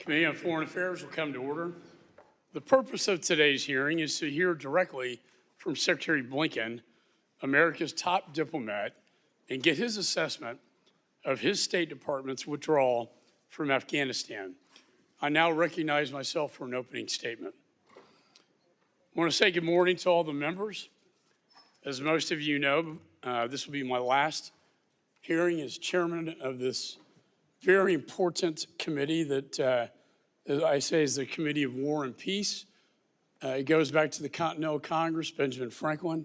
Committee on Foreign Affairs will come to order. The purpose of today's hearing is to hear directly from Secretary Blinken, America's top diplomat, and get his assessment of his State Department's withdrawal from Afghanistan. I now recognize myself for an opening statement. I want to say good morning to all the members. As most of you know, this will be my last hearing as chairman of this very important committee that I say is the Committee of War and Peace. It goes back to the Continental Congress. Benjamin Franklin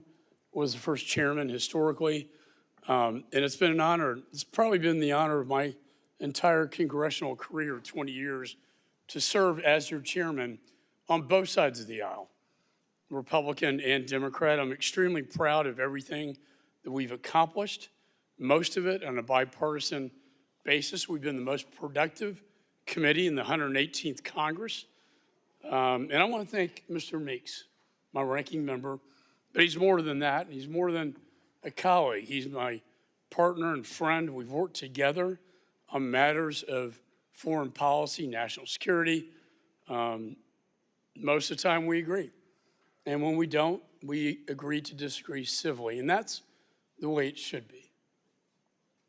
was the first chairman historically. And it's been an honor. It's probably been the honor of my entire congressional career of 20 years to serve as your chairman on both sides of the aisle, Republican and Democrat. I'm extremely proud of everything that we've accomplished, most of it on a bipartisan basis. We've been the most productive committee in the 118th Congress. And I want to thank Mr. Meeks, my ranking member, but he's more than that. He's more than a colleague. He's my partner and friend. We've worked together on matters of foreign policy, national security. Most of the time we agree. And when we don't, we agree to disagree civilly. And that's the way it should be.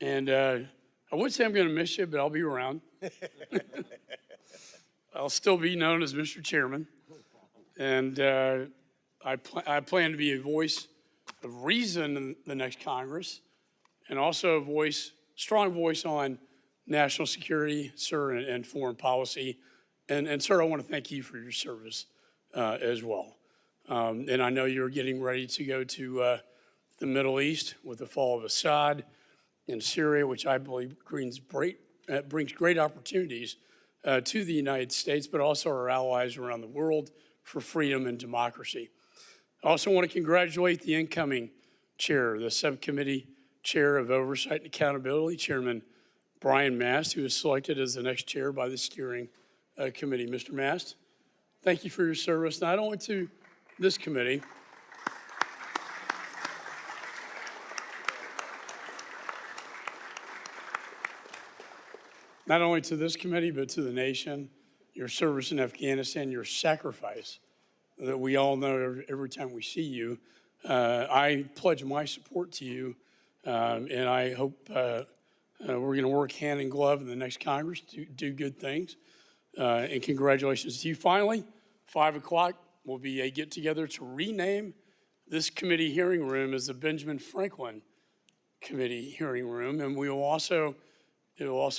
And I would say I'm going to miss you, but I'll be around. I'll still be known as Mr. Chairman. And I plan to be a voice of reason in the next Congress, and also a strong voice on national security, sir, and foreign policy. And sir, I want to thank you for your service as well. And I know you're getting ready to go to the Middle East with the fall of Assad in Syria, which I believe brings great opportunities to the United States, but also our allies around the world for freedom and democracy. I also want to congratulate the incoming chair, the subcommittee chair of Oversight and Accountability, Chairman Brian Mast, who was selected as the next chair by the steering committee. Mr. Mast, thank you for your service, not only to this committee, but to the nation, your service in Afghanistan, your sacrifice that we all know every time we see you. I pledge my support to you, and I hope we're going to work hand in glove in the next Congress to do good things. And congratulations to you. Finally, 5 o'clock will be a get-together to rename this committee hearing room as the Benjamin Franklin Committee hearing room, and it will also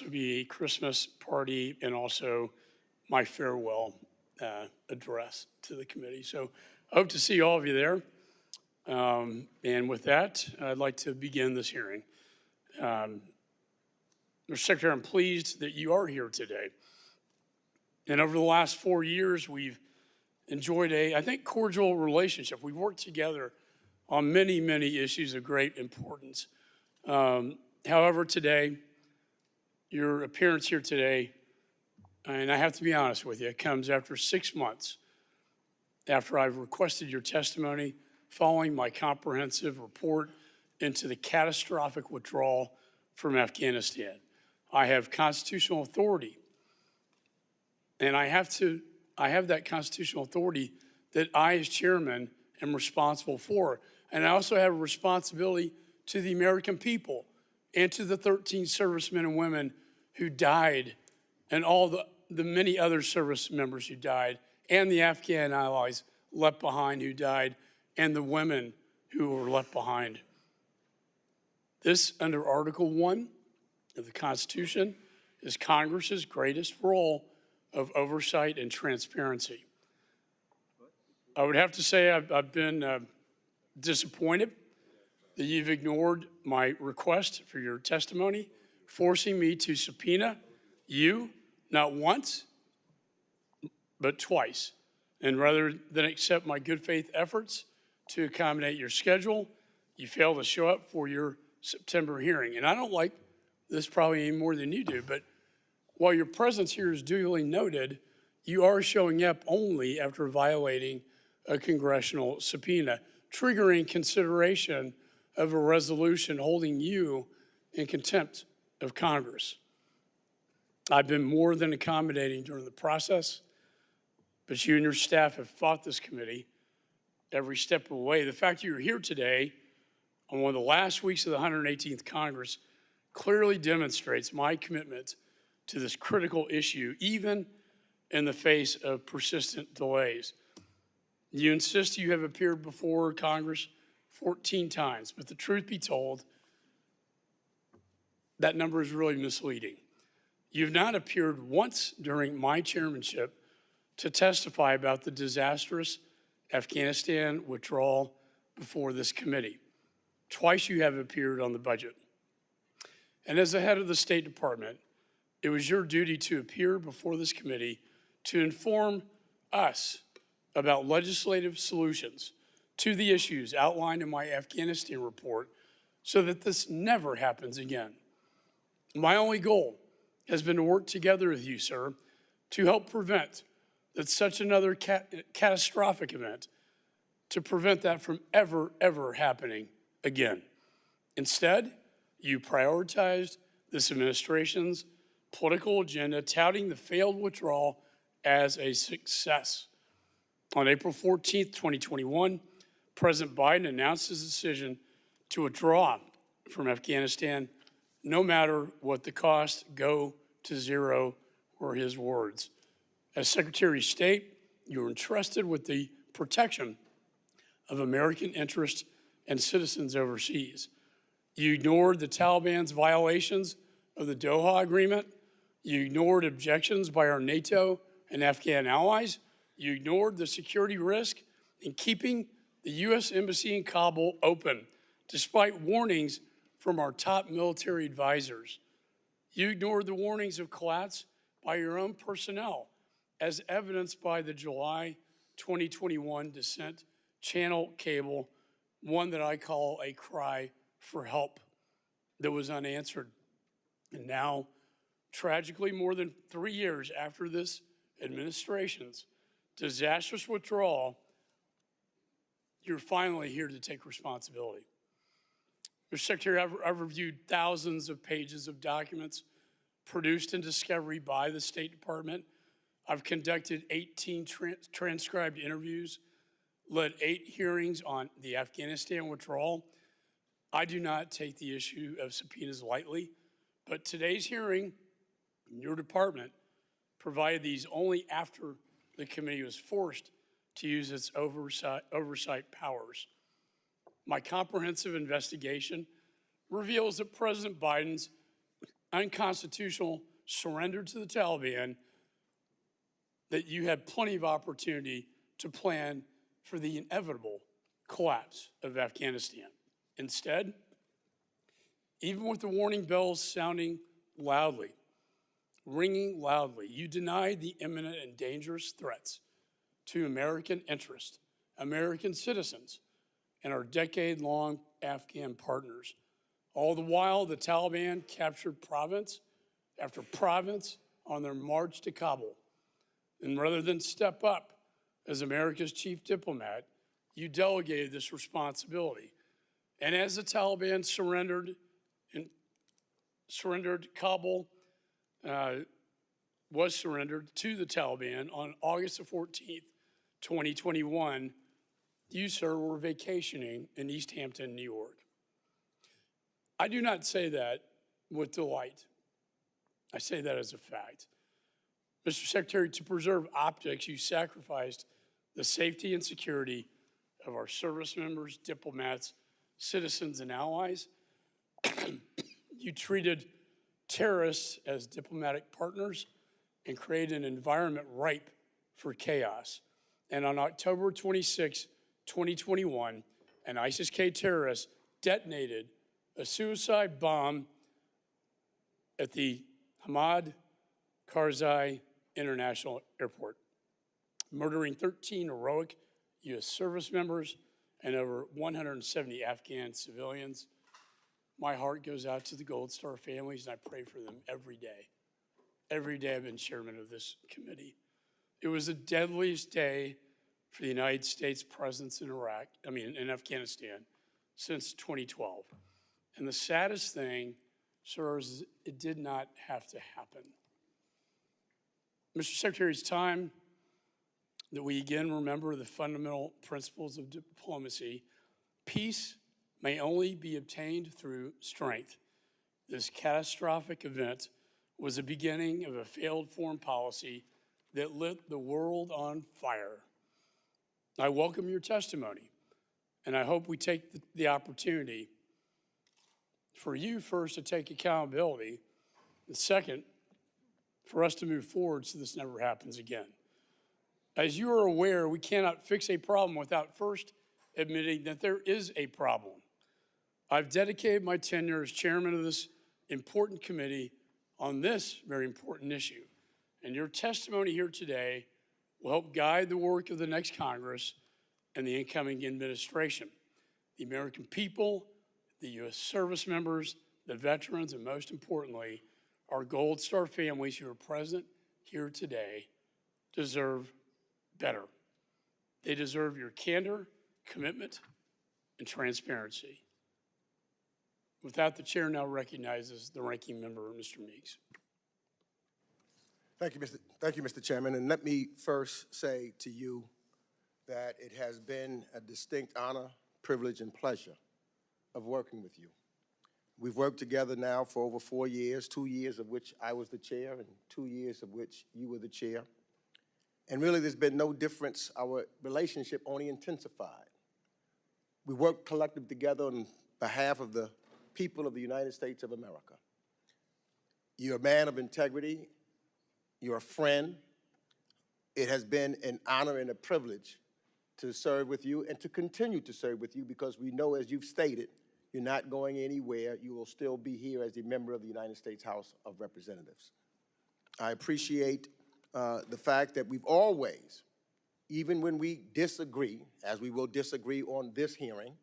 be a Christmas party and also my farewell address to the committee. So I hope to see all of you there. And with that, I'd like to begin this hearing. Mr. Secretary, I'm pleased that you are here today. And over the last 4 years, we've enjoyed I think, cordial relationship. We've worked together on many, many issues of great importance. However, today, your appearance here today, and I have to be honest with you, it comes after 6 months after I've requested your testimony following my comprehensive report into the catastrophic withdrawal from Afghanistan. I have constitutional authority, and I have that constitutional authority that I, as chairman, am responsible for. And I also have a responsibility to the American people and to the 13 servicemen and women who died, and all the many other service members who died, and the Afghan allies left behind who died, and the women who were left behind. This, under Article 1 of the Constitution, is Congress's greatest role of oversight and transparency. I would have to say I've been disappointed that you've ignored my request for your testimony, forcing me to subpoena you not once, but twice. And rather than accept my good faith efforts to accommodate your schedule, you failed to show up for your September hearing. And I don't like this probably any more than you do, but while your presence here is duly noted, you are showing up only after violating a congressional subpoena, triggering consideration of a resolution holding you in contempt of Congress. I've been more than accommodating during the process, but you and your staff have fought this committee every step of the way. The fact that you're here today on one of the last weeks of the 118th Congress clearly demonstrates my commitment to this critical issue, even in the face of persistent delays. You insist you have appeared before Congress 14 times, but the truth be told, that number is really misleading. You've not appeared once during my chairmanship to testify about the disastrous Afghanistan withdrawal before this committee. Twice you have appeared on the budget. And as the head of the State Department, it was your duty to appear before this committee to inform us about legislative solutions to the issues outlined in my Afghanistan report so that this never happens again. My only goal has been to work together with you, sir, to help prevent that such another catastrophic event, to prevent that from ever happening again. Instead, you prioritized this administration's political agenda, touting the failed withdrawal as a success. On April 14th, 2021, President Biden announced his decision to withdraw from Afghanistan, no matter what the cost. Go to zero were his words. As Secretary of State, you were entrusted with the protection of American interests and citizens overseas. You ignored the Taliban's violations of the Doha Agreement. You ignored objections by our NATO and Afghan allies. You ignored the security risk in keeping the U.S. Embassy in Kabul open, despite warnings from our top military advisors. You ignored the warnings of collapse by your own personnel, as evidenced by the July 2021 descent channel cable, one that I call a cry for help that was unanswered. And now, tragically, more than 3 years after this administration's disastrous withdrawal, you're finally here to take responsibility. Mr. Secretary, I've reviewed thousands of pages of documents produced in discovery by the State Department. I've conducted 18 transcribed interviews, led 8 hearings on the Afghanistan withdrawal. I do not take the issue of subpoenas lightly, but today's hearing in your department provided these only after the committee was forced to use its oversight powers. My comprehensive investigation reveals that President Biden's unconstitutional surrender to the Taliban, that you had plenty of opportunity to plan for the inevitable collapse of Afghanistan. Instead, even with the warning bells sounding loudly, ringing loudly, you denied the imminent and dangerous threats to American interests, American citizens, and our decade-long Afghan partners. All the while, the Taliban captured province after province on their march to Kabul. And rather than step up as America's chief diplomat, you delegated this responsibility. And as the Taliban Kabul was surrendered to the Taliban on August the 14th, 2021, you, sir, were vacationing in East Hampton, New York. I do not say that with delight. I say that as a fact. Mr. Secretary, to preserve optics, you sacrificed the safety and security of our service members, diplomats, citizens, and allies. You treated terrorists as diplomatic partners and created an environment ripe for chaos. And on October 26, 2021, an ISIS-K terrorist detonated a suicide bomb at the Hamad Karzai International Airport, murdering 13 heroic U.S. service members and over 170 Afghan civilians. My heart goes out to the Gold Star families, and I pray for them every day. Every day I've been chairman of this committee. It was the deadliest day for the United States presence in in Afghanistan since 2012. And the saddest thing, sir, is it did not have to happen. Mr. Secretary, it's time that we again remember the fundamental principles of diplomacy. Peace may only be obtained through strength. This catastrophic event was the beginning of a failed foreign policy that lit the world on fire. I welcome your testimony, and I hope we take the opportunity for you first to take accountability, and second, for us to move forward so this never happens again. As you are aware, we cannot fix a problem without first admitting that there is a problem. I've dedicated my tenure as chairman of this important committee on this very important issue, and your testimony here today will help guide the work of the next Congress and the incoming administration. The American people, the U.S. service members, the veterans, and most importantly, our Gold Star families who are present here today deserve better. They deserve your candor, commitment, and transparency. With that, the chair now recognizes the ranking member, Mr. Meeks. Thank you, Mr. Chairman. And let me first say to you that it has been a distinct honor, privilege, and pleasure of working with you. We've worked together now for over 4 years, 2 years of which I was the chair and 2 years of which you were the chair. And really, there's been no difference. Our relationship only intensified. We worked collectively together on behalf of the people of the United States of America. You're a man of integrity. You're a friend. It has been an honor and a privilege to serve with you and to continue to serve with you because we know, as you've stated, you're not going anywhere. You will still be here as a member of the United States House of Representatives. I appreciate the fact that we've always, even when we disagree, as we will disagree on this hearing,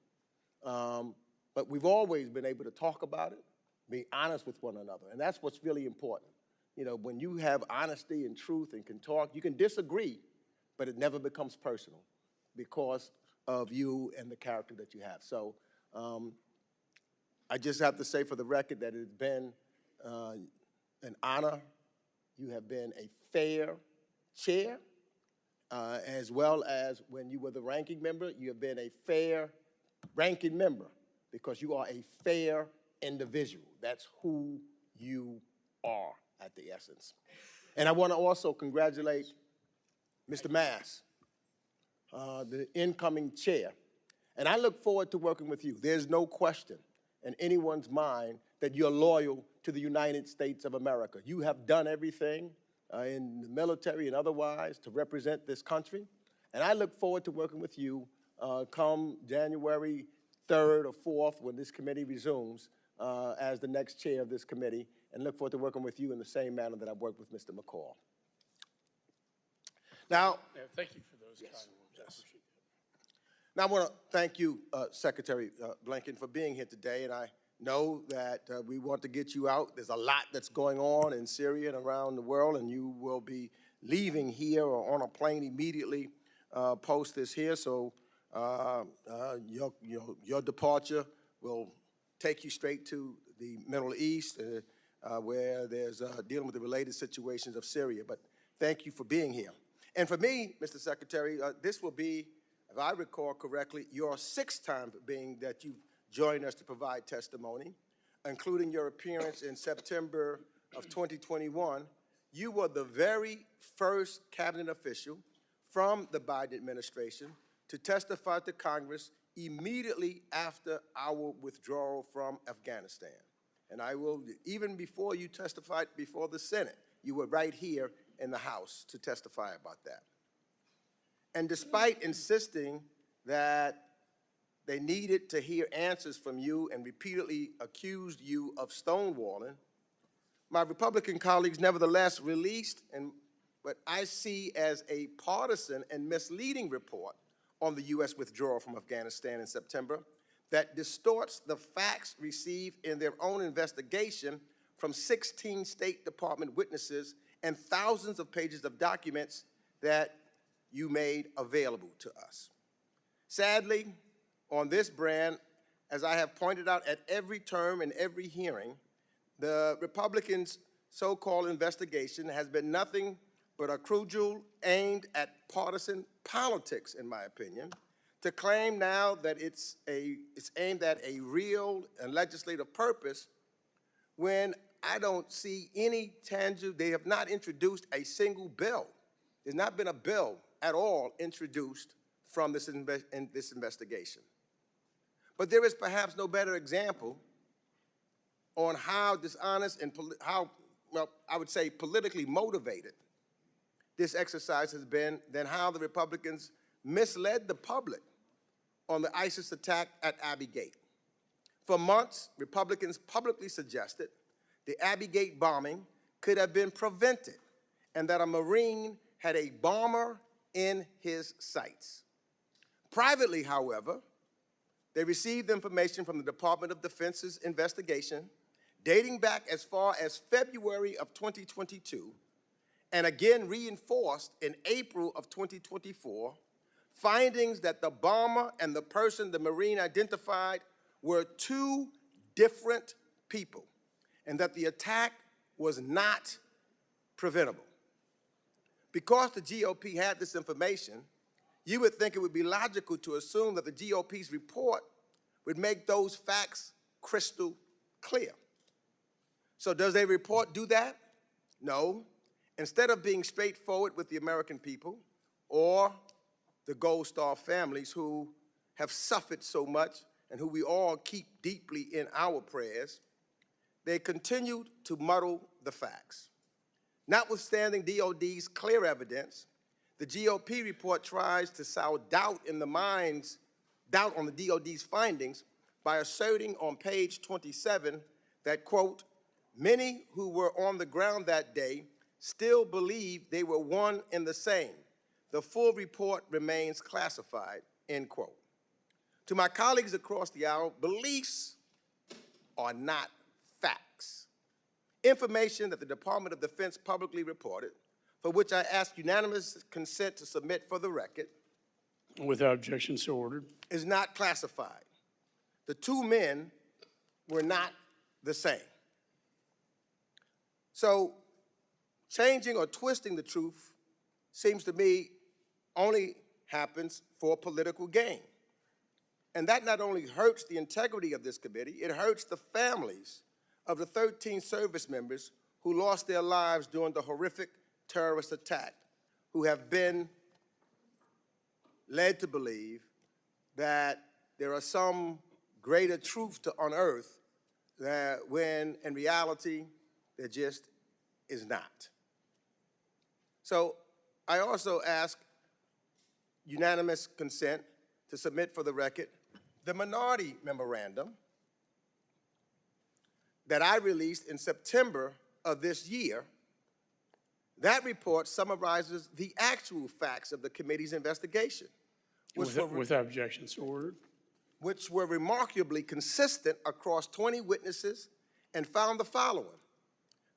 but we've always been able to talk about it, be honest with one another, and that's what's really important. You know, when you have honesty and truth and can talk, you can disagree, but it never becomes personal because of you and the character that you have. So I just have to say for the record that it's been an honor. You have been a fair chair, as well as when you were the ranking member, you have been a fair ranking member because you are a fair individual. That's who you are at the essence. And I want to also congratulate Mr. Mass, the incoming chair. And I look forward to working with you. There's no question in anyone's mind that you're loyal to the United States of America. You have done everything in the military and otherwise to represent this country. And I look forward to working with you come January 3rd or 4th when this committee resumes as the next chair of this committee, and look forward to working with you in the same manner that I've worked with Mr. McCall. Now, Thank you for those yes, kind words. I yes. appreciate that. Now I want to thank you, Secretary Blinken, for being here today, and I know that we want to get you out. There's a lot that's going on in Syria and around the world, and you will be leaving here or on a plane immediately post this here, so your departure will take you straight to the Middle East, where there's dealing with the related situations of Syria. But thank you for being here. And for me, Mr. Secretary, this will be, if I recall correctly, your 6th time being that you've joined us to provide testimony, including your appearance in September of 2021. You were the very first cabinet official from the Biden administration to testify to Congress immediately after our withdrawal from Afghanistan. And I will, even before you testified before the Senate, you were right here in the House to testify about that. And despite insisting that they needed to hear answers from you and repeatedly accused you of stonewalling, my Republican colleagues nevertheless released what I see as a partisan and misleading report on the U.S. withdrawal from Afghanistan in September that distorts the facts received in their own investigation from 16 State Department witnesses and thousands of pages of documents that you made available to us. Sadly, on this brand, as I have pointed out at every term and every hearing, the Republicans' so-called investigation has been nothing but a cudgel aimed at partisan politics, in my opinion, to claim now that it's aimed at a real and legislative purpose when I don't see any tangible, they have not introduced a single bill. There's not been a bill at all introduced from this investigation. But there is perhaps no better example on how dishonest and I would say politically motivated this exercise has been than how the Republicans misled the public on the ISIS attack at Abbey Gate. For months, Republicans publicly suggested the Abbey Gate bombing could have been prevented and that a Marine had a bomber in his sights. Privately, however, they received information from the Department of Defense's investigation dating back as far as February of 2022 and again reinforced in April of 2024, findings that the bomber and the person the Marine identified were two different people and that the attack was not preventable. Because the GOP had this information, you would think it would be logical to assume that the GOP's report would make those facts crystal clear. So does their report do that? No. Instead of being straightforward with the American people or the Gold Star families who have suffered so much and who we all keep deeply in our prayers, they continued to muddle the facts. Notwithstanding DOD's clear evidence, the GOP report tries to sow doubt on the DOD's findings by asserting on page 27 that, quote, many who were on the ground that day still believe they were one and the same. The full report remains classified, end quote. To my colleagues across the aisle, beliefs are not facts. Information that the Department of Defense publicly reported, for which I ask unanimous consent to submit for the record, Without objection, so ordered. is not classified. The two men were not the same. So changing or twisting the truth seems to me only happens for political gain. And that not only hurts the integrity of this committee, it hurts the families of the 13 service members who lost their lives during the horrific terrorist attack, who have been led to believe that there are some greater truth to unearth that when in reality there just is not. So I also ask unanimous consent to submit for the record the minority memorandum that I released in September of this year. That report summarizes the actual facts of the committee's investigation, Without objection, so ordered. which were remarkably consistent across 20 witnesses and found the following.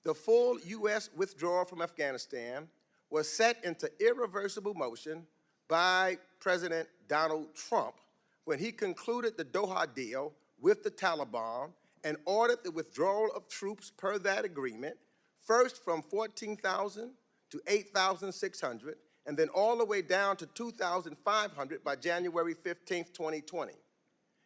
The full U.S. withdrawal from Afghanistan was set into irreversible motion by President Donald Trump when he concluded the Doha deal with the Taliban and ordered the withdrawal of troops per that agreement, first from 14,000 to 8,600, and then all the way down to 2,500 by January 15, 2020.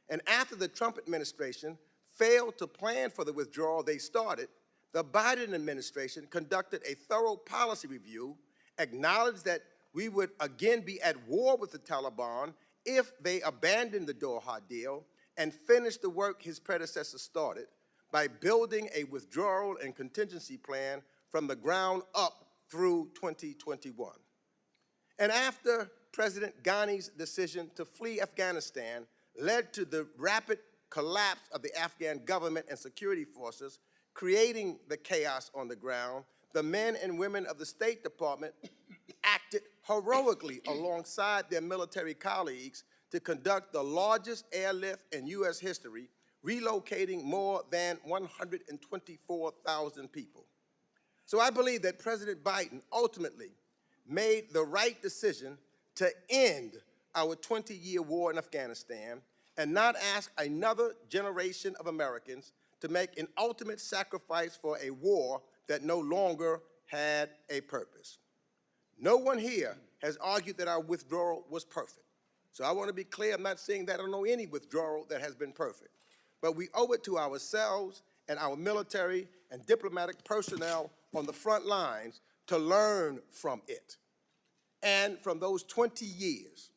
And after the Trump administration failed to plan for the withdrawal they started, the Biden administration conducted a thorough policy review, acknowledged that we would again be at war with the Taliban if they abandoned the Doha deal, and finished the work his predecessor started by building a withdrawal and contingency plan from the ground up through 2021. And after President Ghani's decision to flee Afghanistan led to the rapid collapse of the Afghan government and security forces, creating the chaos on the ground, the men and women of the State Department acted heroically alongside their military colleagues to conduct the largest airlift in U.S. history, relocating more than 124,000 people. So I believe that President Biden ultimately made the right decision to end our 20-year war in Afghanistan and not ask another generation of Americans to make an ultimate sacrifice for a war that no longer had a purpose. No one here has argued that our withdrawal was perfect. So I want to be clear, I'm not saying that I don't know any withdrawal that has been perfect. But we owe it to ourselves and our military and diplomatic personnel on the front lines to learn from it. And from those 20 years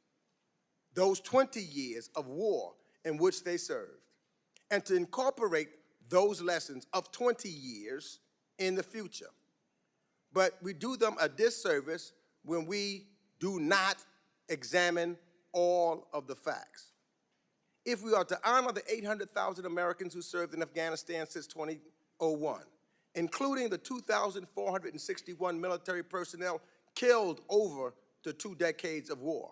of war in which they served, and to incorporate those lessons of 20 years in the future. But we do them a disservice when we do not examine all of the facts. If we are to honor the 800,000 Americans who served in Afghanistan since 2001, including the 2,461 military personnel killed over the 2 decades of war,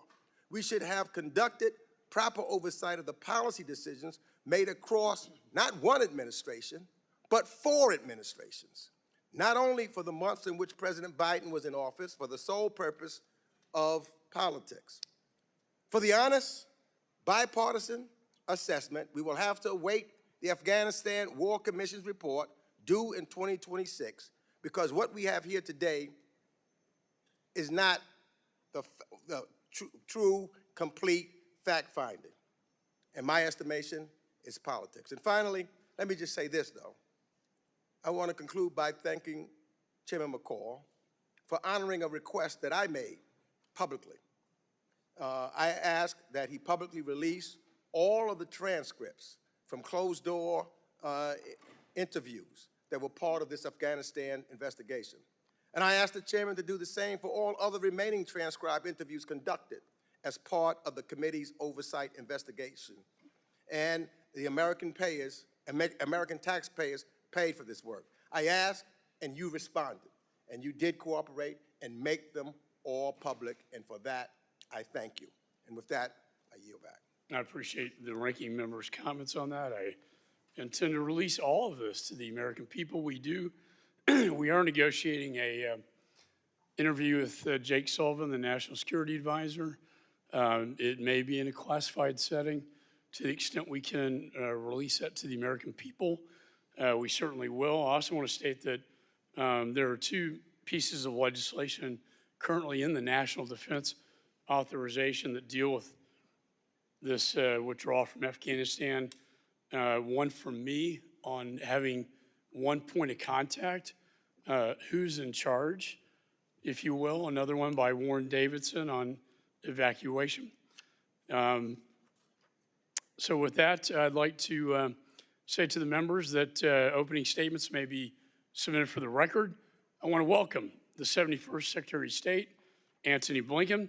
we should have conducted proper oversight of the policy decisions made across not one administration, but 4 administrations, not only for the months in which President Biden was in office for the sole purpose of politics. For the honest, bipartisan assessment, we will have to await the Afghanistan War Commission's report due in 2026, because what we have here today is not the true, complete fact-finding. In my estimation, it's politics. And finally, let me just say this, though. I want to conclude by thanking Chairman McCall for honoring a request that I made publicly. I asked that he publicly release all of the transcripts from closed-door interviews that were part of this Afghanistan investigation. And I asked the chairman to do the same for all other remaining transcribed interviews conducted as part of the committee's oversight investigation. And the American taxpayers paid for this work. I asked, and you responded, and you did cooperate and make them all public, and for that, I thank you. And with that, I yield back. I appreciate the ranking member's comments on that. I intend to release all of this to the American people. We do. We are negotiating a interview with Jake Sullivan, the National Security Advisor. It may be in a classified setting. To the extent we can release that to the American people, we certainly will. I also want to state that there are 2 pieces of legislation currently in the National Defense Authorization that deal with this withdrawal from Afghanistan. One from me on having one point of contact, who's in charge, if you will. Another one by Warren Davidson on evacuation. So with that, I'd like to say to the members that opening statements may be submitted for the record. I want to welcome the 71st Secretary of State, Antony Blinken,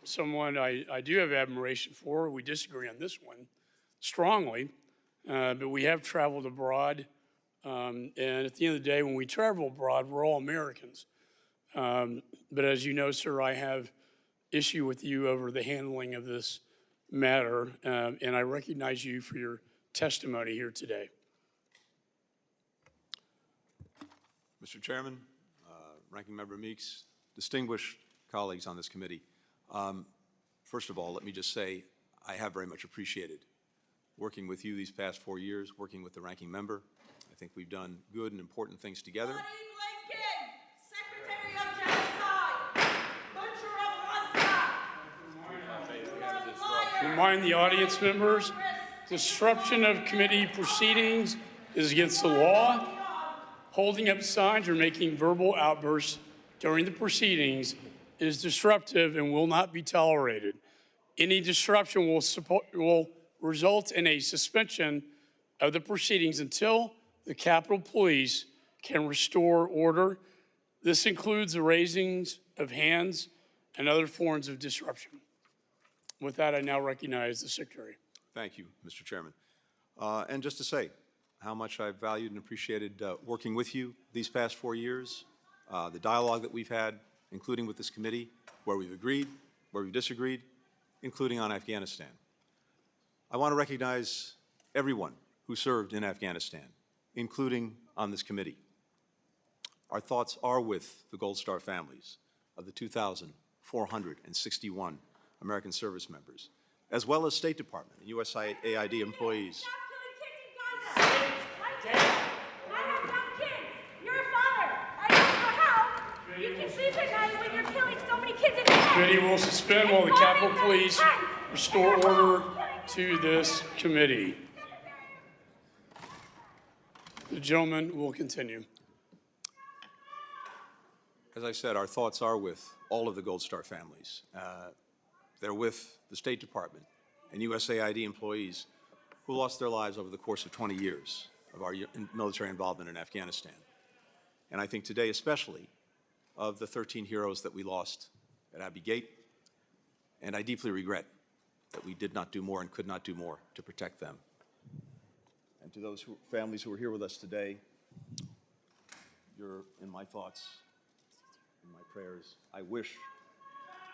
someone I do have admiration for. We disagree on this one strongly, but we have traveled abroad. And at the end of the day, when we travel abroad, we're all Americans. But as you know, sir, I have issue with you over the handling of this matter, and I recognize you for your testimony here today. Mr. Chairman, Ranking Member Meeks, distinguished colleagues on this committee. First of all, let me just say I have very much appreciated working with you these past 4 years, working with the Ranking Member. I think we've done good and important things together. Antony Blinken, Secretary of Genocide, butcher of Gaza. Remind the audience members, disruption of committee proceedings is against the law. Holding up signs or making verbal outbursts during the proceedings is disruptive and will not be tolerated. Any disruption will result in a suspension of the proceedings until the Capitol Police can restore order. This includes the raising of hands and other forms of disruption. With that, I now recognize the Secretary. Thank you, Mr. Chairman. And just to say how much I've valued and appreciated working with you these past 4 years, the dialogue that we've had, including with this committee, where we've agreed, where we've disagreed, including on Afghanistan. I want to recognize everyone who served in Afghanistan, including on this committee. Our thoughts are with the Gold Star families of the 2,461 American service members, as well as State Department and USAID employees. I have young kids. You're a father. I don't know how. You can see that now. will suspend while the Capitol Police restore order to this committee. The gentleman will continue. As I said, our thoughts are with all of the Gold Star families. They're with the State Department and USAID employees who lost their lives over the course of 20 years of our military involvement in Afghanistan. And I think today especially of the 13 heroes that we lost at Abbey Gate, and I deeply regret that we did not do more and could not do more to protect them. And to those families who are here with us today, you're in my thoughts, in my prayers. I wish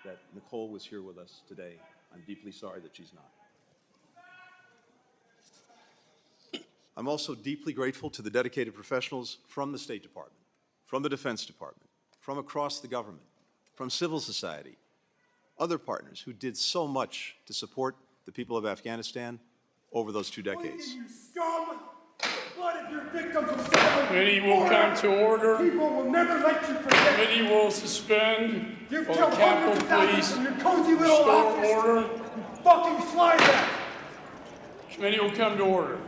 that Nicole was here with us today. I'm deeply sorry that she's not. I'm also deeply grateful to the dedicated professionals from the State Department, from the Defense Department, from across the government, from civil society, other partners who did so much to support the people of Afghanistan over those 2 decades. You scum! The blood of your victims will stand. Committee will come to order. People will never let you forget. Committee will suspend You've while killed the hundreds Capitol of Police thousands from your cozy little restore office. order. You fucking slide that. Committee will come to order.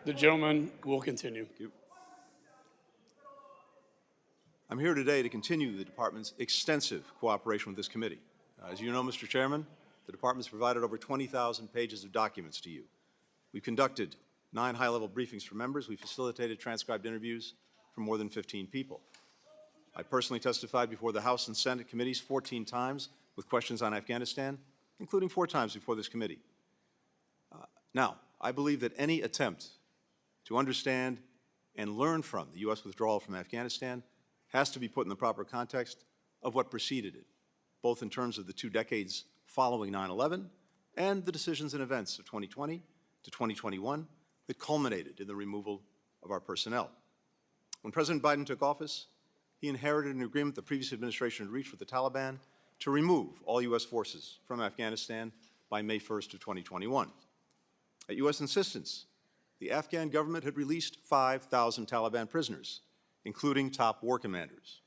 The gentleman will continue. I'm here today to continue the Department's extensive cooperation with this committee. As you know, Mr. Chairman, the Department's provided over 20,000 pages of documents to you. We've conducted 9 high-level briefings for members. We facilitated transcribed interviews for more than 15 people. I personally testified before the House and Senate committees 14 times with questions on Afghanistan, including 4 times before this committee. Now, I believe that any attempt to understand and learn from the U.S. withdrawal from Afghanistan has to be put in the proper context of what preceded it, both in terms of the 2 decades following 9/11 and the decisions and events of 2020 to 2021 that culminated in the removal of our personnel. When President Biden took office, he inherited an agreement the previous administration had reached with the Taliban to remove all U.S. forces from Afghanistan by May 1st of 2021. At U.S. insistence, the Afghan government had released 5,000 Taliban prisoners, including top war commanders.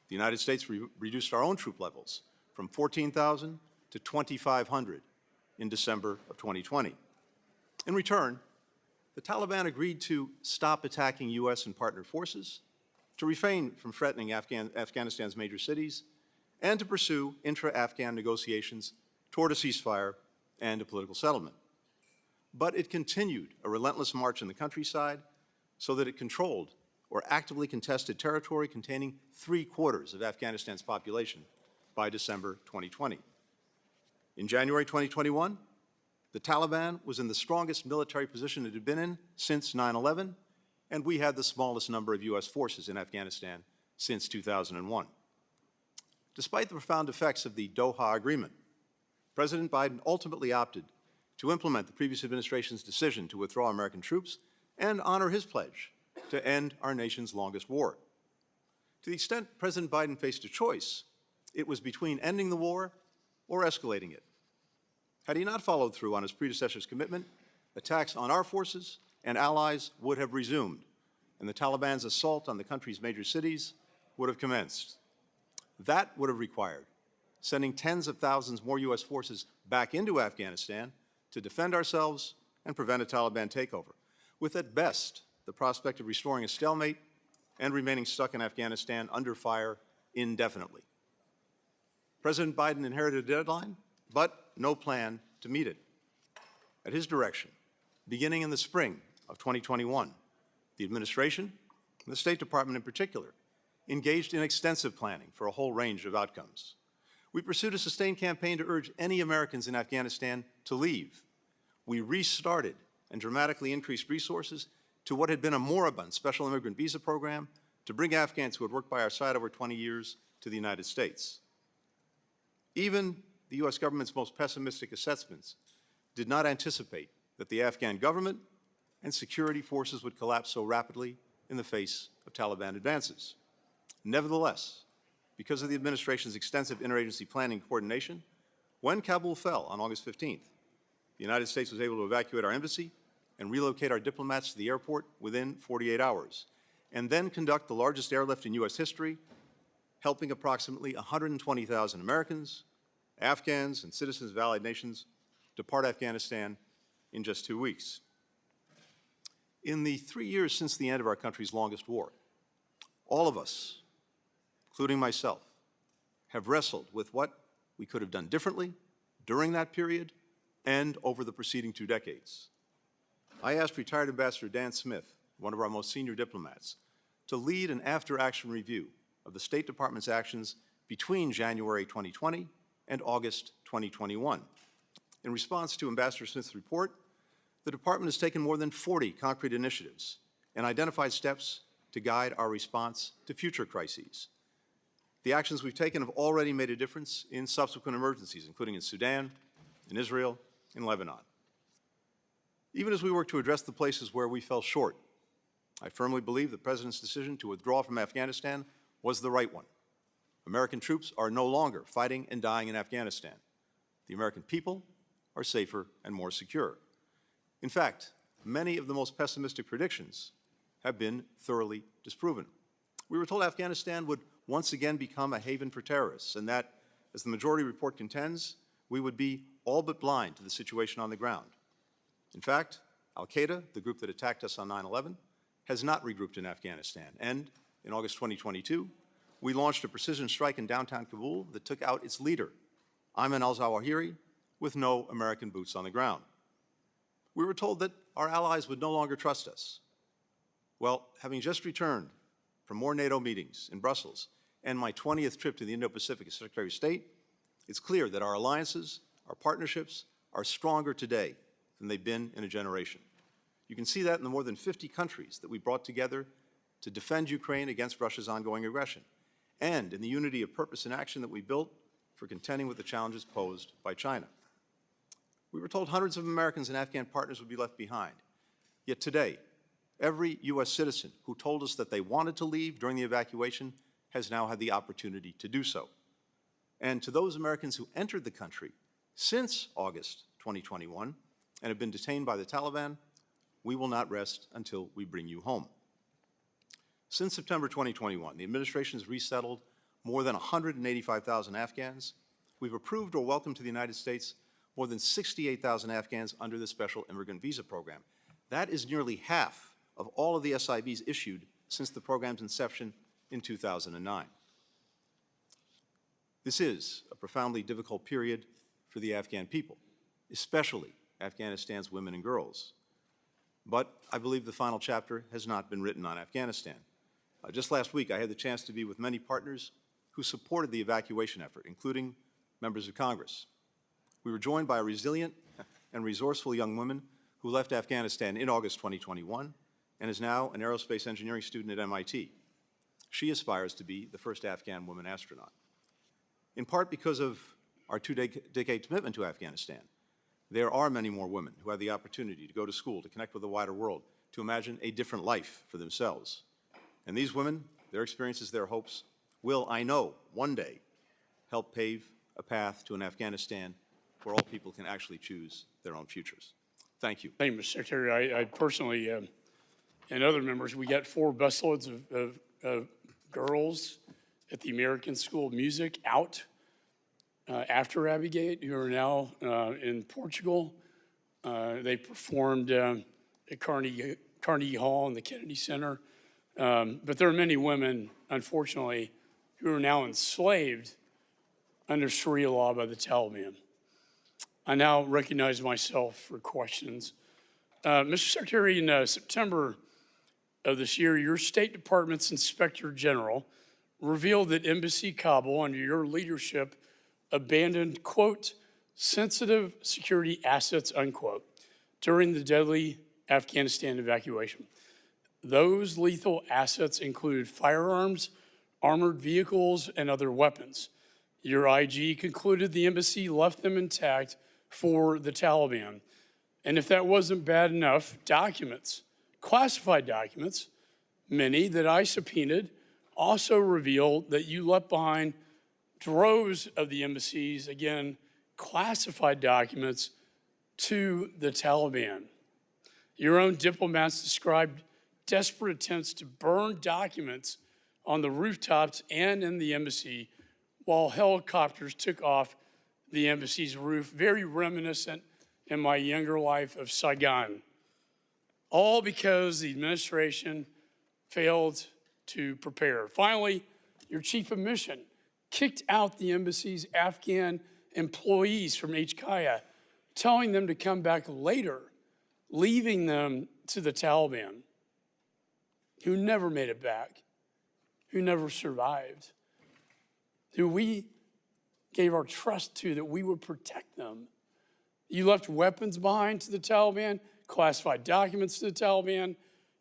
The United States reduced our own troop levels from 14,000 to 2,500 in December of 2020. In return, the Taliban agreed to stop attacking U.S. and partner forces, to refrain from threatening Afghanistan's major cities, and to pursue intra-Afghan negotiations toward a ceasefire and a political settlement. But it continued a relentless march in the countryside so that it controlled or actively contested territory containing 3/4 of Afghanistan's population by December 2020. In January 2021, the Taliban was in the strongest military position it had been in since 9/11, and we had the smallest number of U.S. forces in Afghanistan since 2001. Despite the profound effects of the Doha Agreement, President Biden ultimately opted to implement the previous administration's decision to withdraw American troops and honor his pledge to end our nation's longest war. To the extent President Biden faced a choice, it was between ending the war or escalating it. Had he not followed through on his predecessor's commitment, attacks on our forces and allies would have resumed, and the Taliban's assault on the country's major cities would have commenced. That would have required sending tens of thousands more U.S. forces back into Afghanistan to defend ourselves and prevent a Taliban takeover, with at best the prospect of restoring a stalemate and remaining stuck in Afghanistan under fire indefinitely. President Biden inherited a deadline, but no plan to meet it. At his direction, beginning in the spring of 2021, the administration, and the State Department in particular, engaged in extensive planning for a whole range of outcomes. We pursued a sustained campaign to urge any Americans in Afghanistan to leave. We restarted and dramatically increased resources to what had been a moribund special immigrant visa program to bring Afghans who had worked by our side over 20 years to the United States. Even the U.S. government's most pessimistic assessments did not anticipate that the Afghan government and security forces would collapse so rapidly in the face of Taliban advances. Nevertheless, because of the administration's extensive interagency planning and coordination, when Kabul fell on August 15th, the United States was able to evacuate our embassy and relocate our diplomats to the airport within 48 hours. and then conduct the largest airlift in U.S. history, helping approximately 120,000 Americans, Afghans, and citizens of allied nations depart Afghanistan in just 2 weeks. In the 3 years since the end of our country's longest war, all of us, including myself, have wrestled with what we could have done differently during that period and over the preceding 2 decades. I asked retired Ambassador Dan Smith, one of our most senior diplomats, to lead an after-action review of the State Department's actions between January 2020 and August 2021. In response to Ambassador Smith's report, the Department has taken more than 40 concrete initiatives and identified steps to guide our response to future crises. The actions we've taken have already made a difference in subsequent emergencies, including in Sudan, in Israel, in Lebanon. Even as we work to address the places where we fell short, I firmly believe the President's decision to withdraw from Afghanistan was the right one. American troops are no longer fighting and dying in Afghanistan. The American people are safer and more secure. In fact, many of the most pessimistic predictions have been thoroughly disproven. We were told Afghanistan would once again become a haven for terrorists, and that, as the majority report contends, we would be all but blind to the situation on the ground. In fact, al-Qaeda, the group that attacked us on 9/11, has not regrouped in Afghanistan, and in August 2022, we launched a precision strike in downtown Kabul that took out its leader, Ayman al-Zawahiri, with no American boots on the ground. We were told that our allies would no longer trust us. Well, having just returned from more NATO meetings in Brussels and my 20th trip to the Indo-Pacific as Secretary of State, it's clear that our alliances, our partnerships, are stronger today than they've been in a generation. You can see that in the more than 50 countries that we brought together to defend Ukraine against Russia's ongoing aggression, and in the unity of purpose and action that we built for contending with the challenges posed by China. We were told hundreds of Americans and Afghan partners would be left behind. Yet today, every U.S. citizen who told us that they wanted to leave during the evacuation has now had the opportunity to do so. And to those Americans who entered the country since August 2021 and have been detained by the Taliban, we will not rest until we bring you home. Since September 2021, the administration has resettled more than 185,000 Afghans. We've approved or welcomed to the United States more than 68,000 Afghans under the Special Immigrant Visa Program. That is nearly half of all of the SIVs issued since the program's inception in 2009. This is a profoundly difficult period for the Afghan people, especially Afghanistan's women and girls. But I believe the final chapter has not been written on Afghanistan. Just last week, I had the chance to be with many partners who supported the evacuation effort, including members of Congress. We were joined by a resilient and resourceful young woman who left Afghanistan in August 2021 and is now an aerospace engineering student at MIT. She aspires to be the first Afghan woman astronaut. In part because of our two-decade commitment to Afghanistan, there are many more women who have the opportunity to go to school, to connect with the wider world, to imagine a different life for themselves. And these women, their experiences, their hopes, will, I know, one day help pave a path to an Afghanistan where all people can actually choose their own futures. Thank you. Thank you, Mr. Secretary. I personally, and other members, we got 4 busloads of girls at the American School of Music out after Abigate, who are now in Portugal. They performed at Carnegie Hall and the Kennedy Center. But there are many women, unfortunately, who are now enslaved under Sharia law by the Taliban. I now recognize myself for questions. Mr. Secretary, in September of this year, your State Department's Inspector General revealed that Embassy Kabul, under your leadership, abandoned, quote, sensitive security assets, unquote, during the deadly Afghanistan evacuation. Those lethal assets included firearms, armored vehicles, and other weapons. Your IG concluded the embassy left them intact for the Taliban. And if that wasn't bad enough, documents, classified documents, many that I subpoenaed, also revealed that you left behind droves of the embassy's, again, classified documents to the Taliban. Your own diplomats described desperate attempts to burn documents on the rooftops and in the embassy while helicopters took off the embassy's roof, very reminiscent in my younger life of Saigon. All because the administration failed to prepare. Finally, your chief of mission kicked out the embassy's Afghan employees from HKIA, telling them to come back later, leaving them to the Taliban, who never made it back, who never survived, who we gave our trust to that we would protect them. You left weapons behind to the Taliban, classified documents to the Taliban.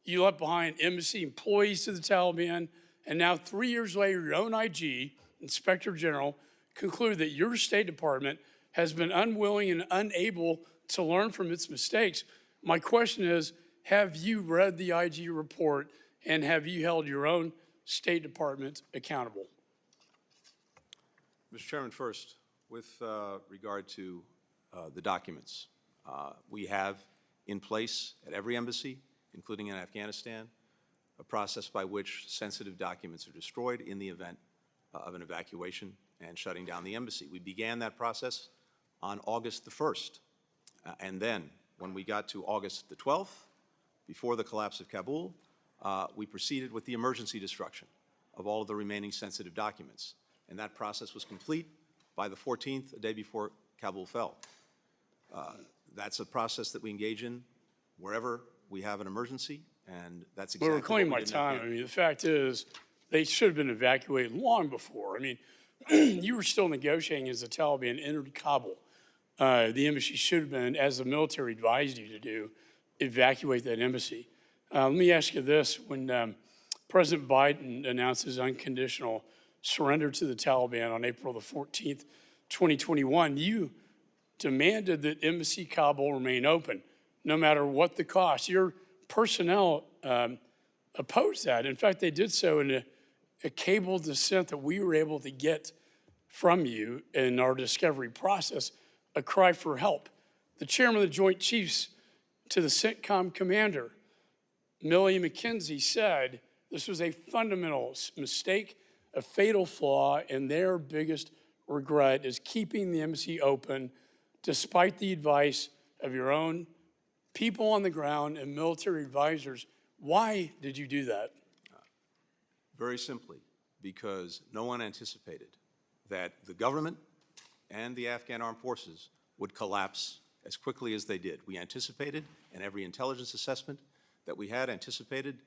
You left behind embassy employees to the Taliban. And now 3 years later, your own IG, Inspector General, concluded that your State Department has been unwilling and unable to learn from its mistakes. My question is, have you read the IG report and have you held your own State Department accountable? Mr. Chairman, first, with regard to the documents, we have in place at every embassy, including in Afghanistan, a process by which sensitive documents are destroyed in the event of an evacuation and shutting down the embassy. We began that process on August the 1st. And then when we got to August the 12th, before the collapse of Kabul, we proceeded with the emergency destruction of all of the remaining sensitive documents. And that process was complete by the 14th, a day before Kabul fell. That's a process that we engage in wherever we have an emergency, and that's exactly Well, reclaim what my we did in time. I Afghanistan. mean, the fact is, they should have been evacuated long before. I mean, you were still negotiating as the Taliban entered Kabul. The embassy should have been, as the military advised you to do, evacuate that embassy. Let me ask you this. When President Biden announced his unconditional surrender to the Taliban on April the 14th, 2021, you demanded that Embassy Kabul remain open, no matter what the cost. Your personnel opposed that. In fact, they did so in a cabled dissent that we were able to get from you in our discovery process, a cry for help. The chairman of the Joint Chiefs to the CENTCOM commander, Millie McKenzie, said this was a fundamental mistake, a fatal flaw, and their biggest regret is keeping the embassy open despite the advice of your own people on the ground and military advisors. Why did you do that? Very simply, because no one anticipated that the government and the Afghan armed forces would collapse as quickly as they did. We anticipated, and every intelligence assessment that we had anticipated,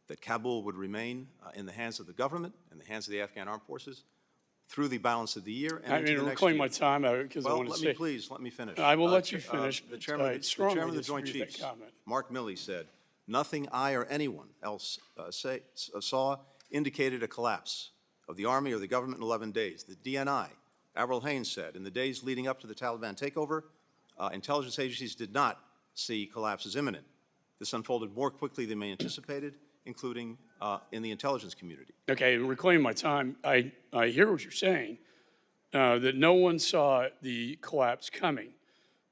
that Kabul would remain in the hands of the government and the hands of the Afghan armed forces through the balance of the year and I into mean, the next reclaim year. my time because I Well, want to let say. me please, let me finish. I will let you finish, The but chairman, I the strongly chairman of the Joint disagree with Chiefs, that comment. Mark Milley, said, nothing I or anyone else saw indicated a collapse of the Army or the government in 11 days. The DNI, Avril Haines, said, in the days leading up to the Taliban takeover, intelligence agencies did not see collapse as imminent. This unfolded more quickly than they anticipated, including in the intelligence community. Okay, and reclaim my time. I hear what you're saying, that no one saw the collapse coming.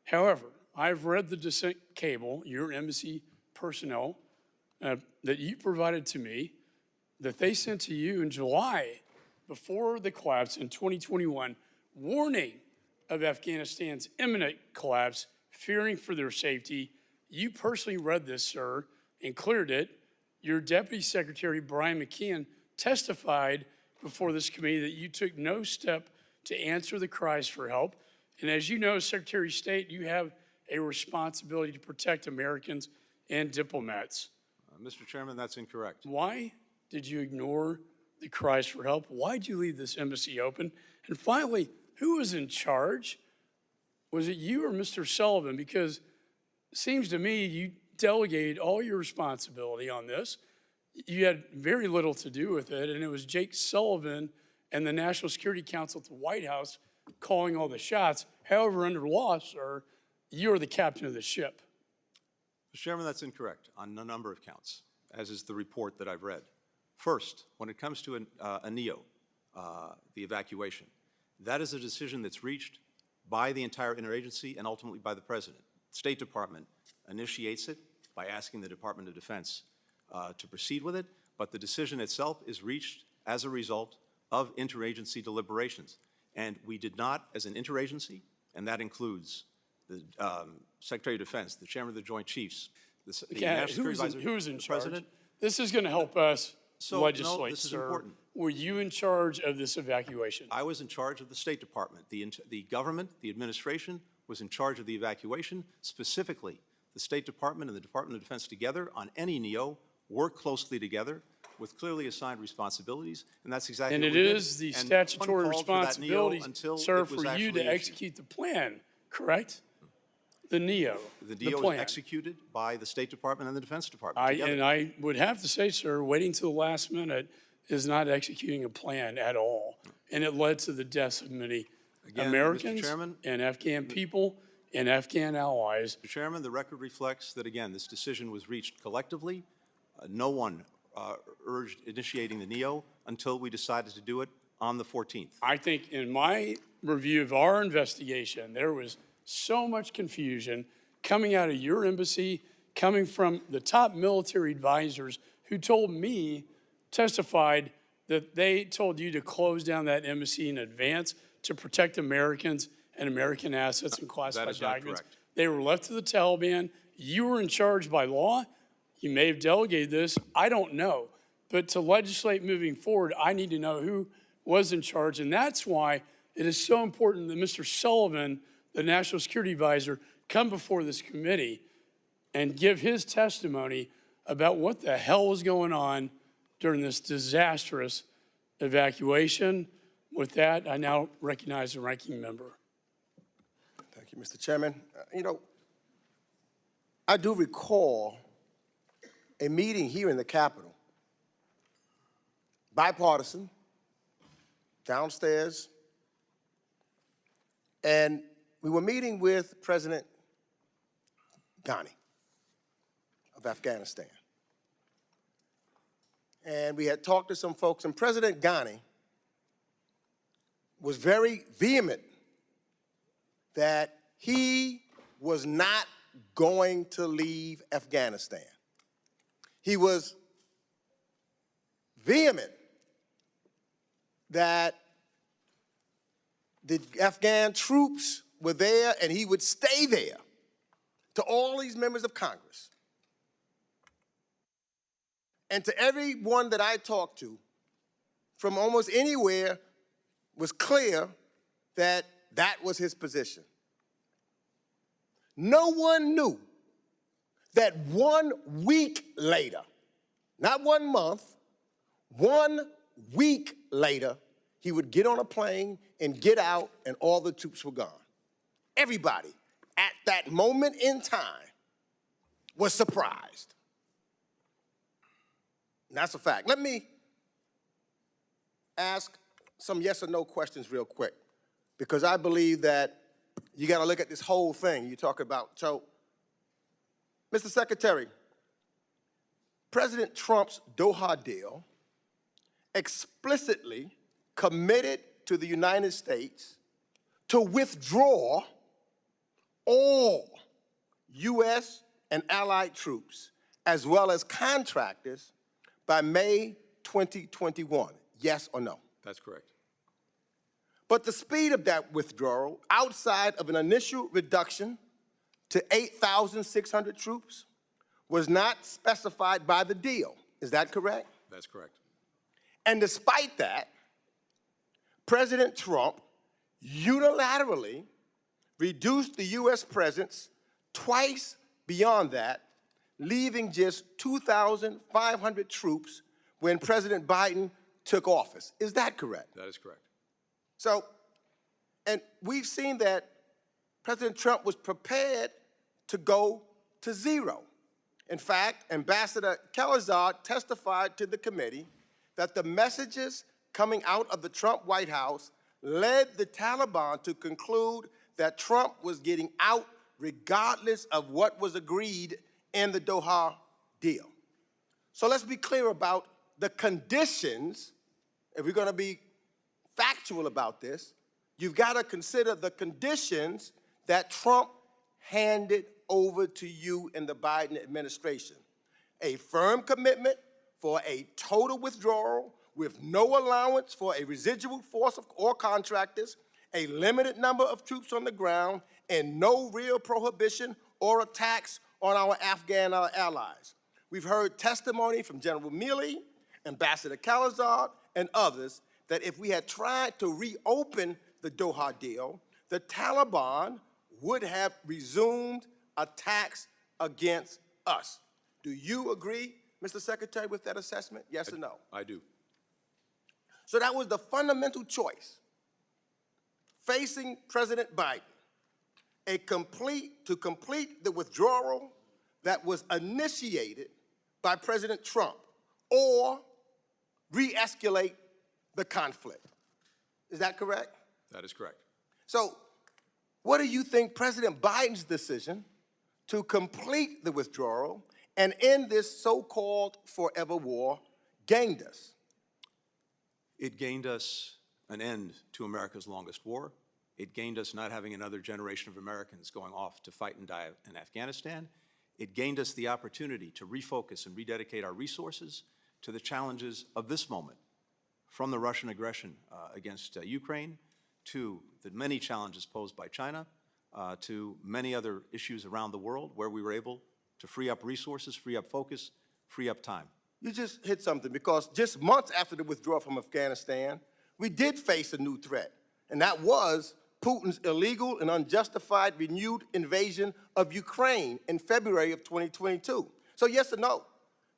However, I've read the dissent cable, your embassy personnel, that you provided to me, that they sent to you in July before the collapse in 2021, warning of Afghanistan's imminent collapse, fearing for their safety. You personally read this, sir, and cleared it. Your Deputy Secretary, Brian McKeon, testified before this committee that you took no step to answer the cries for help. And as you know, Secretary of State, you have a responsibility to protect Americans and diplomats. Mr. Chairman, that's incorrect. Why did you ignore the cries for help? Why did you leave this embassy open? And finally, who was in charge? Was it you or Mr. Sullivan? Because it seems to me you delegated all your responsibility on this. You had very little to do with it, and it was Jake Sullivan and the National Security Council at the White House calling all the shots. However, under law, sir, you're the captain of the ship. Mr. Chairman, that's incorrect on a number of counts, as is the report that I've read. First, when it comes to a NEO, the evacuation, that is a decision that's reached by the entire interagency and ultimately by the President. The State Department initiates it by asking the Department of Defense to proceed with it, but the decision itself is reached as a result of interagency deliberations. And we did not, as an interagency, and that includes the Secretary of Defense, the Chairman of the Joint Chiefs, the National Security Advisor, Who's in the charge? President. This is going to help us So, legislate, no, this is sir. important. Were you in charge of this evacuation? I was in charge of the State Department. The government, the administration, was in charge of the evacuation. Specifically, the State Department and the Department of Defense together on any NEO work closely together with clearly assigned responsibilities, and that's exactly And what it we did. is the And statutory one called for that NEO responsibility, until sir, it was for you actually to issued. execute the plan, correct? The NEO, The the NEO is plan. executed by the State Department and the Defense Department together. And I would have to say, sir, waiting till the last minute is not executing a plan at all. And it led to the deaths of many Again, Mr. Americans Chairman, and Afghan people and Afghan allies. Mr. Chairman, the record reflects that, again, this decision was reached collectively. No one urged initiating the NEO until we decided to do it on the 14th. I think in my review of our investigation, there was so much confusion coming out of your embassy, coming from the top military advisors who told me, testified that they told you to close down that embassy in advance to protect Americans and American assets and classified is not documents. correct. They were left to the Taliban. You were in charge by law. You may have delegated this. I don't know. But to legislate moving forward, I need to know who was in charge. And that's why it is so important that Mr. Sullivan, the National Security Advisor, come before this committee and give his testimony about what the hell was going on during this disastrous evacuation. With that, I now recognize the ranking member. Thank you, Mr. Chairman. You know, I do recall a meeting here in the Capitol, bipartisan, downstairs, and we were meeting with President Ghani of Afghanistan. And we had talked to some folks, and President Ghani was very vehement that he was not going to leave Afghanistan. He was vehement that the Afghan troops were there and he would stay there, to all these members of Congress. And to everyone that I talked to, from almost anywhere, was clear that that was his position. No one knew that 1 week later, not 1 month, 1 week later, he would get on a plane and get out and all the troops were gone. Everybody at that moment in time was surprised. And that's a fact. Let me ask some yes or no questions real quick, because I believe that you got to look at this whole thing you talk about. So, Mr. Secretary, President Trump's Doha deal explicitly committed to the United States to withdraw all U.S. and allied troops, as well as contractors, by May 2021. Yes or no? That's correct. But the speed of that withdrawal, outside of an initial reduction to 8,600 troops, was not specified by the deal. Is that correct? That's correct. And despite that, President Trump unilaterally reduced the U.S. presence twice beyond that, leaving just 2,500 troops when President Biden took office. Is that correct? That is correct. So, and we've seen that President Trump was prepared to go to zero. In fact, Ambassador Kelazar testified to the committee that the messages coming out of the Trump White House led the Taliban to conclude that Trump was getting out regardless of what was agreed in the Doha deal. So let's be clear about the conditions. If we're going to be factual about this, you've got to consider the conditions that Trump handed over to you in the Biden administration. a firm commitment for a total withdrawal with no allowance for a residual force or contractors, a limited number of troops on the ground, and no real prohibition or attacks on our Afghan allies. We've heard testimony from General Milley, Ambassador Khalilzad, and others that if we had tried to reopen the Doha deal, the Taliban would have resumed attacks against us. Do you agree, Mr. Secretary, with that assessment? Yes or no? I do. So that was the fundamental choice facing President Biden, to complete the withdrawal that was initiated by President Trump, or re-escalate the conflict. Is that correct? That is correct. So what do you think President Biden's decision to complete the withdrawal and end this so-called forever war gained us? It gained us an end to America's longest war. It gained us not having another generation of Americans going off to fight and die in Afghanistan. It gained us the opportunity to refocus and rededicate our resources to the challenges of this moment, from the Russian aggression against Ukraine, to the many challenges posed by China, to many other issues around the world where we were able to free up resources, free up focus, free up time. You just hit something, because just months after the withdrawal from Afghanistan, we did face a new threat, and that was Putin's illegal and unjustified renewed invasion of Ukraine in February of 2022. So yes or no,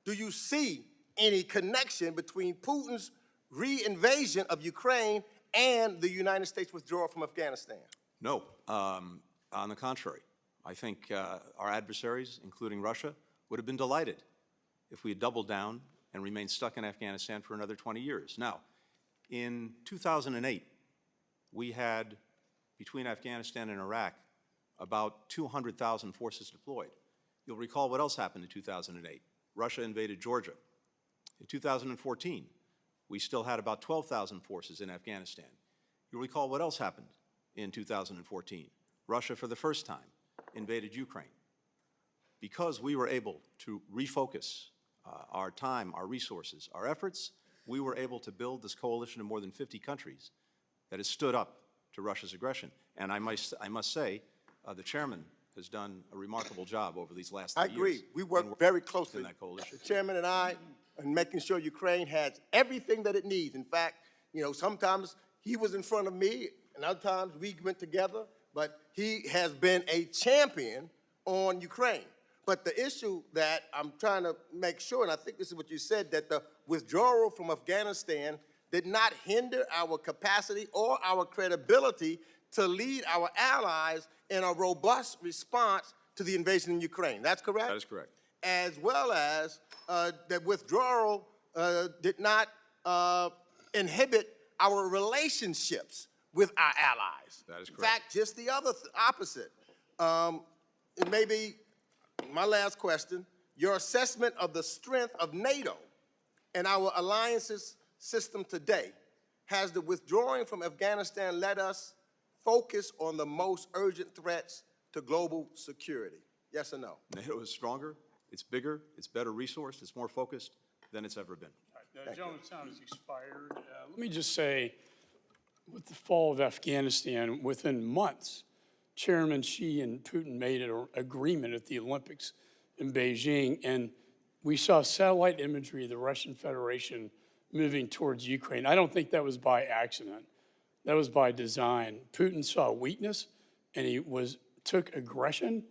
do you see any connection between Putin's re-invasion of Ukraine and the United States withdrawal from Afghanistan? No, on the contrary. I think our adversaries, including Russia, would have been delighted if we had doubled down and remained stuck in Afghanistan for another 20 years. Now, in 2008, we had, between Afghanistan and Iraq, about 200,000 forces deployed. You'll recall what else happened in 2008. Russia invaded Georgia. In 2014, we still had about 12,000 forces in Afghanistan. You'll recall what else happened in 2014. Russia, for the first time, invaded Ukraine. Because we were able to refocus our time, our resources, our efforts, we were able to build this coalition of more than 50 countries that has stood up to Russia's aggression. And I must say, the chairman has done a remarkable job over these last 3 years. I agree. We work very closely, in that coalition. the chairman and I, in making sure Ukraine has everything that it needs. In fact, you know, sometimes he was in front of me, and other times we went together, but he has been a champion on Ukraine. But the issue that I'm trying to make sure, and I think this is what you said, that the withdrawal from Afghanistan did not hinder our capacity or our credibility to lead our allies in a robust response to the invasion in Ukraine. That's correct? That is correct. As well as that withdrawal did not inhibit our relationships with our allies. That is correct. In fact, just the other opposite. It may be my last question, your assessment of the strength of NATO and our alliances system today. Has the withdrawing from Afghanistan let us focus on the most urgent threats to global security? Yes or no? NATO is stronger, it's bigger, it's better resourced, it's more focused than it's ever been. The gentleman's time has expired. Let me just say, with the fall of Afghanistan, within months, Chairman Xi and Putin made an agreement at the Olympics in Beijing, and we saw satellite imagery of the Russian Federation moving towards Ukraine. I don't think that was by accident. That was by design. Putin saw weakness, and he took aggression,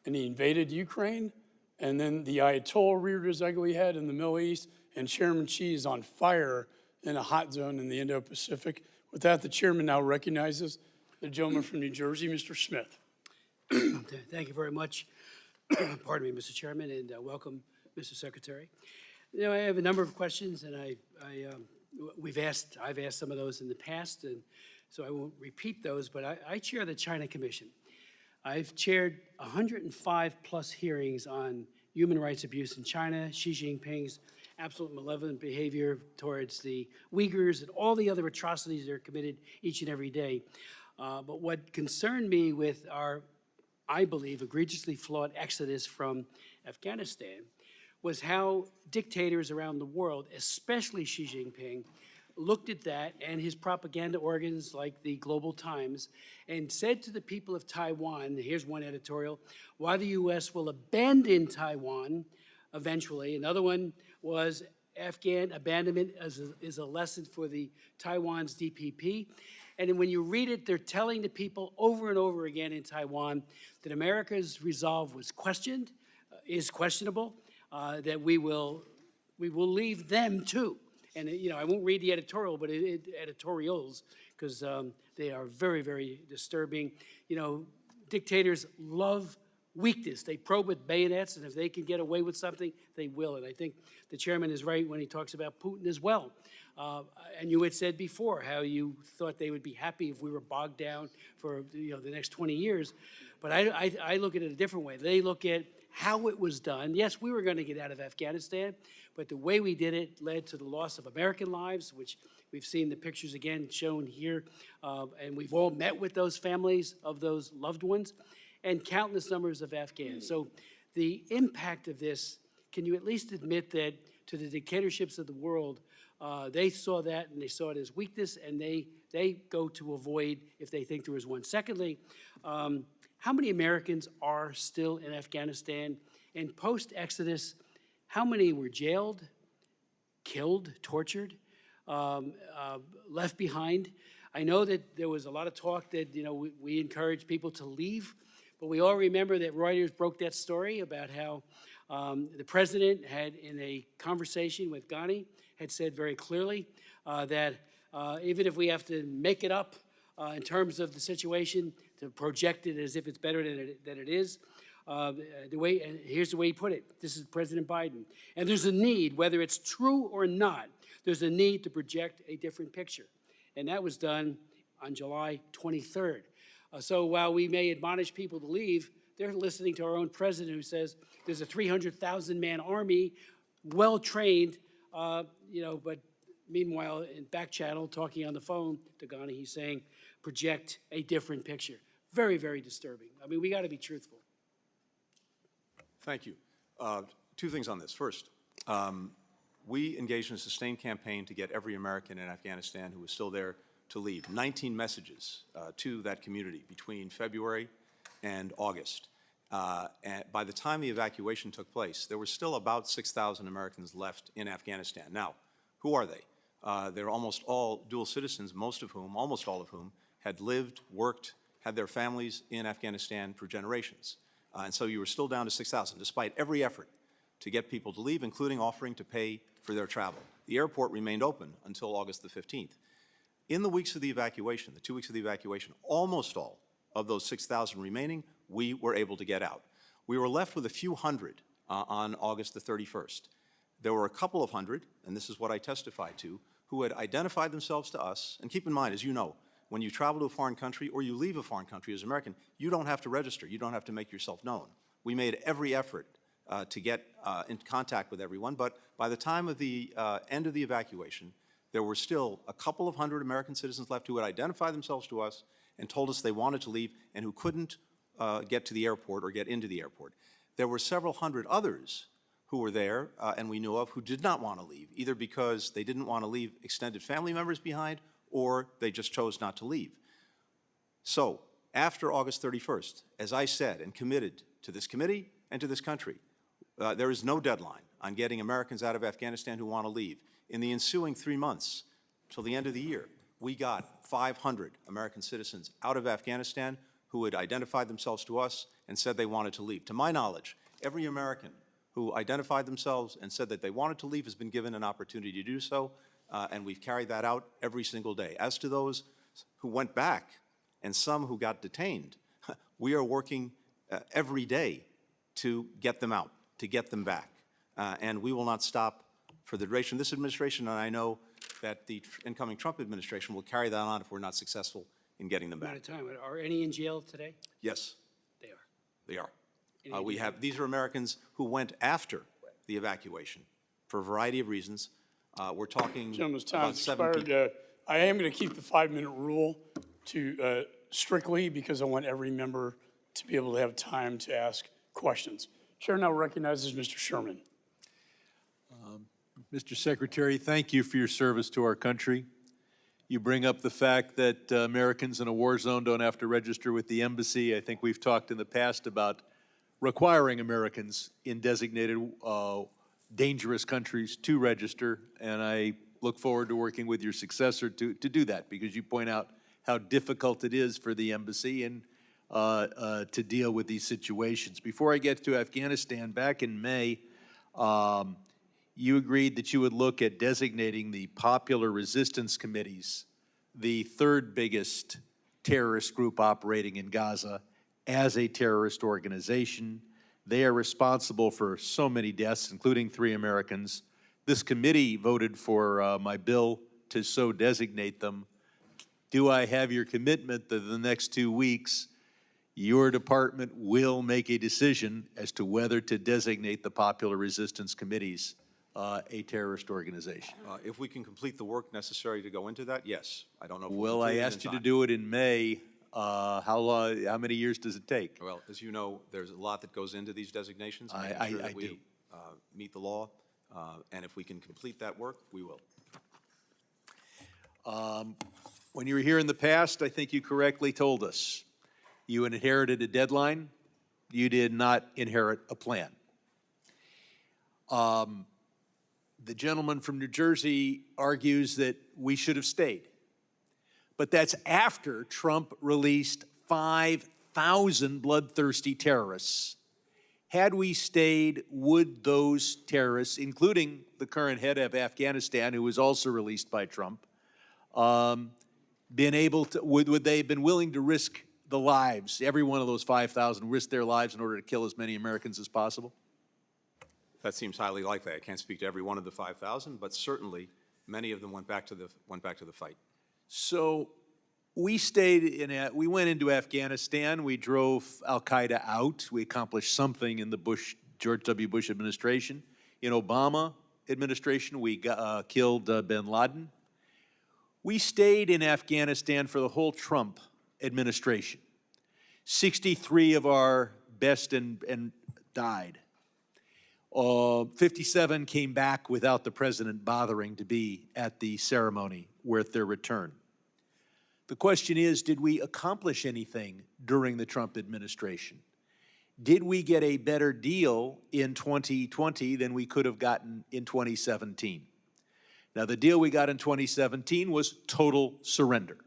and he invaded Ukraine, and then the Ayatollah reared his ugly head in the Middle East, and Chairman Xi is on fire in a hot zone in the Indo-Pacific. With that, the chairman now recognizes the gentleman from New Jersey, Mr. Smith. Thank you very much. Pardon me, Mr. Chairman, and welcome, Mr. Secretary. You know, I have a number of questions, and I've asked some of those in the past, and so I won't repeat those. But I chair the China Commission. I've chaired 105 plus hearings on human rights abuse in China, Xi Jinping's absolute malevolent behavior towards the Uyghurs, and all the other atrocities that are committed each and every day. But what concerned me with our, I believe, egregiously flawed exodus from Afghanistan was how dictators around the world, especially Xi Jinping, looked at that and his propaganda organs like the Global Times and said to the people of Taiwan, here's one editorial, why the U.S. will abandon Taiwan eventually. Another one was Afghan abandonment is a lesson for the Taiwan's DPP. And when you read it, they're telling the people over and over again in Taiwan that America's resolve was questioned, is questionable, that we will leave them too. And, I won't read the editorial, but editorials, because they are very, very disturbing. Dictators love weakness. They probe with bayonets, and if they can get away with something, they will. And I think the chairman is right when he talks about Putin as well. And you had said before how you thought they would be happy if we were bogged down for the next 20 years. But I look at it a different way. They look at how it was done. Yes, we were going to get out of Afghanistan, but the way we did it led to the loss of American lives, which we've seen the pictures again shown here, and we've all met with those families of those loved ones, and countless numbers of Afghans. So the impact of this, can you at least admit that to the dictatorships of the world, they saw that and they saw it as weakness, and they go to avoid if they think there is one. Secondly, how many Americans are still in Afghanistan? And post-Exodus, how many were jailed, killed, tortured, left behind? I know that there was a lot of talk that, we encourage people to leave, but we all remember that Reuters broke that story about how the president had, in a conversation with Ghani, had said very clearly that even if we have to make it up in terms of the situation, to project it as if it's better than it is, and here's the way he put it. This is President Biden. And there's a need, whether it's true or not, there's a need to project a different picture. And that was done on July 23rd. So while we may admonish people to leave, they're listening to our own president who says there's a 300,000-man army, well-trained, but meanwhile, in back channel, talking on the phone to Ghani, he's saying, project a different picture. Very, very disturbing. I mean, we got to be truthful. Thank you. Two things on this. First, we engaged in a sustained campaign to get every American in Afghanistan who was still there to leave. 19 messages to that community between February and August. And by the time the evacuation took place, there were still about 6,000 Americans left in Afghanistan. Now, who are they? They're almost all dual citizens, almost all of whom, had lived, worked, had their families in Afghanistan for generations. And so you were still down to 6,000, despite every effort to get people to leave, including offering to pay for their travel. The airport remained open until August the 15th. In the weeks of the evacuation, the 2 weeks of the evacuation, almost all of those 6,000 remaining, we were able to get out. We were left with a few hundred on August the 31st. There were a couple of hundred, and this is what I testified to, who had identified themselves to us. And keep in mind, as you know, when you travel to a foreign country or you leave a foreign country as an American, you don't have to register. You don't have to make yourself known. We made every effort to get in contact with everyone, but by the time of the end of the evacuation, there were still a couple of hundred American citizens left who had identified themselves to us and told us they wanted to leave and who couldn't get to the airport or get into the airport. There were several hundred others who were there and we knew of who did not want to leave, either because they didn't want to leave extended family members behind or they just chose not to leave. So after August 31st, as I said and committed to this committee and to this country, there is no deadline on getting Americans out of Afghanistan who want to leave. In the ensuing 3 months, till the end of the year, we got 500 American citizens out of Afghanistan who had identified themselves to us and said they wanted to leave. To my knowledge, every American who identified themselves and said that they wanted to leave has been given an opportunity to do so, and we've carried that out every single day. As to those who went back and some who got detained, we are working every day to get them out, to get them back, and we will not stop for the duration of this administration, and I know that the incoming Trump administration will carry that on if we're not successful in getting them back. Out of time. Are any in jail today? Yes, They are. they are. These are Americans who went after the evacuation for a variety of reasons. We're talking Gentleman's about time's 7 people. expired. I am going to keep the 5-minute rule to strictly because I want every member to be able to have time to ask questions. Chair now recognizes Mr. Sherman. Mr. Secretary, thank you for your service to our country. You bring up the fact that Americans in a war zone don't have to register with the embassy. I think we've talked in the past about requiring Americans in designated dangerous countries to register, and I look forward to working with your successor to do that, because you point out how difficult it is for the embassy and to deal with these situations. Before I get to Afghanistan, back in May, you agreed that you would look at designating the Popular Resistance Committees, the third biggest terrorist group operating in Gaza, as a terrorist organization. They are responsible for so many deaths, including 3 Americans. This committee voted for my bill to so designate them. Do I have your commitment that in the next 2 weeks, your department will make a decision as to whether to designate the Popular Resistance Committees a terrorist organization? If we can complete the work necessary to go into that, yes. I don't know if Well, I asked you to do it in May. How many years does it take? Well, as you know, there's a lot that goes into these designations. I making sure that we do. meet the law, and if we can complete that work, we will. When you were here in the past, I think you correctly told us you inherited a deadline. You did not inherit a plan. The gentleman from New Jersey argues that we should have stayed. But that's after Trump released 5,000 bloodthirsty terrorists. Had we stayed, would those terrorists, including the current head of Afghanistan, who was also released by Trump, been able to, would they have been willing to risk the lives, every one of those 5,000 risk their lives in order to kill as many Americans as possible? That seems highly likely. I can't speak to every one of the 5,000, but certainly many of them went back to the fight. So we we went into Afghanistan, we drove al-Qaeda out, we accomplished something in the George W. Bush administration. In Obama administration, we killed bin Laden. We stayed in Afghanistan for the whole Trump administration. 63 of our best and died. 57 came back without the president bothering to be at the ceremony with their return. The question is, did we accomplish anything during the Trump administration? Did we get a better deal in 2020 than we could have gotten in 2017? Now, the deal we got in 2017 was total surrender.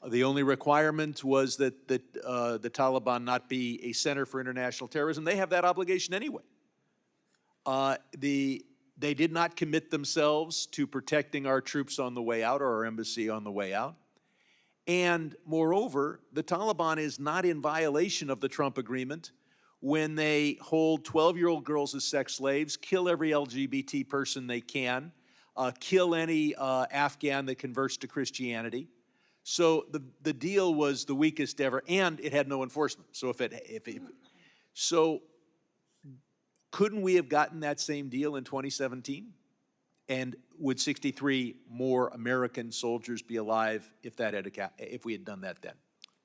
The only requirement was that the Taliban not be a center for international terrorism. They have that obligation anyway. They did not commit themselves to protecting our troops on the way out or our embassy on the way out. And moreover, the Taliban is not in violation of the Trump agreement when they hold 12-year-old girls as sex slaves, kill every LGBT person they can, kill any Afghan that converts to Christianity. So the deal was the weakest ever, and it had no enforcement. So couldn't we have gotten that same deal in 2017? And would 63 more American soldiers be alive if we had done that then?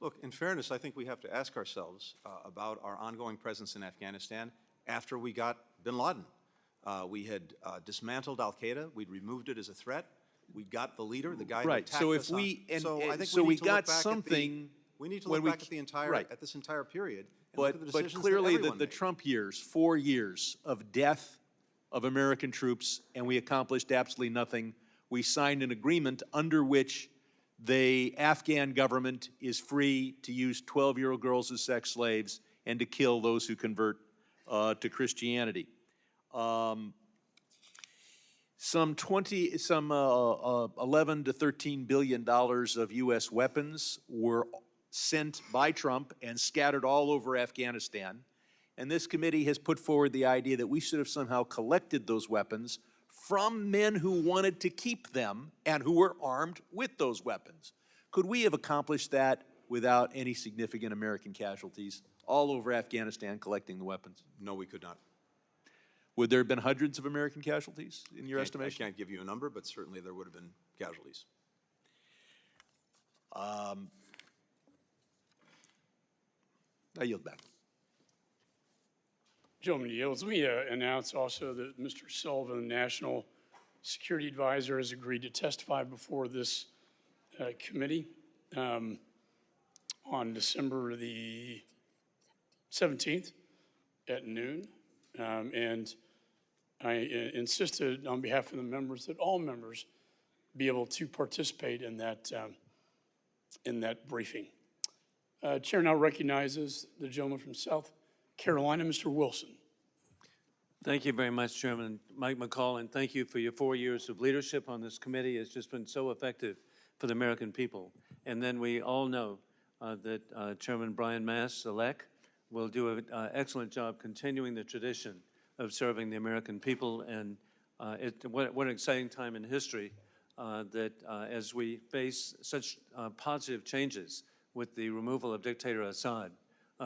Look, in fairness, I think we have to ask ourselves about our ongoing presence in Afghanistan after we got bin Laden. We had dismantled al-Qaeda. We'd removed it as a threat. We got the leader, the guy who attacked us. So if we got something, we need to look back at this entire period. And look at the But decisions clearly that the Trump years, 4 years of death of American troops, and we accomplished absolutely nothing. We signed an agreement under which the Afghan government is free to use 12-year-old girls as sex slaves and to kill those who convert to Christianity. Some 11 to $13 billion of U.S. weapons were sent by Trump and scattered all over Afghanistan. And this committee has put forward the idea that we should have somehow collected those weapons from men who wanted to keep them and who were armed with those weapons. Could we have accomplished that without any significant American casualties all over Afghanistan collecting the weapons? No, we could not. Would there have been hundreds of American casualties in your estimation? I can't give you a number, but certainly there would have been casualties. I yield back. Gentleman yields. Let me announce also that Mr. Sullivan, National security advisor has agreed to testify before this committee on December the 17th at noon. And I insisted on behalf of the members that all members be able to participate in that briefing. Chair now recognizes the gentleman from South Carolina, Mr. Wilson. Thank you very much, Chairman Mike McCall, and thank you for your 4 years of leadership on this committee. It's just been so effective for the American people. And then we all know that Chairman Brian Mast-Elect will do an excellent job continuing the tradition of serving the American people. And what an exciting time in history that as we face such positive changes with the removal of dictator Assad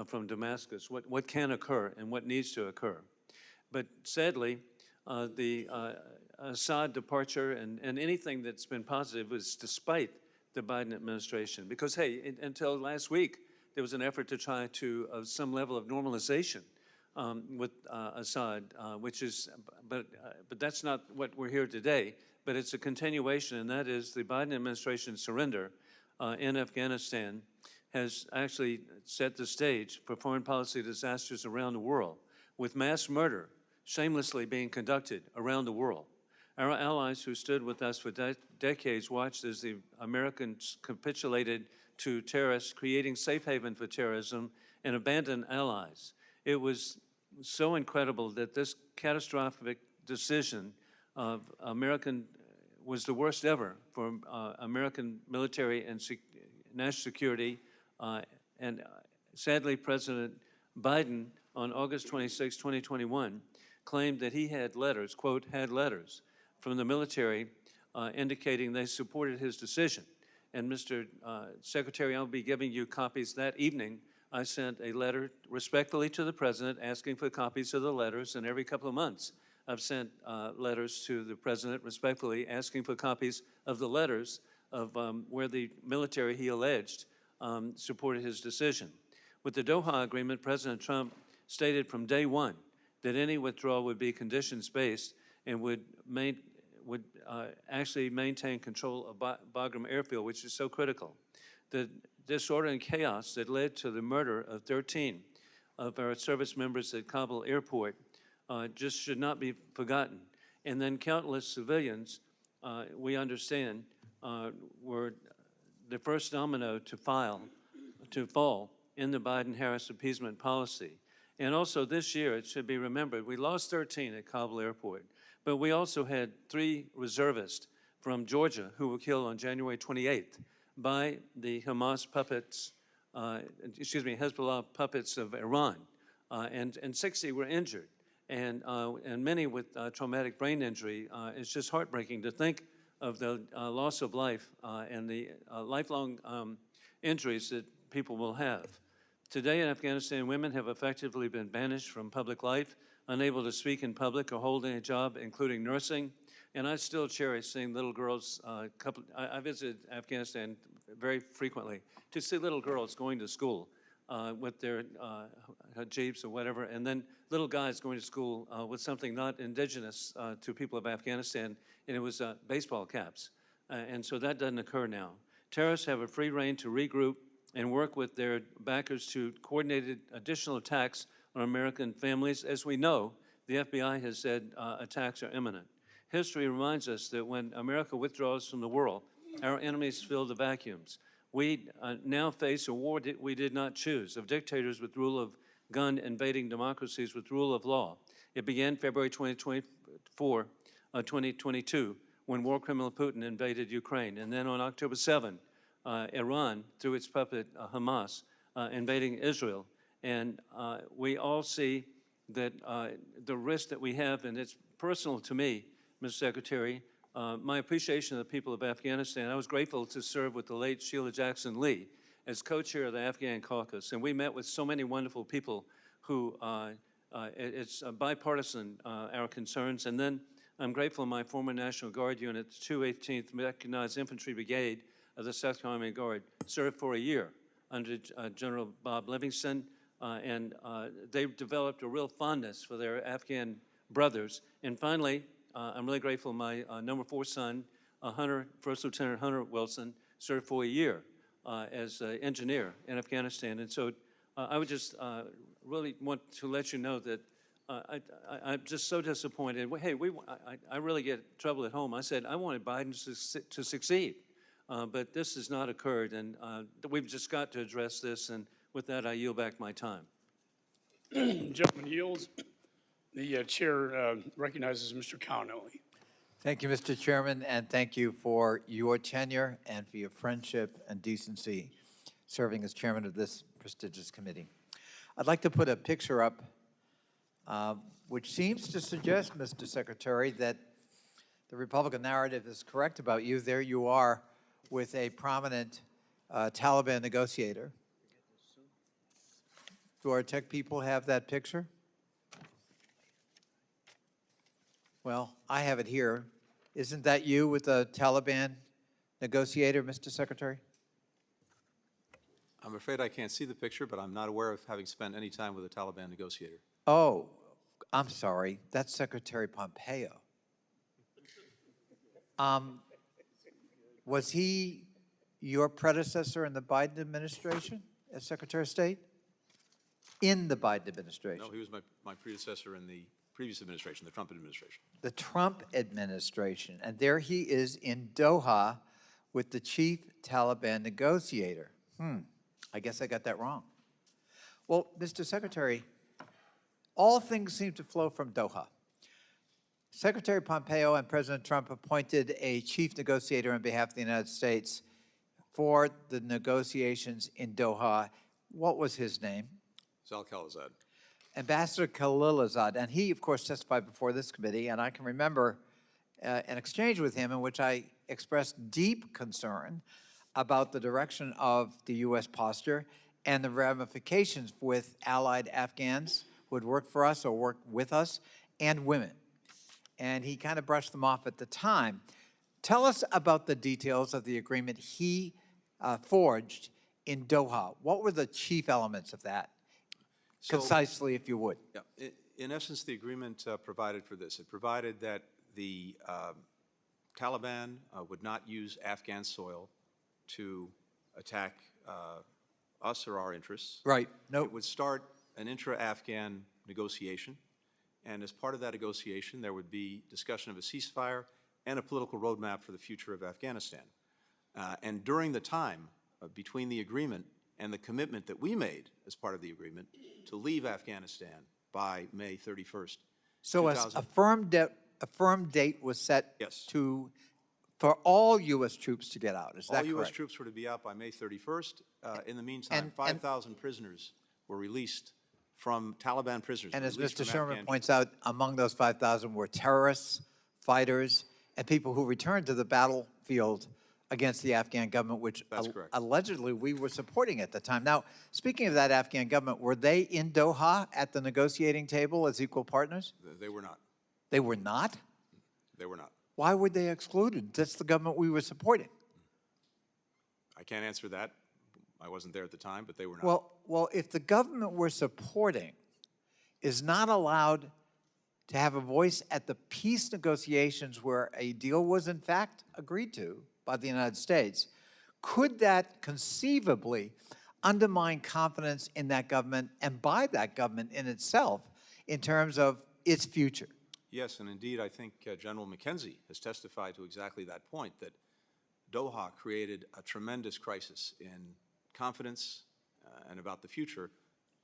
from Damascus, what can occur and what needs to occur. But sadly, the Assad departure and anything that's been positive was despite the Biden administration. Because, hey, until last week, there was an effort to try to some level of normalization with Assad, which is, but that's not what we're here today. But it's a continuation, and that is the Biden administration's surrender in Afghanistan has actually set the stage for foreign policy disasters around the world, with mass murder shamelessly being conducted around the world. Our allies who stood with us for decades watched as the Americans capitulated to terrorists, creating safe haven for terrorism, and abandoned allies. It was so incredible that this catastrophic decision of was the worst ever for American military and national security. And sadly, President Biden, on August 26, 2021, claimed that he had letters, quote, had letters from the military indicating they supported his decision. And Mr. Secretary, I'll be giving you copies that evening. I sent a letter respectfully to the President asking for copies of the letters, and every couple of months I've sent letters to the President respectfully asking for copies of the letters of where the military, he alleged, supported his decision. With the Doha agreement, President Trump stated from day one that any withdrawal would be conditions-based and would actually maintain control of Bagram Airfield, which is so critical. The disorder and chaos that led to the murder of 13 of our service members at Kabul airport just should not be forgotten. And then countless civilians, we understand, were the first domino to fall in the Biden-Harris appeasement policy. And also this year, it should be remembered, we lost 13 at Kabul airport, but we also had 3 reservists from Georgia who were killed on January 28th by the Hamas puppets, Hezbollah puppets of Iran, and 60 were injured, and many with traumatic brain injury. It's just heartbreaking to think of the loss of life and the lifelong injuries that people will have. Today in Afghanistan, women have effectively been banished from public life, unable to speak in public or holding a job, including nursing. And I still cherish seeing little girls. I visit Afghanistan very frequently to see little girls going to school with their jeeps or whatever, and then little guys going to school with something not indigenous to people of Afghanistan, and it was baseball caps. And so that doesn't occur now. Terrorists have a free rein to regroup and work with their backers to coordinated additional attacks on American families. As we know, the FBI has said attacks are imminent. History reminds us that when America withdraws from the world, our enemies fill the vacuums. We now face a war that we did not choose, of dictators with rule of gun invading democracies with rule of law. It began February 2022, when war criminal Putin invaded Ukraine. And then on October 7, Iran, through its puppet Hamas, invading Israel. And we all see that the risk that we have, and it's personal to me, Mr. Secretary, my appreciation of the people of Afghanistan. I was grateful to serve with the late Sheila Jackson Lee as co-chair of the Afghan caucus. And we met with so many wonderful people who, it's bipartisan, our concerns. And then I'm grateful my former National Guard unit, the 218th Mechanized Infantry Brigade of the South Carolina Guard, served for a year under General Bob Livingston. And they developed a real fondness for their Afghan brothers. And finally, I'm really grateful my number 4 son, Hunter, First Lieutenant Hunter Wilson, served for a year as an engineer in Afghanistan. And so I would just really want to let you know that I'm just so disappointed. Hey, I really get trouble at home. I said I wanted Biden to succeed, but this has not occurred, and we've just got to address this. And with that, I yield back my time. Gentleman yields. The chair recognizes Mr. Connolly. Thank you, Mr. Chairman, and thank you for your tenure and for your friendship and decency serving as chairman of this prestigious committee. I'd like to put a picture up which seems to suggest, Mr. Secretary, that the Republican narrative is correct about you. There you are with a prominent Taliban negotiator. Do our tech people have that picture? Well, I have it here. Isn't that you with the Taliban negotiator, Mr. Secretary? I'm afraid I can't see the picture, but I'm not aware of having spent any time with a Taliban negotiator. Oh, I'm sorry. That's Secretary Pompeo. Was he your predecessor in the Biden administration as Secretary of State? In the Biden administration? No, he was my predecessor in the previous administration, the Trump administration. The Trump administration. And there he is in Doha with the chief Taliban negotiator. I guess I got that wrong. Well, Mr. Secretary, all things seem to flow from Doha. Secretary Pompeo and President Trump appointed a chief negotiator on behalf of the United States for the negotiations in Doha. What was his name? Zal Khalilzad. Ambassador Khalilzad, and he, of course, testified before this committee, and I can remember an exchange with him in which I expressed deep concern about the direction of the U.S. posture and the ramifications with allied Afghans who would work for us or work with us, and women. And he kind of brushed them off at the time. Tell us about the details of the agreement he forged in Doha. What were the chief elements of that? Concisely, if you would. Yeah, in essence, the agreement provided for this. It provided that the Taliban would not use Afghan soil to attack us or our interests. Right. No. It would start an intra-Afghan negotiation, and as part of that negotiation, there would be discussion of a ceasefire and a political roadmap for the future of Afghanistan. And during the time between the agreement and the commitment that we made as part of the agreement to leave Afghanistan by May 31st. So a firm date was set Yes. for all U.S. troops to get out. Is that All correct? U.S. troops were to be out by May 31st. In the meantime, 5,000 prisoners were released from Taliban prisoners. And as released Mr. from Sherman Afghan points out, among those 5,000 were terrorists, fighters, and people who returned to the battlefield against the Afghan government, which That's correct. allegedly we were supporting at the time. Now, speaking of that Afghan government, were they in Doha at the negotiating table as equal partners? They were not. They were not? They were not. Why were they excluded? That's the government we were supporting. I can't answer that. I wasn't there at the time, but they were not. Well, if the government we're supporting is not allowed to have a voice at the peace negotiations where a deal was in fact agreed to by the United States, could that conceivably undermine confidence in that government and by that government in itself in terms of its future? Yes, and indeed, I think General McKenzie has testified to exactly that point, that Doha created a tremendous crisis in confidence and about the future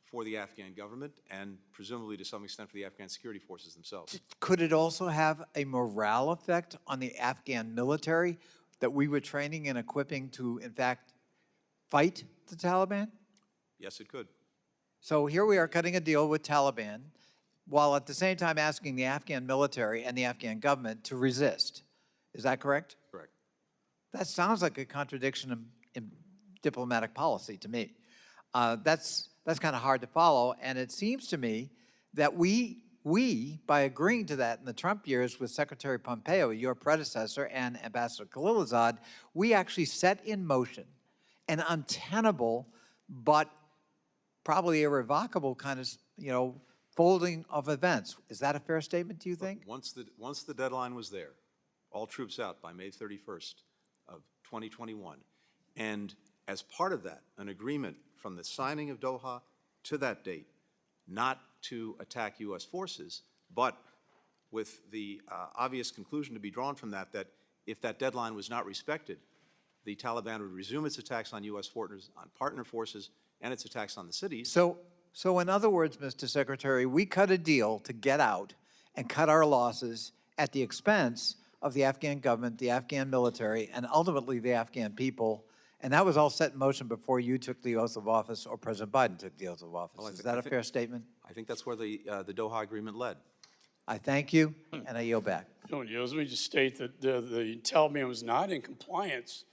for the Afghan government and presumably to some extent for the Afghan security forces themselves. Could it also have a morale effect on the Afghan military that we were training and equipping to, in fact, fight the Taliban? Yes, it could. So here we are cutting a deal with Taliban while at the same time asking the Afghan military and the Afghan government to resist. Is that correct? Correct. That sounds like a contradiction in diplomatic policy to me. That's kind of hard to follow, and it seems to me that we, by agreeing to that in the Trump years with Secretary Pompeo, your predecessor, and Ambassador Khalilzad, we actually set in motion an untenable but probably irrevocable kind of, unfolding of events. Is that a fair statement, do you think? Once the deadline was there, all troops out by May 31st of 2021, and as part of that, an agreement from the signing of Doha to that date, not to attack U.S. forces, but with the obvious conclusion to be drawn from that, that if that deadline was not respected, the Taliban would resume its attacks on U.S. forces, on partner forces, and its attacks on the cities. So in other words, Mr. Secretary, we cut a deal to get out and cut our losses at the expense of the Afghan government, the Afghan military, and ultimately the Afghan people. And that was all set in motion before you took the oath of office or President Biden took the oath of office. Well, Is that a fair statement? I think that's where the Doha agreement led. I thank you, and I yield back. Let me just state that the Taliban was not in compliance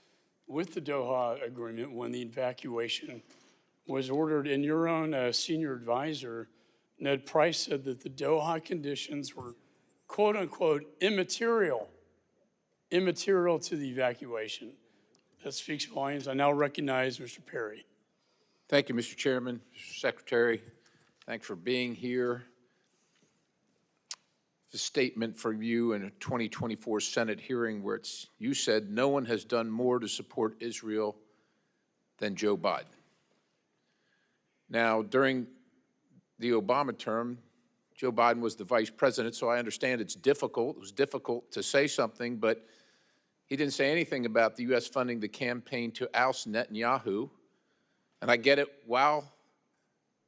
with the Doha agreement when the evacuation was ordered. And your own senior advisor, Ned Price, said that the Doha conditions were, quote unquote, immaterial to the evacuation. That speaks volumes. I now recognize Mr. Perry. Thank you, Mr. Chairman, Mr. Secretary. Thanks for being here. The statement from you in a 2024 Senate hearing where you said no one has done more to support Israel than Joe Biden. Now, during the Obama term, Joe Biden was the vice president, so I understand it's difficult. It was difficult to say something, but he didn't say anything about the U.S. funding the campaign to oust Netanyahu. And I get it, while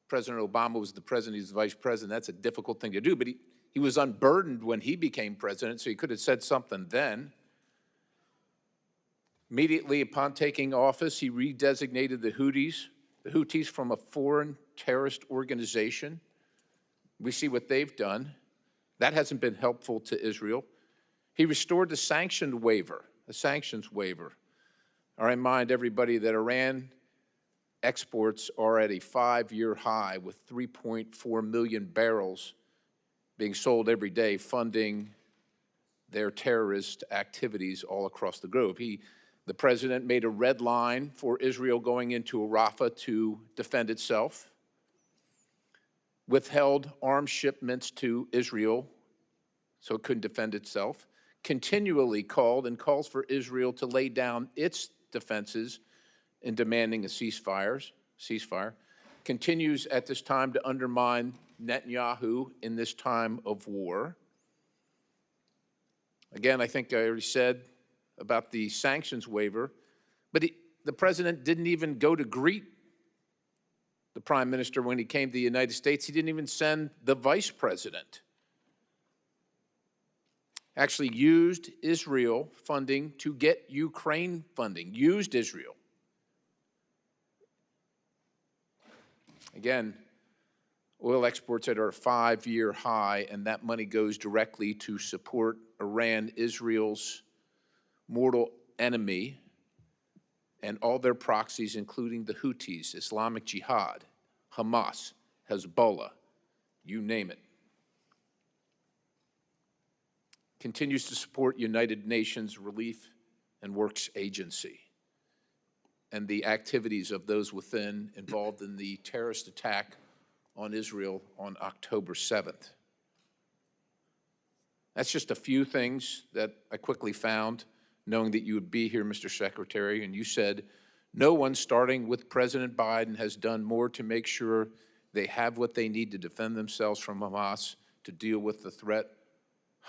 President Obama was the president, he was the vice president, that's a difficult thing to do, but he was unburdened when he became president, so he could have said something then. Immediately upon taking office, he redesignated the Houthis from a foreign terrorist organization. We see what they've done. That hasn't been helpful to Israel. He restored the sanctions waiver. I remind everybody that Iran exports are at a 5-year high with 3.4 million barrels being sold every day, funding their terrorist activities all across the globe. The president made a red line for Israel going into Rafah to defend itself, withheld arms shipments to Israel so it couldn't defend itself, continually calls for Israel to lay down its defenses in demanding a ceasefire, continues at this time to undermine Netanyahu in this time of war. Again, I think I already said about the sanctions waiver, but the president didn't even go to greet the prime minister when he came to the United States. He didn't even send the vice president. Actually used Israel funding to get Ukraine funding, used Israel. Again, oil exports at our 5-year high, and that money goes directly to support Iran, Israel's mortal enemy, and all their proxies, including the Houthis, Islamic Jihad, Hamas, Hezbollah, you name it. Continues to support United Nations Relief and Works Agency and the activities of those within involved in the terrorist attack on Israel on October 7th. That's just a few things that I quickly found, knowing that you would be here, Mr. Secretary, and you said, no one, starting with President Biden, has done more to make sure they have what they need to defend themselves from Hamas, to deal with the threat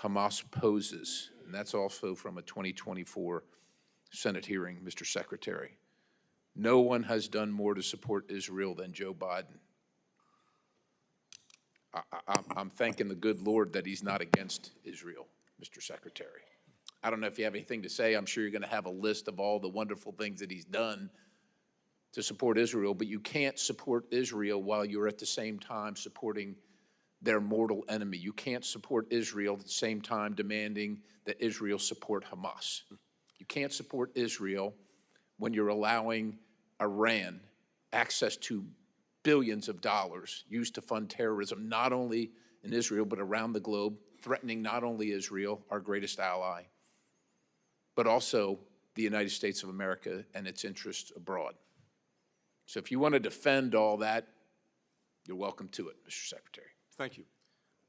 Hamas poses. And that's also from a 2024 Senate hearing, Mr. Secretary. No one has done more to support Israel than Joe Biden. I'm thanking the good Lord that he's not against Israel, Mr. Secretary. I don't know if you have anything to say. I'm sure you're going to have a list of all the wonderful things that he's done to support Israel, but you can't support Israel while you're at the same time supporting their mortal enemy. You can't support Israel at the same time demanding that Israel support Hamas. You can't support Israel when you're allowing Iran access to billions of dollars used to fund terrorism, not only in Israel, but around the globe, threatening not only Israel, our greatest ally, but also the United States of America and its interests abroad. So if you want to defend all that, you're welcome to it, Mr. Secretary. Thank you.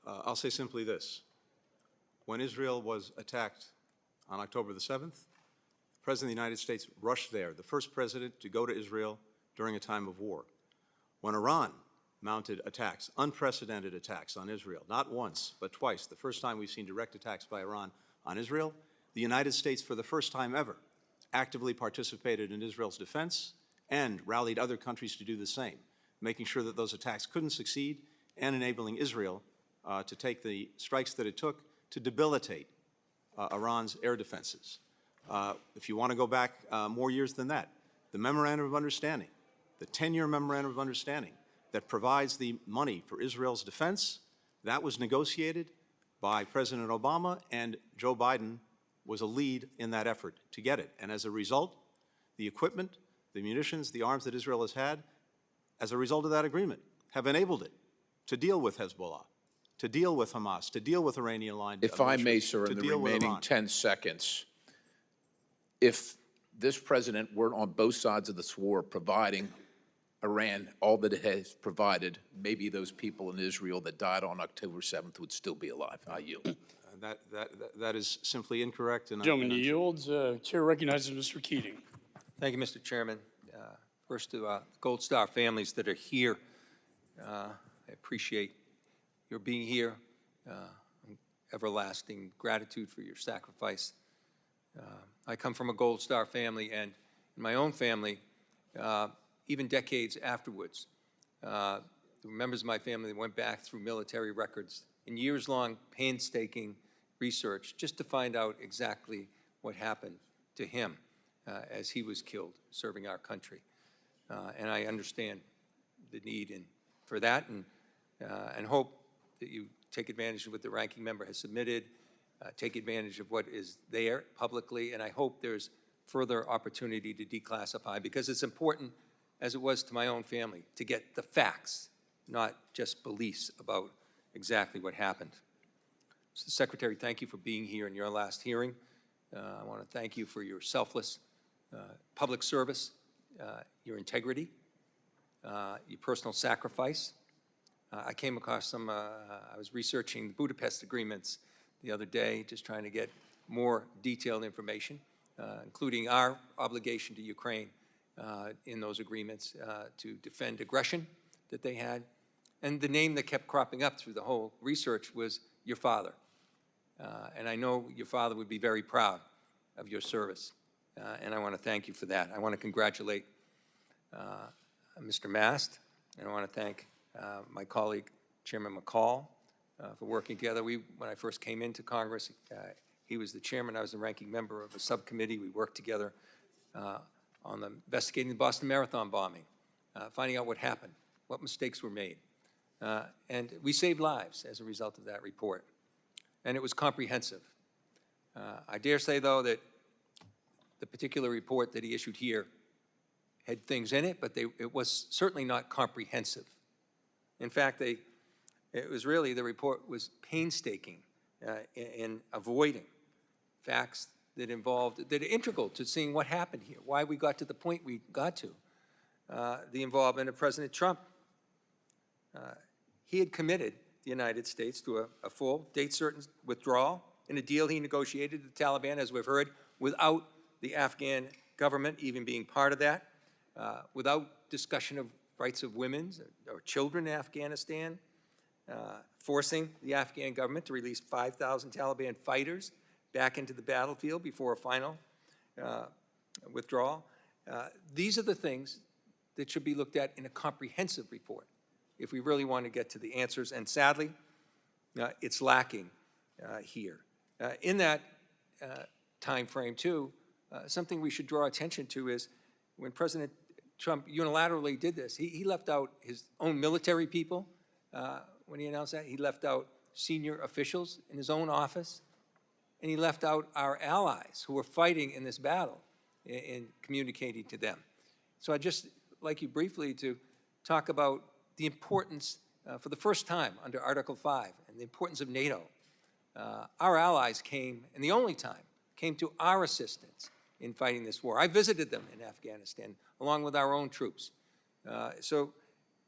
I'll say simply this. When Israel was attacked on October the 7th, the President of the United States rushed there, the first president to go to Israel during a time of war. When Iran mounted attacks, unprecedented attacks on Israel, not once, but twice, the first time we've seen direct attacks by Iran on Israel, the United States, for the first time ever, actively participated in Israel's defense and rallied other countries to do the same, making sure that those attacks couldn't succeed and enabling Israel to take the strikes that it took to debilitate Iran's air defenses. If you want to go back more years than that, the Memorandum of Understanding, the 10-year Memorandum of Understanding that provides the money for Israel's defense, that was negotiated by President Obama, and Joe Biden was a lead in that effort to get it. And as a result, the equipment, the munitions, the arms that Israel has had, as a result of that agreement, have enabled it to deal with Hezbollah, to deal with Hamas, to deal with Iranian-aligned If I may, militias, sir, to in the deal with remaining Iran. 10 seconds, if this president were on both sides of this war providing Iran all that it has provided, maybe those people in Israel that died on October 7th would still be alive. I yield. That is simply incorrect. And Gentleman I'm yields. Chair recognizes Mr. Keating. Thank you, Mr. Chairman. First, to the Gold Star families that are here, I appreciate your being here. Everlasting gratitude for your sacrifice. I come from a Gold Star family, and in my own family, even decades afterwards, the members of my family went back through military records in years-long, painstaking research just to find out exactly what happened to him as he was killed serving our country. And I understand the need for that, and hope that you take advantage of what the ranking member has submitted, take advantage of what is there publicly, and I hope there's further opportunity to declassify, because it's important, as it was to my own family, to get the facts, not just beliefs about exactly what happened. So, Secretary, thank you for being here in your last hearing. I want to thank you for your selfless public service, your integrity, your personal sacrifice. I came across some, I was researching the Budapest agreements the other day, just trying to get more detailed information, including our obligation to Ukraine in those agreements to defend aggression that they had. And the name that kept cropping up through the whole research was your father. And I know your father would be very proud of your service. And I want to thank you for that. I want to congratulate Mr. Mast, and I want to thank my colleague, Chairman McCall, for working together. When I first came into Congress, he was the chairman, I was the ranking member of a subcommittee. We worked together on investigating the Boston Marathon bombing, finding out what happened, what mistakes were made. And we saved lives as a result of that report. And it was comprehensive. I dare say, though, that the particular report that he issued here had things in it, but it was certainly not comprehensive. In fact, the report was painstaking in avoiding facts that are integral to seeing what happened here, why we got to the point we got to. The involvement of President Trump. He had committed the United States to a full, date-certain withdrawal in a deal he negotiated with the Taliban, as we've heard, without the Afghan government even being part of that, without discussion of rights of women or children in Afghanistan, forcing the Afghan government to release 5,000 Taliban fighters back into the battlefield before a final withdrawal. These are the things that should be looked at in a comprehensive report if we really want to get to the answers. And sadly, it's lacking here. In that time frame, too, something we should draw attention to is when President Trump unilaterally did this, he left out his own military people when he announced that. He left out senior officials in his own office, and he left out our allies who were fighting in this battle in communicating to them. So I'd just like you briefly to talk about the importance, for the first time under Article 5, and the importance of NATO. Our allies came, and the only time, came to our assistance in fighting this war. I visited them in Afghanistan, along with our own troops. So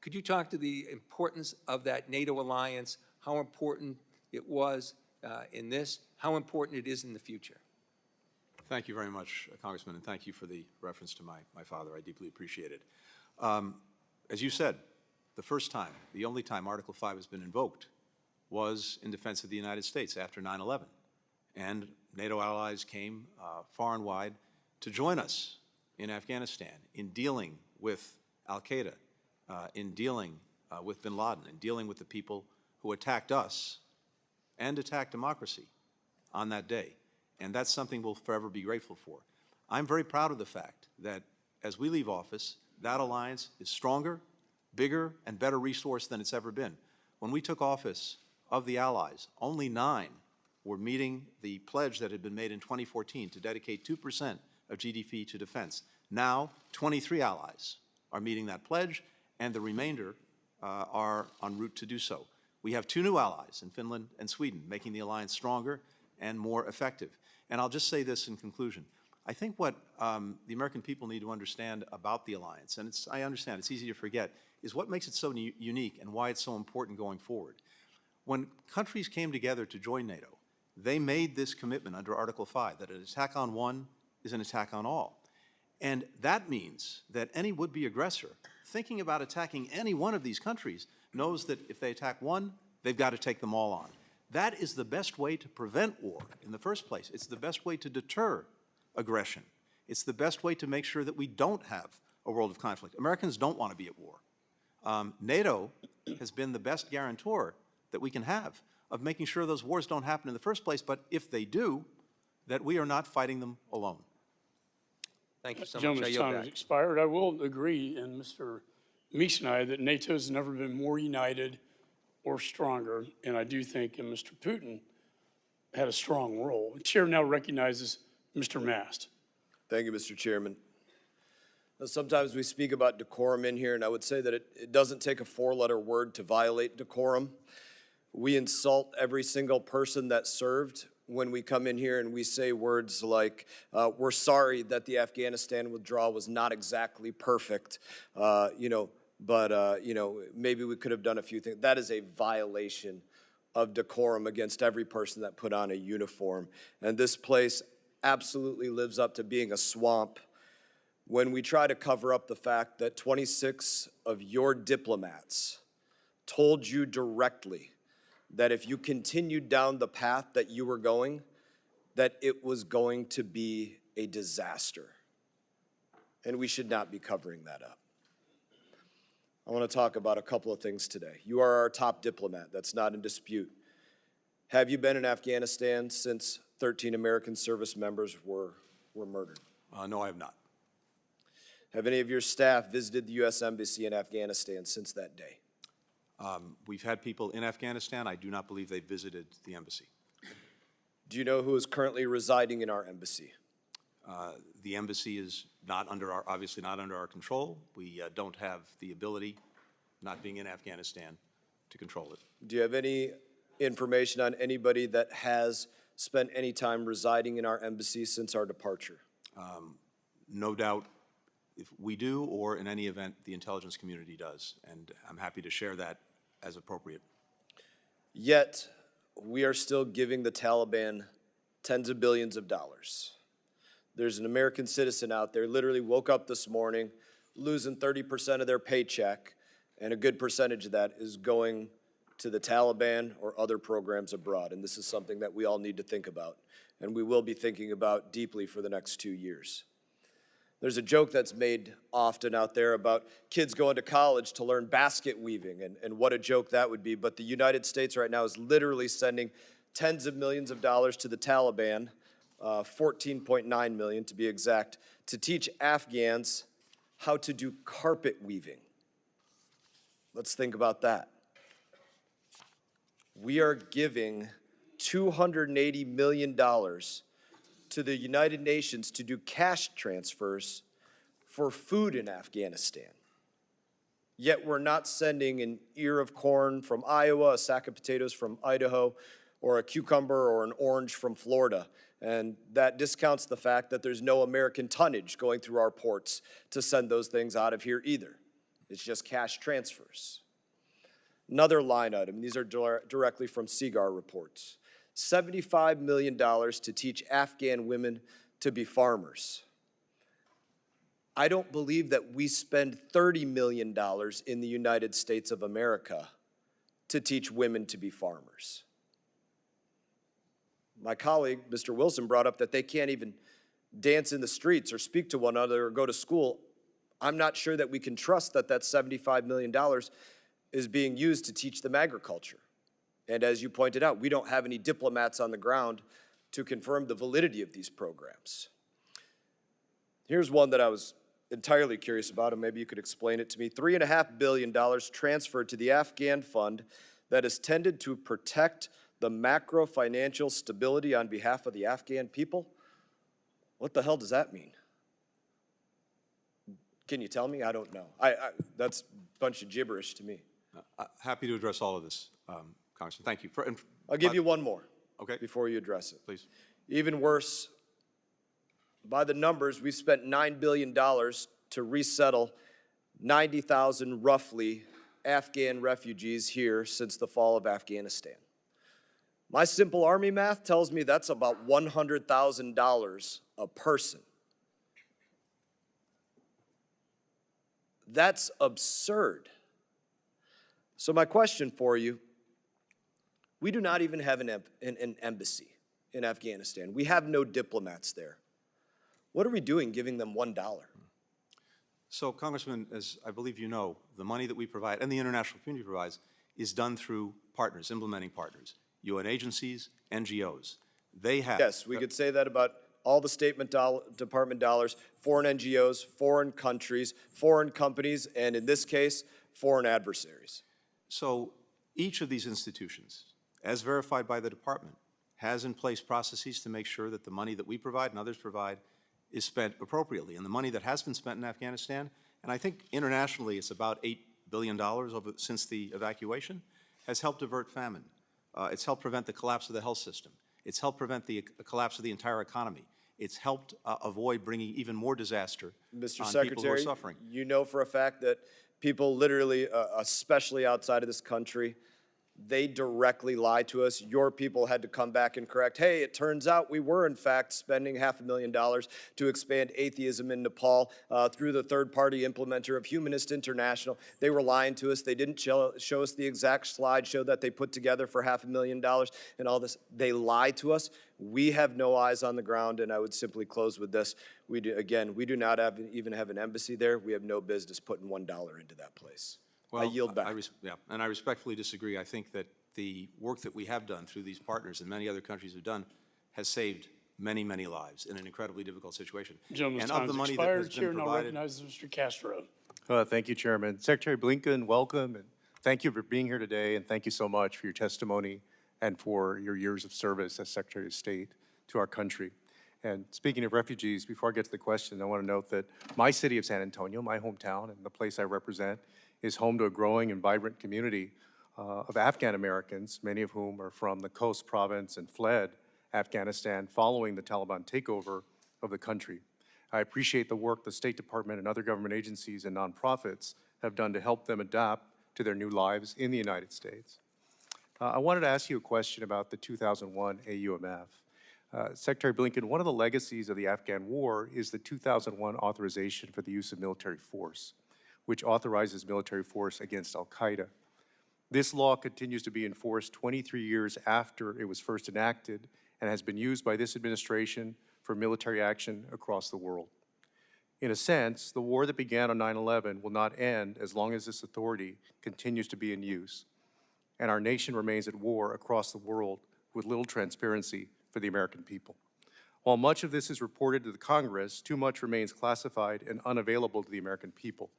Could you talk to the importance of that NATO alliance, how important it was in this, how important it is in the future? Thank you very much, Congressman, and thank you for the reference to my father. I deeply appreciate it. As you said, the first time, the only time Article 5 has been invoked was in defense of the United States after 9/11. And NATO allies came far and wide to join us in Afghanistan in dealing with al-Qaeda, in dealing with bin Laden, in dealing with the people who attacked us and attacked democracy on that day. And that's something we'll forever be grateful for. I'm very proud of the fact that as we leave office, that alliance is stronger, bigger, and better resourced than it's ever been. When we took office, of the allies, only 9 were meeting the pledge that had been made in 2014 to dedicate 2% of GDP to defense. Now, 23 allies are meeting that pledge, and the remainder are en route to do so. We have 2 new allies in Finland and Sweden, making the alliance stronger and more effective. And I'll just say this in conclusion. I think what the American people need to understand about the alliance, and I understand it's easy to forget, is what makes it so unique and why it's so important going forward. When countries came together to join NATO, they made this commitment under Article 5 that an attack on one is an attack on all. And that means that any would-be aggressor thinking about attacking any one of these countries knows that if they attack one, they've got to take them all on. That is the best way to prevent war in the first place. It's the best way to deter aggression. It's the best way to make sure that we don't have a world of conflict. Americans don't want to be at war. NATO has been the best guarantor that we can have of making sure those wars don't happen in the first place, but if they do, that we are not fighting them alone. Thank you so much. Gentleman's time has expired. I will agree, and Mr. Meeks and I, that NATO has never been more united or stronger, and I do think Mr. Putin had a strong role. The chair now recognizes Mr. Mast. Thank you, Mr. Chairman. Now, sometimes we speak about decorum in here, and I would say that it doesn't take a 4-letter word to violate decorum. We insult every single person that served when we come in here and we say words like, we're sorry that the Afghanistan withdrawal was not exactly perfect, but maybe we could have done a few things. That is a violation of decorum against every person that put on a uniform. And this place absolutely lives up to being a swamp when we try to cover up the fact that 26 of your diplomats told you directly that if you continued down the path that you were going, that it was going to be a disaster. And we should not be covering that up. I want to talk about a couple of things today. You are our top diplomat. That's not in dispute. Have you been in Afghanistan since 13 American service members were murdered? No, I have not. Have any of your staff visited the U.S. Embassy in Afghanistan since that day? We've had people in Afghanistan. I do not believe they visited the embassy. Do you know who is currently residing in our embassy? The embassy is not obviously not under our control. We don't have the ability, not being in Afghanistan, to control it. Do you have any information on anybody that has spent any time residing in our embassy since our departure? No doubt if we do, or in any event, the intelligence community does, and I'm happy to share that as appropriate. Yet, we are still giving the Taliban tens of billions of dollars. There's an American citizen out there, literally woke up this morning, losing 30% of their paycheck, and a good percentage of that is going to the Taliban or other programs abroad. And this is something that we all need to think about, and we will be thinking about deeply for the next 2 years. There's a joke that's made often out there about kids going to college to learn basket weaving, and what a joke that would be. But the United States right now is literally sending tens of millions of dollars to the Taliban, 14.9 million to be exact, to teach Afghans how to do carpet weaving. Let's think about that. We are giving $280 million to the United Nations to do cash transfers for food in Afghanistan. Yet we're not sending an ear of corn from Iowa, a sack of potatoes from Idaho, or a cucumber or an orange from Florida. And that discounts the fact that there's no American tonnage going through our ports to send those things out of here either. It's just cash transfers. Another line item, these are directly from CIGAR reports. $75 million to teach Afghan women to be farmers. I don't believe that we spend $30 million in the United States of America to teach women to be farmers. My colleague, Mr. Wilson, brought up that they can't even dance in the streets or speak to one another or go to school. I'm not sure that we can trust that that $75 million is being used to teach them agriculture. And as you pointed out, we don't have any diplomats on the ground to confirm the validity of these programs. Here's one that I was entirely curious about, and maybe you could explain it to me. $3.5 billion transferred to the Afghan fund that is tended to protect the macro financial stability on behalf of the Afghan people. What the hell does that mean? Can you tell me? I don't know. That's a bunch of gibberish to me. Happy to address all of this, Congressman. Thank you. I'll give you one more Okay. before you address it. Please. Even worse, by the numbers, we've spent $9 billion to resettle 90,000 roughly Afghan refugees here since the fall of Afghanistan. My simple Army math tells me that's about $100,000 a person. That's absurd. So my question for you, we do not even have an embassy in Afghanistan. We have no diplomats there. What are we doing giving them $1? So, Congressman, as I believe you know, the money that we provide and the international community provides is done through partners, implementing partners, UN agencies, NGOs. They have. Yes, we could say that about all the State Department dollars, foreign NGOs, foreign countries, foreign companies, and in this case, foreign adversaries. So each of these institutions, as verified by the department, has in place processes to make sure that the money that we provide and others provide is spent appropriately. And the money that has been spent in Afghanistan, and I think internationally it's about $8 billion since the evacuation, has helped avert famine. It's helped prevent the collapse of the health system. It's helped prevent the collapse of the entire economy. It's helped avoid bringing even more disaster Mr. on Secretary, people who are suffering. you know for a fact that people literally, especially outside of this country, they directly lie to us. Your people had to come back and correct, hey, it turns out we were in fact spending $500,000 to expand atheism in Nepal through the third-party implementer of Humanist International. They were lying to us. They didn't show us the exact slideshow that they put together for $500,000 and all this. They lied to us. We have no eyes on the ground, and I would simply close with this. We do not even have an embassy there. We have no business putting $1 into that place. Well, I yield back. And I respectfully disagree. I think that the work that we have done through these partners and many other countries have done has saved many, many lives in an incredibly difficult situation. Gentleman's and time of the has money expired. that has Chair been now provided, recognizes Mr. Castro. Thank you, Chairman. Secretary Blinken, welcome, and thank you for being here today, and thank you so much for your testimony and for your years of service as Secretary of State to our country. And speaking of refugees, before I get to the question, I want to note that my city of San Antonio, my hometown, and the place I represent, is home to a growing and vibrant community of Afghan Americans, many of whom are from the Khost province and fled Afghanistan following the Taliban takeover of the country. I appreciate the work the State Department and other government agencies and nonprofits have done to help them adapt to their new lives in the United States. I wanted to ask you a question about the 2001 AUMF. Secretary Blinken, one of the legacies of the Afghan war is the 2001 authorization for the use of military force, which authorizes military force against al-Qaeda. This law continues to be enforced 23 years after it was first enacted and has been used by this administration for military action across the world. In a sense, the war that began on 9/11 will not end as long as this authority continues to be in use, and our nation remains at war across the world with little transparency for the American people. While much of this is reported to the Congress, too much remains classified and unavailable to the American people.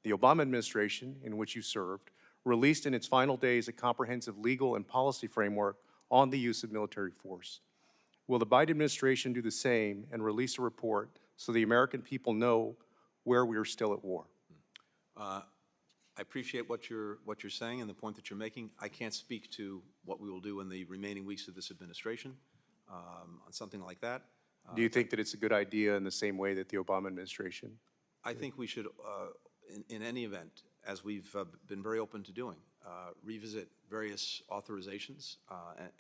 The Obama administration, in which you served, released in its final days a comprehensive legal and policy framework on the use of military force. Will the Biden administration do the same and release a report so the American people know where we are still at war? I appreciate what you're saying and the point that you're making. I can't speak to what we will do in the remaining weeks of this administration on something like that. Do you think that it's a good idea in the same way that the Obama administration? I think we should, in any event, as we've been very open to doing, revisit various authorizations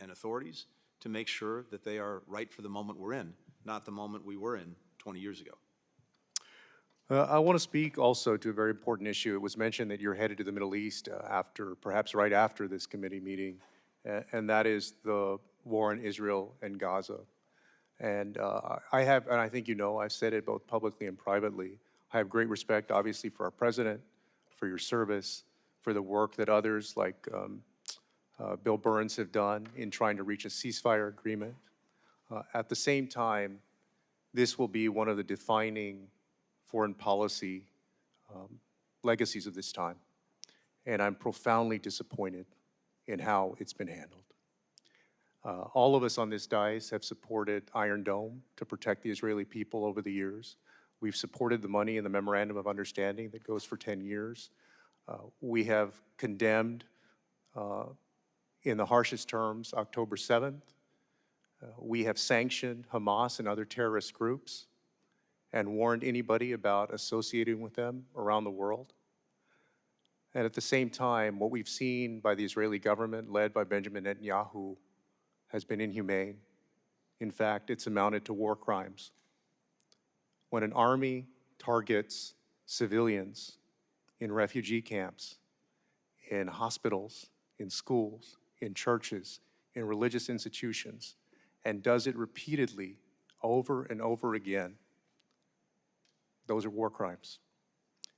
and authorities to make sure that they are right for the moment we're in, not the moment we were in 20 years ago. I want to speak also to a very important issue. It was mentioned that you're headed to the Middle East perhaps right after this committee meeting, and that is the war in Israel and Gaza. And and I think you know, I've said it both publicly and privately, I have great respect, obviously, for our president, for your service, for the work that others like Bill Burns have done in trying to reach a ceasefire agreement. At the same time, this will be one of the defining foreign policy legacies of this time. And I'm profoundly disappointed in how it's been handled. All of us on this dais have supported Iron Dome to protect the Israeli people over the years. We've supported the money in the Memorandum of Understanding that goes for 10 years. We have condemned, in the harshest terms, October 7th. We have sanctioned Hamas and other terrorist groups and warned anybody about associating with them around the world. And at the same time, what we've seen by the Israeli government, led by Benjamin Netanyahu, has been inhumane. In fact, it's amounted to war crimes. When an army targets civilians in refugee camps, in hospitals, in schools, in churches, in religious institutions, and does it repeatedly over and over again, those are war crimes.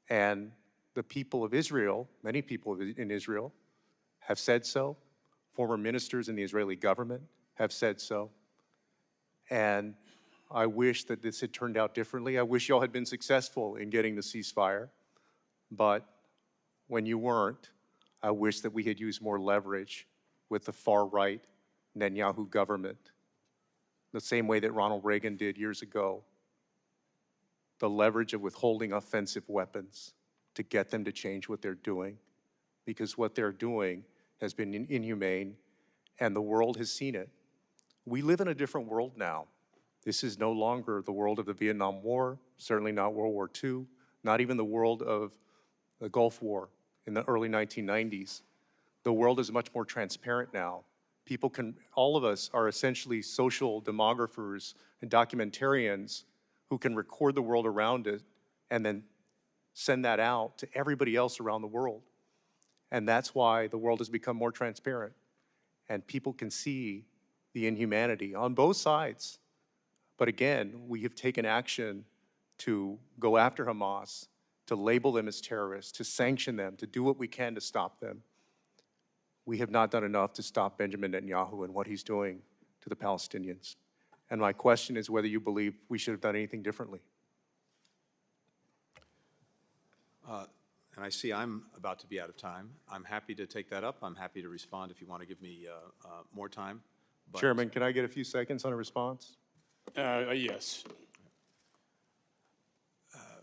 And the people of Israel, many people in Israel, have said so. Former ministers in the Israeli government have said so. And I wish that this had turned out differently. I wish y'all had been successful in getting the ceasefire. But when you weren't, I wish that we had used more leverage with the far-right Netanyahu government, the same way that Ronald Reagan did years ago. The leverage of withholding offensive weapons to get them to change what they're doing, because what they're doing has been inhumane, and the world has seen it. We live in a different world now. This is no longer the world of the Vietnam War, certainly not World War II, not even the world of the Gulf War in the early 1990s. The world is much more transparent now. All of us are essentially social demographers and documentarians who can record the world around it and then send that out to everybody else around the world. And that's why the world has become more transparent. And people can see the inhumanity on both sides. But again, we have taken action to go after Hamas, to label them as terrorists, to sanction them, to do what we can to stop them. We have not done enough to stop Benjamin Netanyahu and what he's doing to the Palestinians. And my question is whether you believe we should have done anything differently. And I see I'm about to be out of time. I'm happy to take that up. I'm happy to respond if you want to give me more time. But Chairman, can I get a few seconds on a response? Yes.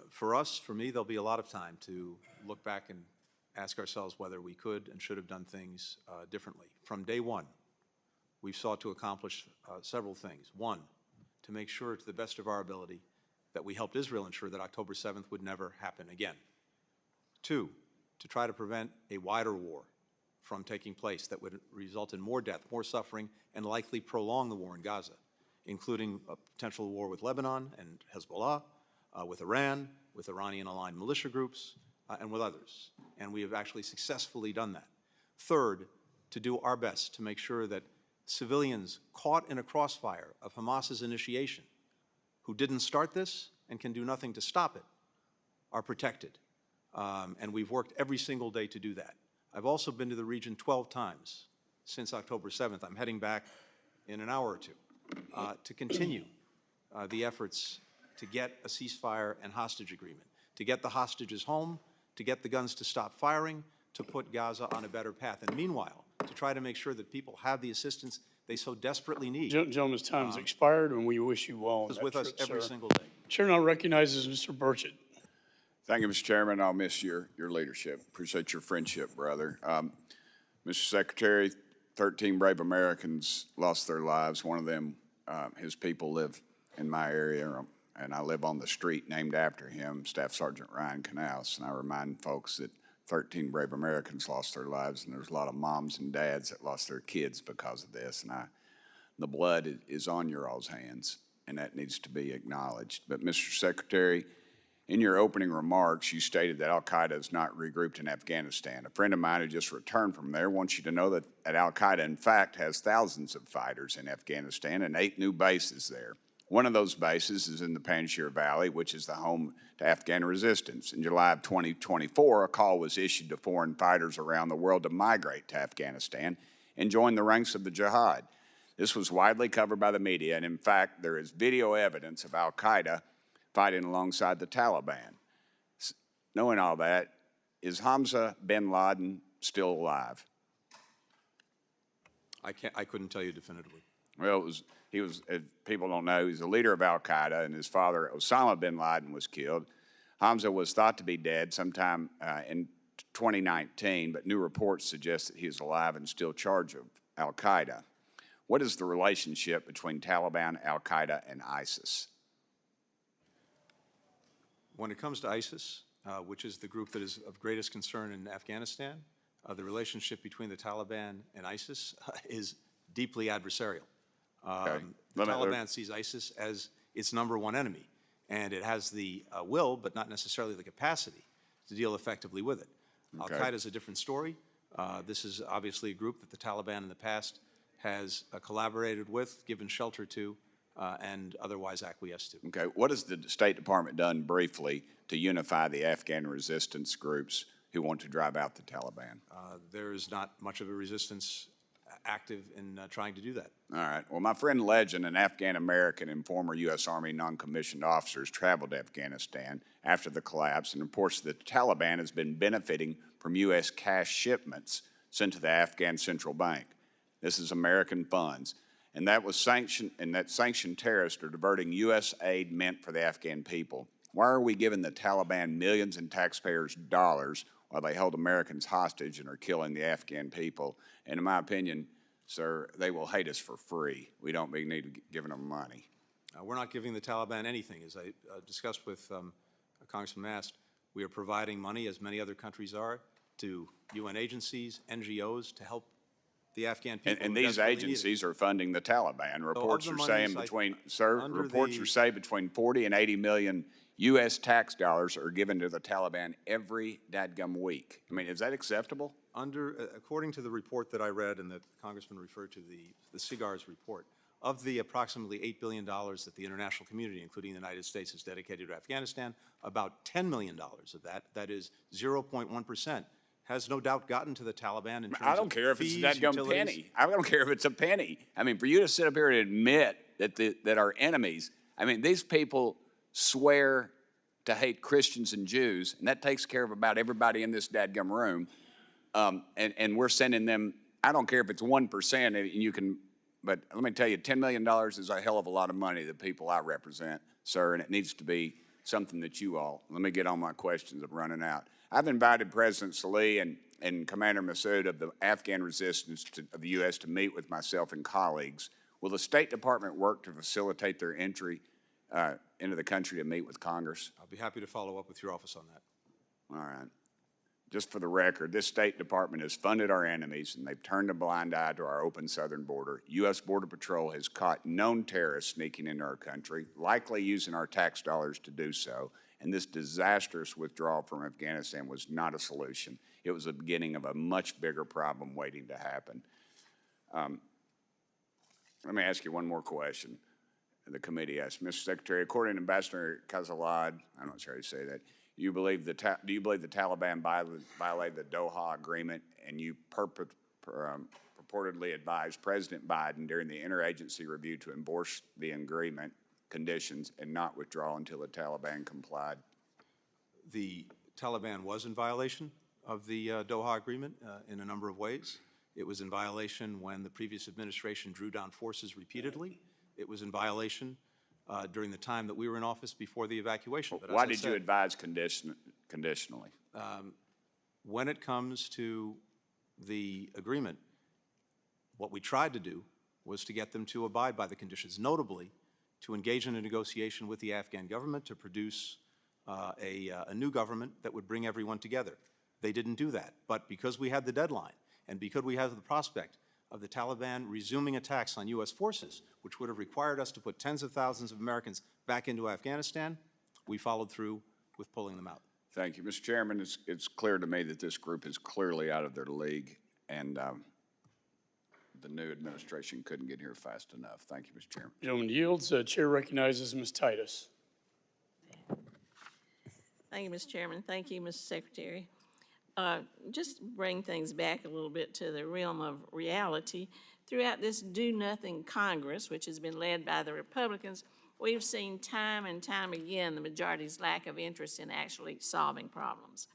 For us, for me, there'll be a lot of time to look back and ask ourselves whether we could and should have done things differently. From day one, we've sought to accomplish several things. One, to make sure to the best of our ability that we helped Israel ensure that October 7th would never happen again. Two, to try to prevent a wider war from taking place that would result in more death, more suffering, and likely prolong the war in Gaza, including a potential war with Lebanon and Hezbollah, with Iran, with Iranian-aligned militia groups, and with others. And we have actually successfully done that. Third, to do our best to make sure that civilians caught in a crossfire of Hamas's initiation, who didn't start this and can do nothing to stop it, are protected. And we've worked every single day to do that. I've also been to the region 12 times since October 7th. I'm heading back in an hour or two to continue the efforts to get a ceasefire and hostage agreement, to get the hostages home, to get the guns to stop firing, to put Gaza on a better path. And meanwhile, to try to make sure that people have the assistance they so desperately need. Gentleman's time has expired, and we wish you well. Is with us every single day. Chair now recognizes Mr. Burchett. Thank you, Mr. Chairman. I'll miss your leadership. Appreciate your friendship, brother. Mr. Secretary, 13 brave Americans lost their lives. One of them, his people live in my area, and I live on the street named after him, Staff Sergeant Ryan Canals. And I remind folks that 13 brave Americans lost their lives, and there's a lot of moms and dads that lost their kids because of this. And the blood is on your all's hands, and that needs to be acknowledged. But Mr. Secretary, in your opening remarks, you stated that al-Qaeda is not regrouped in Afghanistan. A friend of mine who just returned from there wants you to know that al-Qaeda, in fact, has thousands of fighters in Afghanistan and 8 new bases there. One of those bases is in the Panjshir Valley, which is the home to Afghan resistance. In July of 2024, a call was issued to foreign fighters around the world to migrate to Afghanistan and join the ranks of the jihad. This was widely covered by the media, and in fact, there is video evidence of al-Qaeda fighting alongside the Taliban. Knowing all that, is Hamza bin Laden still alive? I couldn't tell you definitively. Well, he was, if people don't know, he's the leader of al-Qaeda, and his father, Osama bin Laden, was killed. Hamza was thought to be dead sometime in 2019, but new reports suggest that he is alive and still in charge of al-Qaeda. What is the relationship between Taliban, al-Qaeda, and ISIS? When it comes to ISIS, which is the group that is of greatest concern in Afghanistan, the relationship between the Taliban and ISIS is deeply adversarial. The Taliban sees ISIS as its #1 enemy, and it has the will, but not necessarily the capacity, to deal effectively with it. Al-Qaeda is a different story. This is obviously a group that the Taliban in the past has collaborated with, given shelter to, and otherwise acquiesced to. Okay, what has the State Department done briefly to unify the Afghan resistance groups who want to drive out the Taliban? There is not much of a resistance active in trying to do that. All right. Well, my friend Legend, an Afghan-American and former U.S. Army non-commissioned officer, has traveled to Afghanistan after the collapse and reports that the Taliban has been benefiting from U.S. cash shipments sent to the Afghan Central Bank. This is American funds. And that was sanctioned, and that sanctioned terrorists are diverting U.S. aid meant for the Afghan people. Why are we giving the Taliban millions in taxpayers' dollars while they hold Americans hostage and are killing the Afghan people? And in my opinion, sir, they will hate us for free. We don't need to be giving them money. We're not giving the Taliban anything. As I discussed with Congressman Mast, we are providing money, as many other countries are, to UN agencies, NGOs, to help the Afghan people. And these agencies are funding the Taliban. Reports are saying between, reports are saying between 40 and 80 million U.S. tax dollars are given to the Taliban every dadgum week. I mean, is that acceptable? According to the report that I read and that the Congressman referred to, the CIGAR's report, of the approximately $8 billion that the international community, including the United States, has dedicated to Afghanistan, about $10 million of that is 0.1%, has no doubt gotten to the Taliban in terms of I don't care if it's a dadgum utilities. penny. I don't care if it's a penny. I mean, for you to sit up here and admit that our enemies, I mean, these people swear to hate Christians and Jews, and that takes care of about everybody in this dadgum room. And we're sending them, I don't care if it's 1%, and you can, but let me tell you, $10 million is a hell of a lot of money to the people I represent, sir, and it needs to be something that you all, let me get on my questions, I'm running out. I've invited President Salih and Commander Massoud of the Afghan resistance of the U.S. to meet with myself and colleagues. Will the State Department work to facilitate their entry into the country to meet with Congress? I'll be happy to follow up with your office on that. All right. Just for the record, this State Department has funded our enemies, and they've turned a blind eye to our open southern border. U.S. Border Patrol has caught known terrorists sneaking into our country, likely using our tax dollars to do so, and this disastrous withdrawal from Afghanistan was not a solution. It was the beginning of a much bigger problem waiting to happen. Let me ask you one more question. The committee asked, Mr. Secretary, according to Ambassador Kazalad, I'm not sure how you say that, do you believe the Taliban violated the Doha agreement, and you purportedly advised President Biden during the interagency review to endorse the agreement conditions and not withdraw until the Taliban complied? The Taliban was in violation of the Doha agreement in a number of ways. It was in violation when the previous administration drew down forces repeatedly. It was in violation during the time that we were in office before the evacuation. But why did you advise conditionally? When it comes to the agreement, what we tried to do was to get them to abide by the conditions, notably to engage in a negotiation with the Afghan government to produce a new government that would bring everyone together. They didn't do that. But because we had the deadline, and because we had the prospect of the Taliban resuming attacks on U.S. forces, which would have required us to put tens of thousands of Americans back into Afghanistan, we followed through with pulling them out. Thank you. Mr. Chairman, it's clear to me that this group is clearly out of their league, and the new administration couldn't get here fast enough. Thank you, Mr. Chairman. Gentleman yields. Chair recognizes Ms. Titus. Thank you, Mr. Chairman. Thank you, Mr. Secretary. Just bring things back a little bit to the realm of reality. Throughout this do-nothing Congress, which has been led by the Republicans, we've seen time and time again the majority's lack of interest in actually solving problems.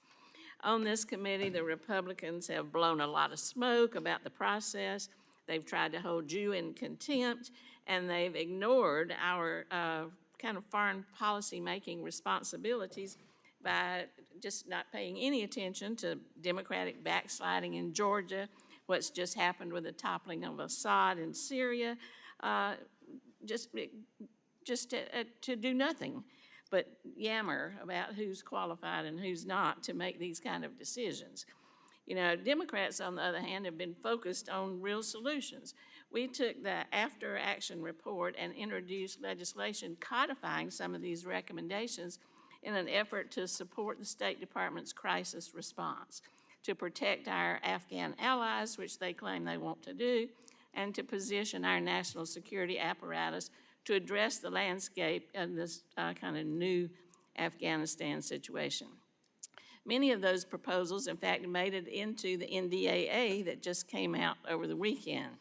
On this committee, the Republicans have blown a lot of smoke about the process. They've tried to hold you in contempt, and they've ignored our kind of foreign policy making responsibilities by just not paying any attention to Democratic backsliding in Georgia, what's just happened with the toppling of Assad in Syria, just to do nothing but yammer about who's qualified and who's not to make these kind of decisions. You know, Democrats, on the other hand, have been focused on real solutions. We took the after action report and introduced legislation codifying some of these recommendations in an effort to support the State Department's crisis response, to protect our Afghan allies, which they claim they want to do, and to position our national security apparatus to address the landscape of this kind of new Afghanistan situation. Many of those proposals, in fact, made it into the NDAA that just came out over the weekend.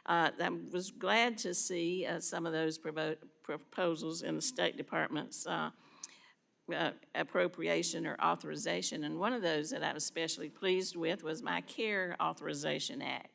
I was glad to see some of those proposals in the State Department's appropriation or authorization, and one of those that I was especially pleased with was my CARE Authorization Act.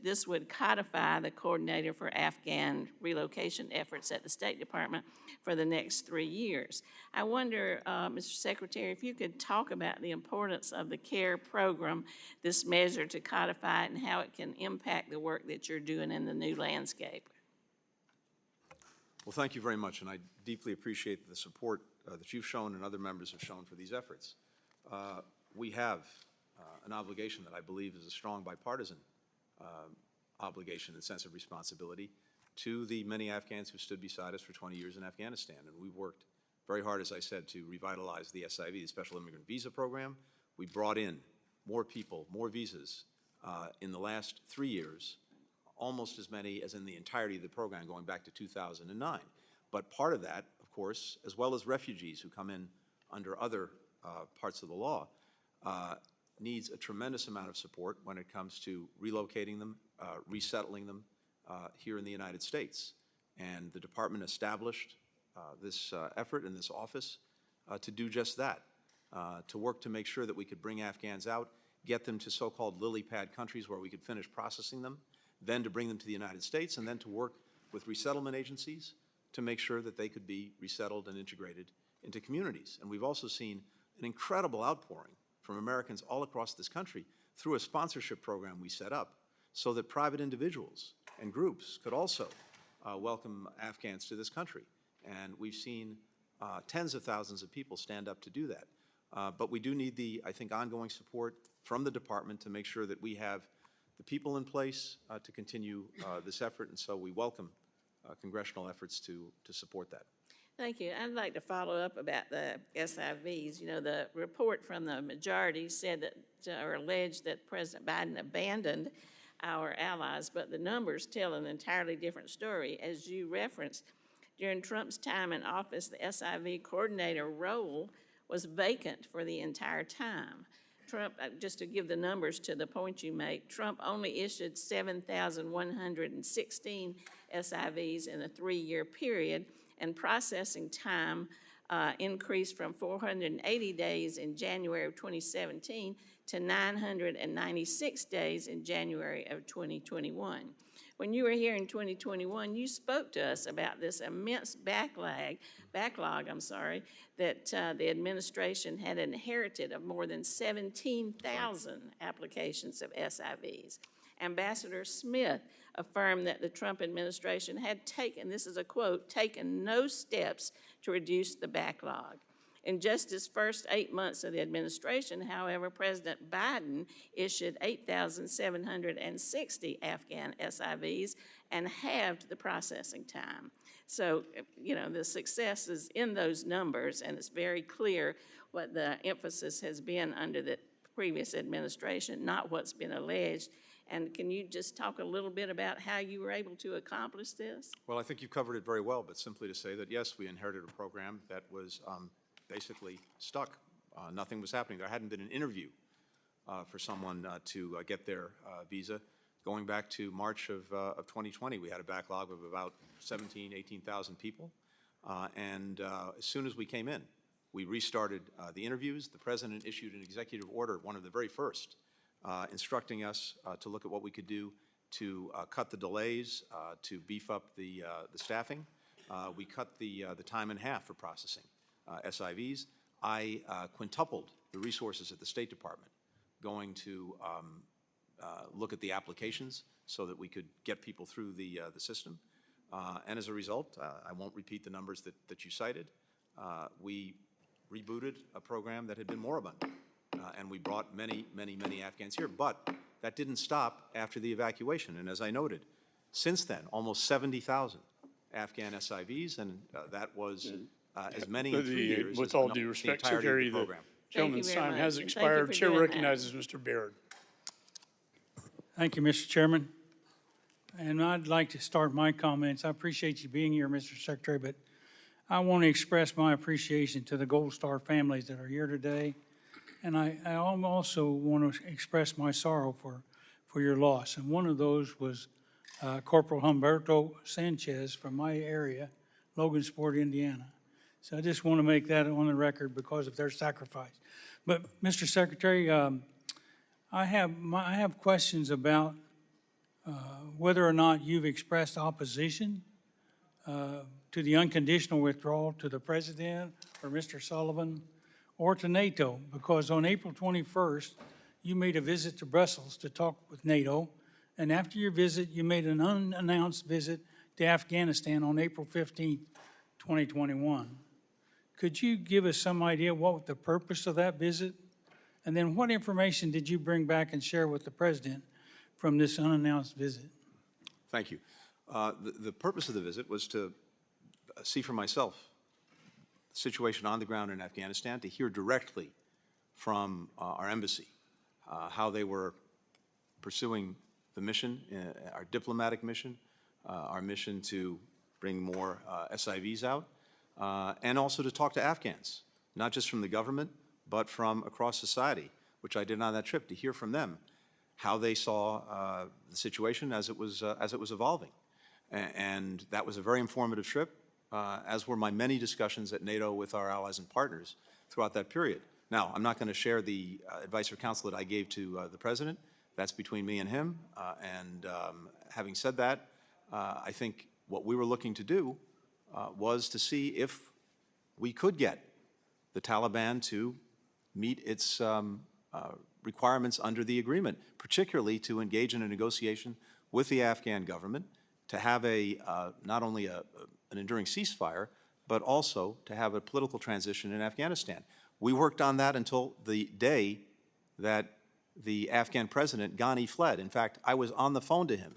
This would codify the coordinator for Afghan relocation efforts at the State Department for the next 3 years. I wonder, Mr. Secretary, if you could talk about the importance of the CARE program, this measure to codify it, and how it can impact the work that you're doing in the new landscape. Well, thank you very much, and I deeply appreciate the support that you've shown and other members have shown for these efforts. We have an obligation that I believe is a strong bipartisan obligation and sense of responsibility to the many Afghans who stood beside us for 20 years in Afghanistan. And we've worked very hard, as I said, to revitalize the SIV, the Special Immigrant Visa Program. We brought in more people, more visas in the last 3 years, almost as many as in the entirety of the program going back to 2009. But part of that, of course, as well as refugees who come in under other parts of the law, needs a tremendous amount of support when it comes to relocating them, resettling them here in the United States. And the department established this effort in this office to do just that, to work to make sure that we could bring Afghans out, get them to so-called lily pad countries where we could finish processing them, then to bring them to the United States, and then to work with resettlement agencies to make sure that they could be resettled and integrated into communities. And we've also seen an incredible outpouring from Americans all across this country through a sponsorship program we set up so that private individuals and groups could also welcome Afghans to this country. And we've seen tens of thousands of people stand up to do that. But we do need the, I think, ongoing support from the department to make sure that we have the people in place to continue this effort. And so we welcome congressional efforts to support that. Thank you. I'd like to follow up about the SIVs. You know, the report from the majority said that, or alleged that President Biden abandoned our allies, but the numbers tell an entirely different story. As you referenced, during Trump's time in office, the SIV coordinator role was vacant for the entire time. Trump, just to give the numbers to the point you make, Trump only issued 7,116 SIVs in a 3-year period, and processing time increased from 480 days in January of 2017 to 996 days in January of 2021. When you were here in 2021, you spoke to us about this immense backlog that the administration had inherited of more than 17,000 applications of SIVs. Ambassador Smith affirmed that the Trump administration had taken, this is a quote, taken no steps to reduce the backlog. In just his first 8 months of the administration, however, President Biden issued 8,760 Afghan SIVs and halved the processing time. So, you know, the success is in those numbers, and it's very clear what the emphasis has been under the previous administration, not what's been alleged. And can you just talk a little bit about how you were able to accomplish this? Well, I think you've covered it very well, but simply to say that, yes, we inherited a program that was basically stuck. Nothing was happening. There hadn't been an interview for someone to get their visa. Going back to March of 2020, we had a backlog of about 18,000 people. And as soon as we came in, we restarted the interviews. The president issued an executive order, one of the very first, instructing us to look at what we could do to cut the delays, to beef up the staffing. We cut the time in half for processing SIVs. I quintupled the resources at the State Department, going to look at the applications so that we could get people through the system. And as a result, I won't repeat the numbers that you cited. We rebooted a program that had been moribund, and we brought many Afghans here. But that didn't stop after the evacuation. And as I noted, since then, almost 70,000 Afghan SIVs, and that was as many in 3 years With as all the due the respect, entirety of Secretary, the the program. gentleman's very time much, has and thank you expired. for Chair doing that. recognizes Mr. Baird. Thank you, Mr. Chairman. And I'd like to start my comments. I appreciate you being here, Mr. Secretary, but I want to express my appreciation to the Gold Star families that are here today. And I also want to express my sorrow for your loss. And one of those was Corporal Humberto Sanchez from my area, Logansport, Indiana. So I just want to make that on the record because of their sacrifice. But, Mr. Secretary, I have questions about whether or not you've expressed opposition to the unconditional withdrawal to the President or Mr. Sullivan or to NATO, because on April 21st, you made a visit to Brussels to talk with NATO, and after your visit, you made an unannounced visit to Afghanistan on April 15th, 2021. Could you give us some idea what the purpose of that visit? And then what information did you bring back and share with the President from this unannounced visit? Thank you. The purpose of the visit was to see for myself the situation on the ground in Afghanistan, to hear directly from our embassy how they were pursuing the mission, our diplomatic mission, our mission to bring more SIVs out, and also to talk to Afghans, not just from the government, but from across society, which I did on that trip, to hear from them how they saw the situation as it was evolving. And that was a very informative trip, as were my many discussions at NATO with our allies and partners throughout that period. Now, I'm not going to share the advice or counsel that I gave to the President. That's between me and him. Having said that, I think what we were looking to do was to see if we could get the Taliban to meet its requirements under the agreement, particularly to engage in a negotiation with the Afghan government, to have not only an enduring ceasefire, but also to have a political transition in Afghanistan. We worked on that until the day that the Afghan president, Ghani, fled. In fact, I was on the phone to him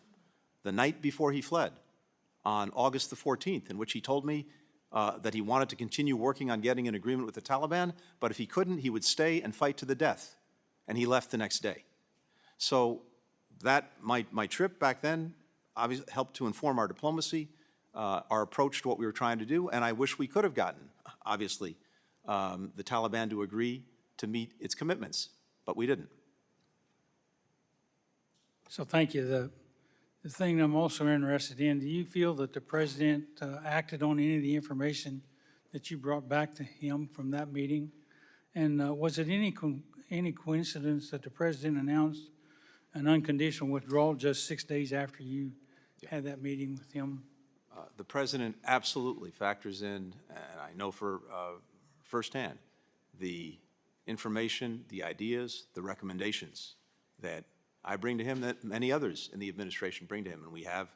the night before he fled, on August the 14th, in which he told me that he wanted to continue working on getting an agreement with the Taliban, but if he couldn't, he would stay and fight to the death. And he left the next day. So that, my trip back then obviously helped to inform our diplomacy, our approach to what we were trying to do, and I wish we could have gotten, obviously, the Taliban to agree to meet its commitments, but we didn't. So thank you. The thing I'm also interested in, do you feel that the President acted on any of the information that you brought back to him from that meeting? And was it any coincidence that the President announced an unconditional withdrawal just 6 days after you had that meeting with him? The President absolutely factors in, and I know for firsthand, the information, the ideas, the recommendations that I bring to him, that many others in the administration bring to him. And we have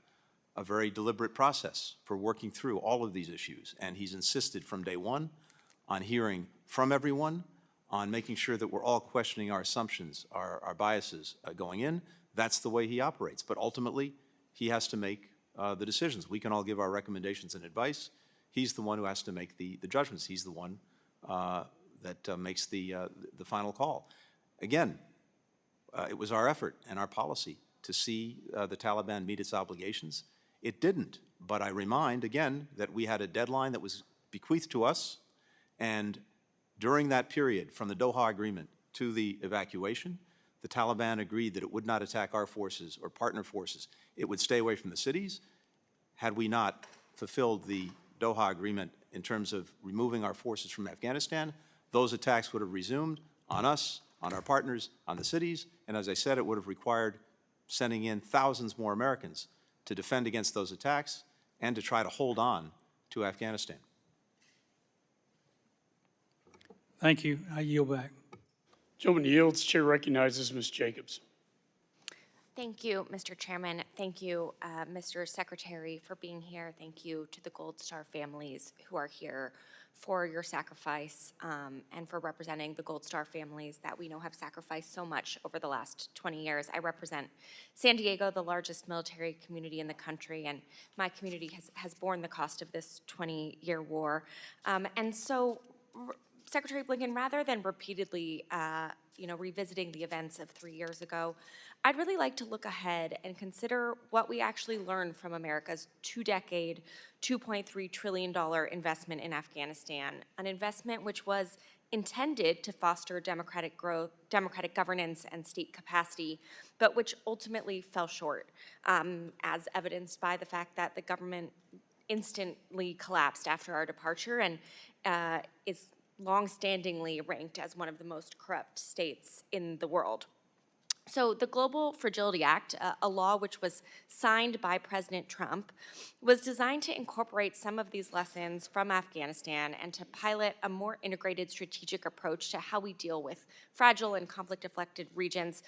a very deliberate process for working through all of these issues. And he's insisted from day one on hearing from everyone, on making sure that we're all questioning our assumptions, our biases going in. That's the way he operates. But ultimately, he has to make the decisions. We can all give our recommendations and advice. He's the one who has to make the judgments. He's the one that makes the final call. Again, it was our effort and our policy to see the Taliban meet its obligations. It didn't. But I remind, again, that we had a deadline that was bequeathed to us, and during that period, from the Doha Agreement to the evacuation, the Taliban agreed that it would not attack our forces or partner forces. It would stay away from the cities. Had we not fulfilled the Doha Agreement in terms of removing our forces from Afghanistan, those attacks would have resumed on us, on our partners, on the cities, and as I said, it would have required sending in thousands more Americans to defend against those attacks and to try to hold on to Afghanistan. Thank you. I yield back. Gentleman yields. Chair recognizes Ms. Jacobs. Thank you, Mr. Chairman. Thank you, Mr. Secretary, for being here. Thank you to the Gold Star families who are here for your sacrifice and for representing the Gold Star families that we know have sacrificed so much over the last 20 years. I represent San Diego, the largest military community in the country, and my community has borne the cost of this 20-year war. And so, Secretary Blinken, rather than repeatedly revisiting the events of 3 years ago, I'd really like to look ahead and consider what we actually learned from America's two-decade, $2.3 trillion investment in Afghanistan, an investment which was intended to foster democratic growth, democratic governance, and state capacity, but which ultimately fell short, as evidenced by the fact that the government instantly collapsed after our departure and is long-standingly ranked as one of the most corrupt states in the world. So the Global Fragility Act, a law which was signed by President Trump, was designed to incorporate some of these lessons from Afghanistan and to pilot a more integrated strategic approach to how we deal with fragile and conflict-afflicted regions.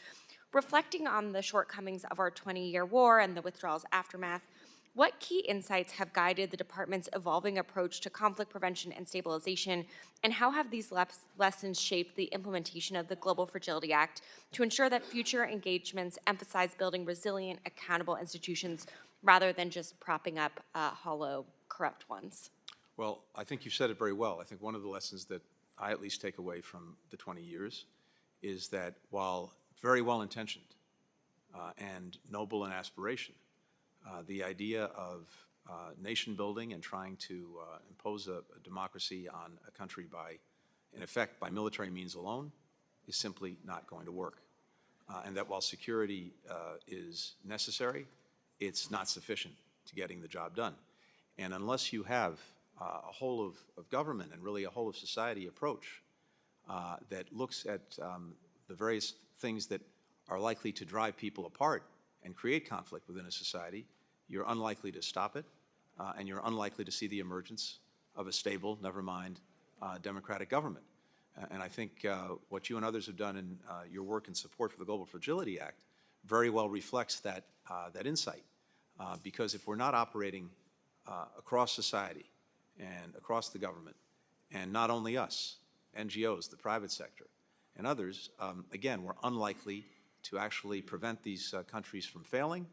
Reflecting on the shortcomings of our 20-year war and the withdrawal's aftermath, what key insights have guided the department's evolving approach to conflict prevention and stabilization, and how have these lessons shaped the implementation of the Global Fragility Act to ensure that future engagements emphasize building resilient, accountable institutions rather than just propping up hollow, corrupt ones? Well, I think you said it very well. I think one of the lessons that I at least take away from the 20 years is that while very well-intentioned and noble in aspiration, the idea of nation building and trying to impose a democracy on a country by, in effect, by military means alone is simply not going to work. And that while security is necessary, it's not sufficient to getting the job done. And unless you have a whole of government and really a whole of society approach that looks at the various things that are likely to drive people apart and create conflict within a society, you're unlikely to stop it, and you're unlikely to see the emergence of a stable, never mind, democratic government. And I think what you and others have done in your work in support for the Global Fragility Act very well reflects that insight. Because if we're not operating across society and across the government, and not only us, NGOs, the private sector, and others, again, we're unlikely to actually prevent these countries from failing,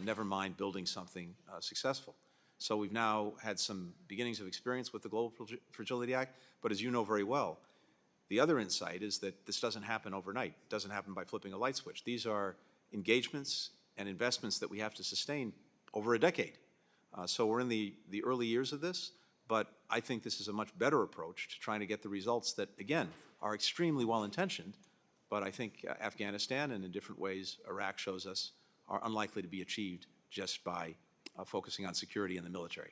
never mind building something successful. So we've now had some beginnings of experience with the Global Fragility Act, but as you know very well, the other insight is that this doesn't happen overnight. It doesn't happen by flipping a light switch. These are engagements and investments that we have to sustain over a decade. So we're in the early years of this, but I think this is a much better approach to trying to get the results that, again, are extremely well-intentioned, but I think Afghanistan and in different ways Iraq shows us are unlikely to be achieved just by focusing on security in the military.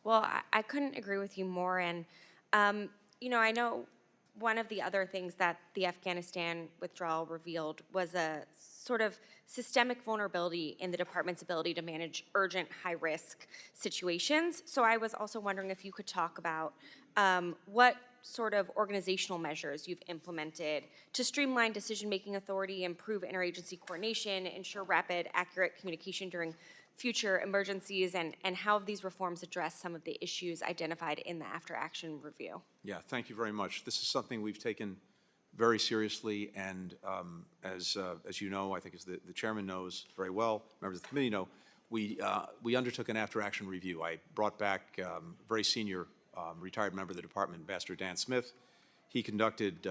Well, I couldn't agree with you more. And, I know one of the other things that the Afghanistan withdrawal revealed was a sort of systemic vulnerability in the department's ability to manage urgent, high-risk situations. So I was also wondering if you could talk about what sort of organizational measures you've implemented to streamline decision-making authority, improve interagency coordination, ensure rapid, accurate communication during future emergencies and how these reforms address some of the issues identified in the after-action review? Yeah, thank you very much. This is something we've taken very seriously, and as you know, I think as the chairman knows very well, members of the committee know, we undertook an after-action review. I brought back very senior retired member of the department, Ambassador Dan Smith. He conducted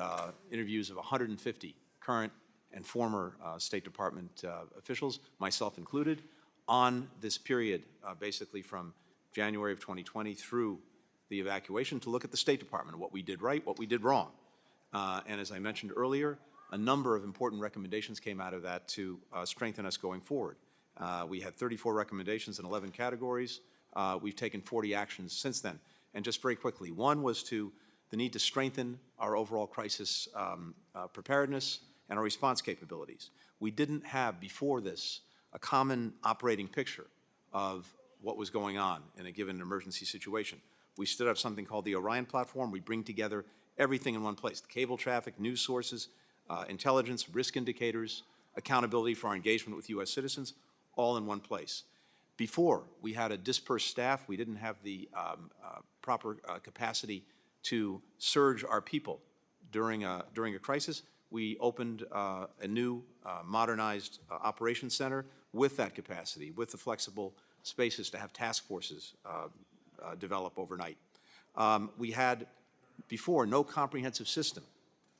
interviews of 150 current and former State Department officials, myself included, on this period, basically from January of 2020 through the evacuation, to look at the State Department, what we did right, what we did wrong. And as I mentioned earlier, a number of important recommendations came out of that to strengthen us going forward. We had 34 recommendations in 11 categories. We've taken 40 actions since then. And just very quickly, one was the need to strengthen our overall crisis preparedness and our response capabilities. We didn't have before this a common operating picture of what was going on in a given emergency situation. We stood up something called the Orion platform. We bring together everything in one place: the cable traffic, news sources, intelligence, risk indicators, accountability for our engagement with U.S. citizens, all in one place. Before, we had a dispersed staff. We didn't have the proper capacity to surge our people during a crisis. We opened a new modernized operations center with that capacity, with the flexible spaces to have task forces develop overnight. We had before no comprehensive system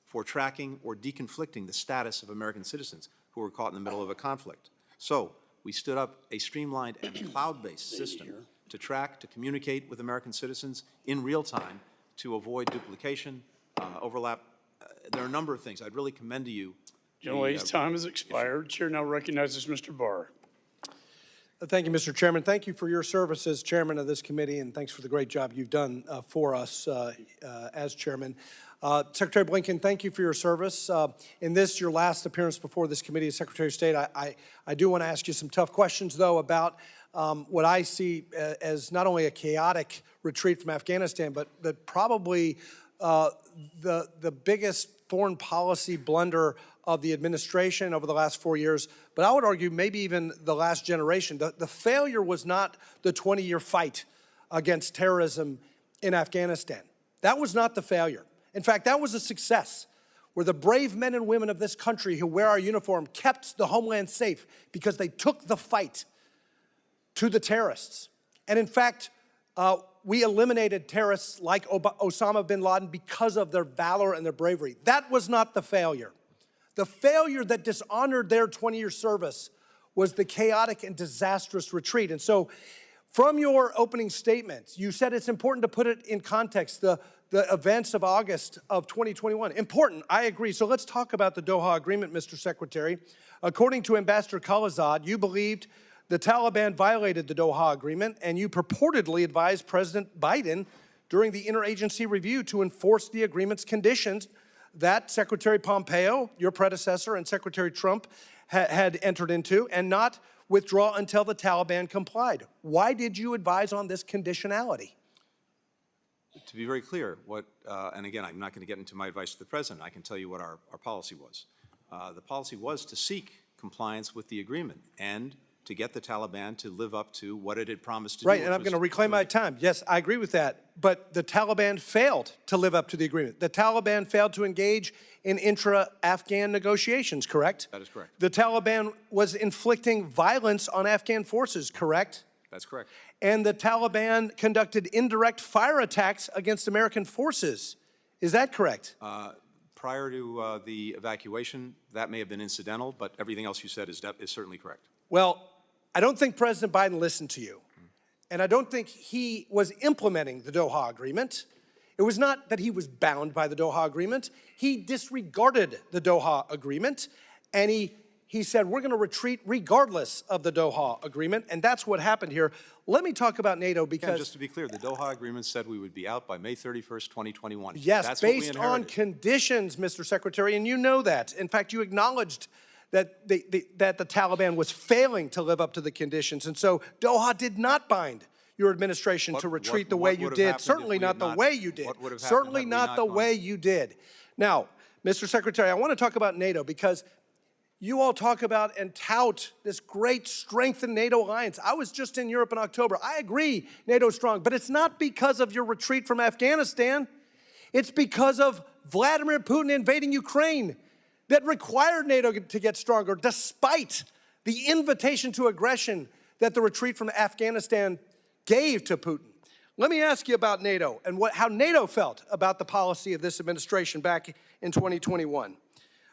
for tracking or deconflicting the status of American citizens who were caught in the middle of a conflict. So we stood up a streamlined and cloud-based system to track, to communicate with American citizens in real time to avoid duplication, overlap. There are a number of things. I'd really commend to you. General's time has expired. Chair now recognizes Mr. Barr. Thank you, Mr. Chairman. Thank you for your service as chairman of this committee, and thanks for the great job you've done for us as chairman. Secretary Blinken, thank you for your service. In this, your last appearance before this committee as Secretary of State, I do want to ask you some tough questions, though, about what I see as not only a chaotic retreat from Afghanistan, but probably the biggest foreign policy blunder of the administration over the last 4 years, but I would argue maybe even the last generation. The failure was not the 20-year fight against terrorism in Afghanistan. That was not the failure. In fact, that was a success, where the brave men and women of this country who wear our uniform kept the homeland safe because they took the fight to the terrorists. And in fact, we eliminated terrorists like Osama bin Laden because of their valor and their bravery. That was not the failure. The failure that dishonored their 20-year service was the chaotic and disastrous retreat. And so from your opening statement, you said it's important to put it in context, the events of August of 2021. Important, I agree. So let's talk about the Doha Agreement, Mr. Secretary. According to Ambassador Khalilzad, you believed the Taliban violated the Doha Agreement, and you purportedly advised President Biden during the interagency review to enforce the agreement's conditions that Secretary Pompeo, your predecessor, and Secretary Trump had entered into, and not withdraw until the Taliban complied. Why did you advise on this conditionality? To be very clear, and again, I'm not going to get into my advice to the President. I can tell you what our policy was. The policy was to seek compliance with the agreement and to get the Taliban to live up to what it had promised to do. Right, and I'm going to reclaim my time. Yes, I agree with that. But the Taliban failed to live up to the agreement. The Taliban failed to engage in intra-Afghan negotiations, correct? That is correct. The Taliban was inflicting violence on Afghan forces, correct? That's correct. And the Taliban conducted indirect fire attacks against American forces. Is that correct? Prior to the evacuation, that may have been incidental, but everything else you said is certainly correct. Well, I don't think President Biden listened to you, and I don't think he was implementing the Doha Agreement. It was not that he was bound by the Doha Agreement. He disregarded the Doha Agreement, and he said, we're going to retreat regardless of the Doha Agreement, and that's what happened here. Let me talk about NATO because— Again, just to be clear, the Doha Agreement said we would be out by May 31st, 2021. Yes, that's what we based on inherited. conditions, Mr. Secretary, and you know that. In fact, you acknowledged that the Taliban was failing to live up to the conditions, and so Doha did not bind your administration to retreat the way you did. Certainly not the way you did. Certainly not the way you did. Now, Mr. Secretary, I want to talk about NATO because You all talk about and tout this great strengthened NATO alliance. I was just in Europe in October. I agree NATO's strong, but it's not because of your retreat from Afghanistan. It's because of Vladimir Putin invading Ukraine that required NATO to get stronger, despite the invitation to aggression that the retreat from Afghanistan gave to Putin. Let me ask you about NATO and how NATO felt about the policy of this administration back in 2021.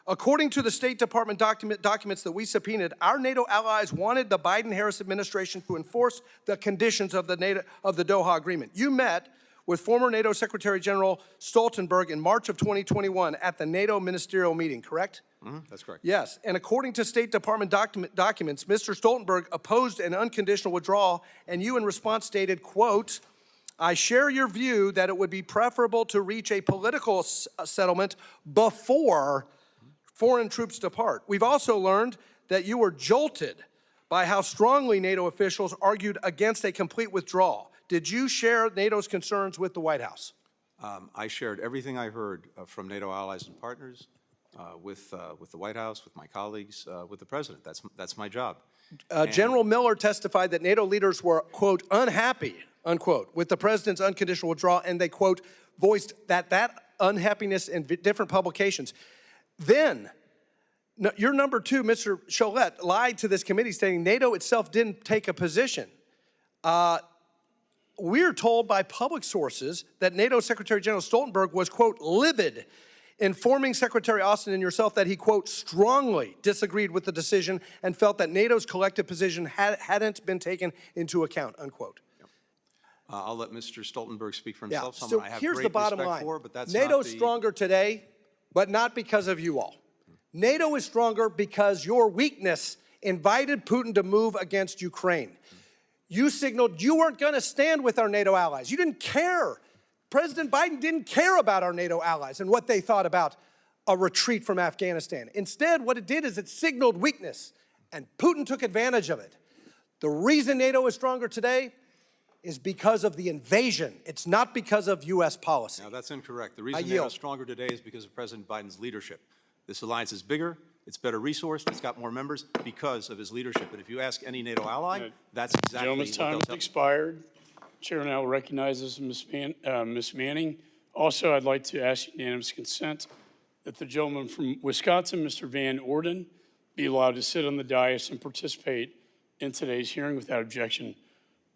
According to the State Department documents that we subpoenaed, our NATO allies wanted the Biden-Harris administration to enforce the conditions of the Doha Agreement. You met with former NATO Secretary General Stoltenberg in March of 2021 at the NATO ministerial meeting, correct? That's correct. Yes, and according to State Department documents, Mr. Stoltenberg opposed an unconditional withdrawal, and you in response stated, quote, "I share your view that it would be preferable to reach a political settlement before foreign troops depart." We've also learned that you were jolted by how strongly NATO officials argued against a complete withdrawal. Did you share NATO's concerns with the White House? I shared everything I heard from NATO allies and partners, with the White House, with my colleagues, with the president. That's my job. General Miller testified that NATO leaders were, quote, unhappy, unquote, with the president's unconditional withdrawal, and they, quote, voiced that unhappiness in different publications. Then, your number two, Mr. Cholette, lied to this committee stating NATO itself didn't take a position. We're told by public sources that NATO Secretary General Stoltenberg was, quote, livid, informing Secretary Austin and yourself that he, quote, strongly disagreed with the decision and felt that NATO's collective position hadn't been taken into account, unquote. I'll let Mr. Stoltenberg speak for himself. So Someone I have here's great the bottom respect line. for, but that's NATO's not the... stronger today, but not because of you all. NATO is stronger because your weakness invited Putin to move against Ukraine. You signaled you weren't going to stand with our NATO allies. You didn't care. President Biden didn't care about our NATO allies and what they thought about a retreat from Afghanistan. Instead, what it did is it signaled weakness, and Putin took advantage of it. The reason NATO is stronger today is because of the invasion. It's not because of U.S. policy. Now, that's incorrect. The reason NATO is stronger today is because of President Biden's leadership. This alliance is bigger, it's better resourced, it's got more members because of his leadership. And if you ask any NATO ally, that's exactly Gentleman's what time they'll has tell you. expired. Chair now recognizes Ms. Manning. Also, I'd like to ask unanimous consent that the gentleman from Wisconsin, Mr. Van Orden, be allowed to sit on the dais and participate in today's hearing without objection.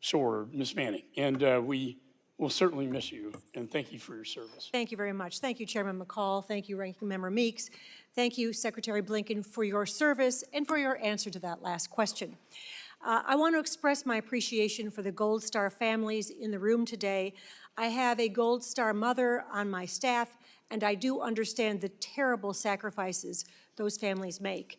So ordered, Ms. Manning. And we will certainly miss you, and thank you for your service. Thank you very much. Thank you, Chairman McCall. Thank you, Ranking Member Meeks. Thank you, Secretary Blinken, for your service and for your answer to that last question. I want to express my appreciation for the Gold Star families in the room today. I have a Gold Star mother on my staff, and I do understand the terrible sacrifices those families make.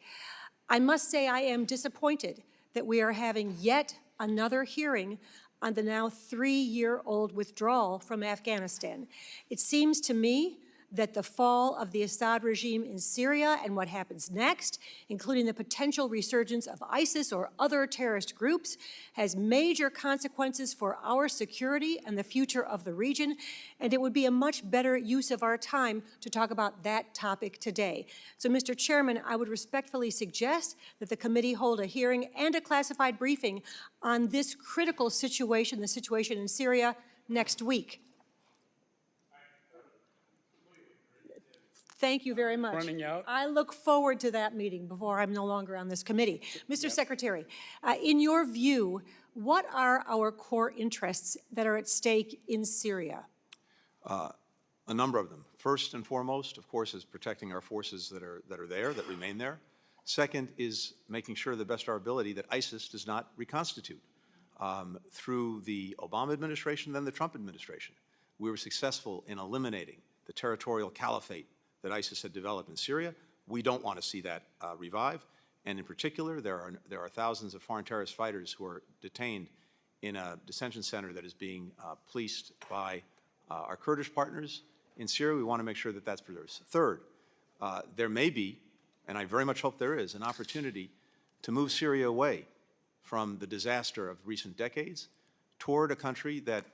I must say I am disappointed that we are having yet another hearing on the now 3-year-old withdrawal from Afghanistan. It seems to me that the fall of the Assad regime in Syria and what happens next, including the potential resurgence of ISIS or other terrorist groups, has major consequences for our security and the future of the region, and it would be a much better use of our time to talk about that topic today. So, Mr. Chairman, I would respectfully suggest that the committee hold a hearing and a classified briefing on this critical situation, the situation in Syria, next week. Thank you very much. Running out. I look forward to that meeting before I'm no longer on this committee. Mr. Secretary, in your view, what are our core interests that are at stake in Syria? A number of them. First and foremost, of course, is protecting our forces that are there, that remain there. Second is making sure, to the best of our ability, that ISIS does not reconstitute. Through the Obama administration, then the Trump administration, we were successful in eliminating the territorial caliphate that ISIS had developed in Syria. We don't want to see that revive. And in particular, there are thousands of foreign terrorist fighters who are detained in a detention center that is being policed by our Kurdish partners in Syria. We want to make sure that that's preserved. Third, there may be, and I very much hope there is, an opportunity to move Syria away from the disaster of recent decades toward a country that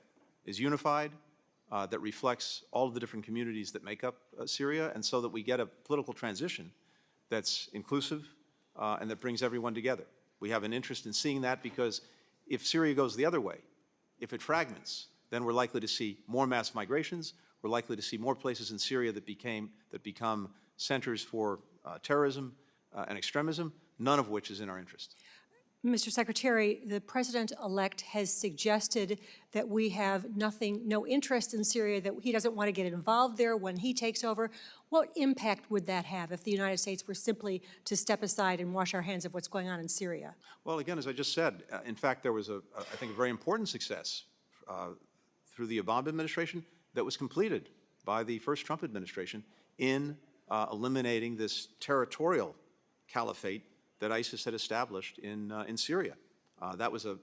is unified, that reflects all of the different communities that make up Syria, and so that we get a political transition that's inclusive, and that brings everyone together. We have an interest in seeing that because if Syria goes the other way, if it fragments, then we're likely to see more mass migrations. We're likely to see more places in Syria that become centers for terrorism and extremism, none of which is in our interest. Mr. Secretary, the president-elect has suggested that we have no interest in Syria, that he doesn't want to get involved there when he takes over. What impact would that have if the United States were simply to step aside and wash our hands of what's going on in Syria? Well, again, as I just said, in fact, there was, I think, a very important success through the Obama administration that was completed by the first Trump administration in eliminating this territorial caliphate that ISIS had established in Syria. That was a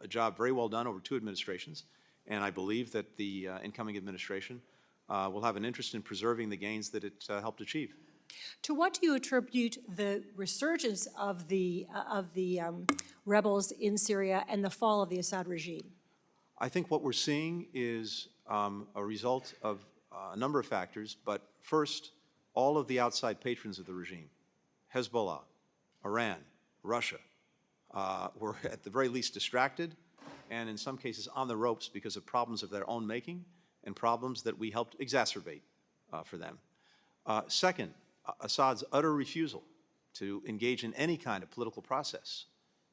job very well done over 2 administrations, and I believe that the incoming administration will have an interest in preserving the gains that it helped achieve. To what do you attribute the resurgence of the rebels in Syria and the fall of the Assad regime? I think what we're seeing is a result of a number of factors, but first, all of the outside patrons of the regime, Hezbollah, Iran, Russia, were at the very least distracted and in some cases on the ropes because of problems of their own making and problems that we helped exacerbate for them. Second, Assad's utter refusal to engage in any kind of political process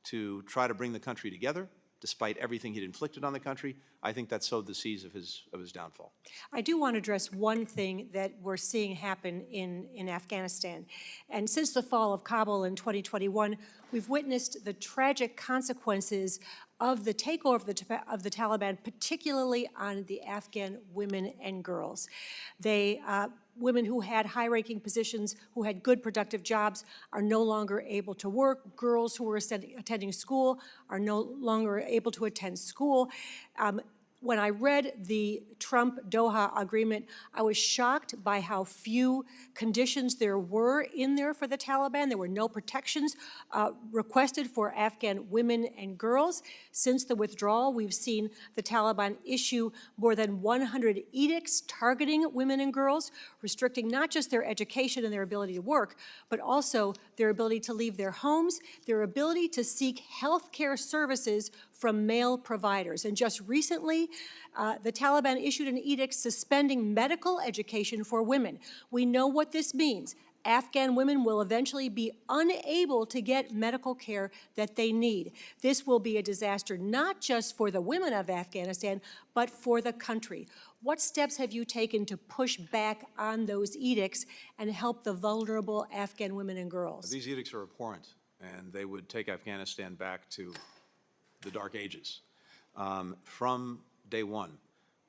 to try to bring the country together, despite everything he'd inflicted on the country, I think that sowed the seeds of his downfall. I do want to address one thing that we're seeing happen in Afghanistan. And since the fall of Kabul in 2021, we've witnessed the tragic consequences of the takeover of the Taliban, particularly on the Afghan women and girls. Women who had high-ranking positions, who had good productive jobs, are no longer able to work. Girls who were attending school are no longer able to attend school. When I read the Trump-Doha agreement, I was shocked by how few conditions there were in there for the Taliban. There were no protections requested for Afghan women and girls. Since the withdrawal, we've seen the Taliban issue more than 100 edicts targeting women and girls, restricting not just their education and their ability to work, but also their ability to leave their homes, their ability to seek health care services from male providers. And just recently, the Taliban issued an edict suspending medical education for women. We know what this means. Afghan women will eventually be unable to get medical care that they need. This will be a disaster not just for the women of Afghanistan, but for the country. What steps have you taken to push back on those edicts and help the vulnerable Afghan women and girls? These edicts are abhorrent, and they would take Afghanistan back to the dark ages. From day one,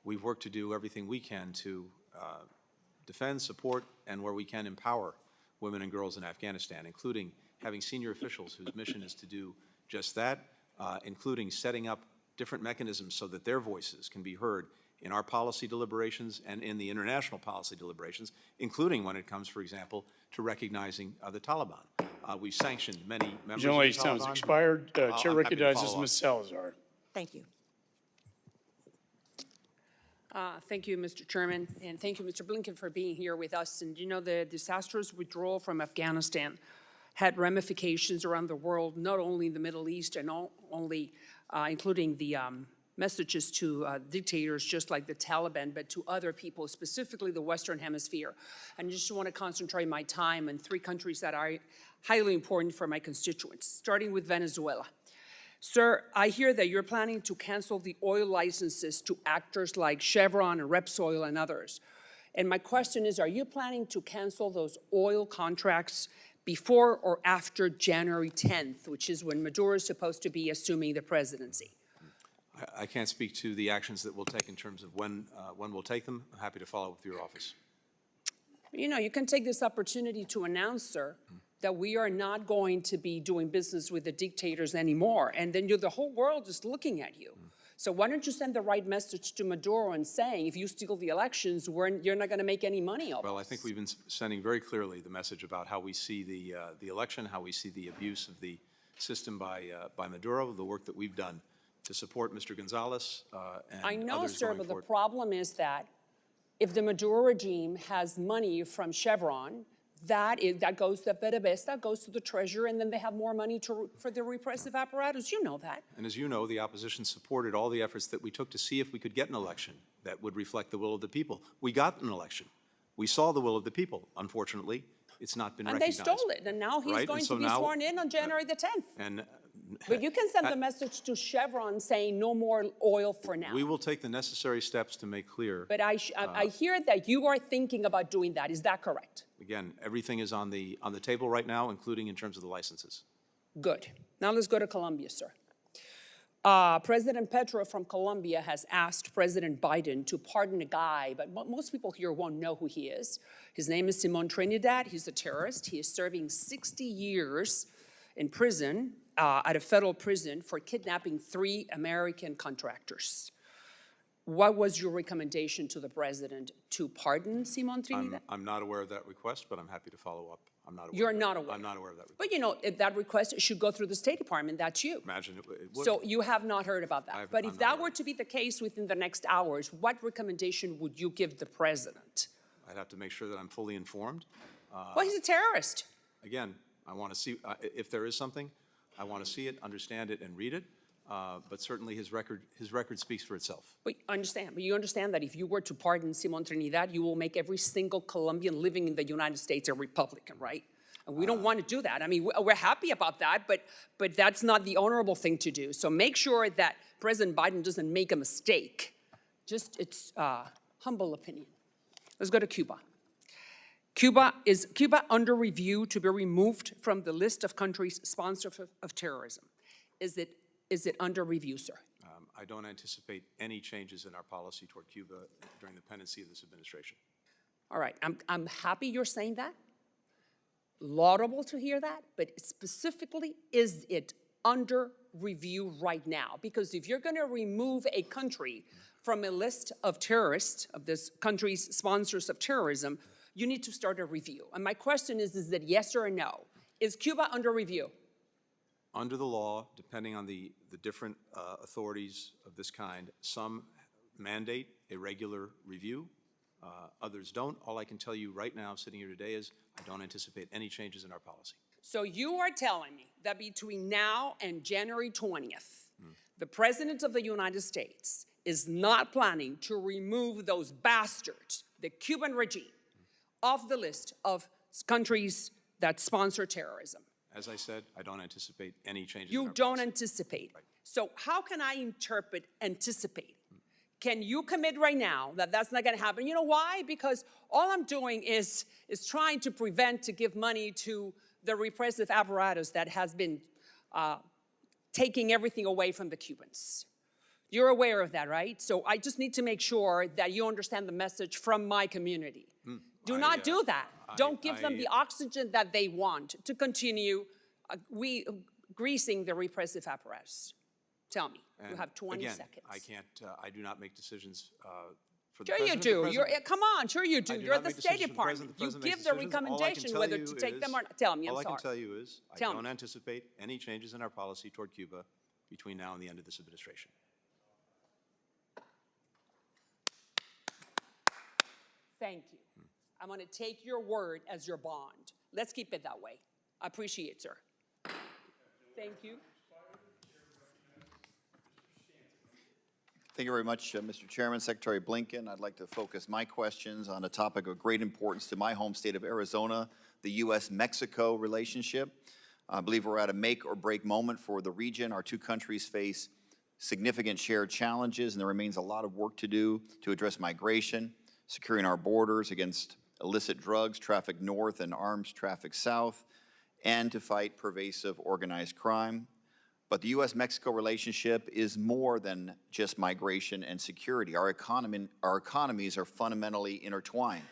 we've worked to do everything we can to defend, support, and where we can empower women and girls in Afghanistan, including having senior officials whose mission is to do just that, including setting up different mechanisms so that their voices can be heard in our policy deliberations and in the international policy deliberations, including when it comes, for example, to recognizing the Taliban. We've sanctioned many members of the General, time has Taliban. expired. Chair I'm happy to recognizes follow up. Ms. Salazar. Thank you. Thank you, Mr. Chairman, and thank you, Mr. Blinken, for being here with us. And you know, the disastrous withdrawal from Afghanistan had ramifications around the world, not only in the Middle East and including the messages to dictators just like the Taliban, but to other people, specifically the Western Hemisphere. And I just want to concentrate my time on 3 countries that are highly important for my constituents, starting with Venezuela. Sir, I hear that you're planning to cancel the oil licenses to actors like Chevron and Repsol and others. And my question is, are you planning to cancel those oil contracts before or after January 10th, which is when Maduro is supposed to be assuming the presidency? I can't speak to the actions that we'll take in terms of when we'll take them. I'm happy to follow up with your office. You know, you can take this opportunity to announce, sir, that we are not going to be doing business with the dictators anymore. And then the whole world is looking at you. So why don't you send the right message to Maduro and saying, if you steal the elections, you're not going to make any money off Well, us? I think we've been sending very clearly the message about how we see the election, how we see the abuse of the system by Maduro, the work that we've done to support Mr. Gonzalez and I know, others sir, going but forward. the problem is that if the Maduro regime has money from Chevron, That goes to PDVSA, goes to the treasurer, and then they have more money for the repressive apparatus. You know that. And as you know, the opposition supported all the efforts that we took to see if we could get an election that would reflect the will of the people. We got an election. We saw the will of the people. Unfortunately, it's not been recognized. And they stole it, and now he's going to be sworn in on January the 10th. And But you can send the message to Chevron saying no more oil for now. we will take the necessary steps to make clear. But I hear that you are thinking about doing that. Is that correct? Again, everything is on the table right now, including in terms of the licenses. Good. Now let's go to Colombia, sir. President Petro from Colombia has asked President Biden to pardon a guy, but most people here won't know who he is. His name is Simon Trinidad. He's a terrorist. He is serving 60 years in prison, at a federal prison, for kidnapping 3 American contractors. What was your recommendation to the president, to pardon Simon Trinidad? I'm not aware of that request, but I'm happy to follow up. I'm not aware. You're not aware? I'm not aware of that request. But you know, if that request should go through the State Department. That's you. Imagine it would. So you have not heard about that. But if that were to be the case within the next hours, what recommendation would you give the president? I'd have to make sure that I'm fully informed. Well, he's a terrorist. Again, I want to see, if there is something, I want to see it, understand it, and read it. But certainly his record speaks for itself. But you understand that if you were to pardon Simon Trinidad, you will make every single Colombian living in the United States a Republican, right? And we don't want to do that. I mean, we're happy about that, but that's not the honorable thing to do. So make sure that President Biden doesn't make a mistake. Just it's humble opinion. Let's go to Cuba. Is Cuba under review to be removed from the list of countries sponsors of terrorism? Is it under review, sir? I don't anticipate any changes in our policy toward Cuba during the pendency of this administration. All right, I'm happy you're saying that. Laudable to hear that, but specifically, is it under review right now? Because if you're going to remove a country from a list of terrorists, of this country's sponsors of terrorism, you need to start a review. And my question is it yes or no? Is Cuba under review? Under the law, depending on the different authorities of this kind, some mandate a regular review, others don't. All I can tell you right now, sitting here today, is I don't anticipate any changes in our policy. So you are telling me that between now and January 20th, the President of the United States is not planning to remove those bastards, the Cuban regime, off the list of countries that sponsor terrorism? As I said, I don't anticipate any changes. You don't anticipate. Right. So how can I interpret anticipate? Can you commit right now that that's not going to happen? You know why? Because all I'm doing is trying to prevent, to give money to the repressive apparatus that has been taking everything away from the Cubans. You're aware of that, right? So I just need to make sure that you understand the message from my community. Do not do that. Don't give them the oxygen that they want to continue greasing the repressive apparatus. Tell me. You have 20 seconds. I can't, I do not make decisions for the Sure president. you do. Come on, sure you do. You're the State Department. You give the recommendation whether to take them or not. Tell me, I'm sorry. All I can tell you is I don't anticipate any changes in our policy toward Cuba between now and the end of this administration. Thank you. I'm going to take your word as your bond. Let's keep it that way. I appreciate it, sir. Thank you. Thank you very much, Mr. Chairman. Secretary Blinken, I'd like to focus my questions on a topic of great importance to my home state of Arizona, the U.S.-Mexico relationship. I believe we're at a make-or-break moment for the region. Our two countries face significant shared challenges, and there remains a lot of work to do to address migration, securing our borders against illicit drugs trafficked north and arms trafficked south, and to fight pervasive organized crime. But the U.S.-Mexico relationship is more than just migration and security. Our economies are fundamentally intertwined.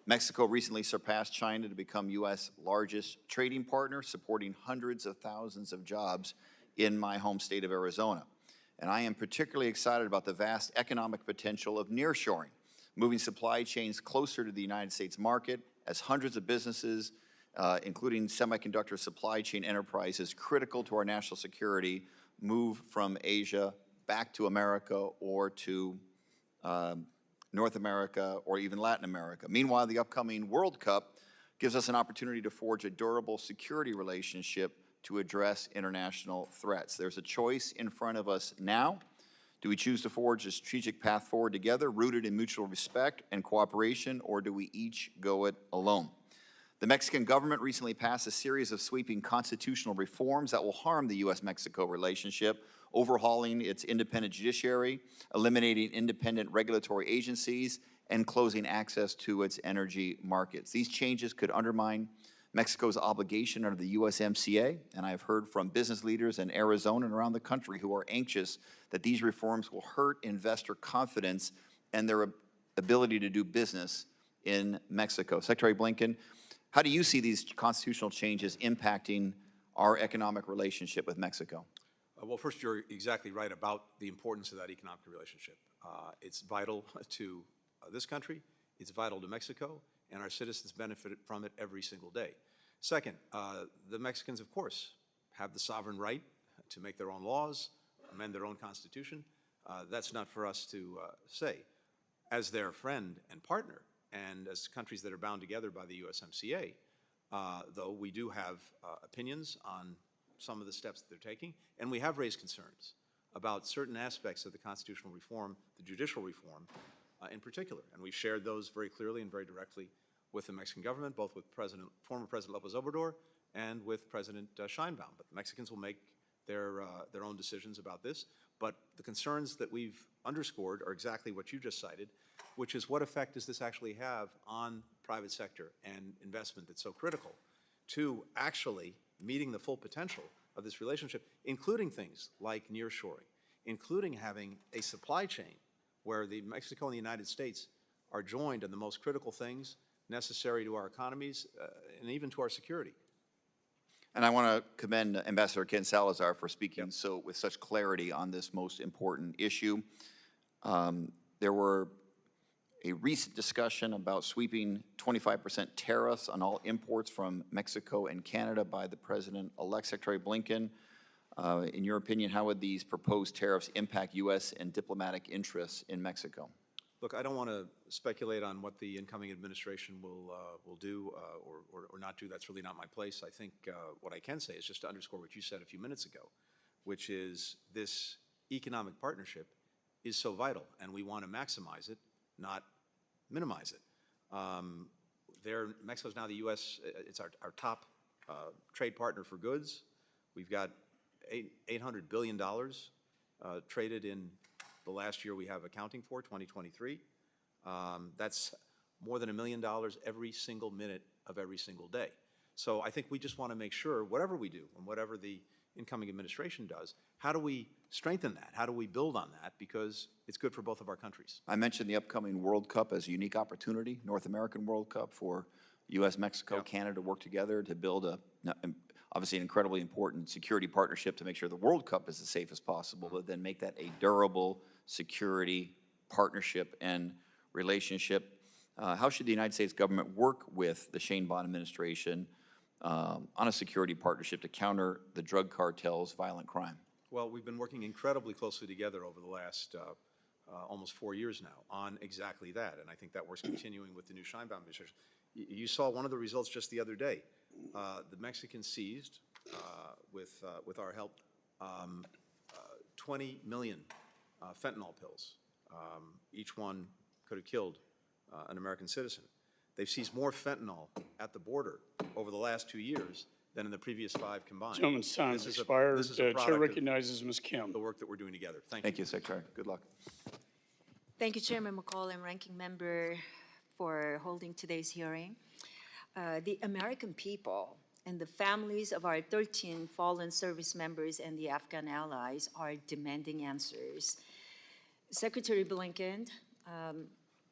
Mexico recently surpassed China to become U.S. largest trading partner, supporting hundreds of thousands of jobs in my home state of Arizona. And I am particularly excited about the vast economic potential of nearshoring, moving supply chains closer to the United States market as hundreds of businesses, including semiconductor supply chain enterprises critical to our national security, move from Asia back to America or to North America or even Latin America. Meanwhile, the upcoming World Cup gives us an opportunity to forge a durable security relationship to address international threats. There's a choice in front of us now. Do we choose to forge a strategic path forward together, rooted in mutual respect and cooperation, or do we each go it alone? The Mexican government recently passed a series of sweeping constitutional reforms that will harm the U.S.-Mexico relationship, overhauling its independent judiciary, eliminating independent regulatory agencies, and closing access to its energy markets. These changes could undermine Mexico's obligation under the USMCA, and I've heard from business leaders in Arizona and around the country who are anxious that these reforms will hurt investor confidence and their ability to do business in Mexico. Secretary Blinken, how do you see these constitutional changes impacting our economic relationship with Mexico? Well, first, you're exactly right about the importance of that economic relationship. It's vital to this country, it's vital to Mexico, and our citizens benefit from it every single day. Second, the Mexicans, of course, have the sovereign right to make their own laws, amend their own constitution. That's not for us to say. As their friend and partner, and as countries that are bound together by the USMCA, though we do have opinions on some of the steps that they're taking, and we have raised concerns about certain aspects of the constitutional reform, the judicial reform in particular, and we've shared those very clearly and very directly with the Mexican government, both with former President López Obrador and with President Sheinbaum. But the Mexicans will make their own decisions about this. But the concerns that we've underscored are exactly what you just cited, which is what effect does this actually have on private sector and investment that's so critical to actually meeting the full potential of this relationship, including things like nearshoring, including having a supply chain where Mexico and the United States are joined on the most critical things necessary to our economies and even to our security. And I want to commend Ambassador Ken Salazar for speaking with such clarity on this most important issue. There were a recent discussion about sweeping 25% tariffs on all imports from Mexico and Canada by the President-elect. Secretary Blinken, in your opinion, how would these proposed tariffs impact U.S. and diplomatic interests in Mexico? Look, I don't want to speculate on what the incoming administration will do or not do. That's really not my place. I think what I can say is just to underscore what you said a few minutes ago, which is this economic partnership is so vital, and we want to maximize it, not minimize it. Mexico's now the U.S., it's our top trade partner for goods. We've got $800 billion traded in the last year we have accounting for, 2023. That's more than $1 million every single minute of every single day. So I think we just want to make sure, whatever we do and whatever the incoming administration does, how do we strengthen that? How do we build on that? Because it's good for both of our countries. I mentioned the upcoming World Cup as a unique opportunity, North American World Cup, for U.S., Mexico, Canada to work together to build obviously an incredibly important security partnership to make sure the World Cup is as safe as possible, but then make that a durable security partnership and relationship. How should the United States government work with the Sheinbaum administration on a security partnership to counter the drug cartel's violent crime? Well, we've been working incredibly closely together over the last almost 4 years now on exactly that, and I think that work's continuing with the new Sheinbaum administration. You saw one of the results just the other day. The Mexicans seized, with our help, 20 million fentanyl pills. Each one could have killed an American citizen. They've seized more fentanyl at the border over the last 2 years than in the previous 5 combined. Gentleman's time has expired. Chair recognizes Ms. Kim. The work that we're doing together. Thank you. Thank you, Secretary. Good luck. Thank you, Chairman McCall and Ranking Member, for holding today's hearing. The American people and the families of our 13 fallen service members and the Afghan allies are demanding answers. Secretary Blinken,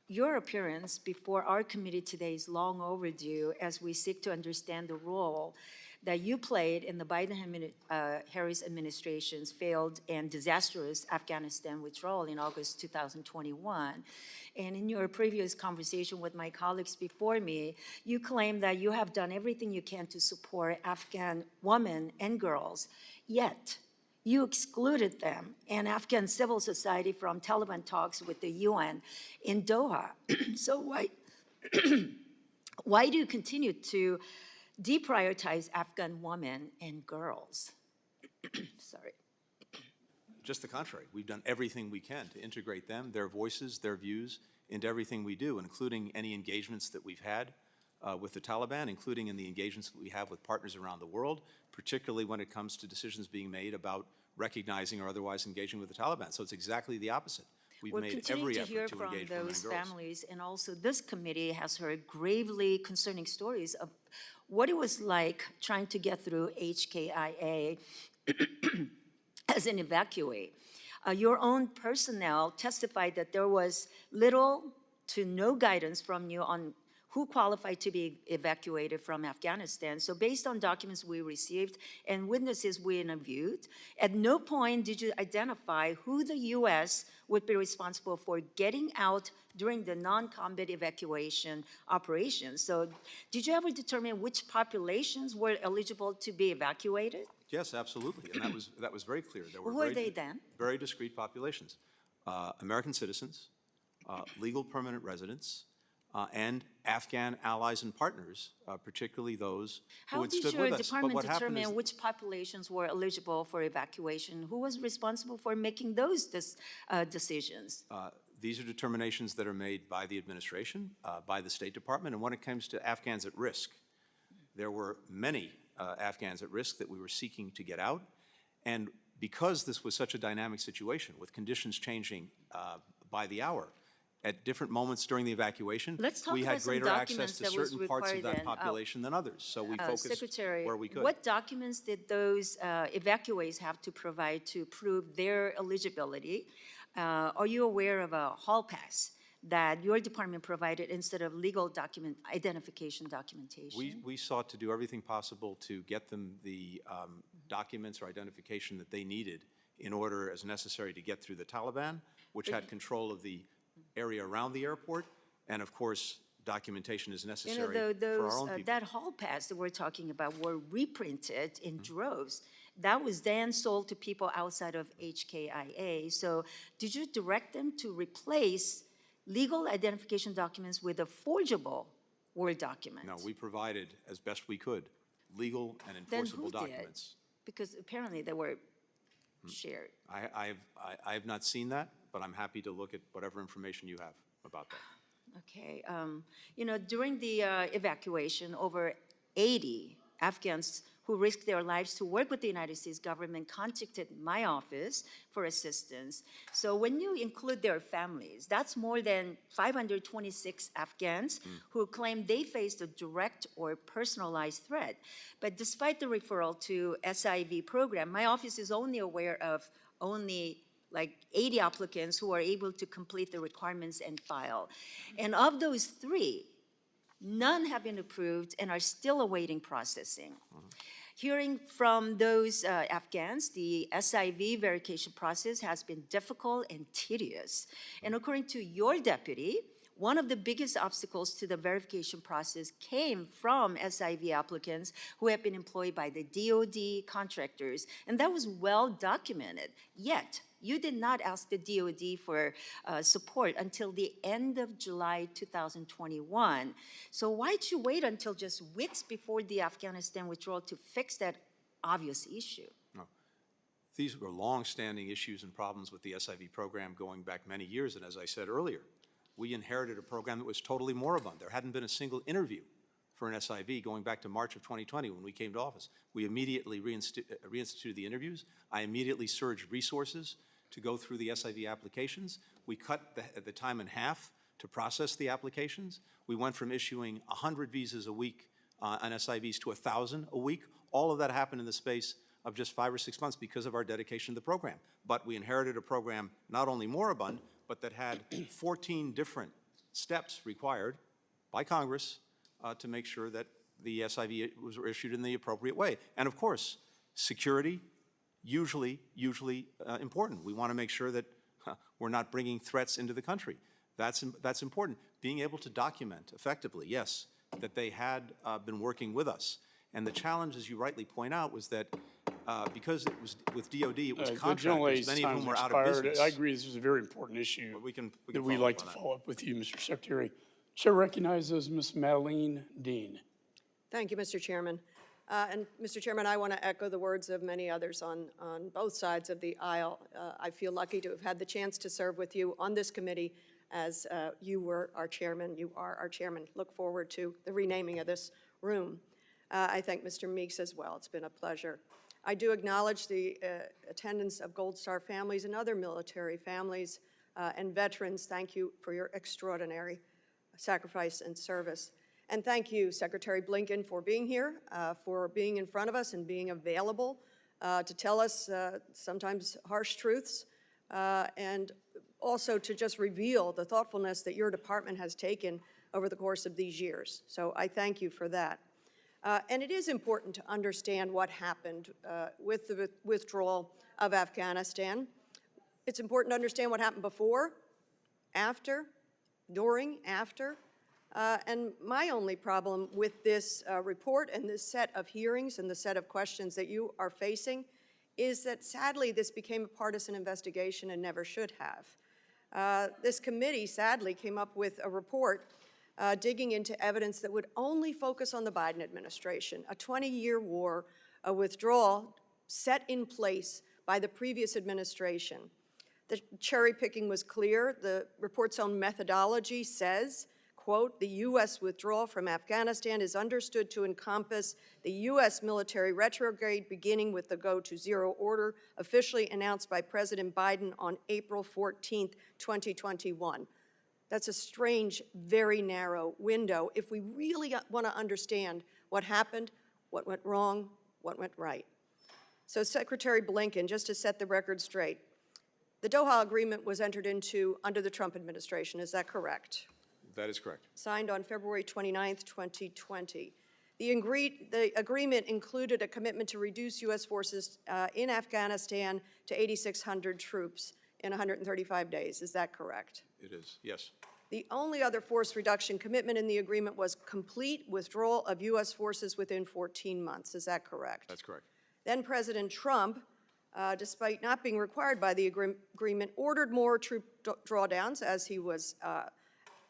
your appearance before our committee today is long overdue as we seek to understand the role that you played in the Biden-Harris administration's failed and disastrous Afghanistan withdrawal in August 2021. And in your previous conversation with my colleagues before me, you claimed that you have done everything you can to support Afghan women and girls, yet you excluded them and Afghan civil society from Taliban talks with the UN in Doha. So Why do you continue to deprioritize Afghan women and girls? Sorry. Just the contrary. We've done everything we can to integrate them, their voices, their views, into everything we do, including any engagements that we've had with the Taliban, including in the engagements that we have with partners around the world, particularly when it comes to decisions being made about recognizing or otherwise engaging with the Taliban. So it's exactly the opposite. We've made every effort to engage women and girls. We're continuing to hear from those families, and also this committee has heard gravely concerning stories of what it was like trying to get through HKIA as an evacuee. Your own personnel testified that there was little to no guidance from you on who qualified to be evacuated from Afghanistan. So based on documents we received and witnesses we interviewed, at no point did you identify who the U.S. would be responsible for getting out during the non-combat evacuation operations. So did you ever determine which populations were eligible to be evacuated? Yes, absolutely, and that was very clear. There were Who are they then? very discrete populations: American citizens, legal permanent residents, and Afghan allies and partners, particularly those who had stood with us. How did your department determine which populations were eligible for evacuation? Who was responsible for making those decisions? These are determinations that are made by the administration, by the State Department, and when it comes to Afghans at risk, there were many Afghans at risk that we were seeking to get out. And because this was such a dynamic situation with conditions changing by the hour, at different moments during the evacuation, we had greater access to certain parts of that population than others. So we focused Secretary, where we could. what documents did those evacuees have to provide to prove their eligibility? Are you aware of a hall pass that your department provided instead of legal identification documentation? We sought to do everything possible to get them the documents or identification that they needed in order, as necessary, to get through the Taliban, which had control of the area around the airport, and of course, documentation is necessary for our own people. That hall pass that we're talking about were reprinted in droves. That was then sold to people outside of HKIA. So did you direct them to replace legal identification documents with a forgeable Word document? No, we provided, as best we could, legal and enforceable documents. Because apparently they were shared. I have not seen that, but I'm happy to look at whatever information you have about that. Okay. You know, during the evacuation, over 80 Afghans who risked their lives to work with the United States government contacted my office for assistance. So when you include their families, that's more than 526 Afghans who claim they faced a direct or personalized threat. But despite the referral to SIV program, my office is only aware of only like 80 applicants who are able to complete the requirements and file. And of those 3, none have been approved and are still awaiting processing. Hearing from those Afghans, the SIV verification process has been difficult and tedious. And according to your deputy, one of the biggest obstacles to the verification process came from SIV applicants who have been employed by the DoD contractors, and that was well documented. Yet, you did not ask the DoD for support until the end of July 2021. So why'd you wait until just weeks before the Afghanistan withdrawal to fix that obvious issue? No. These were long-standing issues and problems with the SIV program going back many years, and as I said earlier, we inherited a program that was totally moribund. There hadn't been a single interview for an SIV going back to March of 2020 when we came to office. We immediately reinstituted the interviews. I immediately surged resources to go through the SIV applications. We cut the time in half to process the applications. We went from issuing 100 visas a week on SIVs to 1,000 a week. All of that happened in the space of just 5 or 6 months because of our dedication to the program. But we inherited a program not only moribund, but that had 14 different steps required by Congress to make sure that the SIV was issued in the appropriate way. And of course, security, usually important. We want to make sure that we're not bringing threats into the country. That's important. Being able to document effectively, yes, that they had been working with us. And the challenge, as you rightly point out, was that because it was with DoD, it was contractors, many of whom were out of business. I agree this is a very important issue that we'd like to follow up with you, Mr. Secretary. Chair recognizes Ms. Madeline Dean. Thank you, Mr. Chairman. And Mr. Chairman, I want to echo the words of many others on both sides of the aisle. I feel lucky to have had the chance to serve with you on this committee as you were our chairman. You are our chairman. Look forward to the renaming of this room. I thank Mr. Meeks as well. It's been a pleasure. I do acknowledge the attendance of Gold Star families and other military families and veterans. Thank you for your extraordinary sacrifice and service. And thank you, Secretary Blinken, for being here, for being in front of us and being available to tell us sometimes harsh truths, and also to just reveal the thoughtfulness that your department has taken over the course of these years. So I thank you for that. And it is important to understand what happened with the withdrawal of Afghanistan. It's important to understand what happened before, after, during, after. And my only problem with this report and this set of hearings and the set of questions that you are facing is that sadly this became a partisan investigation and never should have. This committee sadly came up with a report digging into evidence that would only focus on the Biden administration, a 20-year war, a withdrawal set in place by the previous administration. The cherry picking was clear. The report's own methodology says, quote, the U.S. withdrawal from Afghanistan is understood to encompass the U.S. military retrograde beginning with the go-to-zero order officially announced by President Biden on April 14, 2021. That's a strange, very narrow window if we really want to understand what happened, what went wrong, what went right. So Secretary Blinken, just to set the record straight, the Doha agreement was entered into under the Trump administration, is that correct? That is correct. Signed on February 29, 2020. The agreement included a commitment to reduce U.S. forces in Afghanistan to 8,600 troops in 135 days. Is that correct? It is, yes. The only other force reduction commitment in the agreement was complete withdrawal of U.S. forces within 14 months. Is that correct? That's correct. Then President Trump, despite not being required by the agreement, ordered more troop drawdowns as he was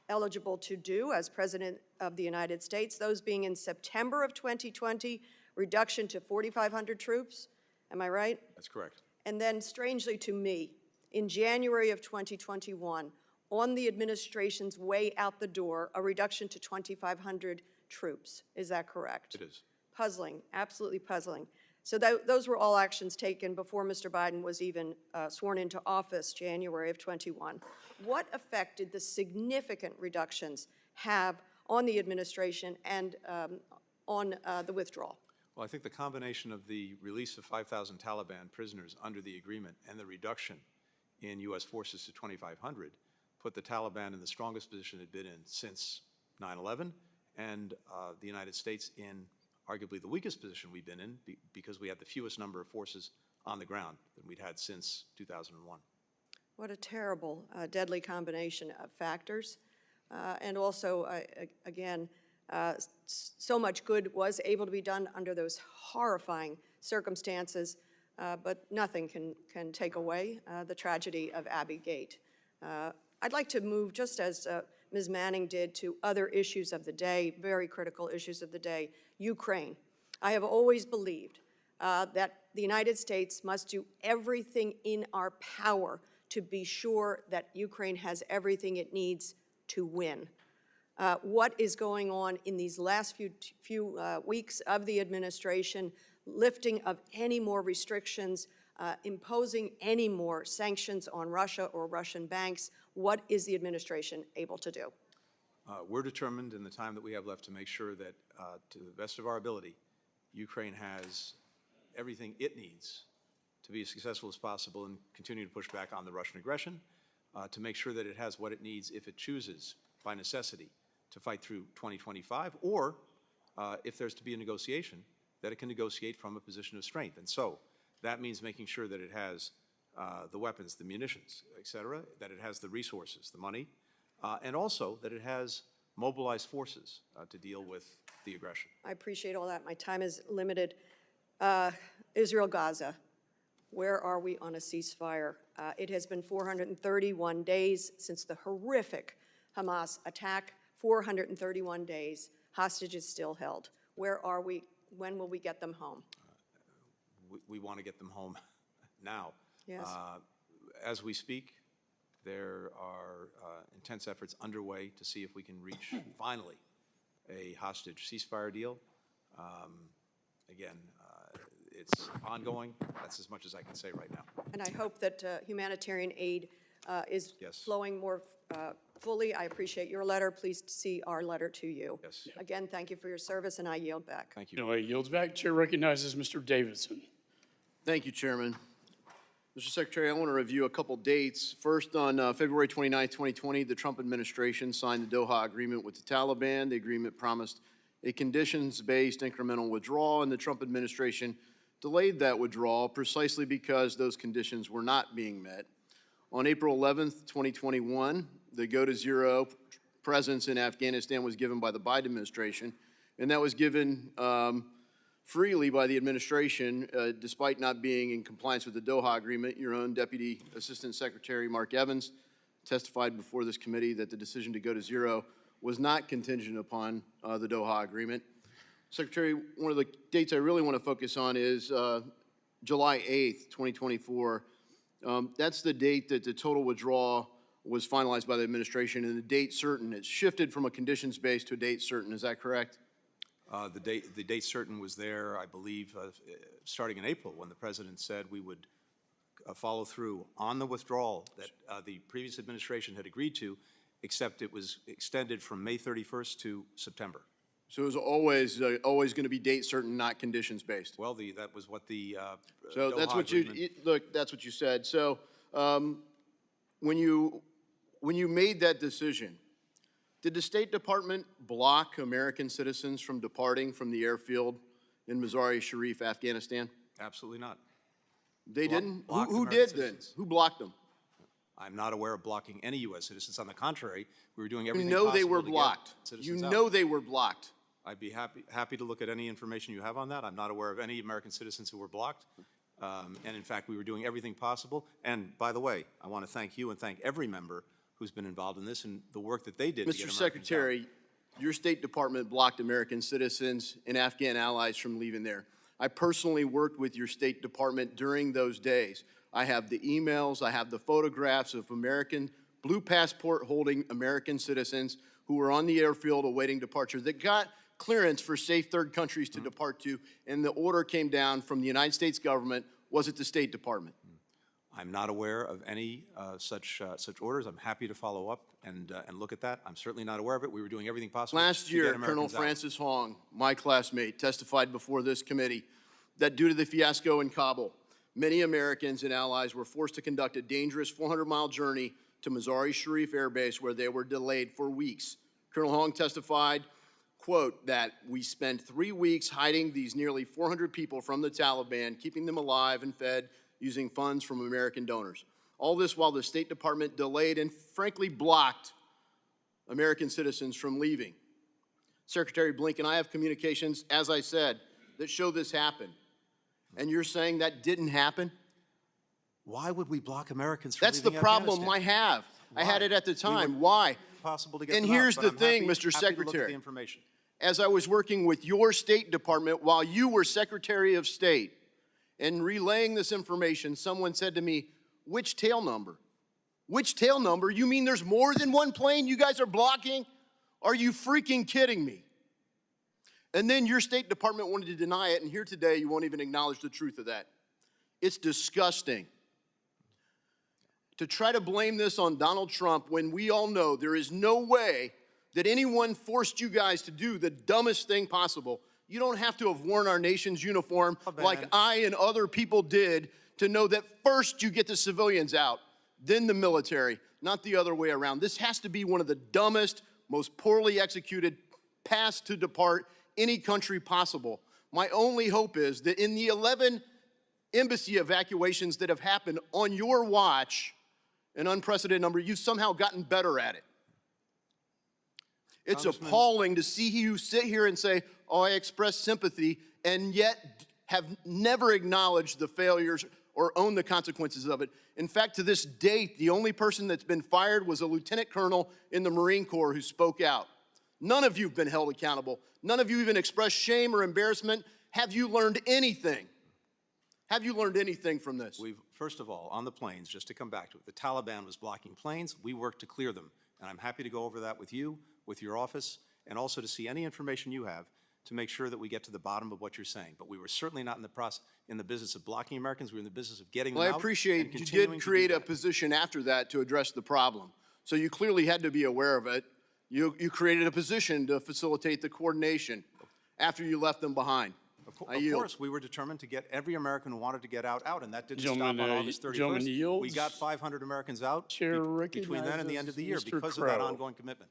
eligible to do as President of the United States, those being in September of 2020, reduction to 4,500 troops. Am I right? That's correct. And then, strangely to me, in January of 2021, on the administration's way out the door, a reduction to 2,500 troops. Is that correct? It is. Puzzling, absolutely puzzling. So those were all actions taken before Mr. Biden was even sworn into office, January of 21. What effect did the significant reductions have on the administration and on the withdrawal? Well, I think the combination of the release of 5,000 Taliban prisoners under the agreement and the reduction in U.S. forces to 2,500 put the Taliban in the strongest position it had been in since 9/11, and the United States in arguably the weakest position we've been in because we had the fewest number of forces on the ground than we'd had since 2001. What a terrible, deadly combination of factors. And also, again, so much good was able to be done under those horrifying circumstances, but nothing can take away the tragedy of Abbey Gate. I'd like to move, just as Ms. Manning did, to other issues of the day, very critical issues of the day. Ukraine. I have always believed that the United States must do everything in our power to be sure that Ukraine has everything it needs to win. What is going on in these last few weeks of the administration, lifting of any more restrictions, imposing any more sanctions on Russia or Russian banks, what is the administration able to do? We're determined in the time that we have left to make sure that, to the best of our ability, Ukraine has everything it needs to be as successful as possible and continue to push back on the Russian aggression, to make sure that it has what it needs if it chooses, by necessity, to fight through 2025, or if there's to be a negotiation, that it can negotiate from a position of strength. And so that means making sure that it has the weapons, the munitions, et cetera, that it has the resources, the money, and also that it has mobilized forces to deal with the aggression. I appreciate all that. My time is limited. Israel, Gaza, where are we on a ceasefire? It has been 431 days since the horrific Hamas attack, 431 days, hostages still held. Where are we? When will we get them home? We want to get them home now. Yes. As we speak, there are intense efforts underway to see if we can reach, finally, a hostage ceasefire deal. Again, it's ongoing. That's as much as I can say right now. And I hope that humanitarian aid is Yes. flowing more fully. I appreciate your letter. Please see our letter to you. Yes. Again, thank you for your service, and I yield back. Thank you. No, he yields back. Chair recognizes Mr. Davidson. Thank you, Chairman. Mr. Secretary, I want to review a couple dates. First, on February 29, 2020, the Trump administration signed the Doha agreement with the Taliban. The agreement promised a conditions-based incremental withdrawal, and the Trump administration delayed that withdrawal precisely because those conditions were not being met. On April 11th, 2021, the go-to-zero presence in Afghanistan was given by the Biden administration, and that was given freely by the administration, despite not being in compliance with the Doha agreement. Your own Deputy Assistant Secretary Mark Evans testified before this committee that the decision to go to zero was not contingent upon the Doha agreement. Secretary, one of the dates I really want to focus on is July 8th, 2024. That's the date that the total withdrawal was finalized by the administration, and the date certain. It's shifted from a conditions-based to a date certain. Is that correct? The date certain was there, I believe, starting in April, when the president said we would follow through on the withdrawal that the previous administration had agreed to, except it was extended from May 31st to September. So it was always going to be date certain, not conditions-based. Well, that was what the So Doha that's what agreement. look, that's what you said. So when you made that decision, did the State Department block American citizens from departing from the airfield in Mazar-e-Sharif, Afghanistan? Absolutely not. They didn't? blocked Who American did citizens. then? Who blocked them? I'm not aware of blocking any U.S. citizens. On the contrary, we were doing You everything know possible they were to get blocked. You citizens out. know they were blocked. I'd be happy to look at any information you have on that. I'm not aware of any American citizens who were blocked. And in fact, we were doing everything possible. And by the way, I want to thank you and thank every member who's been involved in this and the work that they did to get Mr. Americans Secretary, your State Department blocked American citizens and Afghan allies from leaving there. I personally worked with your State Department during those days. I have the emails, I have the photographs of American blue passport holding American citizens who were on the airfield awaiting departure that got clearance for safe third countries to depart to, and the order came down from the United States government. Was it the State Department? I'm not aware of any such orders. I'm happy to follow up and look at that. I'm certainly not aware of it. We were doing everything possible. Last to year, get Colonel Americans out. Francis Hong, my classmate, testified before this committee that due to the fiasco in Kabul, many Americans and allies were forced to conduct a dangerous 400-mile journey to Mazar-e-Sharif Air Base, where they were delayed for weeks. Colonel Hong testified, quote, that we spent 3 weeks hiding these nearly 400 people from the Taliban, keeping them alive and fed using funds from American donors. All this while the State Department delayed and frankly blocked American citizens from leaving. Secretary Blinken, I have communications, as I said, that show this happened. And you're saying that didn't happen? Why would we block Americans from That's the leaving problem I Afghanistan? have. I had Why? it at the We time. would- Why? Possible to get And them out, here's but the I'm thing, happy- Mr. happy to look at Secretary. the information. As I was working with your State Department while you were Secretary of State and relaying this information, someone said to me, which tail number? Which tail number? You mean there's more than one plane you guys are blocking? Are you freaking kidding me? And then your State Department wanted to deny it, and here today you won't even acknowledge the truth of that. It's disgusting. To try to blame this on Donald Trump when we all know there is no way that anyone forced you guys to do the dumbest thing possible. You don't have to have worn our nation's uniform like I and other people did to know that first you get the civilians out, then the military, not the other way around. This has to be one of the dumbest, most poorly executed paths to depart any country possible. My only hope is that in the 11 embassy evacuations that have happened on your watch, an unprecedented number, you've somehow gotten better at it. It's appalling to see you sit here and say, oh, I express sympathy, and yet have never acknowledged the failures or own the consequences of it. In fact, to this date, the only person that's been fired was a lieutenant colonel in the Marine Corps who spoke out. None of you have been held accountable. None of you even expressed shame or embarrassment. Have you learned anything? Have you learned anything from this? First of all, on the planes, just to come back to it, the Taliban was blocking planes. We worked to clear them. And I'm happy to go over that with you, with your office, and also to see any information you have to make sure that we get to the bottom of what you're saying. But we were certainly not in the business of blocking Americans. We were in the business of getting them Well, out. I appreciate and you continuing did to do create a that. position after that to address the problem. So you clearly had to be aware of it. You created a position to facilitate the coordination after you left them behind. Of course, we were determined to get every American who wanted to get out, and that didn't Gentlemen, stop on August gentlemen 31st. yields. We got 500 Americans out Chair between then and the end of the year recognizes because Mr. of that Crow. ongoing commitment.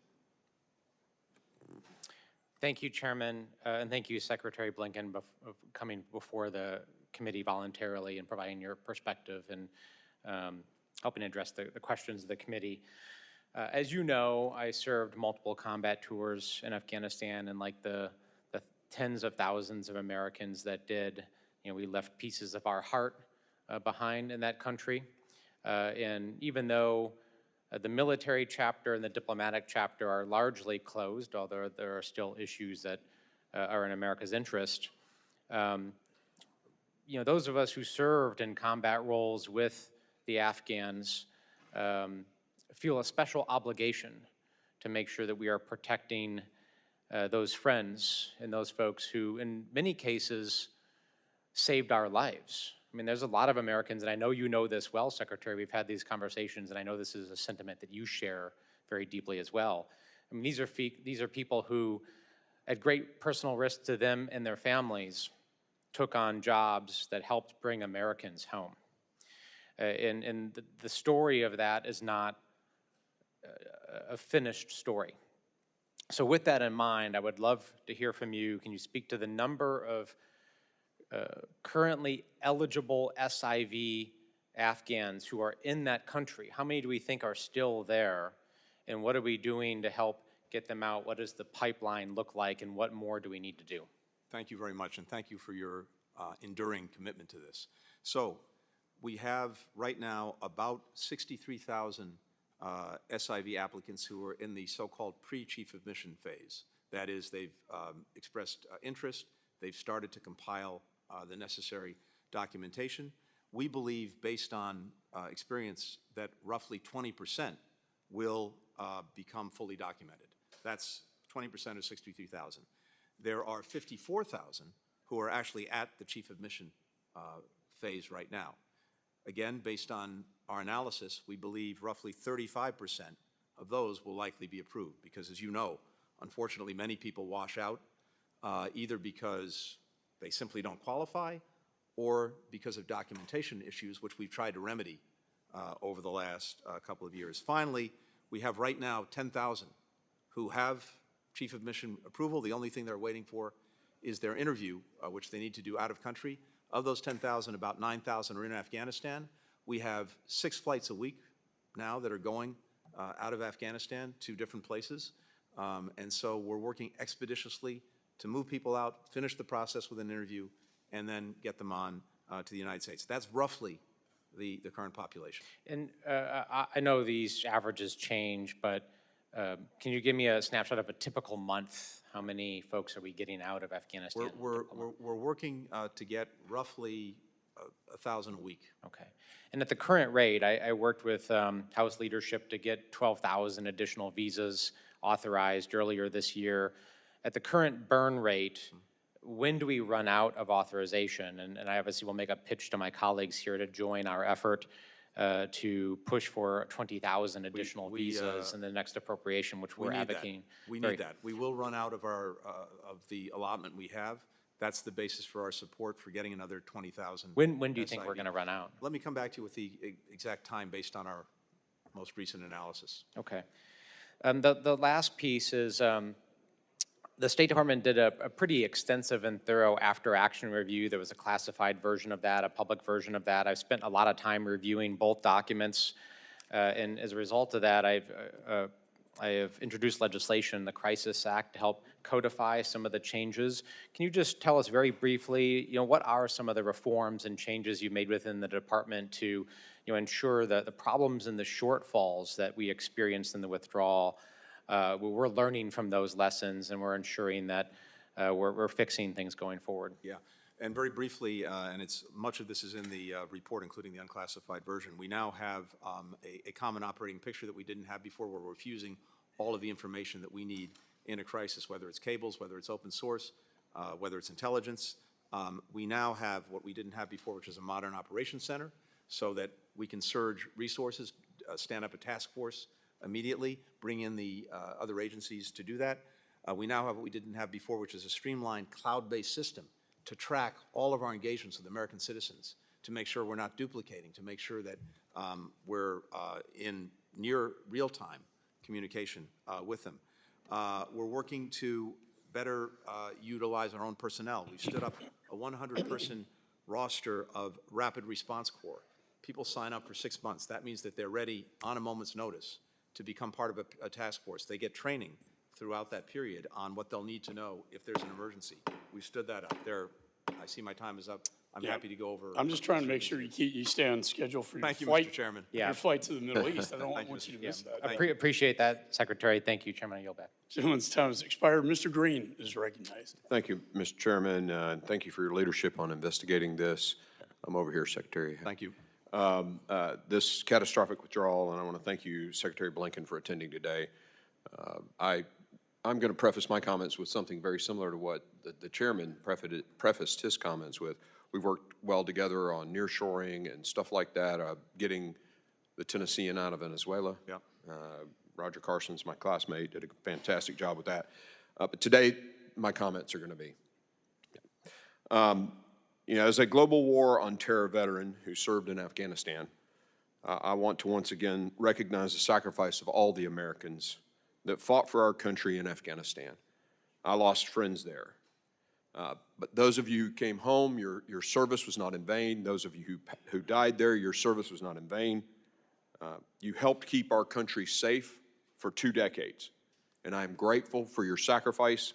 Thank you, Chairman, and thank you, Secretary Blinken, of coming before the committee voluntarily and providing your perspective and helping address the questions of the committee. As you know, I served multiple combat tours in Afghanistan, and like the tens of thousands of Americans that did, we left pieces of our heart behind in that country. And even though the military chapter and the diplomatic chapter are largely closed, although there are still issues that are in America's interest, those of us who served in combat roles with the Afghans feel a special obligation to make sure that we are protecting those friends and those folks who, in many cases, saved our lives. I mean, there's a lot of Americans, and I know you know this well, Secretary. We've had these conversations, and I know this is a sentiment that you share very deeply as well. I mean, these are people who, at great personal risk to them and their families, took on jobs that helped bring Americans home. And the story of that is not a finished story. So with that in mind, I would love to hear from you. Can you speak to the number of currently eligible SIV Afghans who are in that country? How many do we think are still there? And what are we doing to help get them out? What does the pipeline look like, and what more do we need to do? Thank you very much, and thank you for your enduring commitment to this. So we have right now about 63,000 SIV applicants who are in the so-called pre-chief of mission phase. That is, they've expressed interest, they've started to compile the necessary documentation. We believe, based on experience, that roughly 20% will become fully documented. That's 20% of 63,000. There are 54,000 who are actually at the chief of mission phase right now. Again, based on our analysis, we believe roughly 35% of those will likely be approved because, as you know, unfortunately, many people wash out either because they simply don't qualify or because of documentation issues, which we've tried to remedy over the last couple of years. Finally, we have right now 10,000 who have chief of mission approval. The only thing they're waiting for is their interview, which they need to do out of country. Of those 10,000, about 9,000 are in Afghanistan. We have 6 flights a week now that are going out of Afghanistan to different places. And so we're working expeditiously to move people out, finish the process with an interview, and then get them on to the United States. That's roughly the current population. And I know these averages change, but can you give me a snapshot of a typical month? How many folks are we getting out of Afghanistan? We're working to get roughly 1,000 a week. Okay. And at the current rate, I worked with House leadership to get 12,000 additional visas authorized earlier this year. At the current burn rate, when do we run out of authorization? And I obviously will make a pitch to my colleagues here to join our effort to push for 20,000 additional visas in the next appropriation, which we're advocating. We need that. We will run out of our of the allotment we have. That's the basis for our support for getting another 20,000. When do you think we're going to run out? Let me come back to you with the exact time based on our most recent analysis. Okay. The last piece is the State Department did a pretty extensive and thorough after-action review. There was a classified version of that, a public version of that. I've spent a lot of time reviewing both documents, and as a result of that, I have introduced legislation, the Crisis Act, to help codify some of the changes. Can you just tell us very briefly, what are some of the reforms and changes you made within the department to, ensure that the problems and the shortfalls that we experienced in the withdrawal we're learning from those lessons, and we're ensuring that we're fixing things going forward. Yeah, and very briefly, and it's much of this is in the report, including the unclassified version. We now have a common operating picture that we didn't have before, where we're fusing all of the information that we need in a crisis, whether it's cables, whether it's open source, whether it's intelligence. We now have what we didn't have before, which is a modern operations center, so that we can surge resources, stand up a task force immediately, bring in the other agencies to do that. We now have what we didn't have before, which is a streamlined cloud-based system to track all of our engagements with American citizens, to make sure we're not duplicating, to make sure that we're in near real-time communication with them. We're working to better utilize our own personnel. We've stood up a 100-person roster of Rapid Response Corps. People sign up for 6 months. That means that they're ready on a moment's notice to become part of a task force. They get training throughout that period on what they'll need to know if there's an emergency. We've stood that up. I see my time is up. I'm happy to go over. I'm just trying to make sure you stay on schedule for your Thank you, flight. Mr. Chairman. Your flight to the Middle East. I don't want you to miss that. Appreciate that, Secretary. Thank you, Chairman. I yield back. Gentleman's time has expired. Mr. Green is recognized. Thank you, Mr. Chairman, and thank you for your leadership on investigating this. I'm over here, Secretary. Thank you. This catastrophic withdrawal, and I want to thank you, Secretary Blinken, for attending today. I'm going to preface my comments with something very similar to what the chairman prefaced his comments with. We've worked well together on nearshoring and stuff like that, getting the Tennessean out of Venezuela. Yeah. Roger Carson's my classmate, did a fantastic job with that. But today, my comments are going to be, as a global war on terror veteran who served in Afghanistan, I want to once again recognize the sacrifice of all the Americans that fought for our country in Afghanistan. I lost friends there. But those of you who came home, your service was not in vain. Those of you who died there, your service was not in vain. You helped keep our country safe for 2 decades. And I am grateful for your sacrifice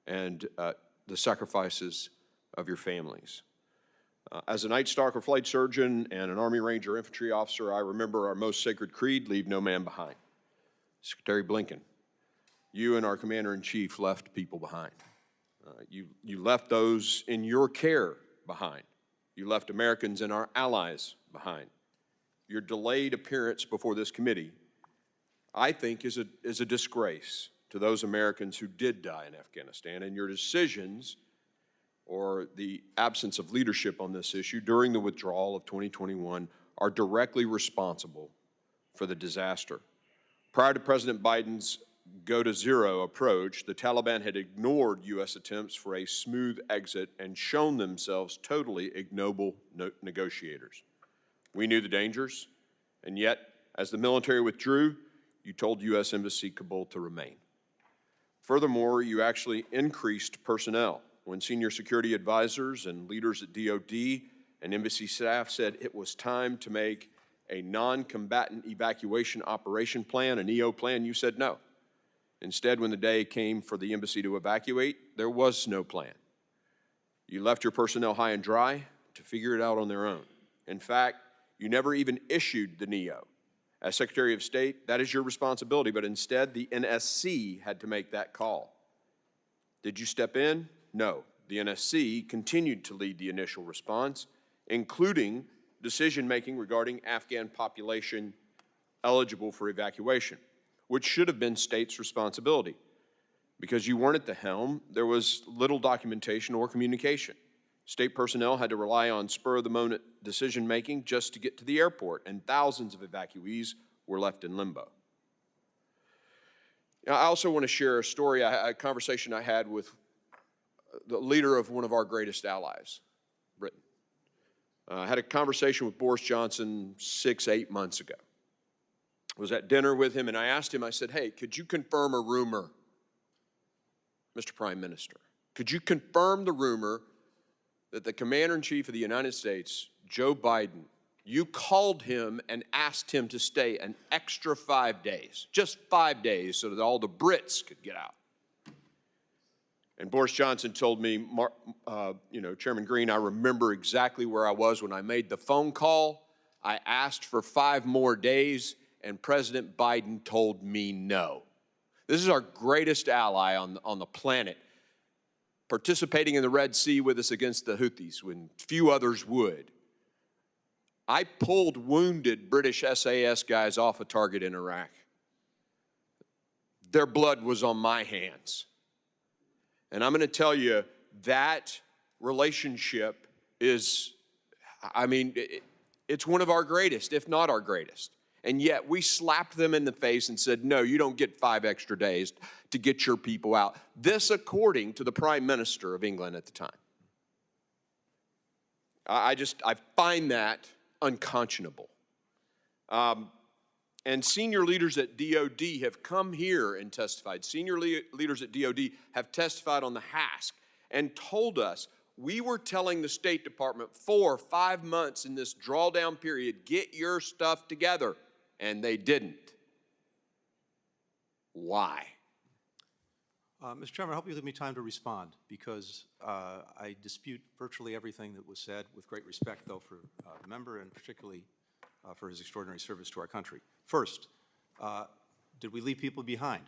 and the sacrifices of your families. As a Night Stalker flight surgeon and an Army Ranger infantry officer, I remember our most sacred creed, leave no man behind. Secretary Blinken, you and our Commander-in-Chief left people behind. You left those in your care behind. You left Americans and our allies behind. Your delayed appearance before this committee, I think, is a disgrace to those Americans who did die in Afghanistan, and your decisions or the absence of leadership on this issue during the withdrawal of 2021 are directly responsible for the disaster. Prior to President Biden's go-to-zero approach, the Taliban had ignored U.S. attempts for a smooth exit and shown themselves totally ignoble negotiators. We knew the dangers, and yet, as the military withdrew, you told U.S. Embassy Kabul to remain. Furthermore, you actually increased personnel when senior security advisors and leaders at DOD and embassy staff said it was time to make a non-combatant evacuation operation plan, an EO plan. You said no. Instead, when the day came for the embassy to evacuate, there was no plan. You left your personnel high and dry to figure it out on their own. In fact, you never even issued the NEO. As Secretary of State, that is your responsibility, but instead the NSC had to make that call. Did you step in? No. The NSC continued to lead the initial response, including decision-making regarding Afghan population eligible for evacuation, which should have been states' responsibility. Because you weren't at the helm, there was little documentation or communication. State personnel had to rely on spur-of-the-moment decision-making just to get to the airport, and thousands of evacuees were left in limbo. Now, I also want to share a story, a conversation I had with the leader of one of our greatest allies, Britain. I had a conversation with Boris Johnson 6-8 months ago. I was at dinner with him, and I asked him, I said, hey, could you confirm a rumor, Mr. Prime Minister? Could you confirm the rumor that the Commander-in-Chief of the United States, Joe Biden, you called him and asked him to stay an extra 5 days, just 5 days, so that all the Brits could get out? And Boris Johnson told me, Chairman Green, I remember exactly where I was when I made the phone call. I asked for 5 more days, and President Biden told me no. This is our greatest ally on the planet, participating in the Red Sea with us against the Houthis when few others would. I pulled wounded British SAS guys off a target in Iraq. Their blood was on my hands. And I'm going to tell you, that relationship is, I mean, it's one of our greatest, if not our greatest. And yet we slapped them in the face and said, no, you don't get 5 extra days to get your people out. This according to the Prime Minister of England at the time. I find that unconscionable. And senior leaders at DOD have come here and testified. Senior leaders at DOD have testified on the HASC and told us, we were telling the State Department 4 or 5 months in this drawdown period, get your stuff together, and they didn't. Why? Mr. Chairman, I hope you give me time to respond, because I dispute virtually everything that was said, with great respect, though, for the member and particularly for his extraordinary service to our country. First, did we leave people behind?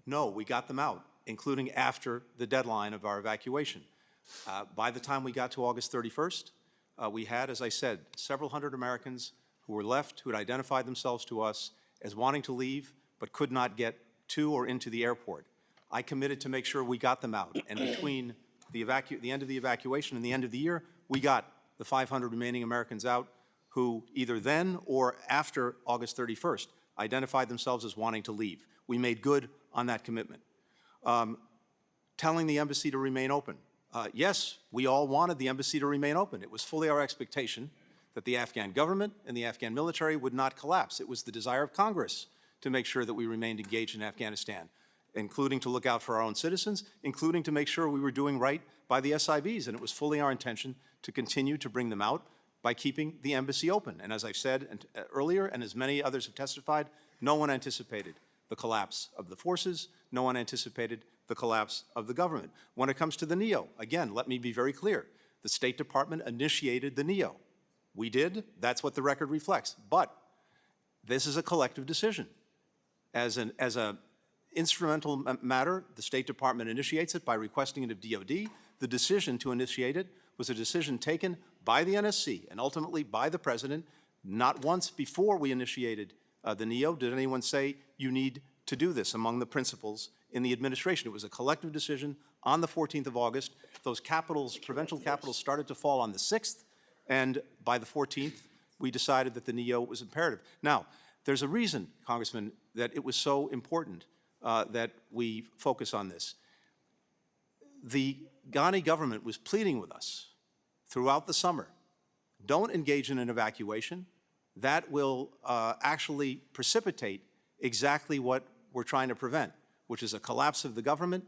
No, we got them out, including after the deadline of our evacuation. By the time we got to August 31st, we had, as I said, several hundred Americans who were left, who had identified themselves to us as wanting to leave but could not get to or into the airport. I committed to make sure we got them out, and between the end of the evacuation and the end of the year, we got the 500 remaining Americans out who either then or after August 31st identified themselves as wanting to leave. We made good on that commitment. Telling the embassy to remain open. Yes, we all wanted the embassy to remain open. It was fully our expectation that the Afghan government and the Afghan military would not collapse. It was the desire of Congress to make sure that we remained engaged in Afghanistan, including to look out for our own citizens, including to make sure we were doing right by the SIVs. And it was fully our intention to continue to bring them out by keeping the embassy open. And as I've said earlier, and as many others have testified, no one anticipated the collapse of the forces. No one anticipated the collapse of the government. When it comes to the NEO, again, let me be very clear. The State Department initiated the NEO. We did. That's what the record reflects. But this is a collective decision. As an instrumental matter, the State Department initiates it by requesting it of DOD. The decision to initiate it was a decision taken by the NSC and ultimately by the President. Not once before we initiated the NEO did anyone say, you need to do this among the principals in the administration. It was a collective decision on the 14th of August. Those capitals, provincial capitals, started to fall on the 6th, and by the 14th, we decided that the NEO was imperative. Now, there's a reason, Congressman, that it was so important that we focus on this. The Ghani government was pleading with us throughout the summer, don't engage in an evacuation. That will actually precipitate exactly what we're trying to prevent, which is a collapse of the government,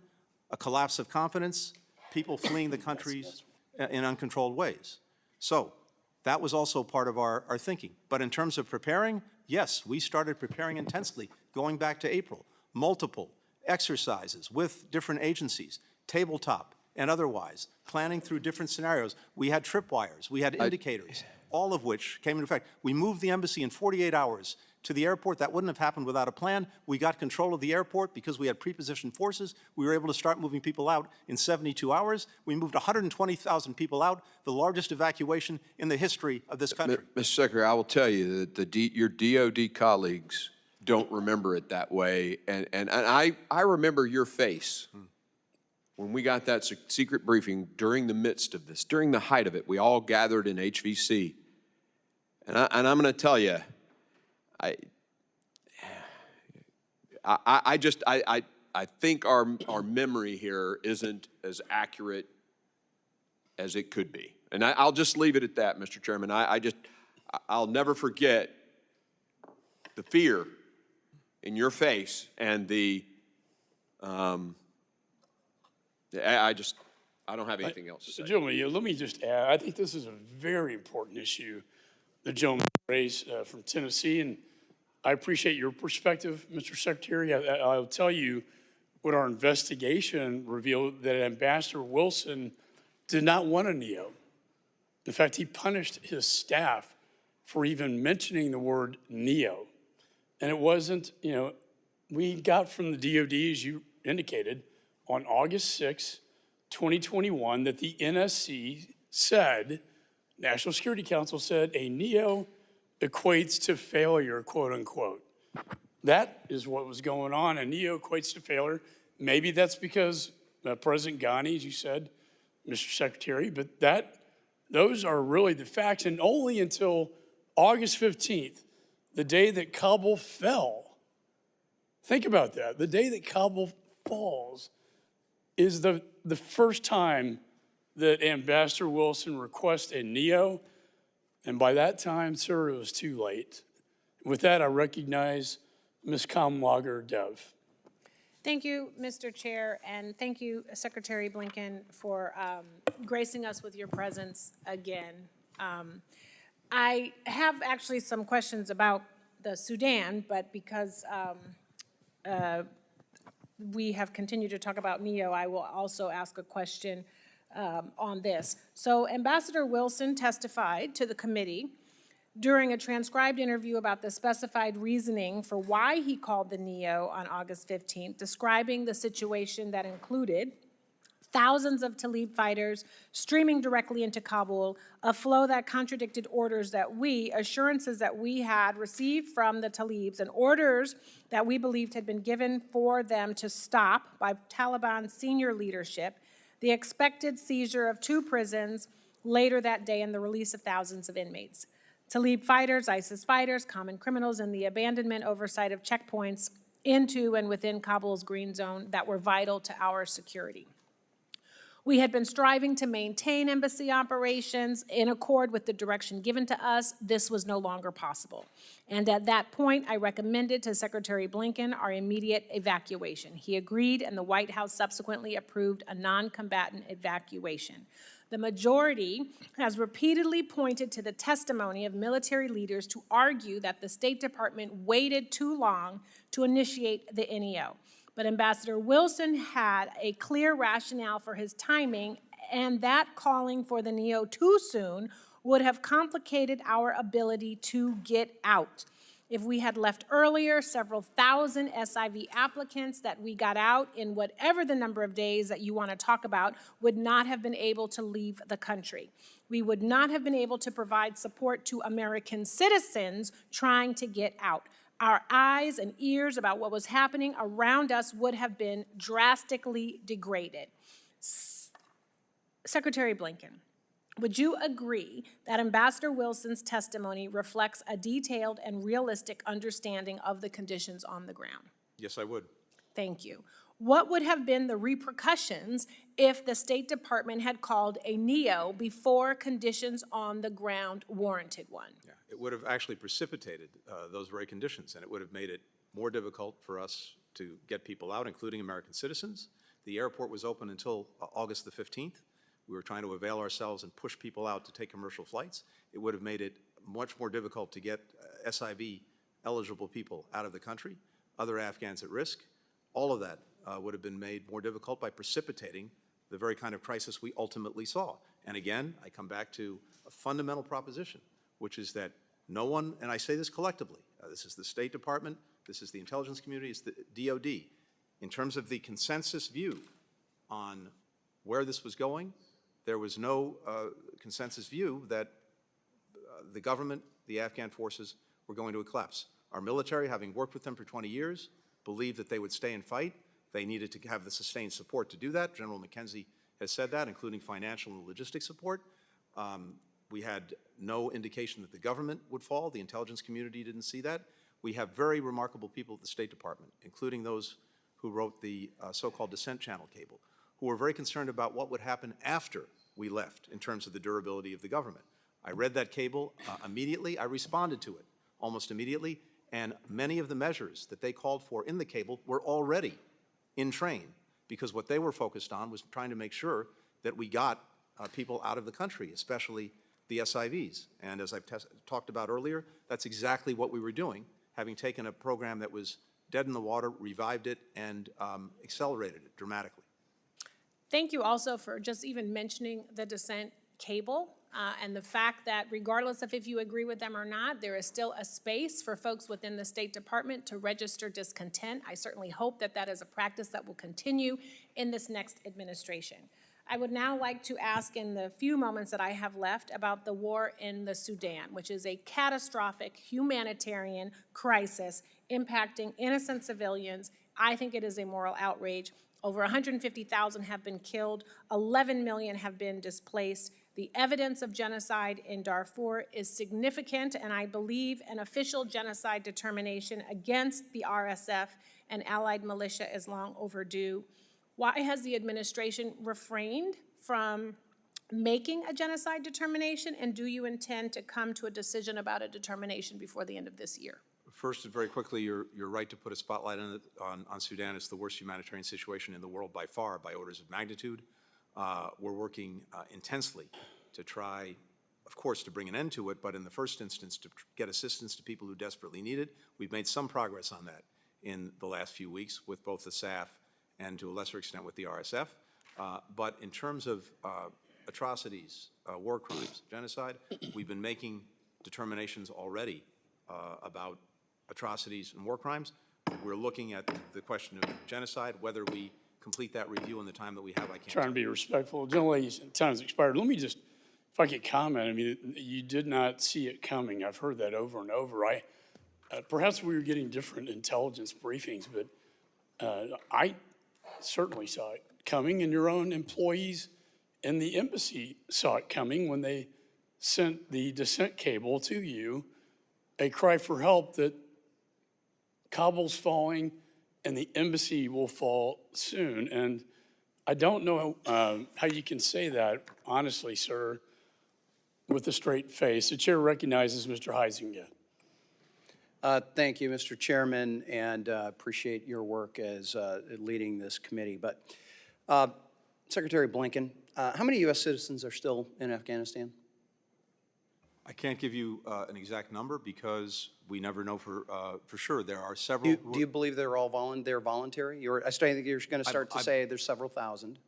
a collapse of confidence, people fleeing the countries in uncontrolled ways. So that was also part of our thinking. But in terms of preparing, yes, we started preparing intensely going back to April. Multiple exercises with different agencies, tabletop and otherwise, planning through different scenarios. We had tripwires, we had indicators, all of which came into effect. We moved the embassy in 48 hours to the airport. That wouldn't have happened without a plan. We got control of the airport because we had prepositioned forces. We were able to start moving people out in 72 hours. We moved 120,000 people out, the largest evacuation in the history of this country. Mr. Secretary, I will tell you that your DOD colleagues don't remember it that way. And I remember your face when we got that secret briefing during the midst of this, during the height of it. We all gathered in HVC. And I'm going to tell you, I think our memory here isn't as accurate as it could be. And I'll just leave it at that, Mr. Chairman. I'll never forget the fear in your face and the, I don't have anything else to say. Gentlemen, let me just add, I think this is a very important issue the gentleman raised from Tennessee, and I appreciate your perspective, Mr. Secretary. I'll tell you what our investigation revealed, that Ambassador Wilson did not want a NEO. In fact, he punished his staff for even mentioning the word NEO. And it wasn't, we got from the DOD, as you indicated, on August 6, 2021, that the NSC said, National Security Council said, a NEO equates to failure, quote unquote. That is what was going on. A NEO equates to failure. Maybe that's because President Ghani, as you said, Mr. Secretary, but those are really the facts. And only until August 15th, the day that Kabul fell, think about that, the day that Kabul falls is the first time that Ambassador Wilson requests a NEO, and by that time, sir, it was too late. With that, I recognize Ms. Kamlager-Dev. Thank you, Mr. Chair, and thank you, Secretary Blinken, for gracing us with your presence again. I have actually some questions about the Sudan, but because we have continued to talk about NEO, I will also ask a question on this. So Ambassador Wilson testified to the committee during a transcribed interview about the specified reasoning for why he called the NEO on August 15th, describing the situation that included thousands of Talib fighters streaming directly into Kabul, a flow that contradicted assurances that we had received from the Talibs, and orders that we believed had been given for them to stop by Taliban senior leadership, the expected seizure of 2 prisons later that day, and the release of thousands of inmates. Talib fighters, ISIS fighters, common criminals, and the abandonment oversight of checkpoints into and within Kabul's green zone that were vital to our security. We had been striving to maintain embassy operations in accord with the direction given to us. This was no longer possible. And at that point, I recommended to Secretary Blinken our immediate evacuation. He agreed, and the White House subsequently approved a non-combatant evacuation. The majority has repeatedly pointed to the testimony of military leaders to argue that the State Department waited too long to initiate the NEO. But Ambassador Wilson had a clear rationale for his timing, and that calling for the NEO too soon would have complicated our ability to get out. If we had left earlier, several thousand SIV applicants that we got out in whatever the number of days that you want to talk about would not have been able to leave the country. We would not have been able to provide support to American citizens trying to get out. Our eyes and ears about what was happening around us would have been drastically degraded. Secretary Blinken, would you agree that Ambassador Wilson's testimony reflects a detailed and realistic understanding of the conditions on the ground? Yes, I would. Thank you. What would have been the repercussions if the State Department had called a NEO before conditions on the ground warranted one? Yeah, it would have actually precipitated those very conditions, and it would have made it more difficult for us to get people out, including American citizens. The airport was open until August the 15th. We were trying to avail ourselves and push people out to take commercial flights. It would have made it much more difficult to get SIV-eligible people out of the country, other Afghans at risk. All of that would have been made more difficult by precipitating the very kind of crisis we ultimately saw. And again, I come back to a fundamental proposition, which is that no one, and I say this collectively, this is the State Department, this is the intelligence community, it's the DOD, in terms of the consensus view on where this was going, there was no consensus view that the government, the Afghan forces, were going to collapse. Our military, having worked with them for 20 years, believed that they would stay and fight. They needed to have the sustained support to do that. General McKenzie has said that, including financial and logistic support. We had no indication that the government would fall. The intelligence community didn't see that. We have very remarkable people at the State Department, including those who wrote the so-called descent channel cable, who were very concerned about what would happen after we left in terms of the durability of the government. I read that cable immediately. I responded to it almost immediately, and many of the measures that they called for in the cable were already in train, because what they were focused on was trying to make sure that we got people out of the country, especially the SIVs. And as I've talked about earlier, that's exactly what we were doing, having taken a program that was dead in the water, revived it, and accelerated it dramatically. Thank you also for just even mentioning the descent cable. And the fact that regardless of if you agree with them or not, there is still a space for folks within the State Department to register discontent. I certainly hope that that is a practice that will continue in this next administration. I would now like to ask in the few moments that I have left about the war in the Sudan, which is a catastrophic humanitarian crisis impacting innocent civilians. I think it is a moral outrage. Over 150,000 have been killed, 11 million have been displaced. The evidence of genocide in Darfur is significant, and I believe an official genocide determination against the RSF and allied militia is long overdue. Why has the administration refrained from making a genocide determination, and do you intend to come to a decision about a determination before the end of this year? First, and very quickly, you're right to put a spotlight on Sudan. It's the worst humanitarian situation in the world by far, by orders of magnitude. We're working intensely to try, of course, to bring an end to it, but in the first instance, to get assistance to people who desperately need it. We've made some progress on that in the last few weeks with both the SAF and to a lesser extent with the RSF. But in terms of atrocities, war crimes, genocide, we've been making determinations already about atrocities and war crimes. We're looking at the question of genocide, whether we complete that review in the time that we have. I can't Trying to be respectful. Gentleman's time's expired. Let me just, if I could comment, I mean, you did not see it coming. I've heard that over and over. Perhaps we were getting different intelligence briefings, but I certainly saw it coming, and your own employees in the embassy saw it coming when they sent the descent cable to you, a cry for help that Kabul's falling and the embassy will fall soon. And I don't know how you can say that, honestly, sir, with a straight face. The chair recognizes Mr. Heisinger. Thank you, Mr. Chairman, and appreciate your work as leading this committee. But Secretary Blinken, how many U.S. citizens are still in Afghanistan? I can't give you an exact number because we never know for sure. There are several. Do you believe they're all voluntary? I think you're going to start to say there's several thousand.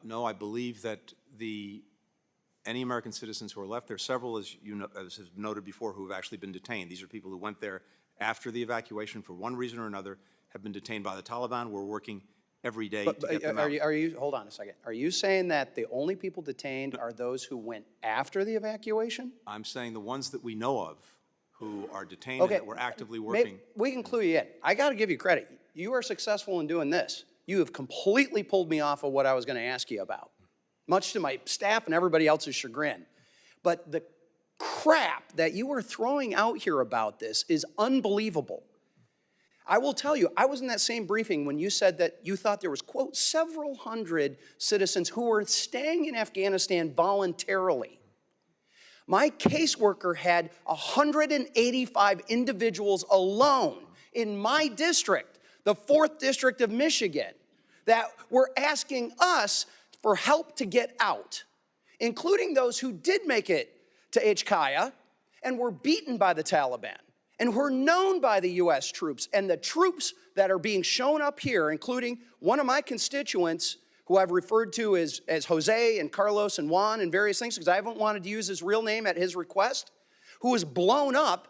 No, I believe that any American citizens who are left, there are several, as has noted before, who have actually been detained. These are people who went there after the evacuation for one reason or another, have been detained by the Taliban. We're working every day to get them out. Hold on a second. Are you saying that the only people detained are those who went after the evacuation? I'm saying the ones that we know of who are detained and that we're actively working. We can clue you in. I got to give you credit. You are successful in doing this. You have completely pulled me off of what I was going to ask you about, much to my staff and everybody else's chagrin. But the crap that you are throwing out here about this is unbelievable. I will tell you, I was in that same briefing when you said that you thought there was, quote, several hundred citizens who were staying in Afghanistan voluntarily. My caseworker had 185 individuals alone in my district, the 4th District of Michigan, that were asking us for help to get out, including those who did make it to Hkaya and were beaten by the Taliban and were known by the U.S. troops. And the troops that are being shown up here, including one of my constituents who I've referred to as Jose and Carlos and Juan and various things, because I haven't wanted to use his real name at his request, who was blown up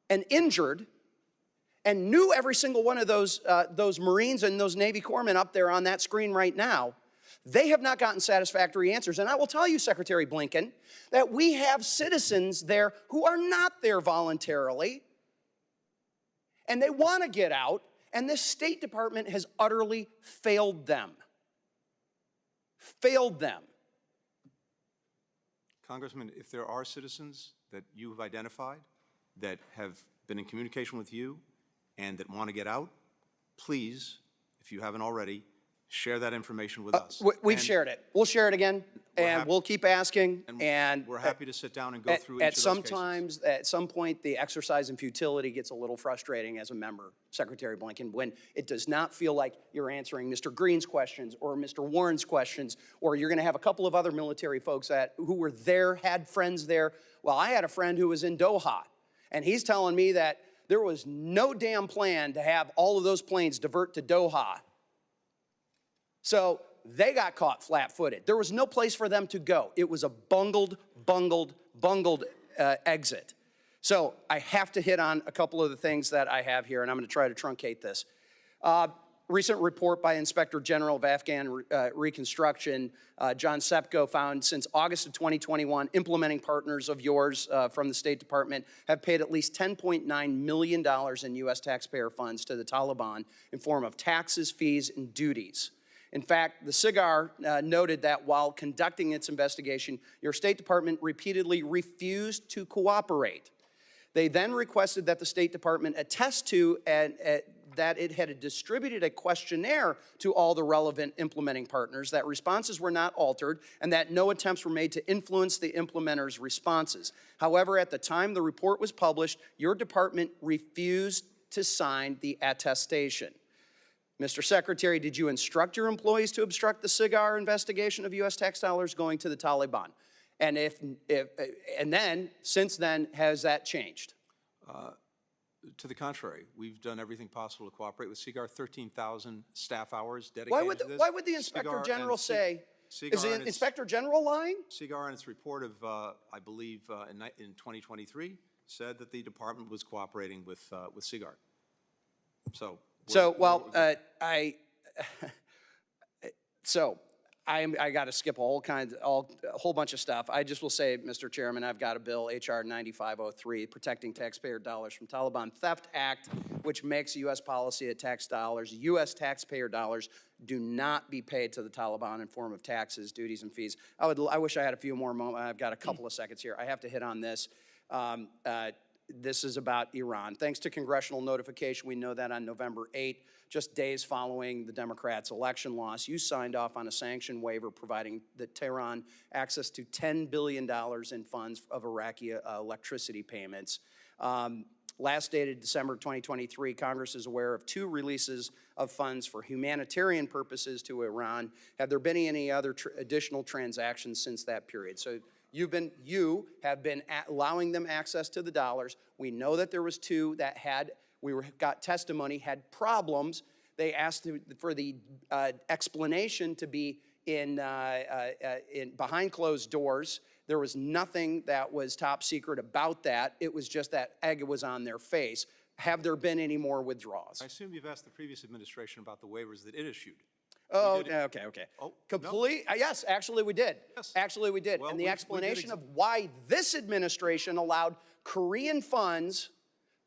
and injured and knew every single one of those Marines and those Navy corpsmen up there on that screen right now. They have not gotten satisfactory answers. And I will tell you, Secretary Blinken, that we have citizens there who are not there voluntarily, and they want to get out, and this State Department has utterly failed them. Failed them. Congressman, if there are citizens that you have identified that have been in communication with you and that want to get out, please, if you haven't already, share that information with us. We've shared it. We'll share it again, and we'll keep asking. And we're happy to sit down and go through each of those cases. At some point, the exercise in futility gets a little frustrating as a member, Secretary Blinken, when it does not feel like you're answering Mr. Green's questions or Mr. Warren's questions, or you're going to have a couple of other military folks who were there, had friends there. Well, I had a friend who was in Doha, and he's telling me that there was no damn plan to have all of those planes divert to Doha. So they got caught flat-footed. There was no place for them to go. It was a bungled exit. So I have to hit on a couple of the things that I have here, and I'm going to try to truncate this. Recent report by Inspector General of Afghan Reconstruction, John Sepko, found since August of 2021, implementing partners of yours from the State Department have paid at least $10.9 million in U.S. taxpayer funds to the Taliban in form of taxes, fees, and duties. In fact, the SIGAR noted that while conducting its investigation, your State Department repeatedly refused to cooperate. They then requested that the State Department attest to that it had distributed a questionnaire to all the relevant implementing partners, that responses were not altered, and that no attempts were made to influence the implementers' responses. However, at the time the report was published, your department refused to sign the attestation. Mr. Secretary, did you instruct your employees to obstruct the SIGAR investigation of U.S. tax dollars going to the Taliban? And since then, has that changed? To the contrary, we've done everything possible to cooperate with SIGAR, 13,000 staff hours dedicated to this. Why would the Inspector General say, is the Inspector General lying? SIGAR, in its report of, I believe, in 2023, said that the department was cooperating with SIGAR. I got to skip a whole bunch of stuff. I just will say, Mr. Chairman, I've got a bill, H.R. 9503, Protecting Taxpayer Dollars from Taliban Theft Act, which makes U.S. policy that tax dollars, U.S. taxpayer dollars, do not be paid to the Taliban in form of taxes, duties, and fees. I wish I had a few more moments. I've got a couple of seconds here. I have to hit on this. This is about Iran. Thanks to congressional notification, we know that on November 8th, just days following the Democrats' election loss, you signed off on a sanction waiver providing Tehran access to $10 billion in funds of Iraqi electricity payments. Last dated December 2023, Congress is aware of 2 releases of funds for humanitarian purposes to Iran. Have there been any other additional transactions since that period? So you have been allowing them access to the dollars. We know that there was 2 that got testimony, had problems. They asked for the explanation to be in behind closed doors. There was nothing that was top secret about that. It was just that egg was on their face. Have there been any more withdrawals? I assume you've asked the previous administration about the waivers that it issued. Oh, okay. Oh, complete? no? Yes, actually we did. Yes. Actually we did. Well, and the we explanation did of why this administration allowed Korean funds,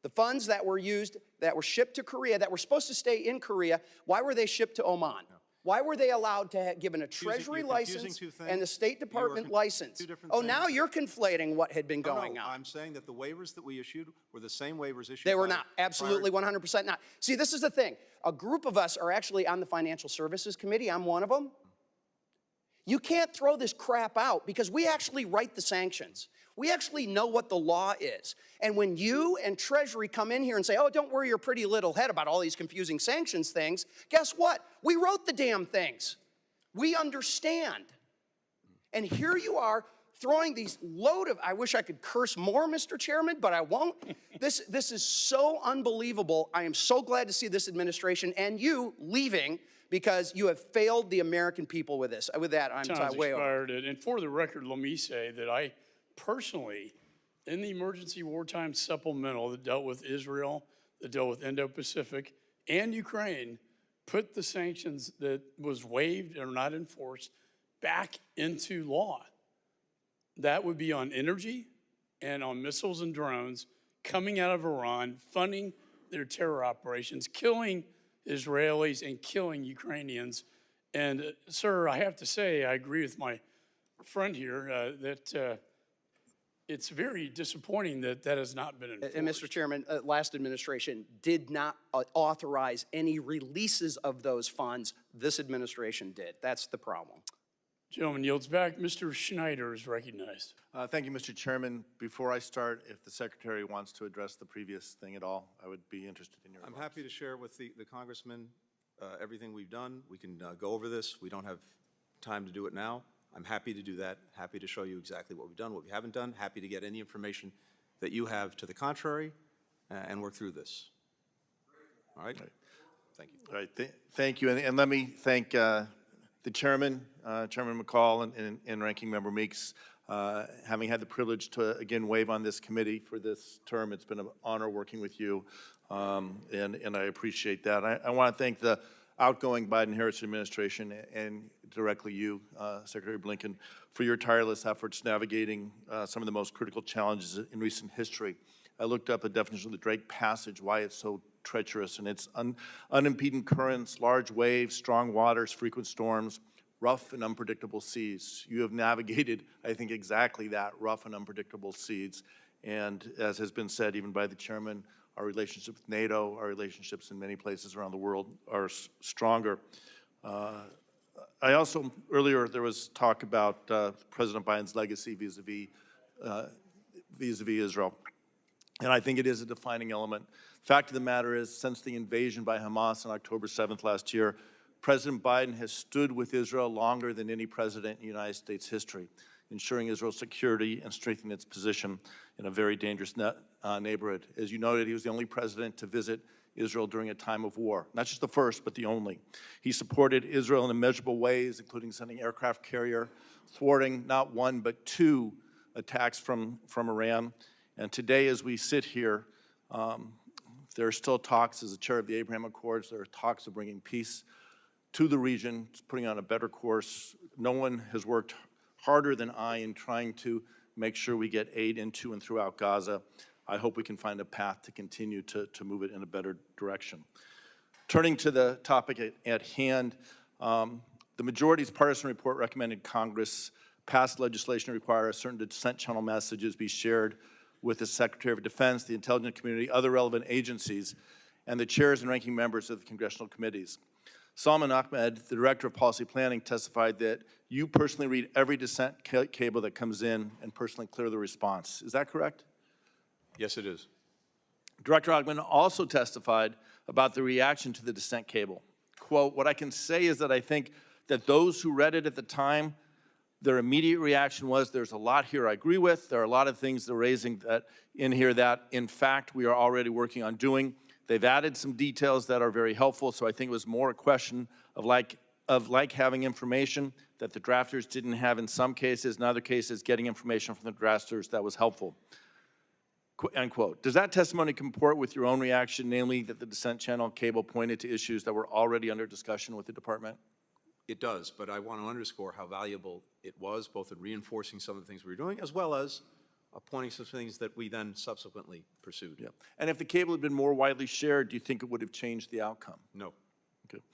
the funds that were used, that were shipped to Korea, that were supposed to stay in Korea, why were they shipped to Oman? No. Why were they allowed to given a Treasury license and the State Department license? Oh, now you're conflating what had been going on. I'm saying that the waivers that we issued were the same waivers issued. They were not. Absolutely 100% not. See, this is the thing. A group of us are actually on the Financial Services Committee. I'm one of them. You can't throw this crap out because we actually write the sanctions. We actually know what the law is. And when you and Treasury come in here and say, oh, don't worry your pretty little head about all these confusing sanctions things, guess what? We wrote the damn things. We understand. And here you are throwing these load of, I wish I could curse more, Mr. Chairman, but I won't. This is so unbelievable. I am so glad to see this administration and you leaving because you have failed the American people with this. With that, I'm way over. And for the record, let me say that I personally, in the emergency wartime supplemental that dealt with Israel, that dealt with Indo-Pacific and Ukraine, put the sanctions that was waived or not enforced back into law. That would be on energy and on missiles and drones coming out of Iran, funding their terror operations, killing Israelis and killing Ukrainians. And sir, I have to say, I agree with my friend here that it's very disappointing that that has not been enforced. And Mr. Chairman, last administration did not authorize any releases of those funds. This administration did. That's the problem. Gentleman yields back. Mr. Schneider is recognized. Thank you, Mr. Chairman. Before I start, if the Secretary wants to address the previous thing at all, I would be interested in your remarks. I'm happy to share with the Congressman everything we've done. We can go over this. We don't have time to do it now. I'm happy to do that, happy to show you exactly what we've done, what we haven't done, happy to get any information that you have to the contrary and work through this. All right? Thank you. All right, thank you. And let me thank the chairman, Chairman McCall and Ranking Member Meeks, having had the privilege to again waive on this committee for this term. It's been an honor working with you, and I appreciate that. I want to thank the outgoing Biden-Harris administration and directly you, Secretary Blinken, for your tireless efforts navigating some of the most critical challenges in recent history. I looked up a definition of the Drake Passage, why it's so treacherous, and it's unimpeded currents, large waves, strong waters, frequent storms, rough and unpredictable seas. You have navigated, I think, exactly that, rough and unpredictable seas. And as has been said even by the chairman, our relationship with NATO, our relationships in many places around the world are stronger. I also, earlier there was talk about President Biden's legacy vis-a-vis Israel. And I think it is a defining element. Fact of the matter is, since the invasion by Hamas on October 7th last year, President Biden has stood with Israel longer than any president in United States history, ensuring Israel's security and strengthening its position in a very dangerous neighborhood. As you noted, he was the only president to visit Israel during a time of war. Not just the first, but the only. He supported Israel in immeasurable ways, including sending aircraft carrier, thwarting not one, but two attacks from Iran. And today, as we sit here, there are still talks, as the chair of the Abraham Accords, there are talks of bringing peace to the region, putting on a better course. No one has worked harder than I in trying to make sure we get aid into and throughout Gaza. I hope we can find a path to continue to move it in a better direction. Turning to the topic at hand, the majority's partisan report recommended Congress pass legislation to require certain dissent channel messages be shared with the Secretary of Defense, the intelligence community, other relevant agencies, and the chairs and ranking members of the congressional committees. Salman Ahmed, the Director of Policy Planning, testified that you personally read every dissent cable that comes in and personally clear the response. Is that correct? Yes, it is. Director Ahmed also testified about the reaction to the dissent cable. Quote, what I can say is that I think that those who read it at the time, their immediate reaction was, there's a lot here I agree with. There are a lot of things they're raising that in here that, in fact, we are already working on doing. They've added some details that are very helpful, so I think it was more a question of like having information that the drafters didn't have in some cases, in other cases, getting information from the drafters that was helpful. End quote. Does that testimony comport with your own reaction, namely that the dissent channel cable pointed to issues that were already under discussion with the department? It does, but I want to underscore how valuable it was, both in reinforcing some of the things we were doing, as well as pointing some things that we then subsequently pursued. Yeah. And if the cable had been more widely shared, do you think it would have changed the outcome? No. Okay.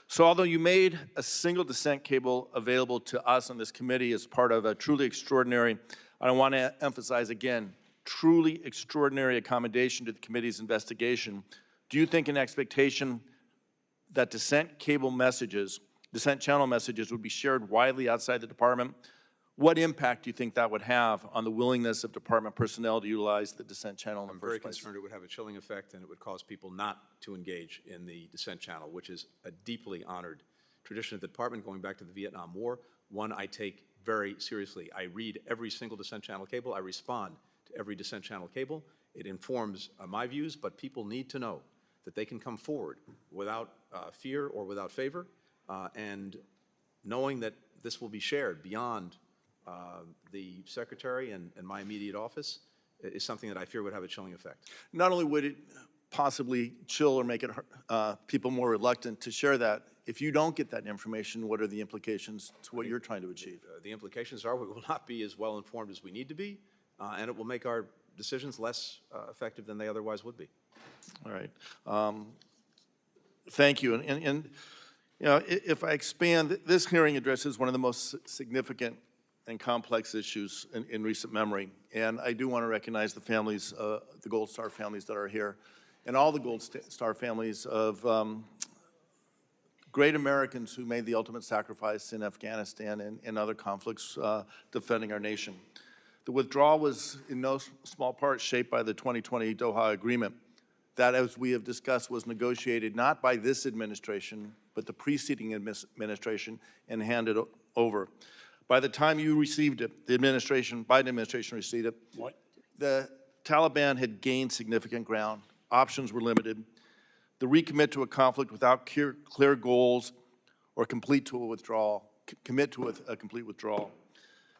So although you made a single dissent cable available to us on this committee as part of a truly extraordinary, I want to emphasize again, truly extraordinary accommodation to the committee's investigation, do you think an expectation that dissent channel messages would be shared widely outside the department? What impact do you think that would have on the willingness of department personnel to utilize the dissent channel in the first place? I'm very concerned it would have a chilling effect and it would cause people not to engage in the dissent channel, which is a deeply honored tradition of the department going back to the Vietnam War, one I take very seriously. I read every single dissent channel cable. I respond to every dissent channel cable. It informs my views, but people need to know that they can come forward without fear or without favor, and knowing that this will be shared beyond the Secretary and my immediate office is something that I fear would have a chilling effect. Not only would it possibly chill or make it people more reluctant to share that, if you don't get that information, what are the implications to what you're trying to achieve? The implications are we will not be as well informed as we need to be, and it will make our decisions less effective than they otherwise would be. All right. Thank you. And you know, if I expand, this hearing addresses one of the most significant and complex issues in recent memory. And I do want to recognize the families, the Gold Star families that are here, and all the Gold Star families of great Americans who made the ultimate sacrifice in Afghanistan and other conflicts defending our nation. The withdrawal was in no small part shaped by the 2020 Doha Agreement that, as we have discussed, was negotiated not by this administration, but the preceding administration and handed over. By the time you received it, the Biden administration received it, the Taliban had gained significant ground. Options were limited. The recommit to a conflict without clear goals or complete to a withdrawal, commit to a complete withdrawal.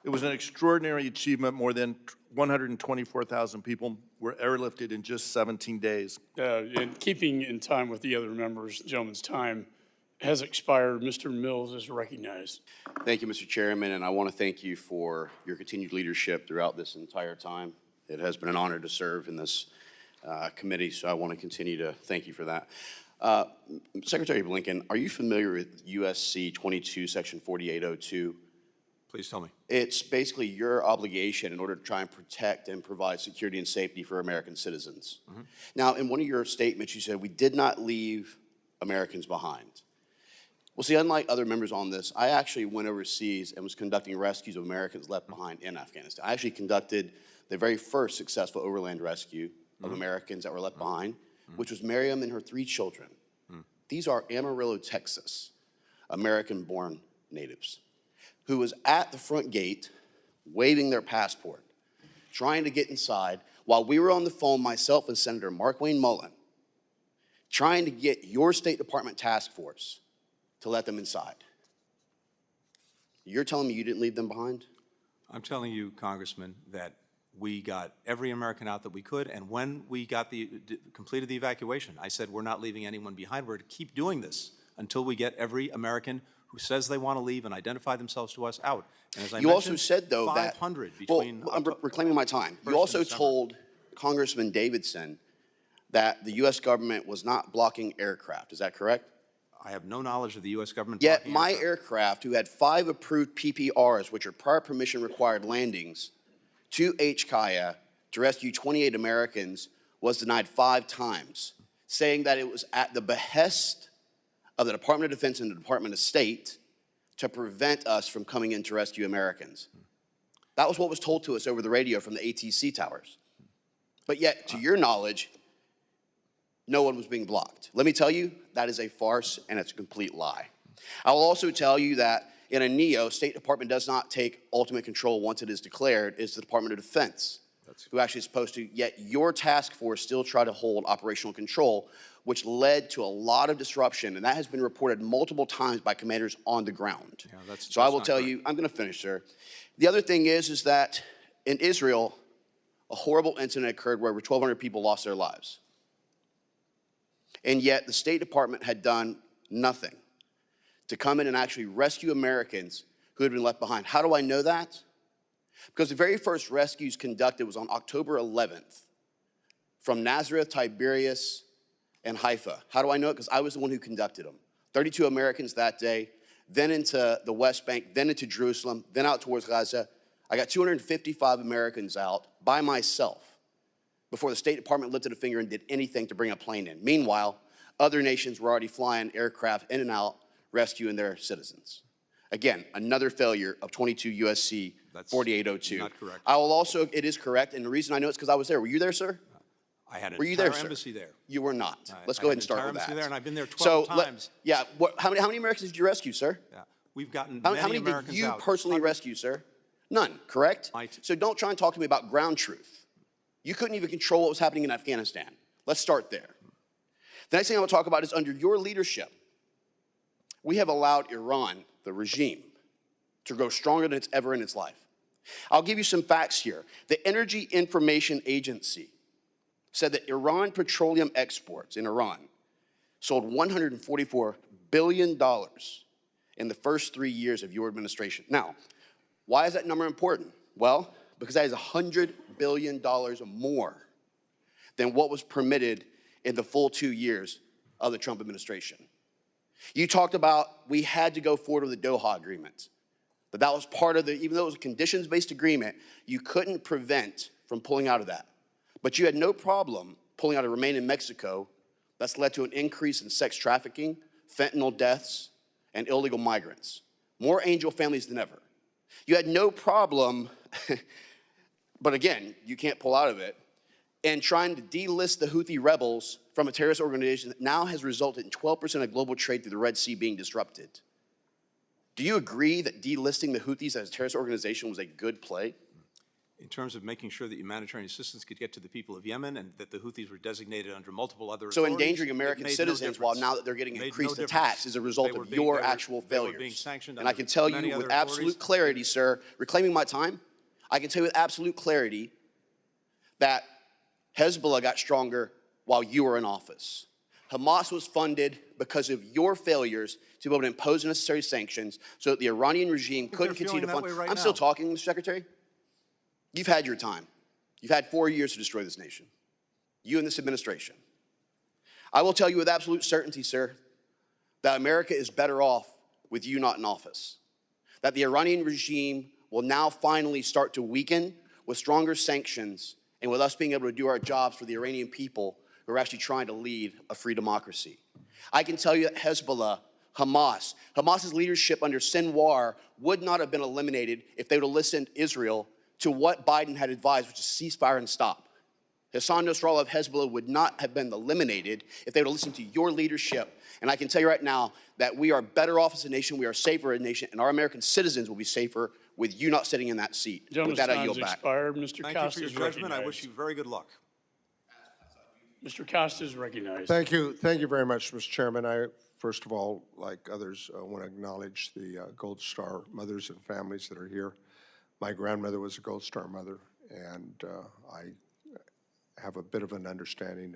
It was an extraordinary achievement. More than 124,000 people were airlifted in just 17 days. And keeping in time with the other members, gentleman's time has expired. Mr. Mills is recognized. Thank you, Mr. Chairman, and I want to thank you for your continued leadership throughout this entire time. It has been an honor to serve in this committee, so I want to continue to thank you for that. Secretary Blinken, are you familiar with USC 22, Section 4802? Please tell me. It's basically your obligation in order to try and protect and provide security and safety for American citizens. Now, in one of your statements, you said, we did not leave Americans behind. Well, see, unlike other members on this, I actually went overseas and was conducting rescues of Americans left behind in Afghanistan. I actually conducted the very first successful overland rescue of Americans that were left behind, which was Miriam and her 3 children. These are Amarillo, Texas, American-born natives, who was at the front gate waving their passport, trying to get inside, while we were on the phone, myself and Senator Mark Wayne Mullen, trying to get your State Department task force to let them inside. You're telling me you didn't leave them behind? I'm telling you, Congressman, that we got every American out that we could, and when we got completed the evacuation, I said we're not leaving anyone behind. We're to keep doing this until we get every American who says they want to leave and identify themselves to us out. And as I You also mentioned, said, though, 500 that, between well, I'm reclaiming my time. You also told Congressman Davidson that the U.S. government was not blocking aircraft. Is that correct? I have no knowledge of the U.S. government. Yet blocking my aircraft, who had 5 approved PPRs, which are prior permission required landings, to HKIA to rescue 28 Americans, was denied 5 times, saying that it was at the behest of the Department of Defense and the Department of State to prevent us from coming in to rescue Americans. That was what was told to us over the radio from the ATC towers. But yet, to your knowledge, no one was being blocked. Let me tell you, that is a farce and it's a complete lie. I will also tell you that in a NEO, State Department does not take ultimate control once it is declared. It's the Department of Defense who actually is supposed to, yet your task force still try to hold operational control, which led to a lot of disruption, and that has been reported multiple times by commanders on the ground. Yeah, so I will tell you, I'm gonna finish, sir. The other thing is that in Israel, a horrible incident occurred where over 1,200 people lost their lives. And yet the State Department had done nothing to come in and actually rescue Americans who had been left behind. How do I know that? Because the very first rescues conducted was on October 11th from Nazareth, Tiberias, and Haifa. How do I know it? Because I was the one who conducted them. 32 Americans that day, then into the West Bank, then into Jerusalem, then out towards Gaza. I got 255 Americans out by myself before the State Department lifted a finger and did anything to bring a plane in. Meanwhile, other nations were already flying aircraft in and out, rescuing their citizens. Again, another failure of 22 USC 4802. Not correct. I will also, it is correct, and the reason I know it's because I was there. Were you there, sir? I had an Were you entire there, sir? embassy there. You were not. Let's I go had ahead and start an with entire that. embassy there, and I've been there 12 times. How many Americans did you rescue, sir? Yeah. We've gotten How many many Americans did you out. personally rescue, sir? None, correct? So don't try and talk to me about ground truth. You couldn't even control what was happening in Afghanistan. Let's start there. The next thing I want to talk about is under your leadership, we have allowed Iran, the regime, to grow stronger than it's ever in its life. I'll give you some facts here. The Energy Information Agency said that Iran petroleum exports in Iran sold $144 billion in the first 3 years of your administration. Now, why is that number important? Well, because that is $100 billion more than what was permitted in the full 2 years of the Trump administration. You talked about we had to go forward with the Doha agreement. That was part of the, even though it was a conditions-based agreement, you couldn't prevent from pulling out of that. But you had no problem pulling out of Remain in Mexico. That's led to an increase in sex trafficking, fentanyl deaths, and illegal migrants. More angel families than ever. You had no problem, but again, you can't pull out of it, and trying to delist the Houthi rebels from a terrorist organization that now has resulted in 12% of global trade through the Red Sea being disrupted. Do you agree that delisting the Houthis as a terrorist organization was a good play? in terms of making sure that humanitarian assistance could get to the people of Yemen and that the Houthis were designated under multiple other So authorities, endangering it American made no citizens while difference. now that they're getting It made increased no attacks difference. as a result They were of being- your they were- actual they were failures. being sanctioned And I under can tell many you with other absolute authorities. clarity, sir, reclaiming my time, I can tell you with absolute clarity that Hezbollah got stronger while you were in office. Hamas was funded because of your failures to be able to impose necessary sanctions so that the Iranian regime couldn't continue to feeling fund. that way right I'm still now. talking, Mr. Secretary. You've had your time. You've had 4 years to destroy this nation. You and this administration. I will tell you with absolute certainty, sir, that America is better off with you not in office. That the Iranian regime will now finally start to weaken with stronger sanctions and with us being able to do our jobs for the Iranian people who are actually trying to lead a free democracy. I can tell you that Hezbollah, Hamas's leadership under Sinwar would not have been eliminated if they would have listened to Israel to what Biden had advised, which is ceasefire and stop. Hassan Nasrallah of Hezbollah would not have been eliminated if they would have listened to your leadership. And I can tell you right now that we are better off as a nation, we are safer as a nation, and our American citizens will be safer with you not sitting in that seat. With Gentleman's that, I time's yield back. expired. Mr. Thank you Costa for your is judgment. I recognized. wish you very good luck. Mr. Costa is recognized. Thank you very much, Mr. Chairman. I, first of all, like others, want to acknowledge the Gold Star mothers and families that are here. My grandmother was a Gold Star mother, and I have a bit of an understanding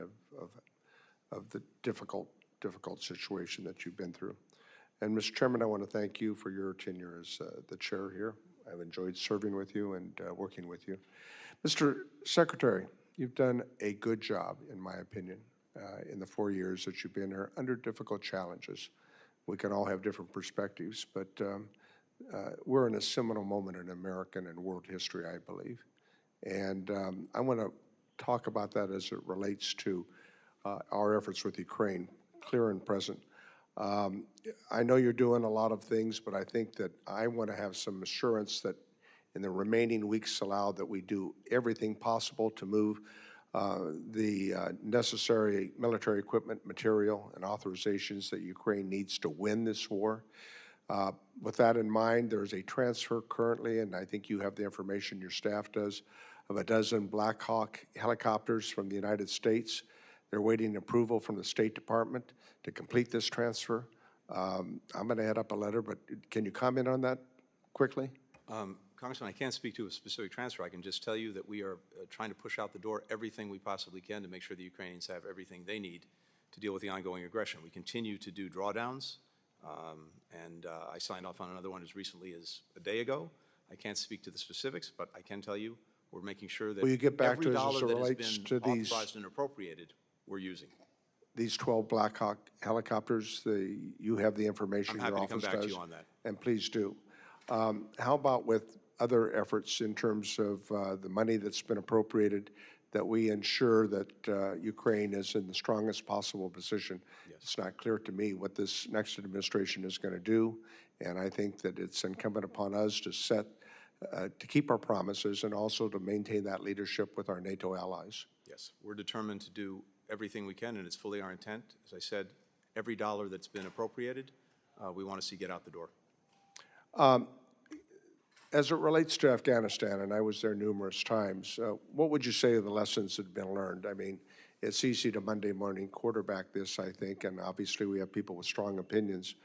of the difficult situation that you've been through. And Mr. Chairman, I want to thank you for your tenure as the chair here. I've enjoyed serving with you and working with you. Mr. Secretary, you've done a good job, in my opinion, in the 4 years that you've been here under difficult challenges. We can all have different perspectives, but we're in a seminal moment in American and world history, I believe. And I want to talk about that as it relates to our efforts with Ukraine, clear and present. I know you're doing a lot of things, but I think that I want to have some assurance that in the remaining weeks allowed that we do everything possible to move the necessary military equipment, material, and authorizations that Ukraine needs to win this war. With that in mind, there's a transfer currently, and I think you have the information, your staff does, of a dozen Black Hawk helicopters from the United States. They're waiting approval from the State Department to complete this transfer. I'm going to add up a letter, but can you comment on that quickly? Congressman, I can't speak to a specific transfer. I can just tell you that we are trying to push out the door everything we possibly can to make sure the Ukrainians have everything they need to deal with the ongoing aggression. We continue to do drawdowns, and I signed off on another one as recently as a day ago. I can't speak to the specifics, but I can tell you we're making sure that Will you get back every to us as dollar it that has relates been to these- authorized and appropriated, we're using. These 12 Black Hawk helicopters, you have the information, I'm your happy to come office back to does? you on that. And please do. How about with other efforts in terms of the money that's been appropriated, that we ensure that Ukraine is in the strongest possible position? Yes. It's not clear to me what this next administration is going to do, and I think that it's incumbent upon us to to keep our promises and also to maintain that leadership with our NATO allies. Yes, we're determined to do everything we can, and it's fully our intent. As I said, every dollar that's been appropriated, we want to see get out the door. As it relates to Afghanistan, and I was there numerous times, what would you say are the lessons that have been learned? I mean, it's easy to Monday morning quarterback this, I think, and obviously we have people with strong opinions,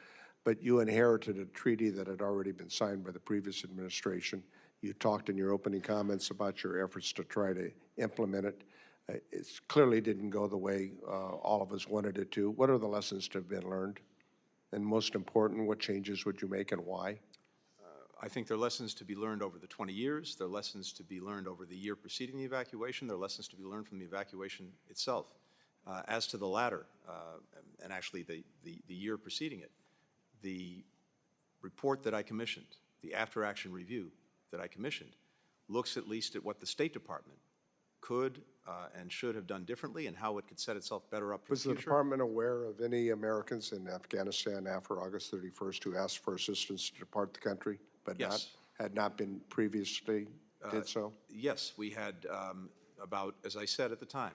but you inherited a treaty that had already been signed by the previous administration. You talked in your opening comments about your efforts to try to implement it. It clearly didn't go the way all of us wanted it to. What are the lessons that have been learned? And most important, what changes would you make and why? I think there are lessons to be learned over the 20 years. There are lessons to be learned over the year preceding the evacuation. There are lessons to be learned from the evacuation itself. As to the latter, and actually the year preceding it, the report that I commissioned, the after-action review that I commissioned, looks at least at what the State Department could and should have done differently and how it could set itself better up for the future. Was the department aware of any Americans in Afghanistan after August 31st who asked for assistance to depart the country, but Yes. had not been previously did so? Yes, we had about, as I said at the time,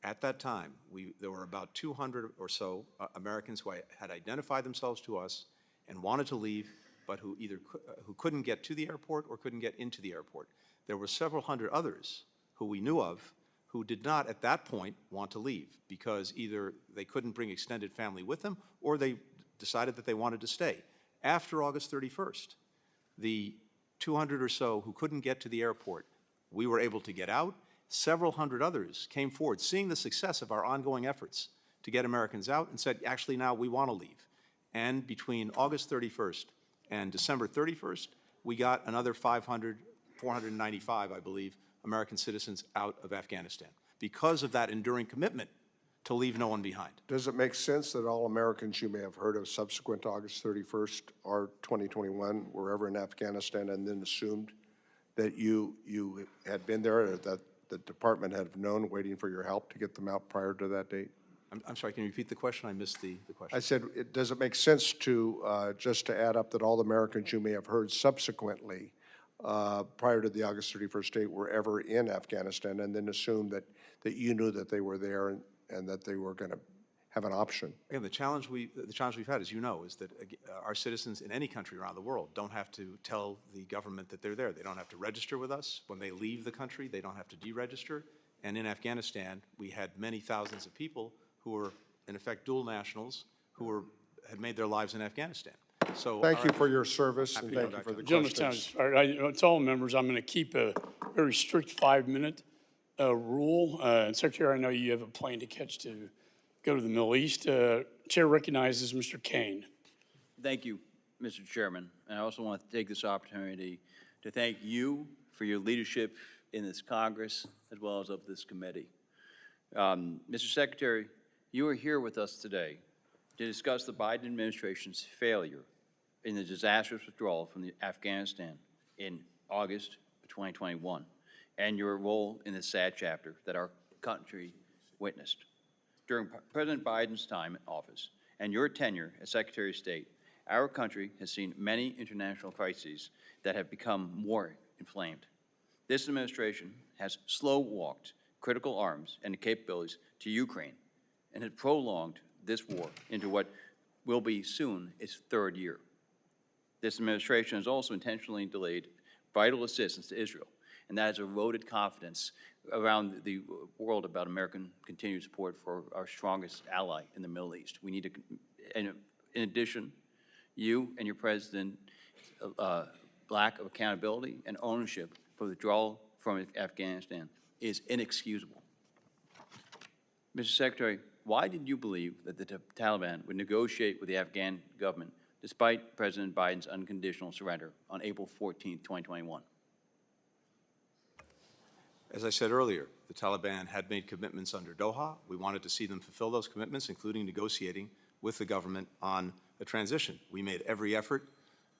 there were about 200 or so Americans who had identified themselves to us and wanted to leave, but who couldn't get to the airport or couldn't get into the airport. there were several hundred others who we knew of who did not at that point want to leave because either they couldn't bring extended family with them or they decided that they wanted to stay. After August 31st, the 200 or so who couldn't get to the airport, we were able to get out. Several hundred others came forward, seeing the success of our ongoing efforts to get Americans out, and said, actually, now we want to leave. And between August 31st and December 31st, we got another 495, I believe, American citizens out of Afghanistan because of that enduring commitment to leave no one behind. Does it make sense that all Americans you may have heard of subsequent to August 31st or 2021 were ever in Afghanistan and then assumed that you had been there, or that the department had known waiting for your help to get them out prior to that date? I'm sorry, can you repeat the question? I missed the question. I said, does it make sense to, just to add up that all the Americans you may have heard subsequently prior to the August 31st date were ever in Afghanistan and then assume that you knew that they were there and that they were going to have an option? Again, the challenge we've had, as you know, is that our citizens in any country around the world don't have to tell the government that they're there. They don't have to register with us. When they leave the country, they don't have to deregister. And in Afghanistan, we had many thousands of people who were, in effect, dual nationals who had made their lives in Afghanistan. So thank you for your service and thank you for the questions. To all members, I'm going to keep a very strict 5-minute rule. And Secretary, I know you have a plane to catch to go to the Middle East. Chair recognizes Mr. Kane. Thank you, Mr. Chairman. And I also want to take this opportunity to thank you for your leadership in this Congress as well as of this committee. Mr. Secretary, you are here with us today to discuss the Biden administration's failure in the disastrous withdrawal from Afghanistan in August of 2021 and your role in the sad chapter that our country witnessed. During President Biden's time in office and your tenure as Secretary of State, our country has seen many international crises that have become more inflamed. This administration has slow-walked critical arms and capabilities to Ukraine and has prolonged this war into what will be soon its third year. This administration has also intentionally delayed vital assistance to Israel, and that has eroded confidence around the world about American continued support for our strongest ally in the Middle East. We need to, and in addition, you and your president lack of accountability and ownership for the withdrawal from Afghanistan is inexcusable. Mr. Secretary, why did you believe that the Taliban would negotiate with the Afghan government despite President Biden's unconditional surrender on April 14, 2021? As I said earlier, the Taliban had made commitments under Doha. We wanted to see them fulfill those commitments, including negotiating with the government on a transition. We made every effort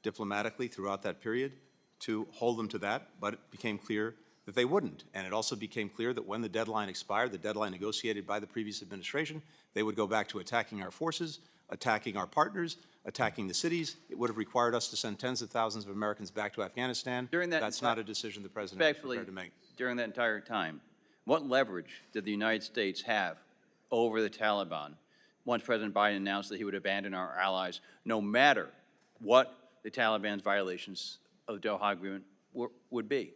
diplomatically throughout that period to hold them to that, but it became clear that they wouldn't. And it also became clear that when the deadline expired, the deadline negotiated by the previous administration, they would go back to attacking our forces, attacking our partners, attacking the cities. It would have required us to send tens of thousands of Americans back to Afghanistan. That's not a decision the president is prepared to make. During that entire time, what leverage did the United States have over the Taliban once President Biden announced that he would abandon our allies, no matter what the Taliban's violations of the Doha Agreement would be?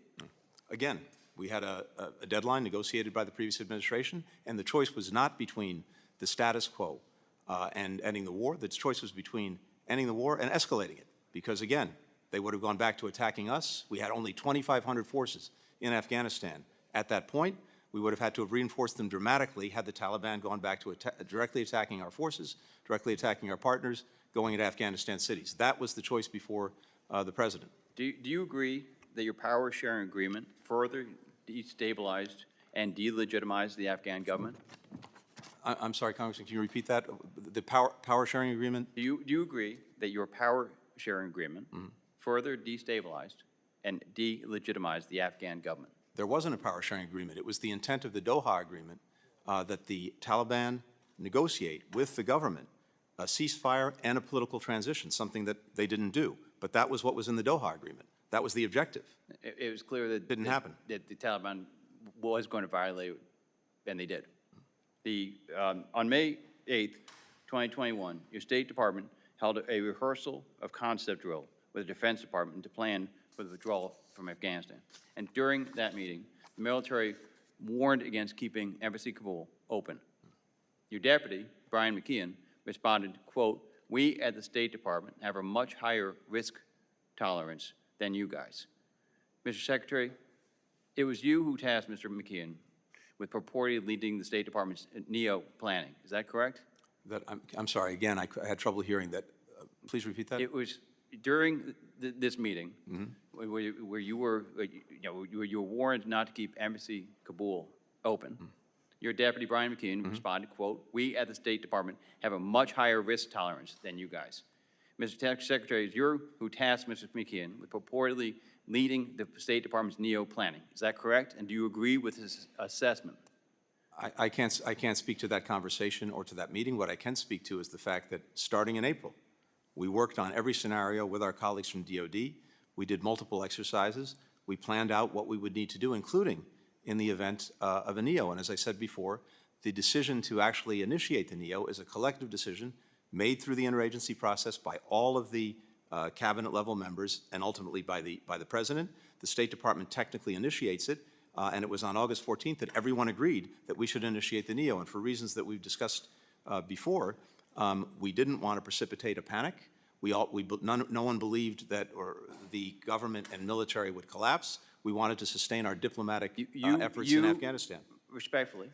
Again, we had a deadline negotiated by the previous administration, and the choice was not between the status quo and ending the war. The choice was between ending the war and escalating it, because, again, they would have gone back to attacking us. We had only 2,500 forces in Afghanistan. At that point, we would have had to have reinforced them dramatically had the Taliban gone back to directly attacking our forces, directly attacking our partners, going into Afghanistan cities. That was the choice before the president. Do you agree that your power-sharing agreement further destabilized and delegitimized the Afghan government? I'm sorry, Congressman, can you repeat that? The power-sharing agreement? Do you agree that your power-sharing agreement further destabilized and delegitimized the Afghan government? There wasn't a power-sharing agreement. It was the intent of the Doha Agreement that the Taliban negotiate with the government a ceasefire and a political transition, something that they didn't do. But that was what was in the Doha Agreement. That was the objective. It was clear that didn't happen. That the Taliban was going to violate, and they did. On May 8th, 2021, your State Department held a rehearsal of concept drill with the Defense Department to plan for the withdrawal from Afghanistan. And during that meeting, the military warned against keeping Embassy Kabul open. Your deputy, Brian McKeon, responded, quote, "We at the State Department have a much higher risk tolerance than you guys." Mr. Secretary, it was you who tasked Mr. McKeon with purportedly leading the State Department's NEO planning. Is that correct? I'm sorry, again, I had trouble hearing that. Please repeat that. It was during this meeting where you were warned not to keep Embassy Kabul open. Your deputy, Brian McKeon, responded, quote, "We at the State Department have a much higher risk tolerance than you guys." Mr. Secretary, it's you who tasked Mr. McKeon with purportedly leading the State Department's NEO planning. Is that correct? And do you agree with his assessment? I can't speak to that conversation or to that meeting. What I can speak to is the fact that starting in April, we worked on every scenario with our colleagues from DOD. We did multiple exercises. We planned out what we would need to do, including in the event of a NEO. And as I said before, the decision to actually initiate the NEO is a collective decision made through the interagency process by all of the cabinet level members and ultimately by the President. The State Department technically initiates it, and it was on August 14th that everyone agreed that we should initiate the NEO. And for reasons that we've discussed before, we didn't want to precipitate a panic. No one believed that the government and military would collapse. We wanted to sustain our diplomatic efforts in Afghanistan. Respectfully,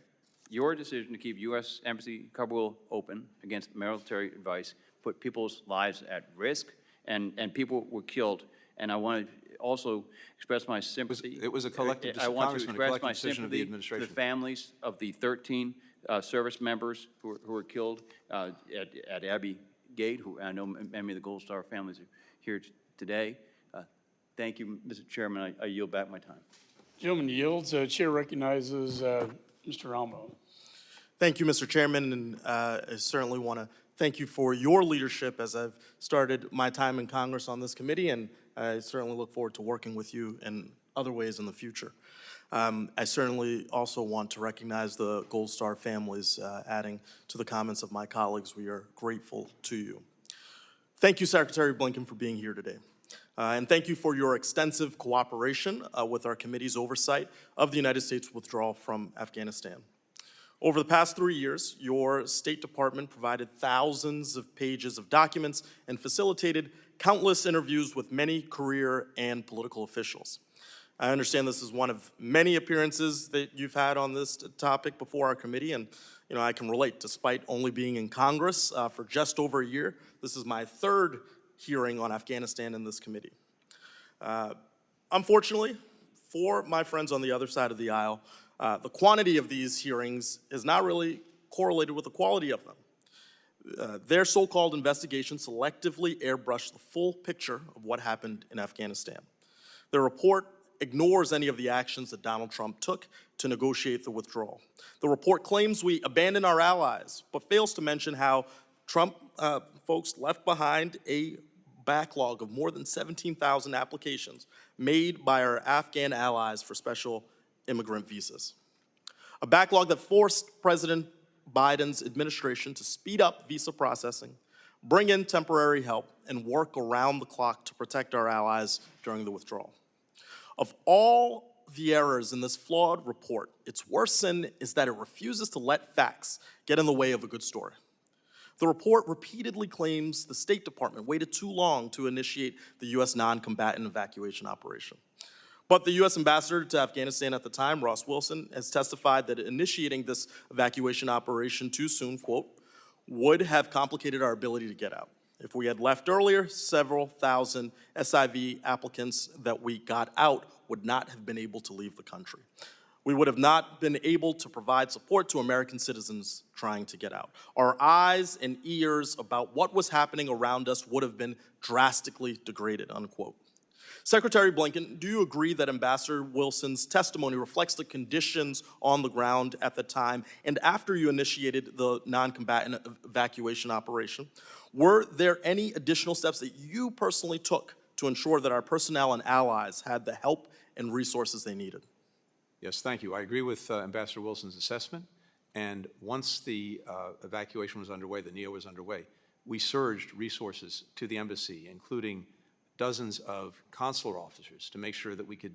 your decision to keep U.S. Embassy Kabul open against military advice put people's lives at risk, and people were killed. And I want to also express my sympathy. It was a collective decision. I want to express my sympathy to the families of the 13 service members who were killed at Abbey Gate, who I know many of the Gold Star families are here today. Thank you, Mr. Chairman. I yield back my time. Gentleman yields. Chair recognizes Mr. Almo. Thank you, Mr. Chairman, and I certainly want to thank you for your leadership as I've started my time in Congress on this committee, and I certainly look forward to working with you in other ways in the future. I certainly also want to recognize the Gold Star families, adding to the comments of my colleagues. We are grateful to you. Thank you, Secretary Blinken, for being here today. And thank you for your extensive cooperation with our committee's oversight of the United States withdrawal from Afghanistan. Over the past 3 years, your State Department provided thousands of pages of documents and facilitated countless interviews with many career and political officials. I understand this is one of many appearances that you've had on this topic before our committee, and I can relate. Despite only being in Congress for just over a year, this is my third hearing on Afghanistan in this committee. Unfortunately, for my friends on the other side of the aisle, the quantity of these hearings is not really correlated with the quality of them. Their so-called investigation selectively airbrushed the full picture of what happened in Afghanistan. Their report ignores any of the actions that Donald Trump took to negotiate the withdrawal. The report claims we abandoned our allies, but fails to mention how Trump folks left behind a backlog of more than 17,000 applications made by our Afghan allies for special immigrant visas. A backlog that forced President Biden's administration to speed up visa processing, bring in temporary help, and work around the clock to protect our allies during the withdrawal. Of all the errors in this flawed report, its worst sin is that it refuses to let facts get in the way of a good story. The report repeatedly claims the State Department waited too long to initiate the U.S. non-combatant evacuation operation. But the U.S. ambassador to Afghanistan at the time, Ross Wilson, has testified that initiating this evacuation operation too soon, quote, would have complicated our ability to get out. If we had left earlier, several thousand SIV applicants that we got out would not have been able to leave the country. We would have not been able to provide support to American citizens trying to get out. Our eyes and ears about what was happening around us would have been drastically degraded, unquote. Secretary Blinken, do you agree that Ambassador Wilson's testimony reflects the conditions on the ground at the time and after you initiated the non-combatant evacuation operation? Were there any additional steps that you personally took to ensure that our personnel and allies had the help and resources they needed? Yes, thank you. I agree with Ambassador Wilson's assessment. And once the evacuation was underway, the NEO was underway, we surged resources to the embassy, including dozens of consular officers to make sure that we could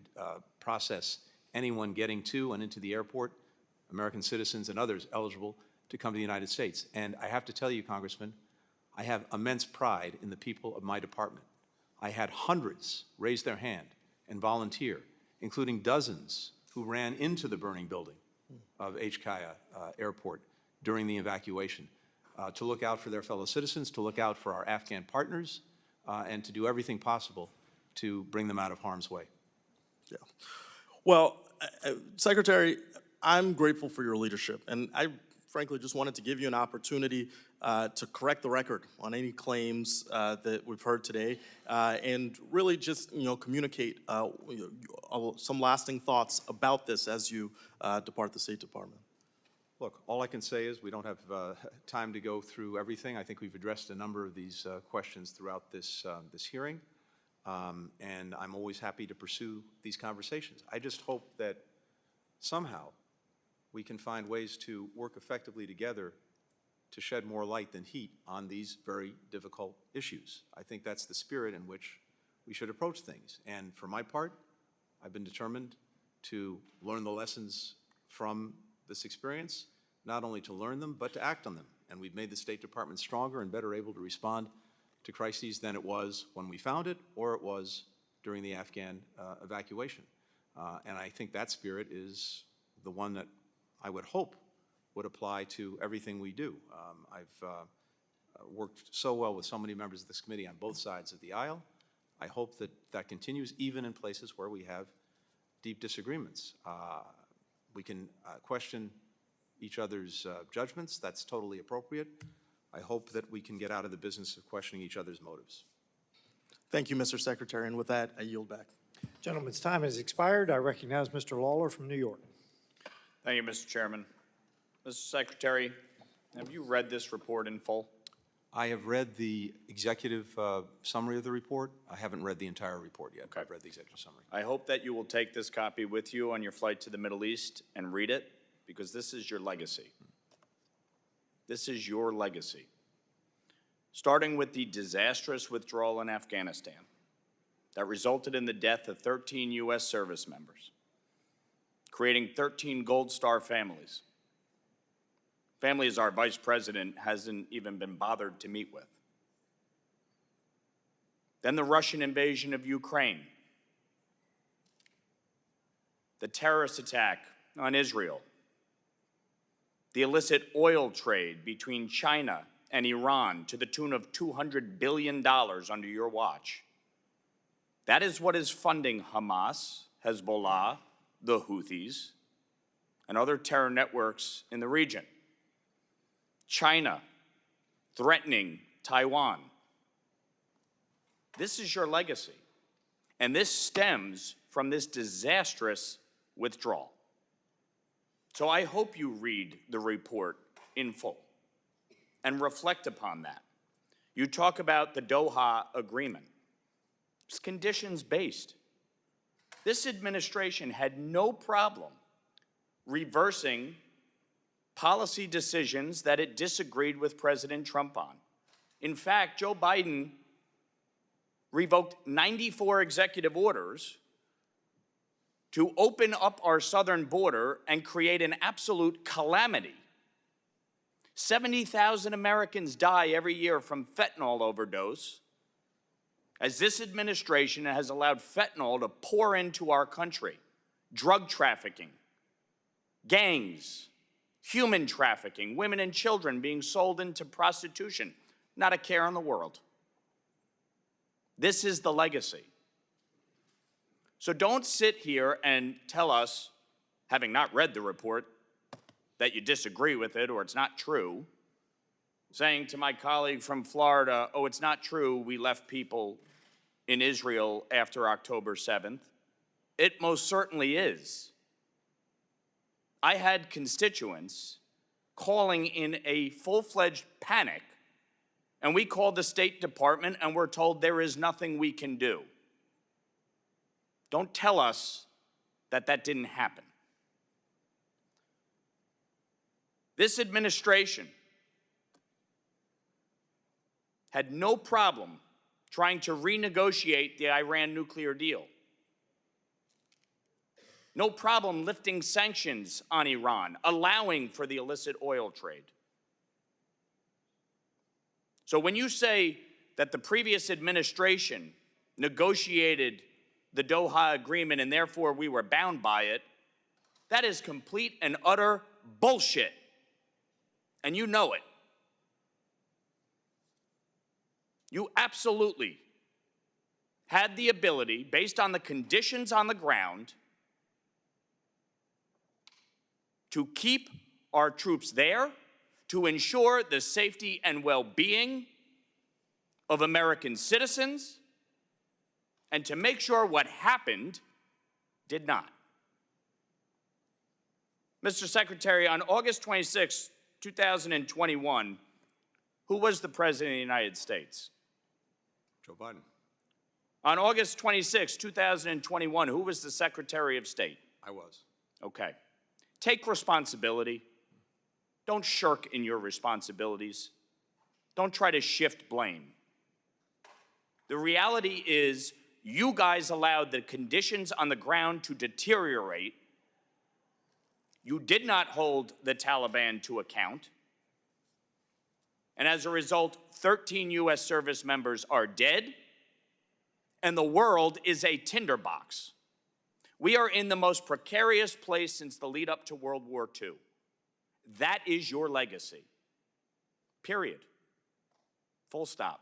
process anyone getting to and into the airport, American citizens and others eligible to come to the United States. And I have to tell you, Congressman, I have immense pride in the people of my department. I had hundreds raise their hand and volunteer, including dozens who ran into the burning building of HKIA Airport during the evacuation, to look out for their fellow citizens, to look out for our Afghan partners, and to do everything possible to bring them out of harm's way. Yeah. Well, Secretary, I'm grateful for your leadership, and I frankly just wanted to give you an opportunity to correct the record on any claims that we've heard today, and really just communicate some lasting thoughts about this as you depart the State Department. Look, all I can say is we don't have time to go through everything. I think we've addressed a number of these questions throughout this hearing, and I'm always happy to pursue these conversations. I just hope that somehow we can find ways to work effectively together to shed more light than heat on these very difficult issues. I think that's the spirit in which we should approach things. And for my part, I've been determined to learn the lessons from this experience, not only to learn them, but to act on them. And we've made the State Department stronger and better able to respond to crises than it was when we found it or it was during the Afghan evacuation. And I think that spirit is the one that I would hope would apply to everything we do. I've worked so well with so many members of this committee on both sides of the aisle. I hope that that continues even in places where we have deep disagreements. We can question each other's judgments. That's totally appropriate. I hope that we can get out of the business of questioning each other's motives. Thank you, Mr. Secretary, and with that, I yield back. Gentleman's time has expired. I recognize Mr. Lawler from New York. Thank you, Mr. Chairman. Mr. Secretary, have you read this report in full? I have read the executive summary of the report. I haven't read the entire report yet. Okay. I've read the executive summary. I hope that you will take this copy with you on your flight to the Middle East and read it, because this is your legacy. This is your legacy. Starting with the disastrous withdrawal in Afghanistan that resulted in the death of 13 U.S. service members, creating 13 Gold Star families. Families our Vice President hasn't even been bothered to meet with. Then the Russian invasion of Ukraine, the terrorist attack on Israel, the illicit oil trade between China and Iran to the tune of $200 billion under your watch. That is what is funding Hamas, Hezbollah, the Houthis, and other terror networks in the region. China threatening Taiwan. This is your legacy, and this stems from this disastrous withdrawal. So I hope you read the report in full and reflect upon that. You talk about the Doha agreement. It's conditions-based. This administration had no problem reversing policy decisions that it disagreed with President Trump on. In fact, Joe Biden revoked 94 executive orders to open up our southern border and create an absolute calamity. 70,000 Americans die every year from fentanyl overdose, as this administration has allowed fentanyl to pour into our country. Drug trafficking, gangs, human trafficking, women and children being sold into prostitution, not a care in the world. This is the legacy. So don't sit here and tell us, having not read the report, that you disagree with it or it's not true, saying to my colleague from Florida, oh, it's not true, we left people in Israel after October 7th. It most certainly is. I had constituents calling in a full-fledged panic, and we called the State Department and we're told there is nothing we can do. Don't tell us that that didn't happen. This administration had no problem trying to renegotiate the Iran nuclear deal. No problem lifting sanctions on Iran, allowing for the illicit oil trade. So when you say that the previous administration negotiated the Doha agreement and therefore we were bound by it, that is complete and utter bullshit. And you know it. You absolutely had the ability, based on the conditions on the ground, to keep our troops there, to ensure the safety and well-being of American citizens, and to make sure what happened did not. Mr. Secretary, on August 26, 2021, who was the President of the United States? Joe Biden. On August 26, 2021, who was the Secretary of State? I was. Okay. Take responsibility. Don't shirk in your responsibilities. Don't try to shift blame. The reality is you guys allowed the conditions on the ground to deteriorate. You did not hold the Taliban to account. And as a result, 13 U.S. service members are dead, and the world is a tinderbox. We are in the most precarious place since the lead up to World War II. That is your legacy. Period. Full stop.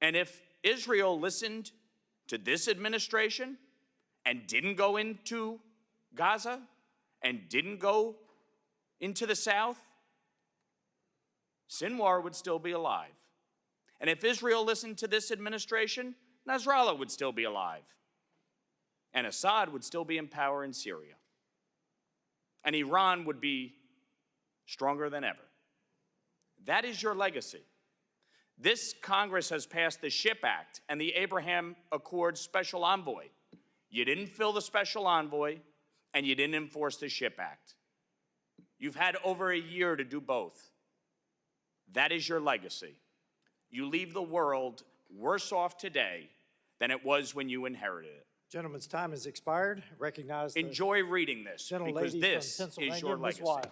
And if Israel listened to this administration and didn't go into Gaza and didn't go into the south, Sinwar would still be alive. And if Israel listened to this administration, Nasrallah would still be alive. And Assad would still be in power in Syria. And Iran would be stronger than ever. That is your legacy. This Congress has passed the SHIP Act and the Abraham Accords Special Envoy. You didn't fill the Special Envoy, and you didn't enforce the SHIP Act. You've had over a year to do both. That is your legacy. You leave the world worse off today than it was when you inherited it. Gentleman's time has expired. Recognize the Enjoy reading this, because gentlelady from this Pennsylvania, is your Ms. legacy. Wild.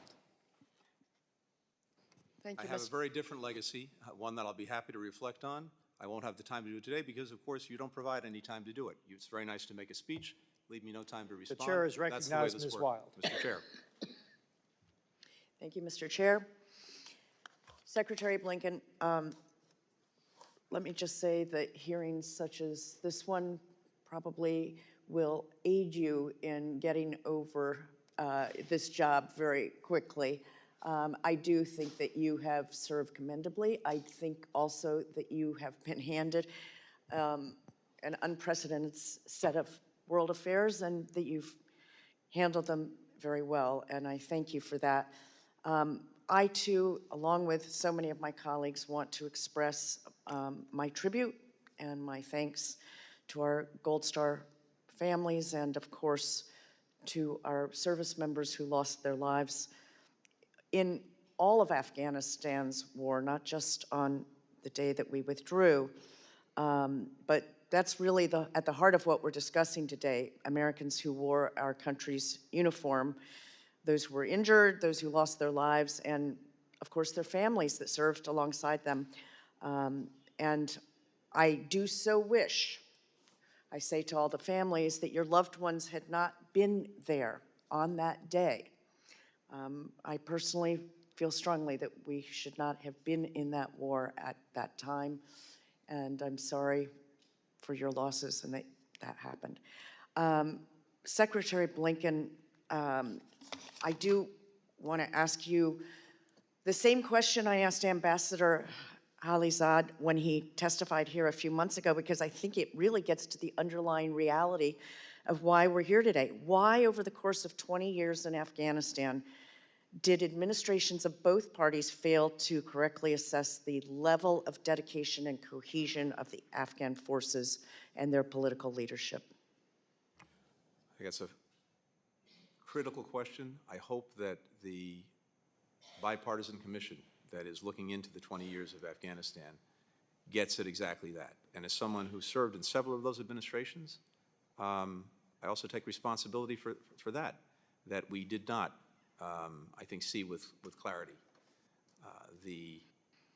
Thank I you, have a very different legacy, one that I'll be happy to reflect on. I won't have the time to do it today because, of course, you don't provide any time to do it. It's very nice to make a speech, leave me no time to respond. chair has That's the way recognized this Ms. works. Wild. Mr. Chair. Thank you, Mr. Chair. Secretary Blinken, let me just say that hearings such as this one probably will aid you in getting over this job very quickly. I do think that you have served commendably. I think also that you have been handed an unprecedented set of world affairs and that you've handled them very well, and I thank you for that. I too, along with so many of my colleagues, want to express my tribute and my thanks to our Gold Star families and, of course, to our service members who lost their lives in all of Afghanistan's war, not just on the day that we withdrew, but that's really at the heart of what we're discussing today, Americans who wore our country's uniform, those who were injured, those who lost their lives, and of course their families that served alongside them. And I do so wish, I say to all the families, that your loved ones had not been there on that day. I personally feel strongly that we should not have been in that war at that time, and I'm sorry for your losses and that happened. Secretary Blinken, I do want to ask you the same question I asked Ambassador Halizad when he testified here a few months ago, because I think it really gets to the underlying reality of why we're here today. Why, over the course of 20 years in Afghanistan, did administrations of both parties fail to correctly assess the level of dedication and cohesion of the Afghan forces and their political leadership? I think that's a critical question. I hope that the bipartisan commission that is looking into the 20 years of Afghanistan gets at exactly that. And as someone who served in several of those administrations, I also take responsibility for that we did not, I think, see with clarity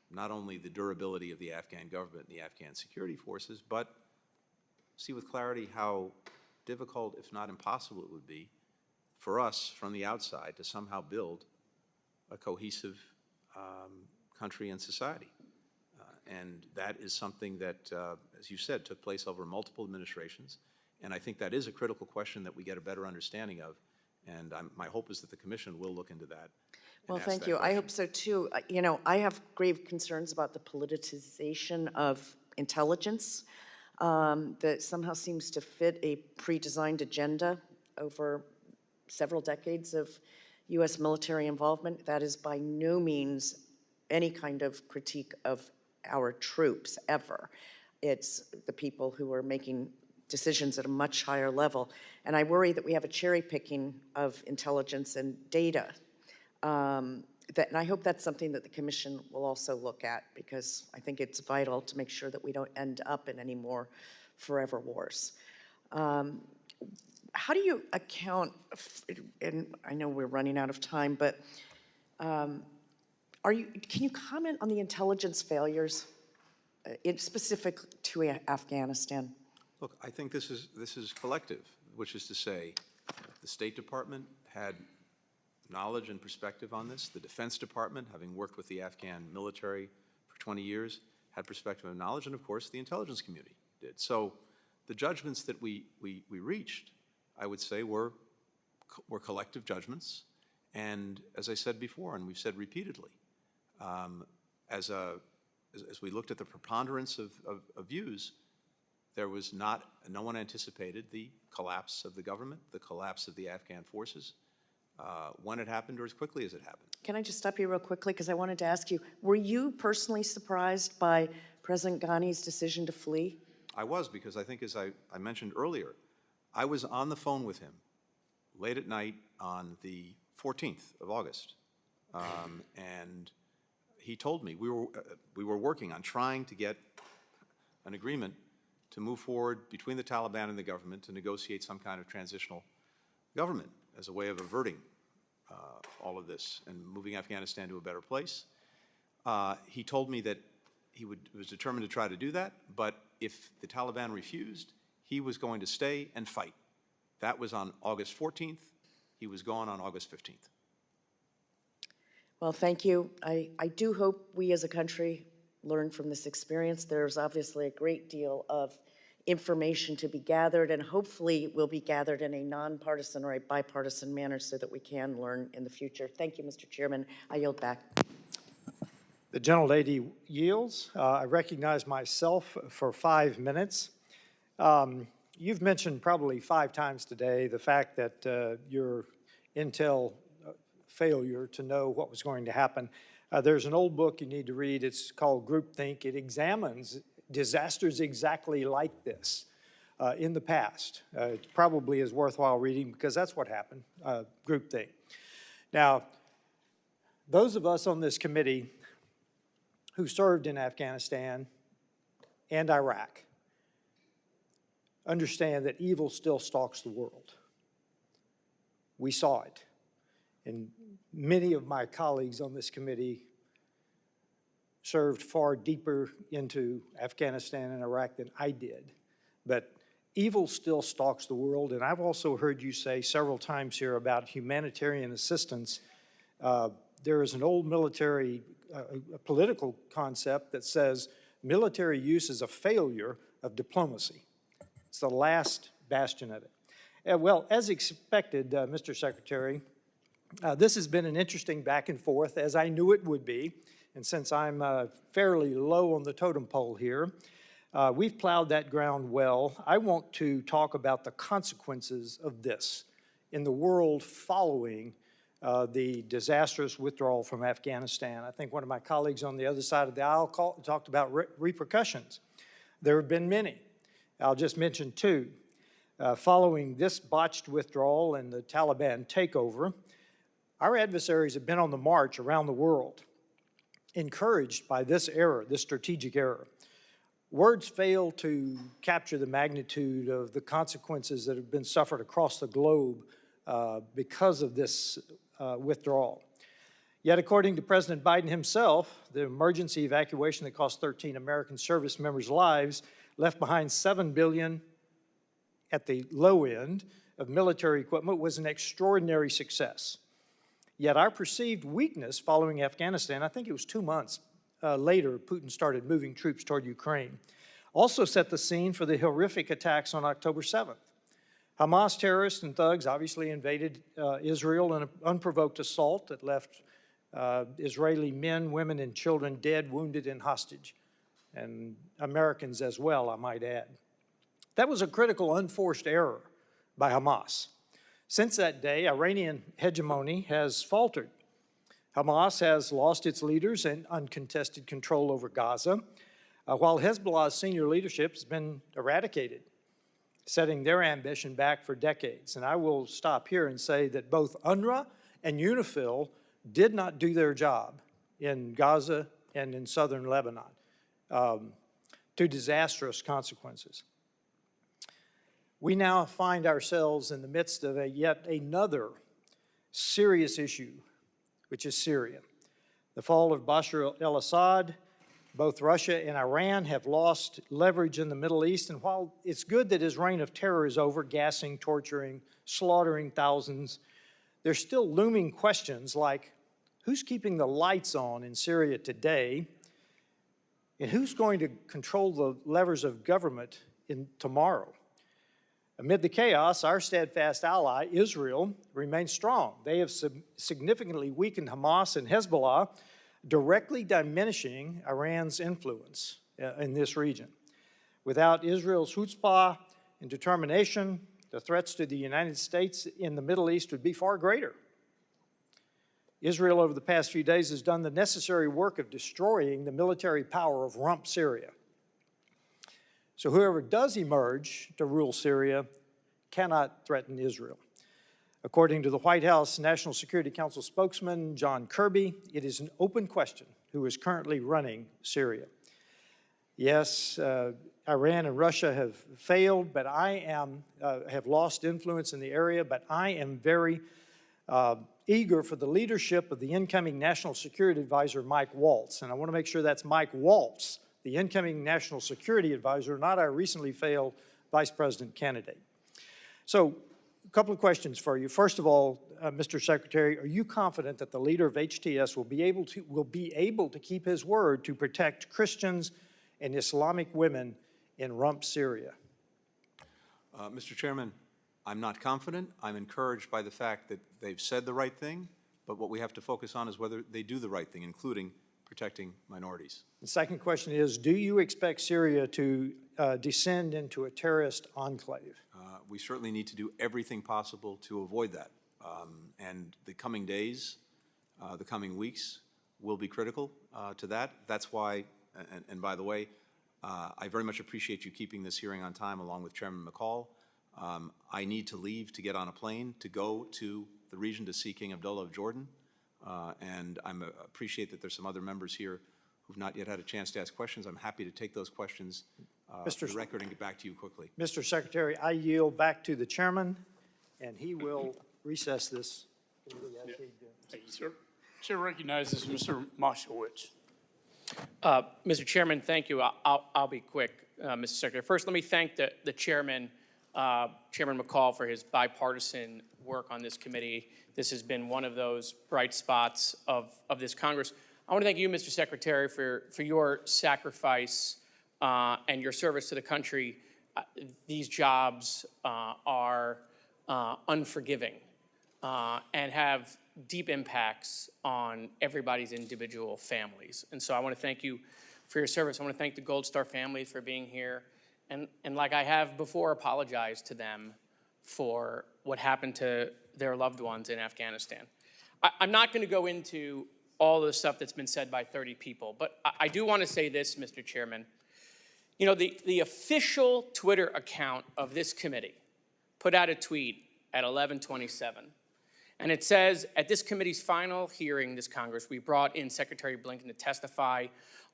not only the durability of the Afghan government and the Afghan security forces, but see with clarity how difficult, if not impossible, it would be for us from the outside to somehow build a cohesive country and society. And that is something that, as you said, took place over multiple administrations. And I think that is a critical question that we get a better understanding of. And my hope is that the Commission will look into that. Well, thank you. I hope so too. You know, I have grave concerns about the politicization of intelligence that somehow seems to fit a pre-designed agenda over several decades of U.S. military involvement. That is by no means any kind of critique of our troops ever. It's the people who are making decisions at a much higher level. And I worry that we have a cherry picking of intelligence and data. And I hope that's something that the Commission will also look at, because I think it's vital to make sure that we don't end up in any more forever wars. How do you account, and I know we're running out of time, but can you comment on the intelligence failures specific to Afghanistan? Look, I think this is collective, which is to say the State Department had knowledge and perspective on this. The Defense Department, having worked with the Afghan military for 20 years, had perspective and knowledge, and of course the intelligence community did. So the judgments that we reached, I would say, were collective judgments. And as I said before, and we've said repeatedly, as we looked at the preponderance of views, there was no one anticipated the collapse of the government, the collapse of the Afghan forces, when it happened or as quickly as it happened. Can I just stop you real quickly, because I wanted to ask you, were you personally surprised by President Ghani's decision to flee? I was, because I think, as I mentioned earlier, I was on the phone with him late at night on the 14th of August, and he told me we were working on trying to get an agreement to move forward between the Taliban and the government to negotiate some kind of transitional government as a way of averting all of this and moving Afghanistan to a better place. He told me that he was determined to try to do that, but if the Taliban refused, he was going to stay and fight. That was on August 14th. He was gone on August 15th. Well, thank you. I do hope we as a country learn from this experience. There's obviously a great deal of information to be gathered, and hopefully will be gathered in a nonpartisan or a bipartisan manner so that we can learn in the future. Thank you, Mr. Chairman. I yield back. The gentlelady yields. I recognize myself for 5 minutes. You've mentioned probably 5 times today the fact that your intel failure to know what was going to happen. There's an old book you need to read. It's called Groupthink. It examines disasters exactly like this in the past. It probably is worthwhile reading because that's what happened, Groupthink. Now, those of us on this committee who served in Afghanistan and Iraq understand that evil still stalks the world. We saw it. And many of my colleagues on this committee served far deeper into Afghanistan and Iraq than I did. But evil still stalks the world, and I've also heard you say several times here about humanitarian assistance. There is an old military, political concept that says military use is a failure of diplomacy. It's the last bastion of it. Well, as expected, Mr. Secretary, this has been an interesting back and forth, as I knew it would be. And since I'm fairly low on the totem pole here, we've plowed that ground well. I want to talk about the consequences of this in the world following the disastrous withdrawal from Afghanistan. I think one of my colleagues on the other side of the aisle talked about repercussions. There have been many. I'll just mention 2. Following this botched withdrawal and the Taliban takeover, our adversaries have been on the march around the world, encouraged by this error, this strategic error. Words fail to capture the magnitude of the consequences that have been suffered across the globe because of this withdrawal. Yet, according to President Biden himself, the emergency evacuation that cost 13 American service members' lives left behind $7 billion at the low end of military equipment was an extraordinary success. Yet our perceived weakness following Afghanistan, I think it was 2 months later, Putin started moving troops toward Ukraine, also set the scene for the horrific attacks on October 7th. Hamas terrorists and thugs obviously invaded Israel in an unprovoked assault that left Israeli men, women, and children dead, wounded, and hostage, and Americans as well, I might add. That was a critical, unforced error by Hamas. Since that day, Iranian hegemony has faltered. Hamas has lost its leaders and uncontested control over Gaza, while Hezbollah's senior leadership has been eradicated, setting their ambition back for decades. And I will stop here and say that both UNRWA and UNIFIL did not do their job in Gaza and in southern Lebanon, to disastrous consequences. We now find ourselves in the midst of yet another serious issue, which is Syria. The fall of Bashar al-Assad, both Russia and Iran have lost leverage in the Middle East, and while it's good that his reign of terror is over, gassing, torturing, slaughtering thousands, there's still looming questions like, who's keeping the lights on in Syria today, and who's going to control the levers of government tomorrow? Amid the chaos, our steadfast ally, Israel, remains strong. They have significantly weakened Hamas and Hezbollah, directly diminishing Iran's influence in this region. Without Israel's chutzpah and determination, the threats to the United States in the Middle East would be far greater. Israel over the past few days has done the necessary work of destroying the military power of rump Syria. So whoever does emerge to rule Syria cannot threaten Israel. According to the White House National Security Council spokesman, John Kirby, it is an open question who is currently running Syria. Yes, Iran and Russia have failed, but have lost influence in the area, but I am very eager for the leadership of the incoming National Security Advisor, Mike Waltz. And I want to make sure that's Mike Waltz, the incoming National Security Advisor, not our recently failed Vice President candidate. So, a couple of questions for you. First of all, Mr. Secretary, are you confident that the leader of HTS will be able to keep his word to protect Christians and Islamic women in rump Syria? Mr. Chairman, I'm not confident. I'm encouraged by the fact that they've said the right thing, but what we have to focus on is whether they do the right thing, including protecting minorities. The second question is, do you expect Syria to descend into a terrorist enclave? We certainly need to do everything possible to avoid that. And the coming days, the coming weeks will be critical to that. That's why, and by the way, I very much appreciate you keeping this hearing on time along with Chairman McCall. I need to leave to get on a plane to go to the region to see King Abdullah of Jordan. And I appreciate that there's some other members here who've not yet had a chance to ask questions. I'm happy to take those questions for the record and get back to you quickly. Mr. Secretary, I yield back to the chairman, and he will recess this. Thank you, sir. Chair recognizes Mr. Moskowitz. Mr. Chairman, thank you. I'll be quick, Mr. Secretary. First, let me thank the chairman, Chairman McCall, for his bipartisan work on this committee. This has been one of those bright spots of this Congress. I want to thank you, Mr. Secretary, for your sacrifice and your service to the country. These jobs are unforgiving and have deep impacts on everybody's individual families. And so I want to thank you for your service. I want to thank the Gold Star families for being here. And like I have before, apologize to them for what happened to their loved ones in Afghanistan. I'm not going to go into all the stuff that's been said by 30 people, but I do want to say this, Mr. Chairman. You know, the official Twitter account of this committee put out a tweet at 11:27, and it says, at this committee's final hearing this Congress, we brought in Secretary Blinken to testify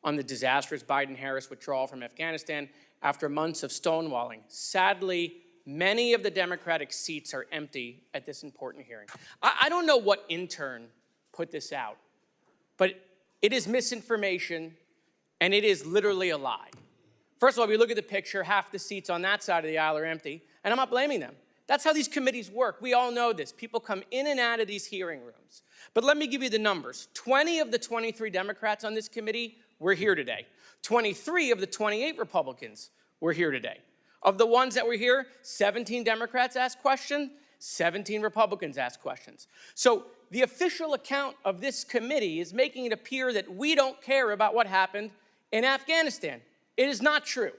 on the disastrous Biden-Harris withdrawal from Afghanistan after months of stonewalling. Sadly, many of the Democratic seats are empty at this important hearing. I don't know what intern put this out, but it is misinformation, and it is literally a lie. First of all, if you look at the picture, half the seats on that side of the aisle are empty, and I'm not blaming them. That's how these committees work. We all know this. People come in and out of these hearing rooms. But let me give you the numbers. 20 of the 23 Democrats on this committee were here today. 23 of the 28 Republicans were here today. Of the ones that were here, 17 Democrats asked questions, 17 Republicans asked questions. So the official account of this committee is making it appear that we don't care about what happened in Afghanistan. It is not true.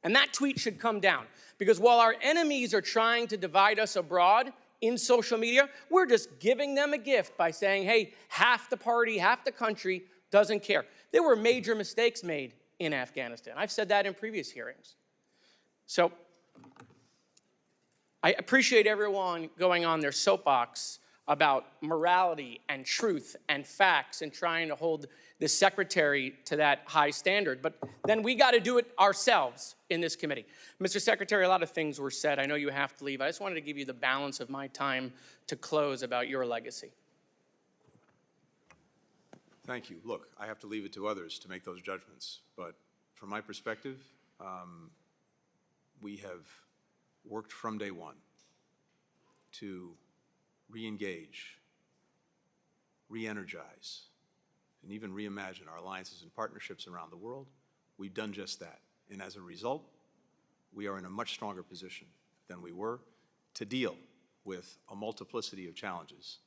And that tweet should come down, because while our enemies are trying to divide us abroad in social media, we're just giving them a gift by saying, hey, half the party, half the country doesn't care. There were major mistakes made in Afghanistan. I've said that in previous hearings. So I appreciate everyone going on their soapbox about morality and truth and facts and trying to hold the secretary to that high standard. But then we got to do it ourselves in this committee. Mr. Secretary, a lot of things were said. I know you have to leave. I just wanted to give you the balance of my time to close about your legacy. Thank you. Look, I have to leave it to others to make those judgments. But from my perspective, we have worked from day one to re-engage, re-energize, and even reimagine our alliances and partnerships around the world. We've done just that. And as a result, we are in a much stronger position than we were to deal with a multiplicity of challenges,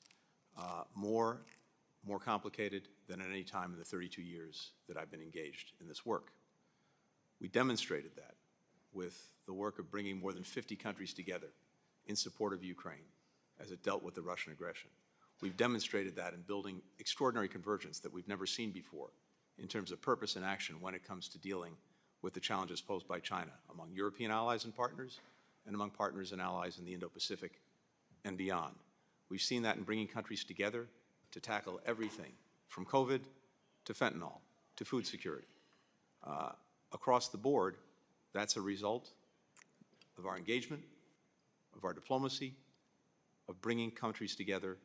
more complicated than at any time in the 32 years that I've been engaged in this work. We demonstrated that with the work of bringing more than 50 countries together in support of Ukraine as it dealt with the Russian aggression. We've demonstrated that in building extraordinary convergence that we've never seen before in terms of purpose and action when it comes to dealing with the challenges posed by China among European allies and partners and among partners and allies in the Indo-Pacific and beyond. We've seen that in bringing countries together to tackle everything from COVID to fentanyl to food security. Across the board, that's a result of our engagement, of our diplomacy, of bringing countries together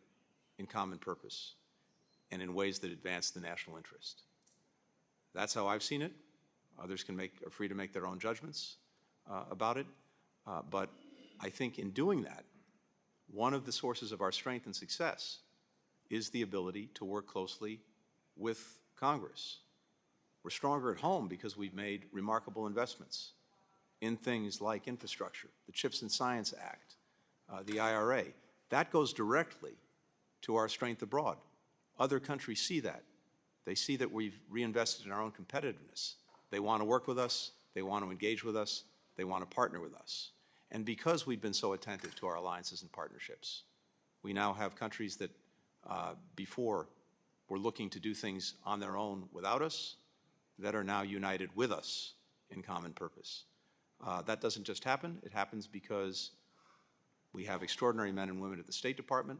in common purpose and in ways that advance the national interest. That's how I've seen it. Others are free to make their own judgments about it. But I think in doing that, one of the sources of our strength and success is the ability to work closely with Congress. We're stronger at home because we've made remarkable investments in things like infrastructure, the CHIPS and Science Act, the IRA. That goes directly to our strength abroad. Other countries see that. They see that we've reinvested in our own competitiveness. They want to work with us. They want to engage with us. They want to partner with us. And because we've been so attentive to our alliances and partnerships, we now have countries that before were looking to do things on their own without us that are now united with us in common purpose. That doesn't just happen. It happens because we have extraordinary men and women at the State Department,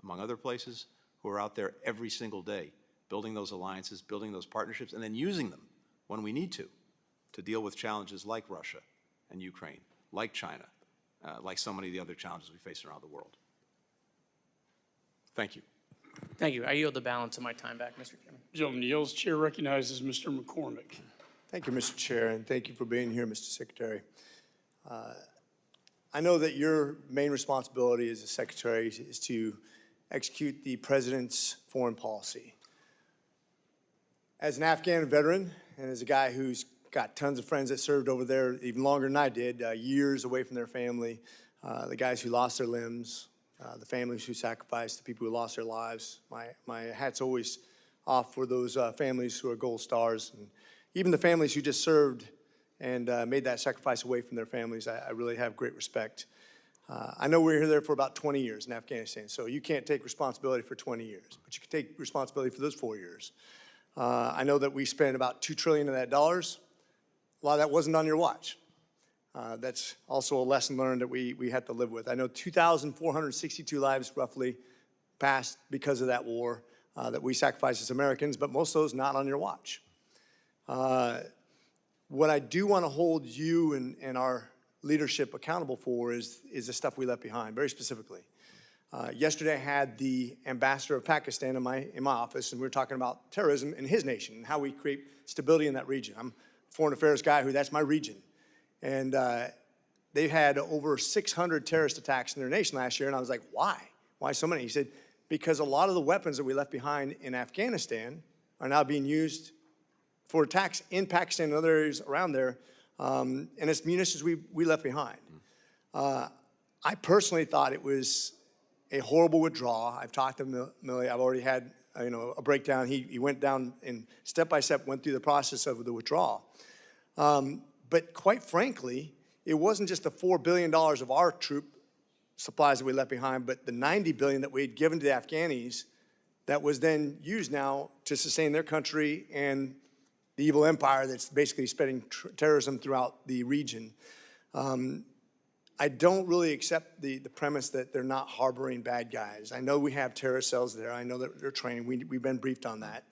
among other places, who are out there every single day building those alliances, building those partnerships, and then using them when we need to deal with challenges like Russia and Ukraine, like China, like so many of the other challenges we face around the world. Thank you. Thank you. I yield the balance of my time back, Mr. Chairman. Gentleman yields. Chair recognizes Mr. McCormick. Thank you, Mr. Chair, and thank you for being here, Mr. Secretary. I know that your main responsibility as a secretary is to execute the president's foreign policy. As an Afghan veteran and as a guy who's got tons of friends that served over there even longer than I did, years away from their family, the guys who lost their limbs, the families who sacrificed, the people who lost their lives, my hat's always off for those families who are gold stars, and even the families who just served and made that sacrifice away from their families. I really have great respect. I know we were there for about 20 years in Afghanistan, so you can't take responsibility for 20 years, but you can take responsibility for those 4 years. I know that we spent about $2 trillion of that dollars. A lot of that wasn't on your watch. That's also a lesson learned that we had to live with. I know 2,462 lives roughly passed because of that war. that we sacrifice as Americans, but most of those not on your watch. What I do want to hold you and our leadership accountable for is the stuff we left behind, very specifically. Yesterday, I had the ambassador of Pakistan in my office, and we were talking about terrorism in his nation and how we create stability in that region. I'm a foreign affairs guy that's my region. And they've had over 600 terrorist attacks in their nation last year, and I was like, why? Why so many? He said, because a lot of the weapons that we left behind in Afghanistan are now being used for attacks in Pakistan and other areas around there, and it's munitions we left behind. I personally thought it was a horrible withdrawal. I've talked to Millie. I've already had a breakdown. He went down and step by step went through the process of the withdrawal. But quite frankly, it wasn't just the $4 billion of our troop supplies that we left behind, but the $90 billion that we had given to the Afghanis that was then used now to sustain their country and the evil empire that's basically spreading terrorism throughout the region. I don't really accept the premise that they're not harboring bad guys. I know we have terrorist cells there. I know that they're training. We've been briefed on that.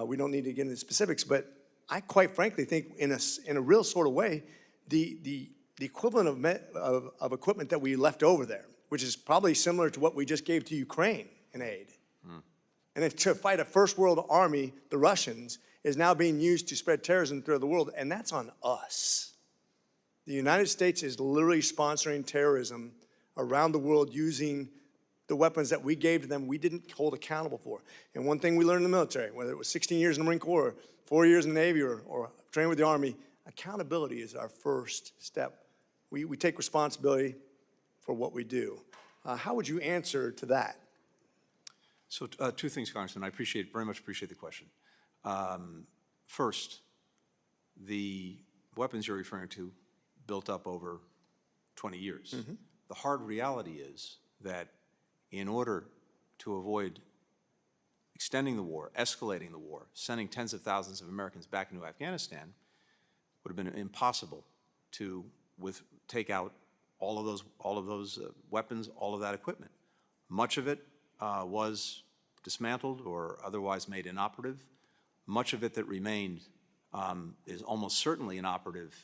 We don't need to get into the specifics, but I quite frankly think in a real sort of way, the equivalent of equipment that we left over there, which is probably similar to what we just gave to Ukraine in aid. And then to fight a first world army, the Russians, is now being used to spread terrorism throughout the world, and that's on us. The United States is literally sponsoring terrorism around the world using the weapons that we gave to them we didn't hold accountable for. And one thing we learned in the military, whether it was 16 years in the Marine Corps, or 4 years in the Navy, or training with the Army, accountability is our first step. We take responsibility for what we do. How would you answer to that? So two things, Congressman. I very much appreciate the question. First, the weapons you're referring to built up over 20 years. The hard reality is that in order to avoid extending the war, escalating the war, sending tens of thousands of Americans back into Afghanistan, would have been impossible to take out all of those weapons, all of that equipment. Much of it was dismantled or otherwise made inoperative. Much of it that remained is almost certainly inoperative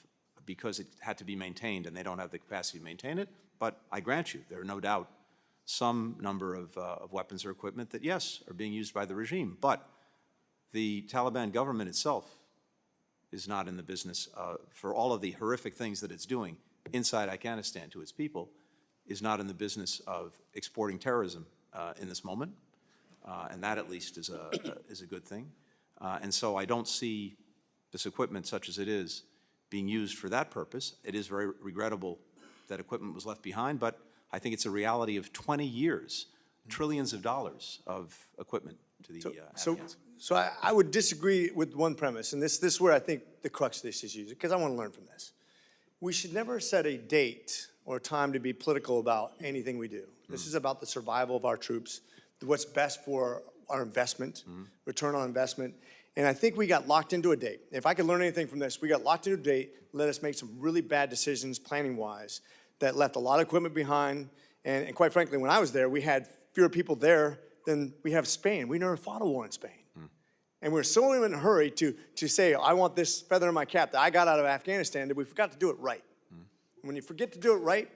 because it had to be maintained, and they don't have the capacity to maintain it. But I grant you, there are no doubt some number of weapons or equipment that, yes, are being used by the regime. But the Taliban government itself is not in the business, for all of the horrific things that it's doing inside Afghanistan to its people, is not in the business of exporting terrorism in this moment. And that, at least, is a good thing. And so I don't see this equipment, such as it is, being used for that purpose. It is very regrettable that equipment was left behind, but I think it's a reality of 20 years, trillions of dollars of equipment to the Afghans. So I would disagree with one premise, and this is where I think the crux of this is used, because I want to learn from this. We should never set a date or a time to be political about anything we do. This is about the survival of our troops, what's best for our investment, return on investment. And I think we got locked into a date. If I could learn anything from this, we got locked into a date, let us make some really bad decisions planning-wise that left a lot of equipment behind. And quite frankly, when I was there, we had fewer people there than we have Spain. We never fought a war in Spain. And we're so in a hurry to say, I want this feather in my cap that I got out of Afghanistan, that we forgot to do it right. When you forget to do it right,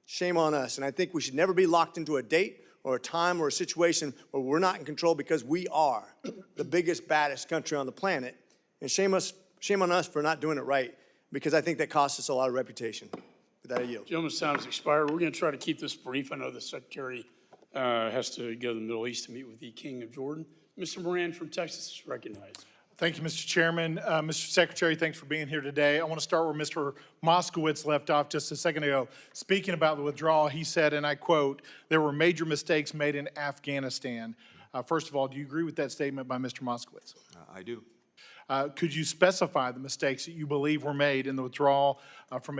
shame on us. And I think we should never be locked into a date or a time or a situation where we're not in control, because we are the biggest, baddest country on the planet. And shame on us for not doing it right, because I think that costs us a lot of reputation. With that, I yield. Gentleman's time has expired. We're going to try to keep this brief. I know the Secretary has to go to the Middle East to meet with the King of Jordan. Mr. Moran from Texas is recognized. Thank you, Mr. Chairman. Mr. Secretary, thanks for being here today. I want to start where Mr. Moskowitz left off just a second ago. Speaking about the withdrawal, he said, and I quote, "There were major mistakes made in Afghanistan." First of all, do you agree with that statement by Mr. Moskowitz? I do. Could you specify the mistakes that you believe were made in the withdrawal from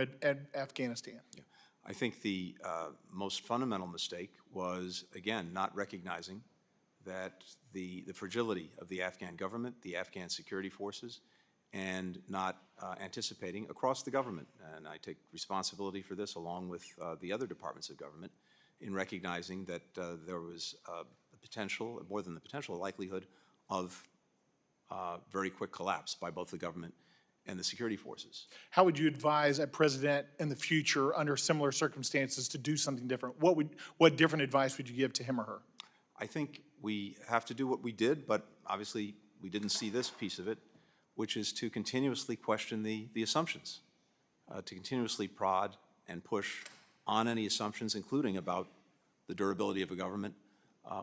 Afghanistan? Yeah. I think the most fundamental mistake was, again, not recognizing that the fragility of the Afghan government, the Afghan security forces, and not anticipating across the government, and I take responsibility for this along with the other departments of government, in recognizing that there was a potential, more than the potential, likelihood of very quick collapse by both the government and the security forces. How would you advise a president in the future under similar circumstances to do something different? What different advice would you give to him or her? I think we have to do what we did, but obviously we didn't see this piece of it, which is to continuously question the assumptions, to continuously prod and push on any assumptions, including about the durability of a government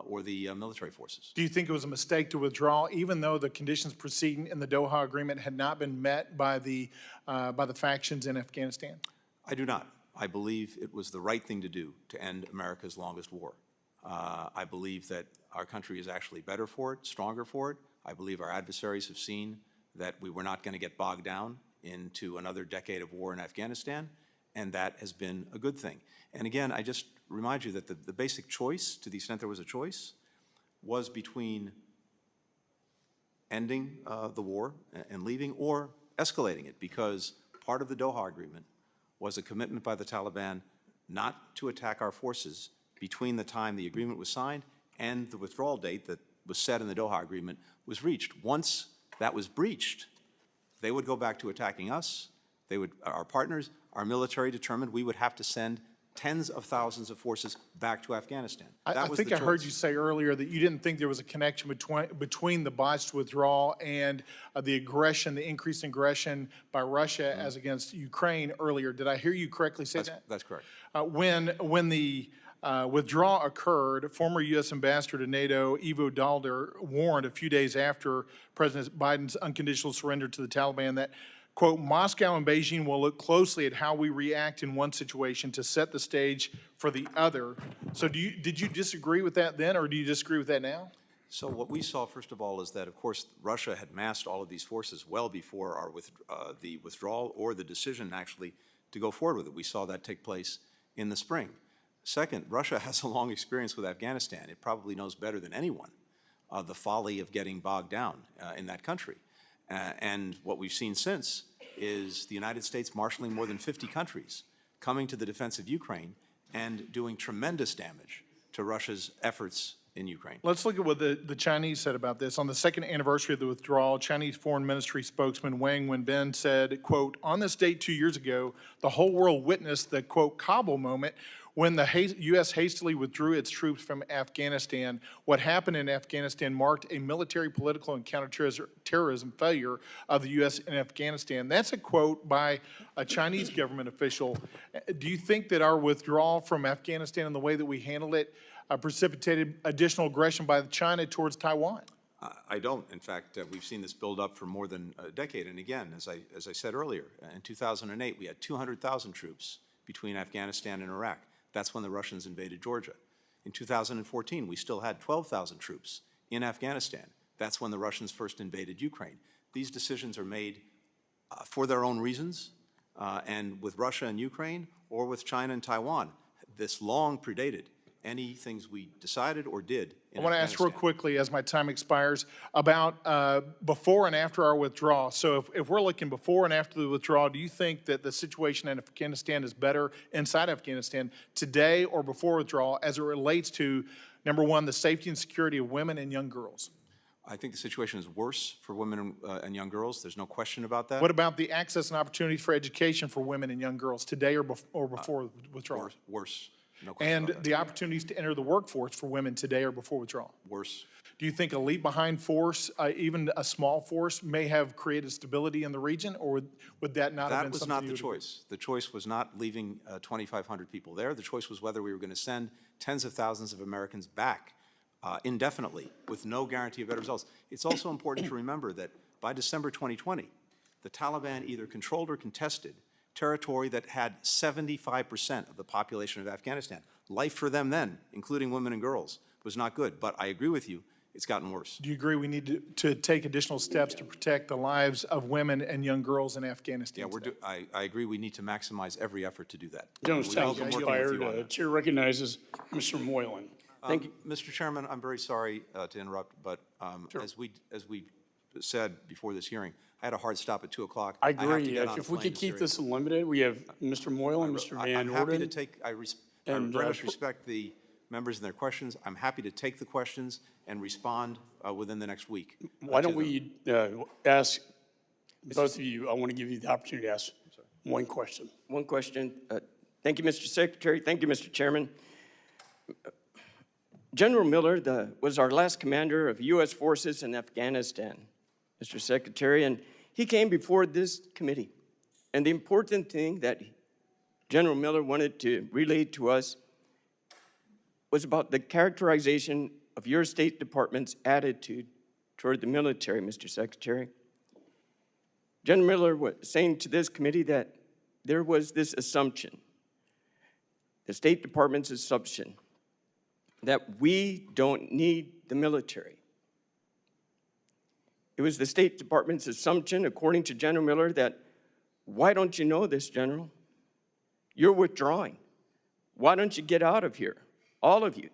or the military forces. Do you think it was a mistake to withdraw, even though the conditions preceding in the Doha agreement had not been met by the factions in Afghanistan? I do not. I believe it was the right thing to do to end America's longest war. I believe that our country is actually better for it, stronger for it. I believe our adversaries have seen that we were not going to get bogged down into another decade of war in Afghanistan, and that has been a good thing. And again, I just remind you that the basic choice, to the extent there was a choice, was between ending the war and leaving or escalating it, because part of the Doha agreement was a commitment by the Taliban not to attack our forces between the time the agreement was signed and the withdrawal date that was set in the Doha agreement was reached. Once that was breached, they would go back to attacking us. Our partners, our military determined we would have to send tens of thousands of forces back to Afghanistan. I think I heard you say earlier that you didn't think there was a connection between the botched withdrawal and the aggression, the increased aggression by Russia as against Ukraine earlier. Did I hear you correctly say that? That's correct. When the withdrawal occurred, former U.S. Ambassador to NATO, Ivo Dalder, warned a few days after President Biden's unconditional surrender to the Taliban that, quote, Moscow and Beijing will look closely at how we react in one situation to set the stage for the other. So did you disagree with that then, or do you disagree with that now? So what we saw, first of all, is that, of course, Russia had massed all of these forces well before the withdrawal or the decision, actually, to go forward with it. We saw that take place in the spring. Second, Russia has a long experience with Afghanistan. It probably knows better than anyone the folly of getting bogged down in that country. And what we've seen since is the United States marshaling more than 50 countries, coming to the defense of Ukraine and doing tremendous damage to Russia's efforts in Ukraine. Let's look at what the Chinese said about this. On the second anniversary of the withdrawal, Chinese Foreign Ministry spokesman Wang Wenbin said, quote, on this date 2 years ago, the whole world witnessed the, quote, Kabul moment when the U.S. hastily withdrew its troops from Afghanistan. What happened in Afghanistan marked a military, political, and counterterrorism failure of the U.S. in Afghanistan. That's a quote by a Chinese government official. Do you think that our withdrawal from Afghanistan and the way that we handled it precipitated additional aggression by China towards Taiwan? I don't. In fact, we've seen this build up for more than a decade. And again, as I said earlier, in 2008, we had 200,000 troops between Afghanistan and Iraq. That's when the Russians invaded Georgia. In 2014, we still had 12,000 troops in Afghanistan. That's when the Russians first invaded Ukraine. These decisions are made for their own reasons, and with Russia and Ukraine, or with China and Taiwan. This long predated any things we decided or did in I want to ask real quickly, as my time expires, about before and after our withdrawal. So if we're looking before and after the withdrawal, do you think that the situation in Afghanistan is better inside Afghanistan today or before withdrawal as it relates to, number one, the safety and security of women and young girls? I think the situation is worse for women and young girls. There's no question about that. What about the access and opportunities for education for women and young girls today or before withdrawal? Worse. No question And about the opportunities to enter the workforce for women today or before withdrawal? Worse. Do you think a leave-behind force, even a small force, may have created stability in the region, or would that not have been something? That was not the choice. The choice was not leaving 2,500 people there. The choice was whether we were going to send tens of thousands of Americans back indefinitely with no guarantee of better results. It's also important to remember that by December 2020, the Taliban either controlled or contested territory that had 75% of the population of Afghanistan. Life for them then, including women and girls, was not good. But I agree with you, it's gotten worse. Do you agree we need to take additional steps to protect the lives of women and young girls in Afghanistan? Yeah, I agree we need to maximize every effort to do that. Gentleman's time is expired. Chair recognizes Mr. Moylan. Thank you. Mr. Chairman, I'm very sorry to interrupt, but as we said before this hearing, I had a hard stop at 2 o'clock. I agree. If we could keep this limited, we have Mr. Moylan, Mr. Van Orden. I'm happy to take, I very much respect the members and their questions. I'm happy to take the questions and respond within the next week. Why to don't we ask both of you, I want to give you the opportunity to ask one question. One question. Thank you, Mr. Secretary. Thank you, Mr. Chairman. General Miller was our last commander of U.S. forces in Afghanistan, Mr. Secretary, and he came before this committee. And the important thing that General Miller wanted to relay to us was about the characterization of your State Department's attitude toward the military, Mr. Secretary. General Miller was saying to this committee that there was this assumption, the State Department's assumption, that we don't need the military. It was the State Department's assumption, according to General Miller, that why don't you know this, General? You're withdrawing. Why don't you get out of here? All of you,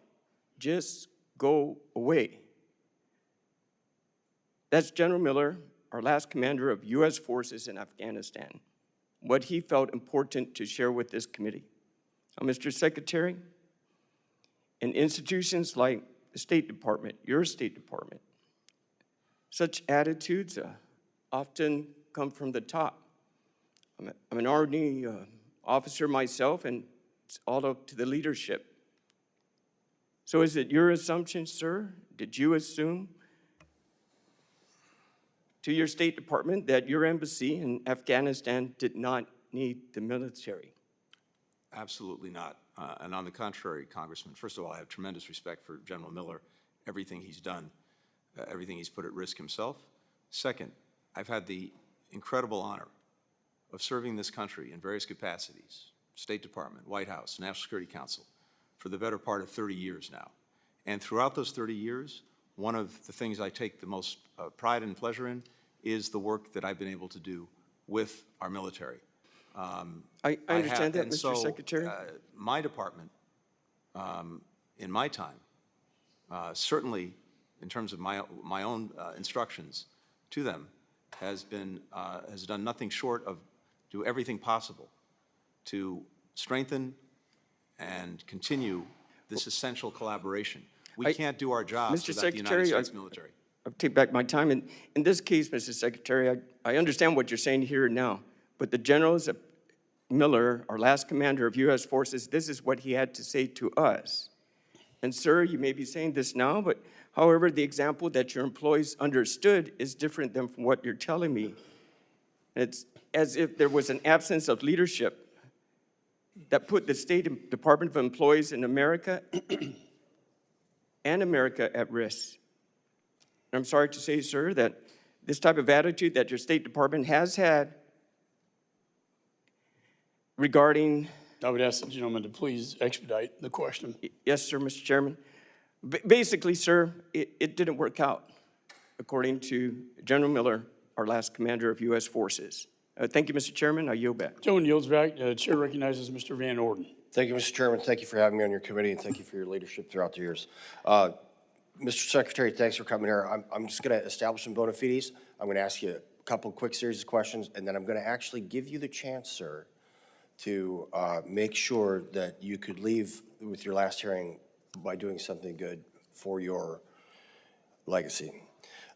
just go away. That's General Miller, our last commander of U.S. forces in Afghanistan, what he felt important to share with this committee. Now, Mr. Secretary, in institutions like the State Department, your State Department, such attitudes often come from the top. I'm an Army officer myself, and it's all up to the leadership. So is it your assumption, sir? Did you assume to your State Department that your embassy in Afghanistan did not need the military? Absolutely not. And on the contrary, Congressman, first of all, I have tremendous respect for General Miller, everything he's done, everything he's put at risk himself. Second, I've had the incredible honor of serving this country in various capacities, State Department, White House, National Security Council, for the better part of 30 years now. And throughout those 30 years, one of the things I take the most pride and pleasure in is the work that I've been able to do with our military. I understand that, Mr. Secretary. My department, in my time, certainly in terms of my own instructions to them, has done nothing short of do everything possible to strengthen and continue this essential collaboration. We can't do our jobs without the United States military. I'll take back my time. In this case, Mr. Secretary, I understand what you're saying here and now, but the generals of Miller, our last commander of U.S. forces, this is what he had to say to us. And sir, you may be saying this now, but however, the example that your employees understood is different than from what you're telling me. It's as if there was an absence of leadership that put the State Department of Employees in America and America at risk. And I'm sorry to say, sir, that this type of attitude that your State Department has had regarding... I would ask the gentleman to please expedite the question. Yes, sir, Mr. Chairman. Basically, sir, it didn't work out, according to General Miller, our last commander of U.S. forces. Thank you, Mr. Chairman. I yield back. Gentleman yields back. Chair recognizes Mr. Van Orden. Thank you, Mr. Chairman. Thank you for having me on your committee, and thank you for your leadership throughout the years. Mr. Secretary, thanks for coming here. I'm just going to establish some bona fides. I'm going to ask you a couple quick series of questions, and then I'm going to actually give you the chance, sir, to make sure that you could leave with your last hearing by doing something good for your legacy.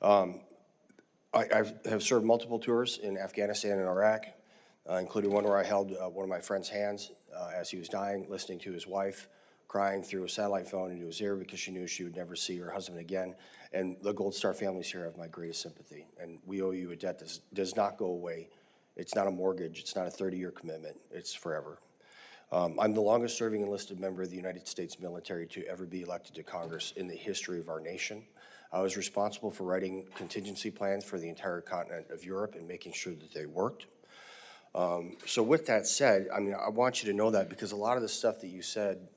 I have served multiple tours in Afghanistan and Iraq, including one where I held one of my friend's hands as he was dying, listening to his wife crying through a satellite phone into his ear because she knew she would never see her husband again. And the Gold Star families here have my greatest sympathy. And we owe you a debt that does not go away. It's not a mortgage. It's not a 30-year commitment. It's forever. I'm the longest serving enlisted member of the United States military to ever be elected to Congress in the history of our nation. I was responsible for writing contingency plans for the entire continent of Europe and making sure that they worked. So with that said, I mean, I want you to know that because a lot of the stuff that you said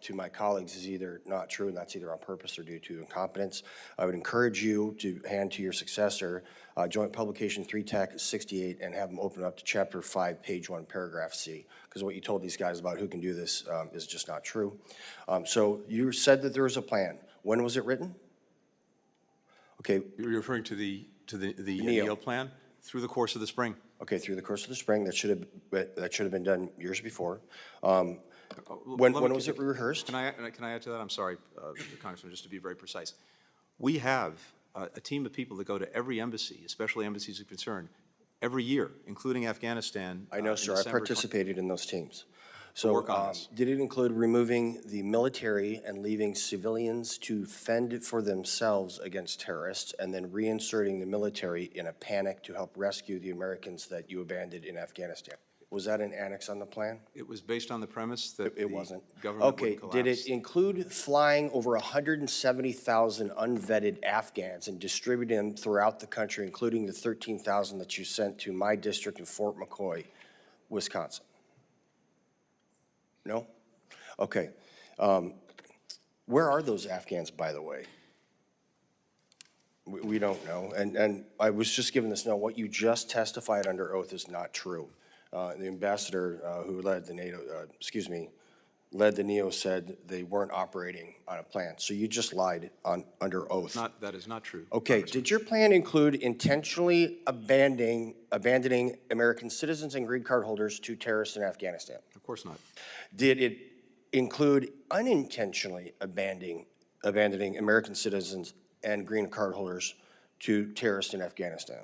to my colleagues is either not true, and that's either on purpose or due to incompetence. I would encourage you to hand to your successor Joint Publication 3-TAC-68 and have them open up to Chapter 5, Page 1, Paragraph C, because what you told these guys about who can do this is just not true. So you said that there was a plan. When was it written? Okay. You're referring to the NEO plan? Through the course of the spring. Okay, through the course of the spring. That should have been done years before. Let me When was it rehearsed? Can I add to that? I'm sorry, Congressman, just to be very precise. We have a team of people that go to every embassy, especially embassies of concern, every year, including Afghanistan. I know, in sir. I December participated in those teams. work on this. Did it include removing the military and leaving civilians to fend for themselves against terrorists and then reinserting the military in a panic to help rescue the Americans that you abandoned in Afghanistan? Was that an annex on the plan? It was based on the premise that It wasn't. government Okay, would did collapse. it include flying over 170,000 unvetted Afghans and distributing them throughout the country, including the 13,000 that you sent to my district in Fort McCoy, Wisconsin? No? Okay. Where are those Afghans, by the way? We don't know. And I was just given this note, what you just testified under oath is not true. The ambassador who led the NATO, led the NEO said they weren't operating on a plan. So you just lied under oath. That is not true. Okay, did your plan include intentionally abandoning American citizens and green card holders to terrorists in Afghanistan? Of course not. Did it include unintentionally abandoning American citizens and green card holders to terrorists in Afghanistan?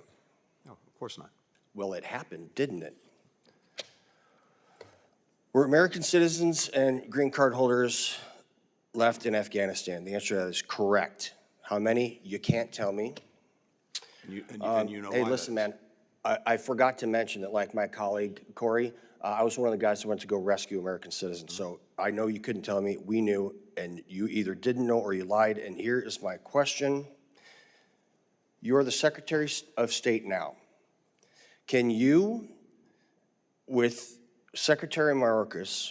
No, of course not. Well, it happened, didn't it? Were American citizens and green card holders left in Afghanistan? The answer to that is correct. How many? You can't tell me. And you know hey, why listen, that man, I forgot to mention that, like my colleague Corey, I was one of the guys who went to go rescue American citizens. So I know you couldn't tell me. We knew, and you either didn't know or you lied. And here is my question. You are the Secretary of State now. Can you, with Secretary Mayorkas,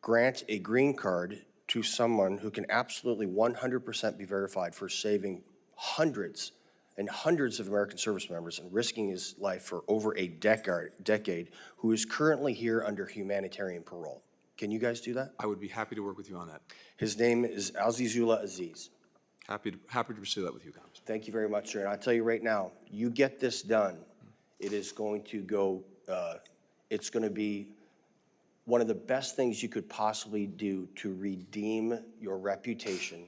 grant a green card to someone who can absolutely 100% be verified for saving hundreds and hundreds of American service members and risking his life for over a decade, who is currently here under humanitarian parole? Can you guys do that? I would be happy to work with you on that. His name is Azizullah Aziz. Happy to pursue that with you, Congressman. Thank you very much, sir. And I'll tell you right now, you get this done, it is going to go, it's going to be one of the best things you could possibly do to redeem your reputation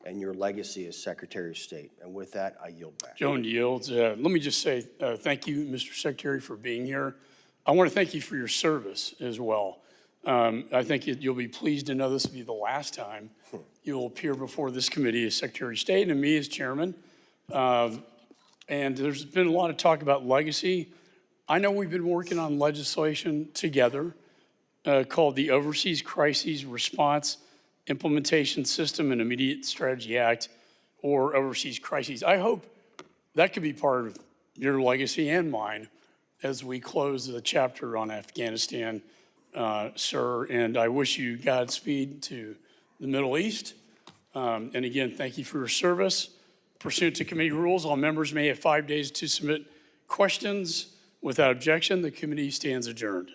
and your legacy as Secretary of State. And with that, I yield back. Joan yields. Let me just say thank you, Mr. Secretary, for being here. I want to thank you for your service as well. I think you'll be pleased to know this will be the last time you'll appear before this committee as Secretary of State and me as Chairman. And there's been a lot of talk about legacy. I know we've been working on legislation together called the Overseas Crises Response Implementation System and Immediate Strategy Act, or Overseas Crises. I hope that could be part of your legacy and mine as we close the chapter on Afghanistan, sir. And I wish you Godspeed to the Middle East. And again, thank you for your service. Pursuant to committee rules, all members may have 5 days to submit questions. Without objection, the committee stands adjourned.